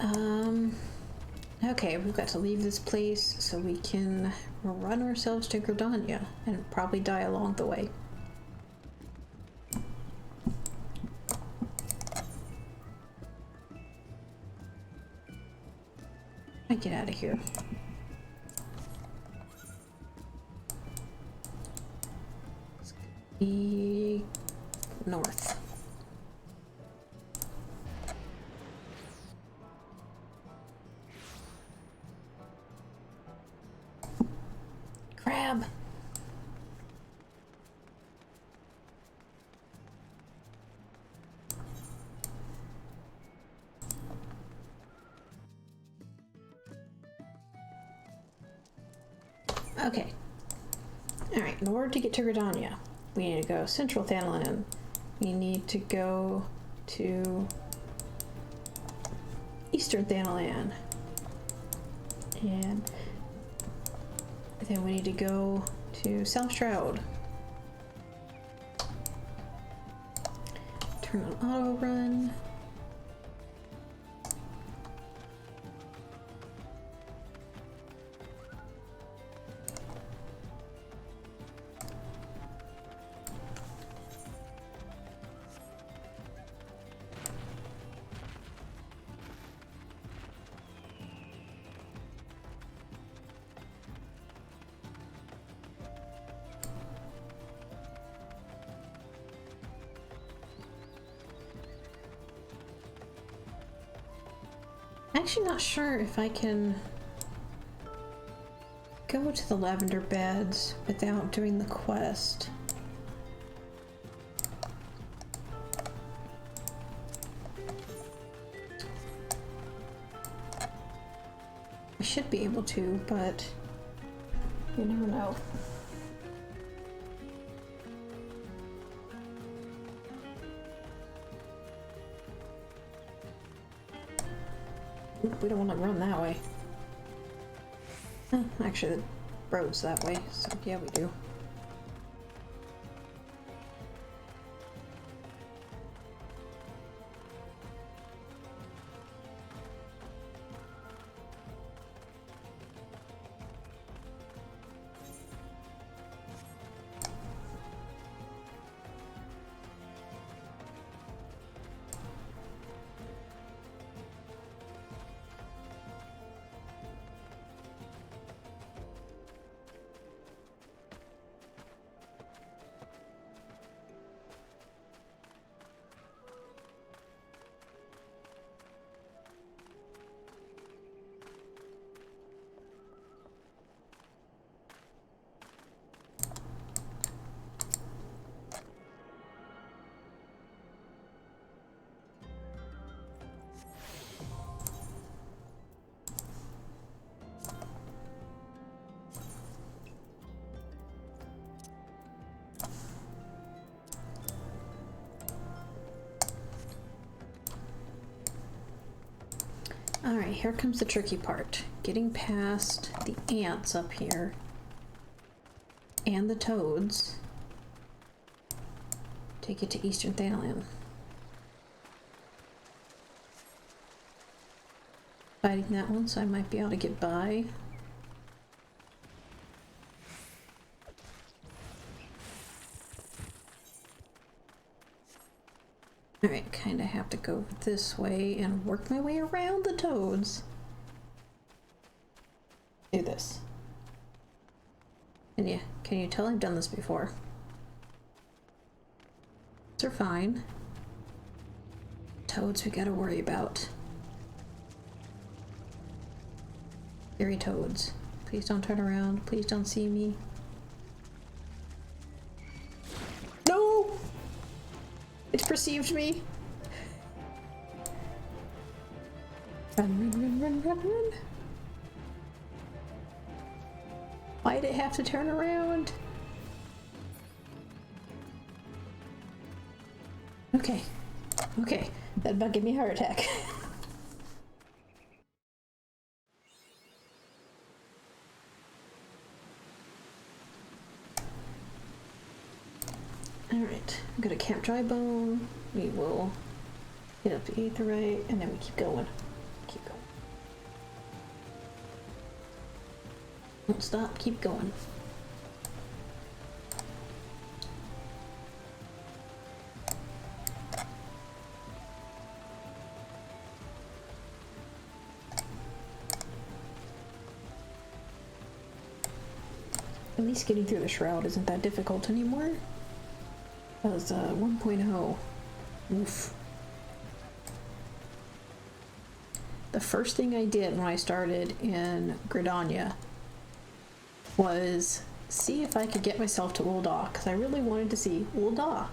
okay, we've got to leave this place so we can run ourselves to Gridania and probably die along the way. I get out of here. Let's be north. Crab. Okay. Alright, in order to get to Gridania, we need to go Central Thanalan. We need to go to Eastern Thanalan. And then we need to go to South Shroud. Turn on auto run. Actually not sure if I can go to the lavender beds without doing the quest. I should be able to, but you never know. We don't want to run that way. Oh, actually, the road's that way, so yeah, we do. Alright, here comes the tricky part. Getting past the ants up here and the toads to get to Eastern Thanalan. Fighting that one, so I might be able to get by. Alright, kind of have to go this way and work my way around the toads. Do this. Can you tell I've done this before? These are fine. Toads we gotta worry about. Scary toads. Please don't turn around. Please don't see me. It perceived me. Run, run, run, run, run, run. Why'd it have to turn around? Okay. Okay. That about gave me a heart attack. Alright. I'm gonna camp dry bone. We will hit up the aetherite, and then we keep going. Keep going. Don't stop, keep going. At least getting through the Shroud isn't that difficult anymore. That was 1.0. Oof. The first thing I did when I started in Gridania was see if I could get myself to Ul'dah, because I really wanted to see Ul'dah.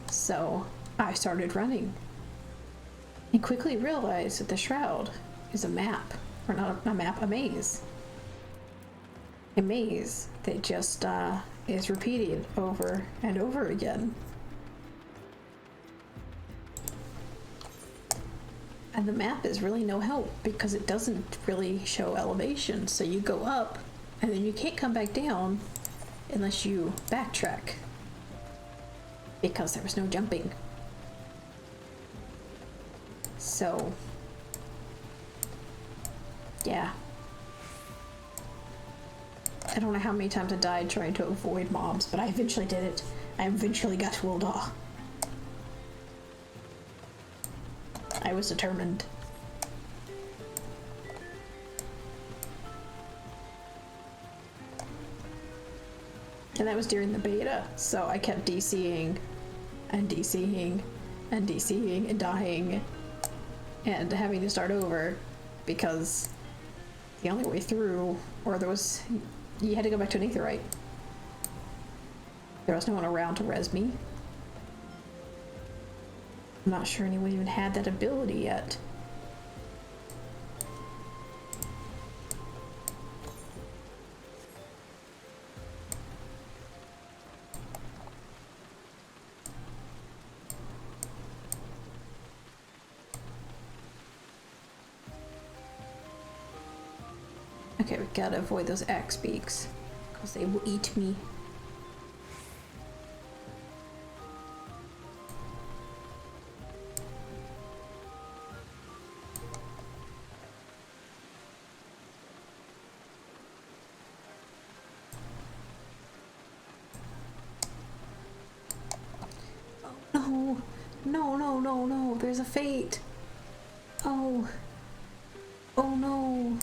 So I started running and quickly realized that the Shroud is a map, or not a map, a maze. A maze that just is repeated over and over again. And the map is really no help because it doesn't really show elevation. So you go up and then you can't come back down unless you backtrack because there was no jumping. So, yeah. I don't know how many times I died trying to avoid mobs, but I eventually did it. I eventually got to Ul'dah. I was determined. And that was during the beta, so I kept DCing and DCing and DCing and dying and having to start over because the only way through, or there was, you had to go back to an aetherite. There was no one around to res me. I'm not sure anyone even had that ability yet. Okay, we gotta avoid those axe beaks, because they will eat me. Oh, no, no, no, no, there's a fate. Oh. Oh no.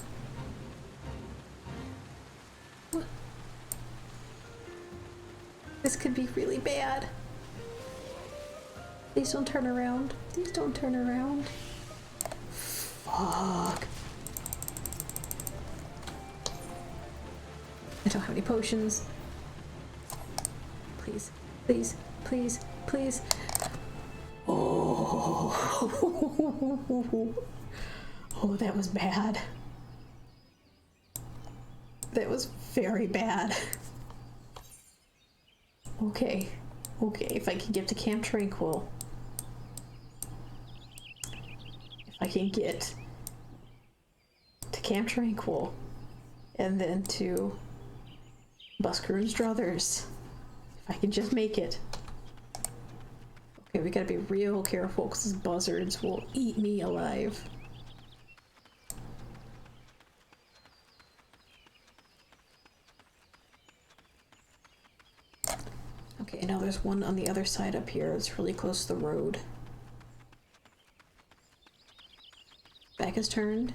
What? This could be really bad. Please don't turn around. Please don't turn around. Fuck. I don't have any potions. Please, please, please, please. Oh. Oh, that was bad. That was very bad. Okay. Okay, if I can get to Camp Tranquil. If I can get to Camp Tranquil. And then to Busker's Druthers. If I can just make it. Okay, we gotta be real careful because these buzzards will eat me alive. Okay, now there's one on the other side up here. It's really close to the road. Back is turned.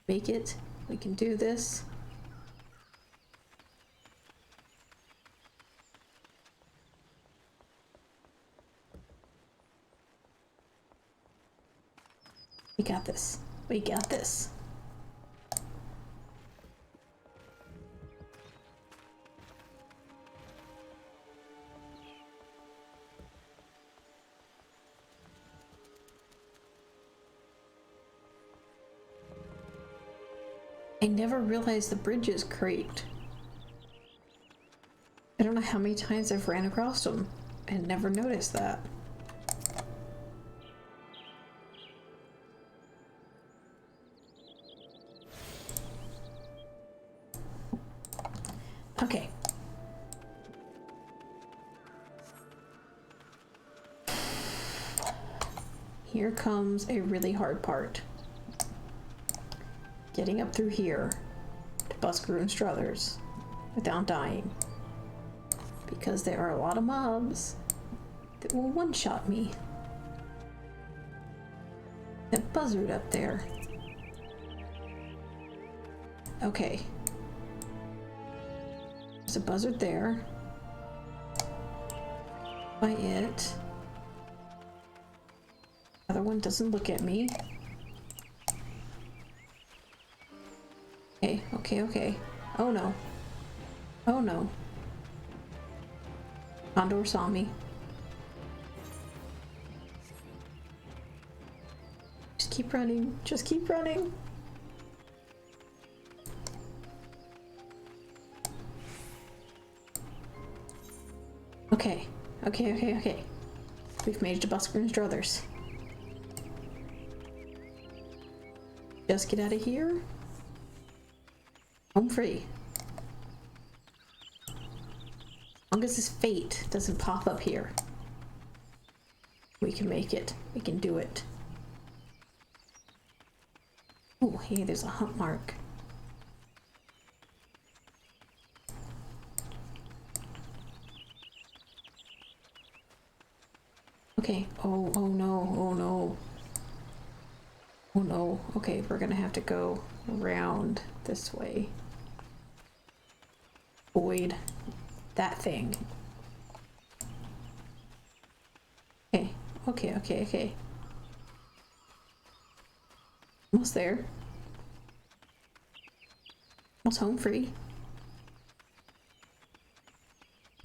Make it. We can do this. We got this. We got this. I never realized the bridges creaked. I don't know how many times I've ran across them and never noticed that. Okay. Here comes a really hard part. Getting up through here to Busker and Struthers without dying. Because there are a lot of mobs that will one-shot me. That buzzard up there. Okay. There's a buzzard there. By it. Other one doesn't look at me. Okay, okay, okay. Oh no. Oh no. Condor saw me. Just keep running. Just keep running. Okay. Okay, okay, okay. We've made it to Busker and Struthers. Just get out of here. Home free. As long as this fate doesn't pop up here, we can make it. We can do it. Oh, hey, there's a hunt mark. Okay. Oh, oh no, oh no. Oh no. Okay, we're gonna have to go around this way. Avoid that thing. Okay, okay, okay, okay. Almost there. Almost home free.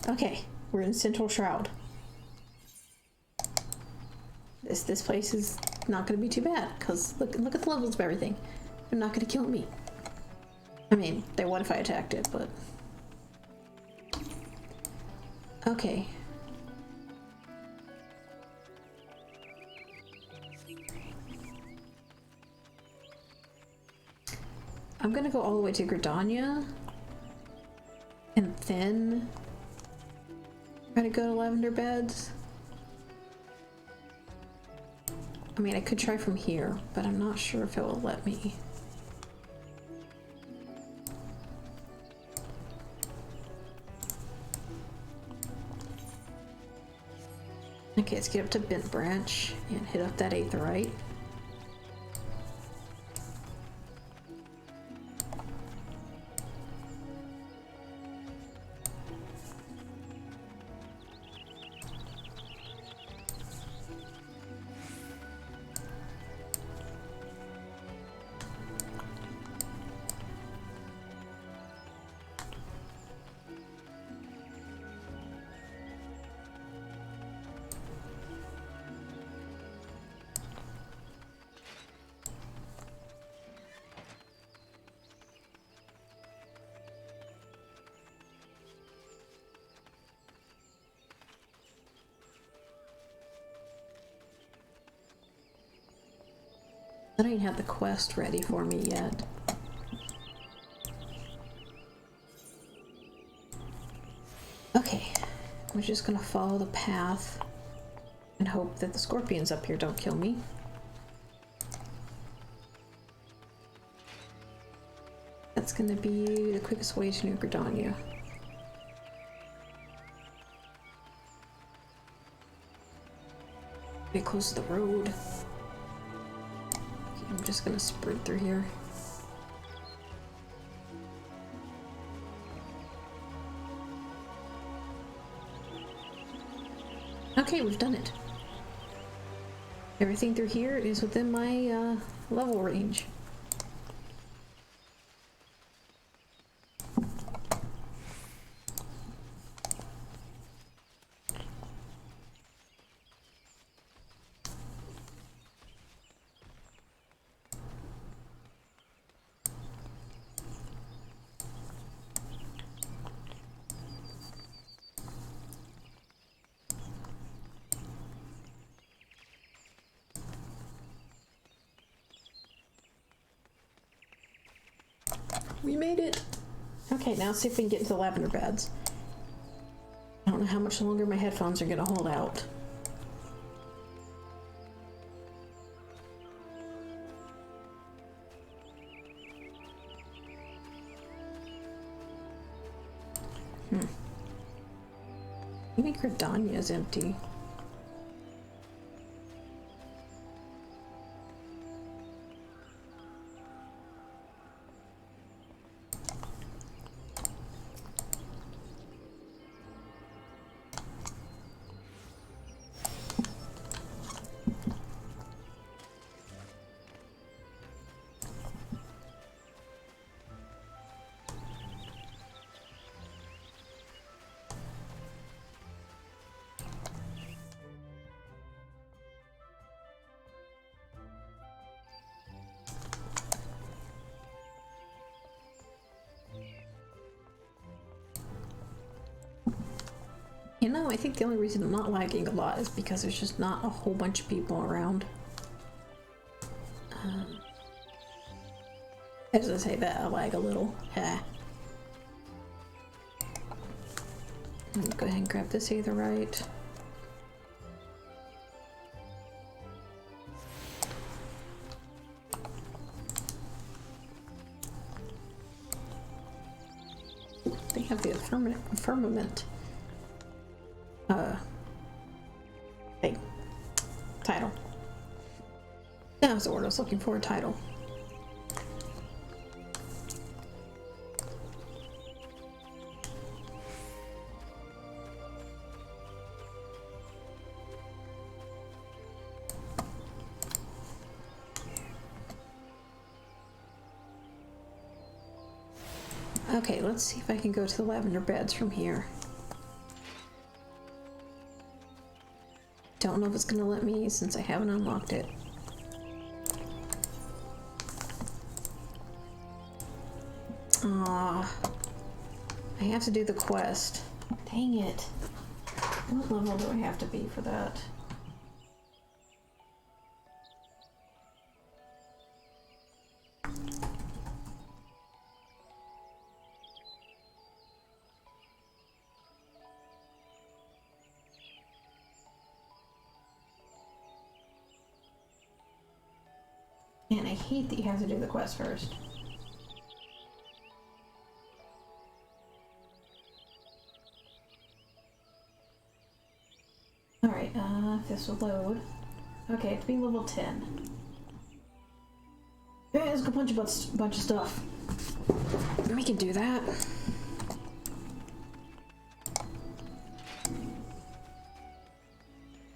Okay, we're in Central Shroud. This place is not gonna be too bad, because look at the levels of everything. They're not gonna kill me. I mean, they would if I attacked it, but... Okay. I'm gonna go all the way to Gridania. And then... try to go to Lavender Beds. I mean, I could try from here, but I'm not sure if it will let me. Okay, let's get up to Bent Branch and hit up that Aetheryte. I don't even have the quest ready for me yet. Okay, we're just gonna follow the path and hope that the scorpions up here don't kill me. That's gonna be the quickest way to New Gridania. Get close to the road. I'm just gonna sprint through here. Okay, we've done it. Everything through here is within my level range. We made it! Okay, now see if we can get into the lavender beds. I don't know how much longer my headphones are gonna hold out. Maybe Gridania's empty. You know, I think the only reason I'm not lagging a lot is because there's just not a whole bunch of people around. As I say that, I lag a little. I'm gonna go ahead and grab this aetherite. They have the firmament. Hey, title. That was the word I was looking for, title. Okay, let's see if I can go to the lavender beds from here. Don't know if it's gonna let me since I haven't unlocked it. I have to do the quest. Dang it. What level do I have to be for that? And I hate that you have to do the quest first. Alright, this will load. Okay, I have to be level 10. Okay, let's go punch a bunch of stuff. We can do that.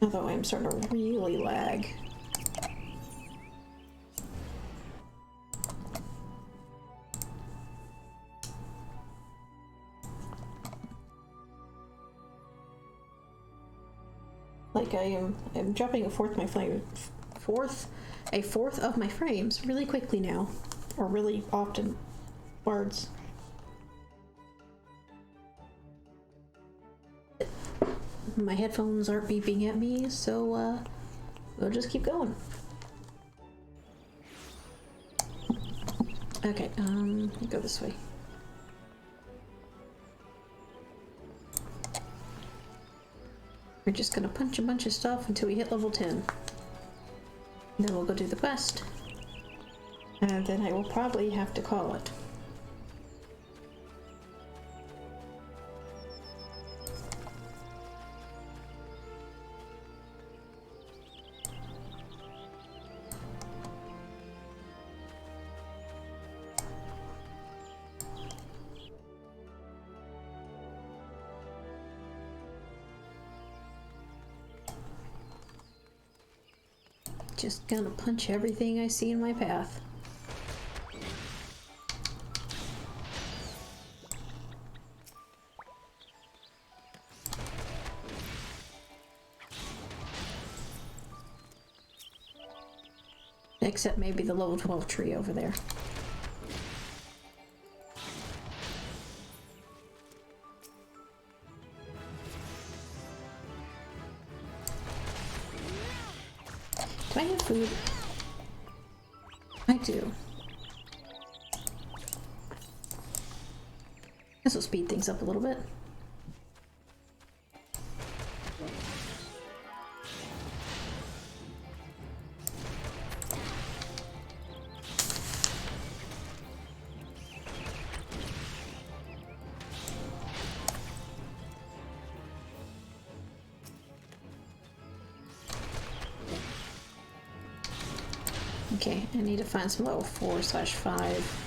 Although I'm starting to really lag. Like I'm dropping a fourth of my frames really quickly now, or really often. Words. My headphones aren't beeping at me, so we'll just keep going. Okay, go this way. We're just gonna punch a bunch of stuff until we hit level 10. Then we'll go do the quest. And then I will probably have to call it. Just gonna punch everything I see in my path. Except maybe the level 12 tree over there. Do I have food? I do. This will speed things up a little bit. Okay, I need to find some level 4/5.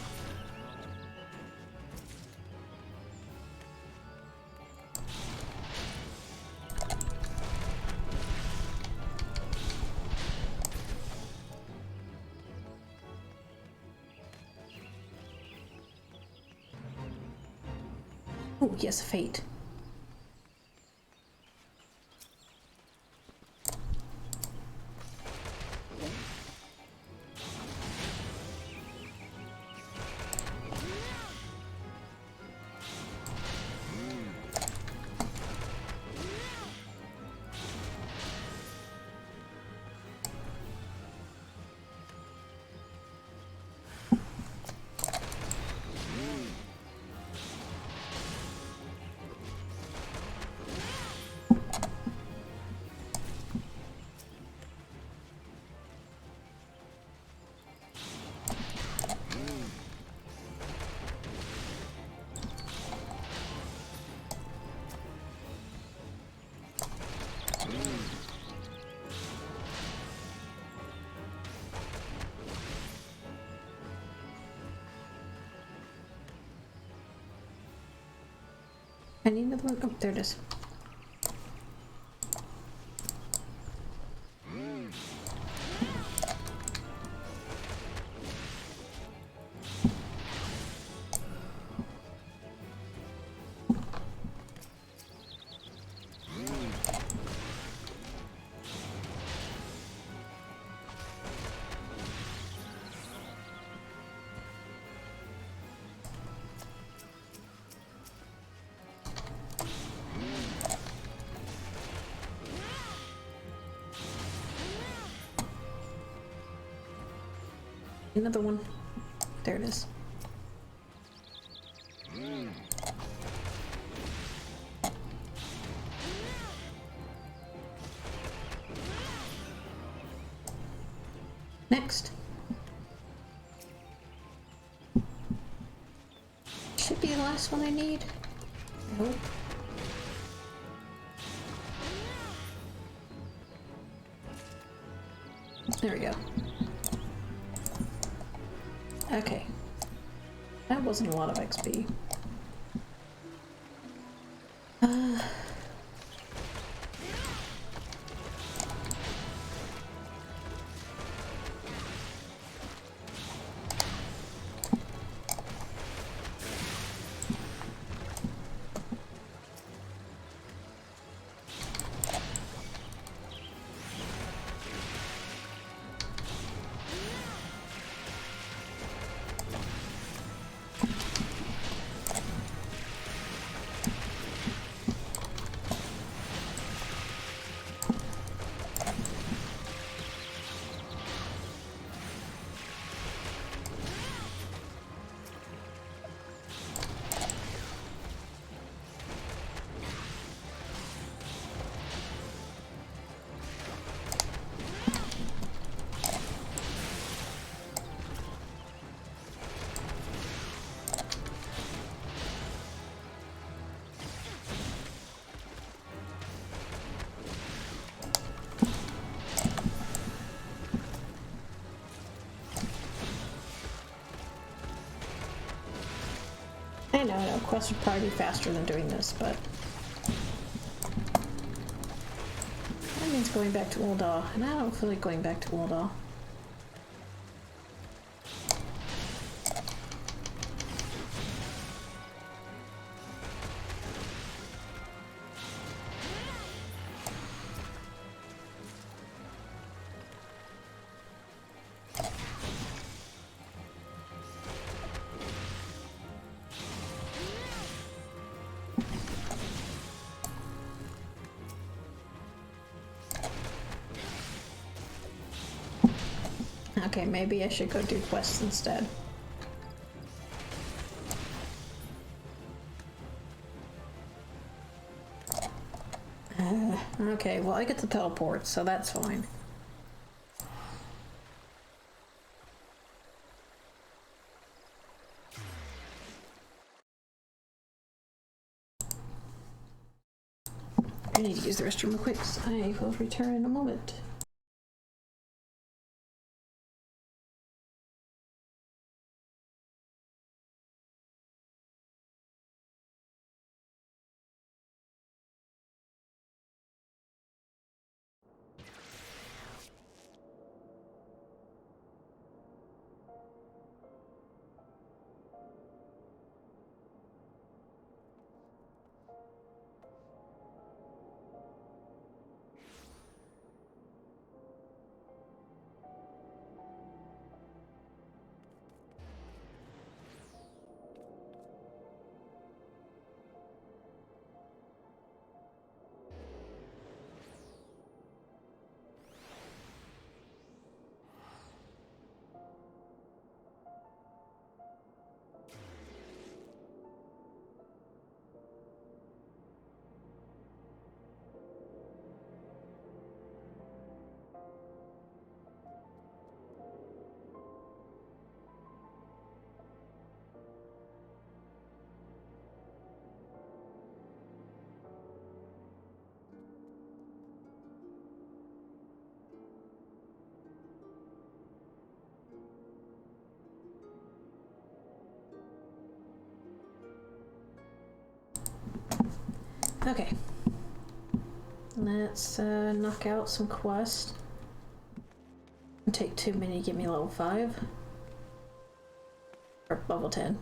Oh, yes, fate. I need another one. Oh, there it is. Another one. There it is. Next. Should be the last one I need. I hope. There we go. Okay. That wasn't a lot of XP. I know, quests would probably be faster than doing this, but that means going back to Ul'dah, and I don't feel like going back to Ul'dah. Okay, maybe I should go do quests instead. Okay, well I get to teleport, so that's fine. I need to use the restroom real quick, so I will return in a moment. Okay. Let's knock out some quests. Take 2 minutes to get me level 5. Or level 10.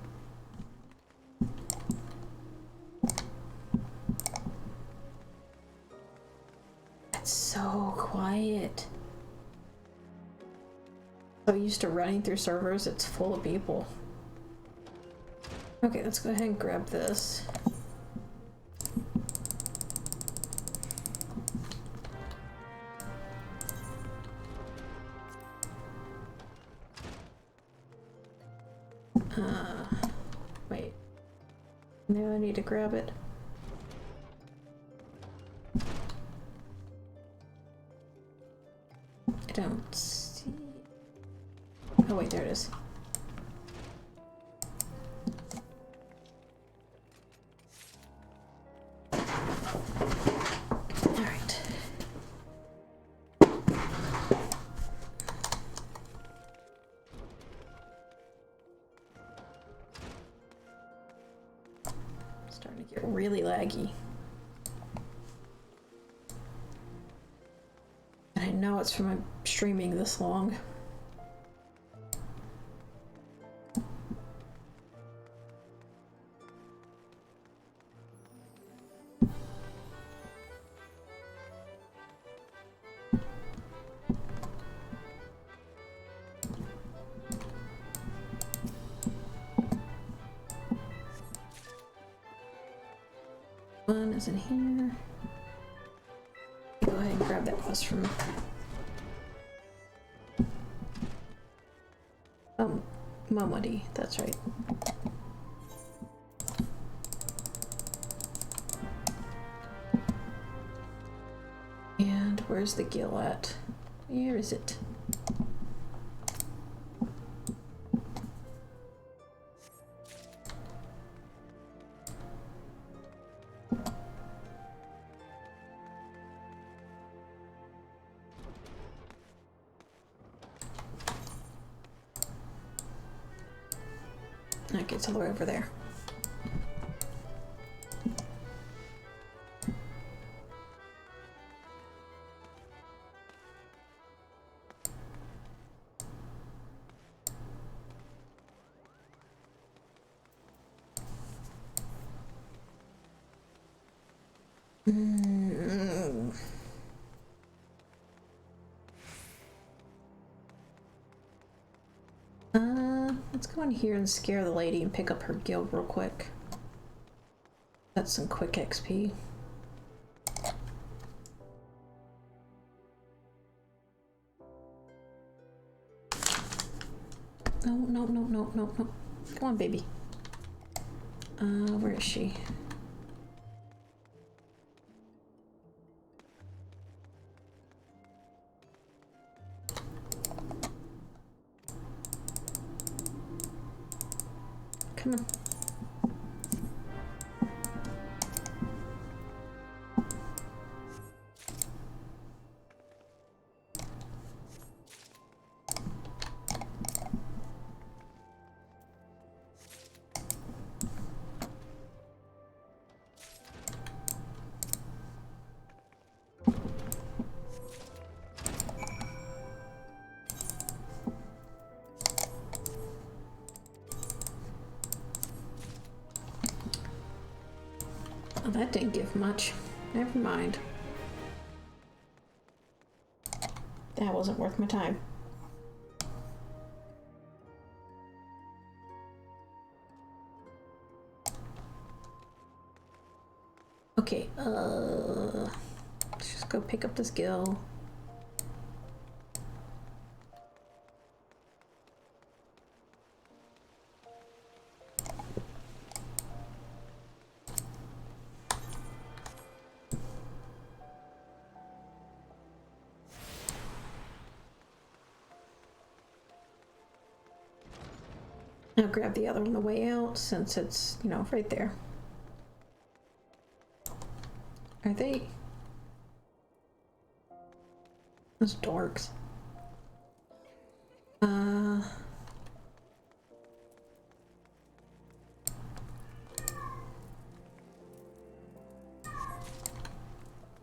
It's so quiet. So used to running through servers, it's full of people. Okay, let's go ahead and grab this. Wait. No, I need to grab it. I don't see... Oh wait, there it is. Alright. Starting to get really laggy. And I know it's from streaming this long. One is in here. Go ahead and grab that quest from Mamadi, that's right. And where's the gill at? Where is it? Okay, it's all the way over there. Let's go in here and scare the lady and pick up her guild real quick. That's some quick XP. No, no, no, no, no, no. Come on, baby. Where is she? Come on. Oh, that didn't give much. Never mind. That wasn't worth my time. Okay, let's just go pick up this gill. I'll grab the other on the way out since it's, you know, right there. Are they? Those dorks. All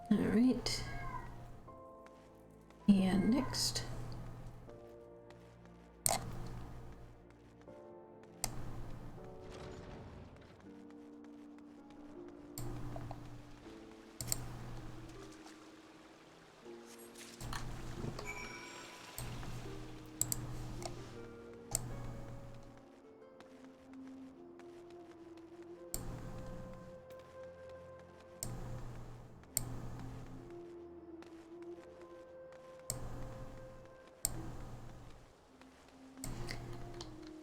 right. And next.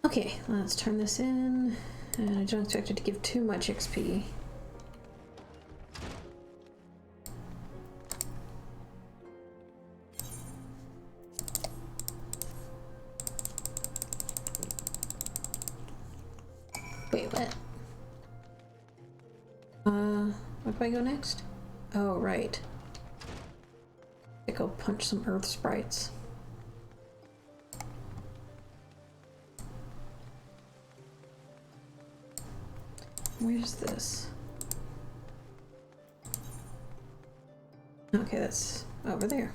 Okay, let's turn this in. And I don't expect it to give too much XP. Wait, what? Where do I go next? Oh, right. I go punch some earth sprites. Where's this? Okay, that's over there.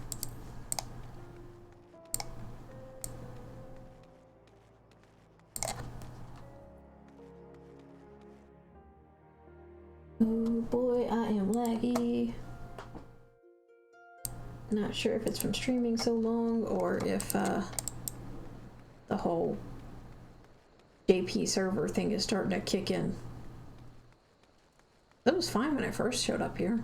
Oh boy, I am laggy. Not sure if it's from streaming so long or if the whole JP server thing is starting to kick in. That was fine when I first showed up here.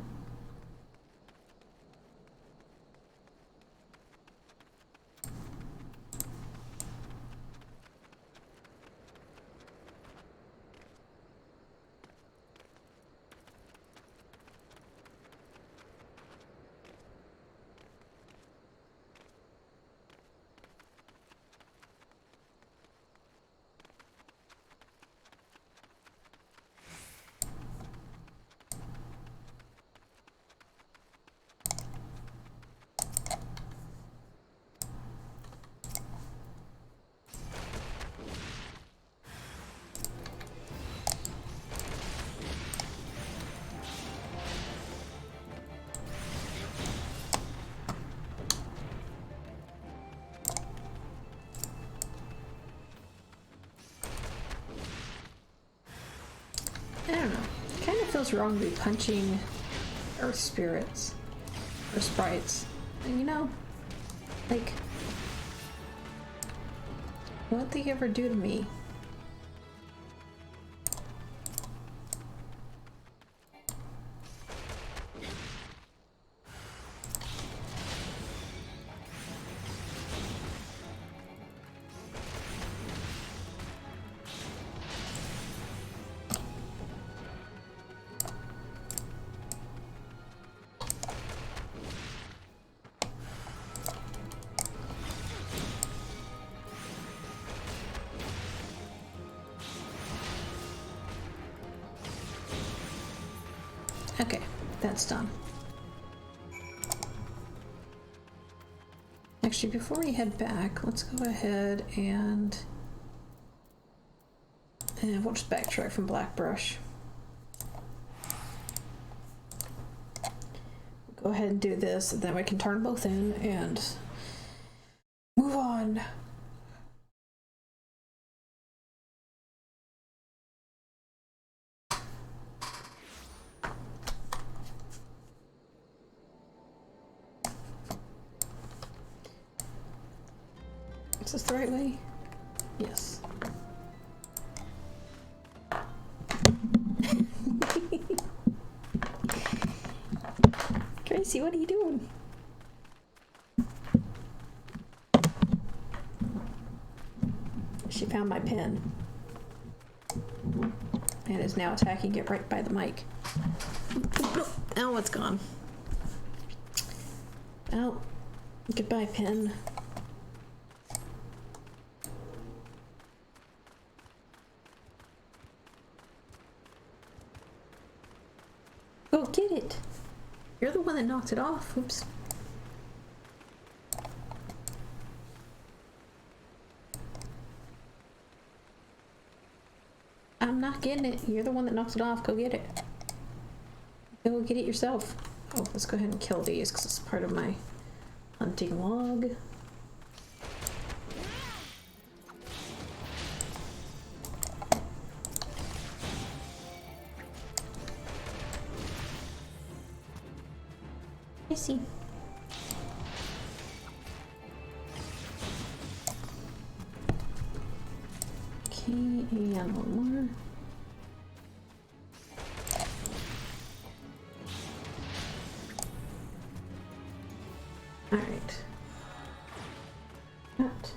I don't know. It kind of feels wrong to be punching earth spirits or sprites. And you know, like, what'd they ever do to me? Okay, that's done. Actually, before we head back, let's go ahead and we'll just backtrack from Blackbrush. Go ahead and do this, and then we can turn both in and move on. Is this the right way? Yes. Tracy, what are you doing? She found my pen and is now attacking it right by the mic. Oh, it's gone. Oh, goodbye, pen. Go get it. You're the one that knocked it off. Oops. I'm not getting it. You're the one that knocked it off. Go get it. Go get it yourself. Oh, let's go ahead and kill these because it's part of my hunting log. I see. Okay, and one more. All right. That.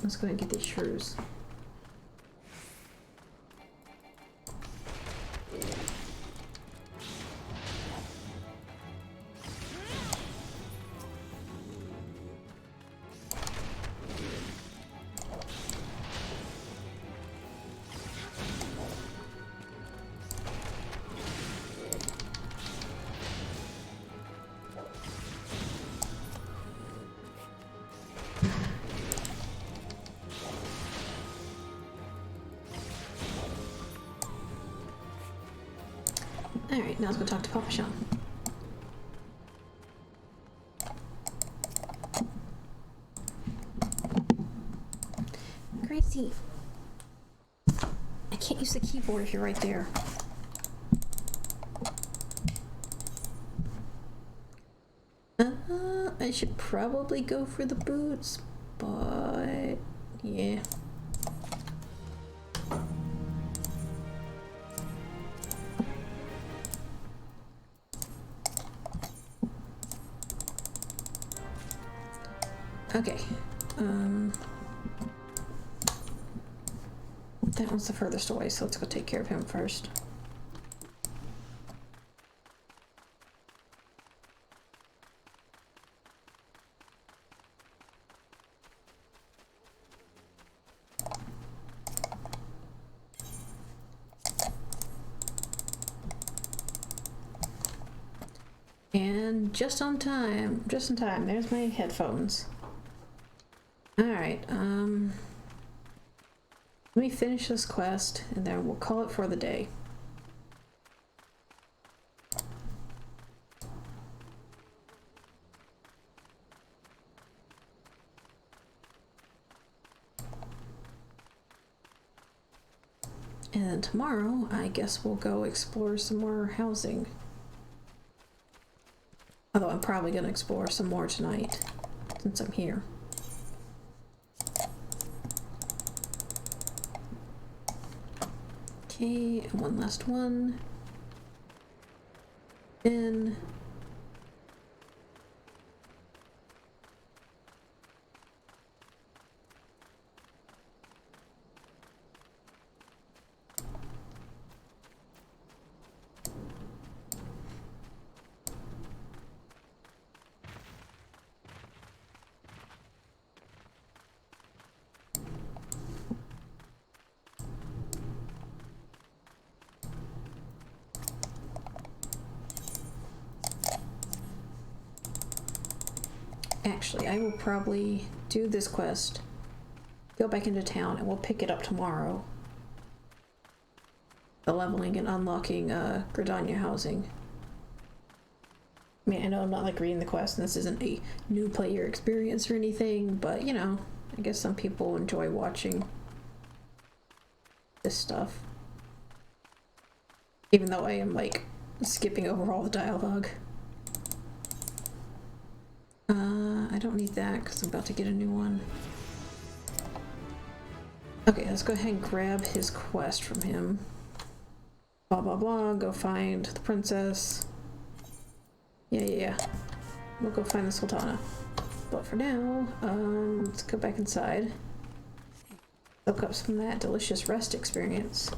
Let's go ahead and get these shrews. Alright, now let's go talk to Papa Sean. Gracie! I can't use the keyboard if you're right there. I should probably go for the boots, but yeah. Okay, that one's the furthest away, so let's go take care of him first. And just in time, there's my headphones. Alright, let me finish this quest and then we'll call it for the day. And then tomorrow, I guess we'll go explore some more housing. Although I'm probably going to explore some more tonight, since I'm here. Okay, and one last one. In. Actually, I will probably do this quest, go back into town, and we'll pick it up tomorrow. The leveling and unlocking Gridania housing. I mean, I know I'm not like reading the quest, and this isn't a new player experience or anything, but you know, I guess some people enjoy watching this stuff. Even though I am like skipping over all the dialogue. I don't need that because I'm about to get a new one. Okay, let's go ahead and grab his quest from him. Blah blah blah, go find the princess. Yeah. We'll go find the Sultana. But for now, let's go back inside. Soak up some of that delicious rest experience.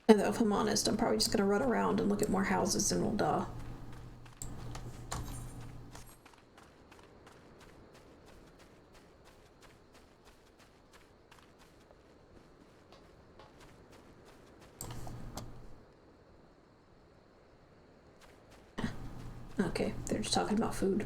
And though, if I'm honest, I'm probably just gonna run around and look at more houses and we'll die. Okay, they're just talking about food.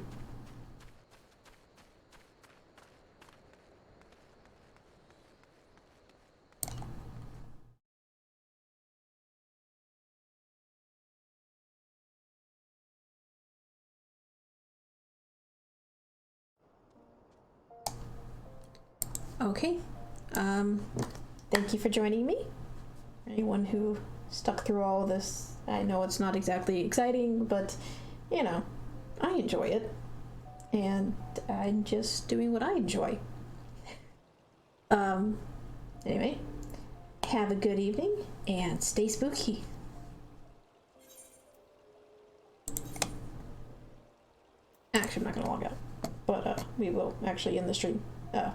Okay, thank you for joining me. Anyone who stuck through all of this, I know it's not exactly exciting, but you know, I enjoy it. And I'm just doing what I enjoy. Anyway, have a good evening and stay spooky. Actually, I'm not gonna log out, but we will actually end the stream. Bye.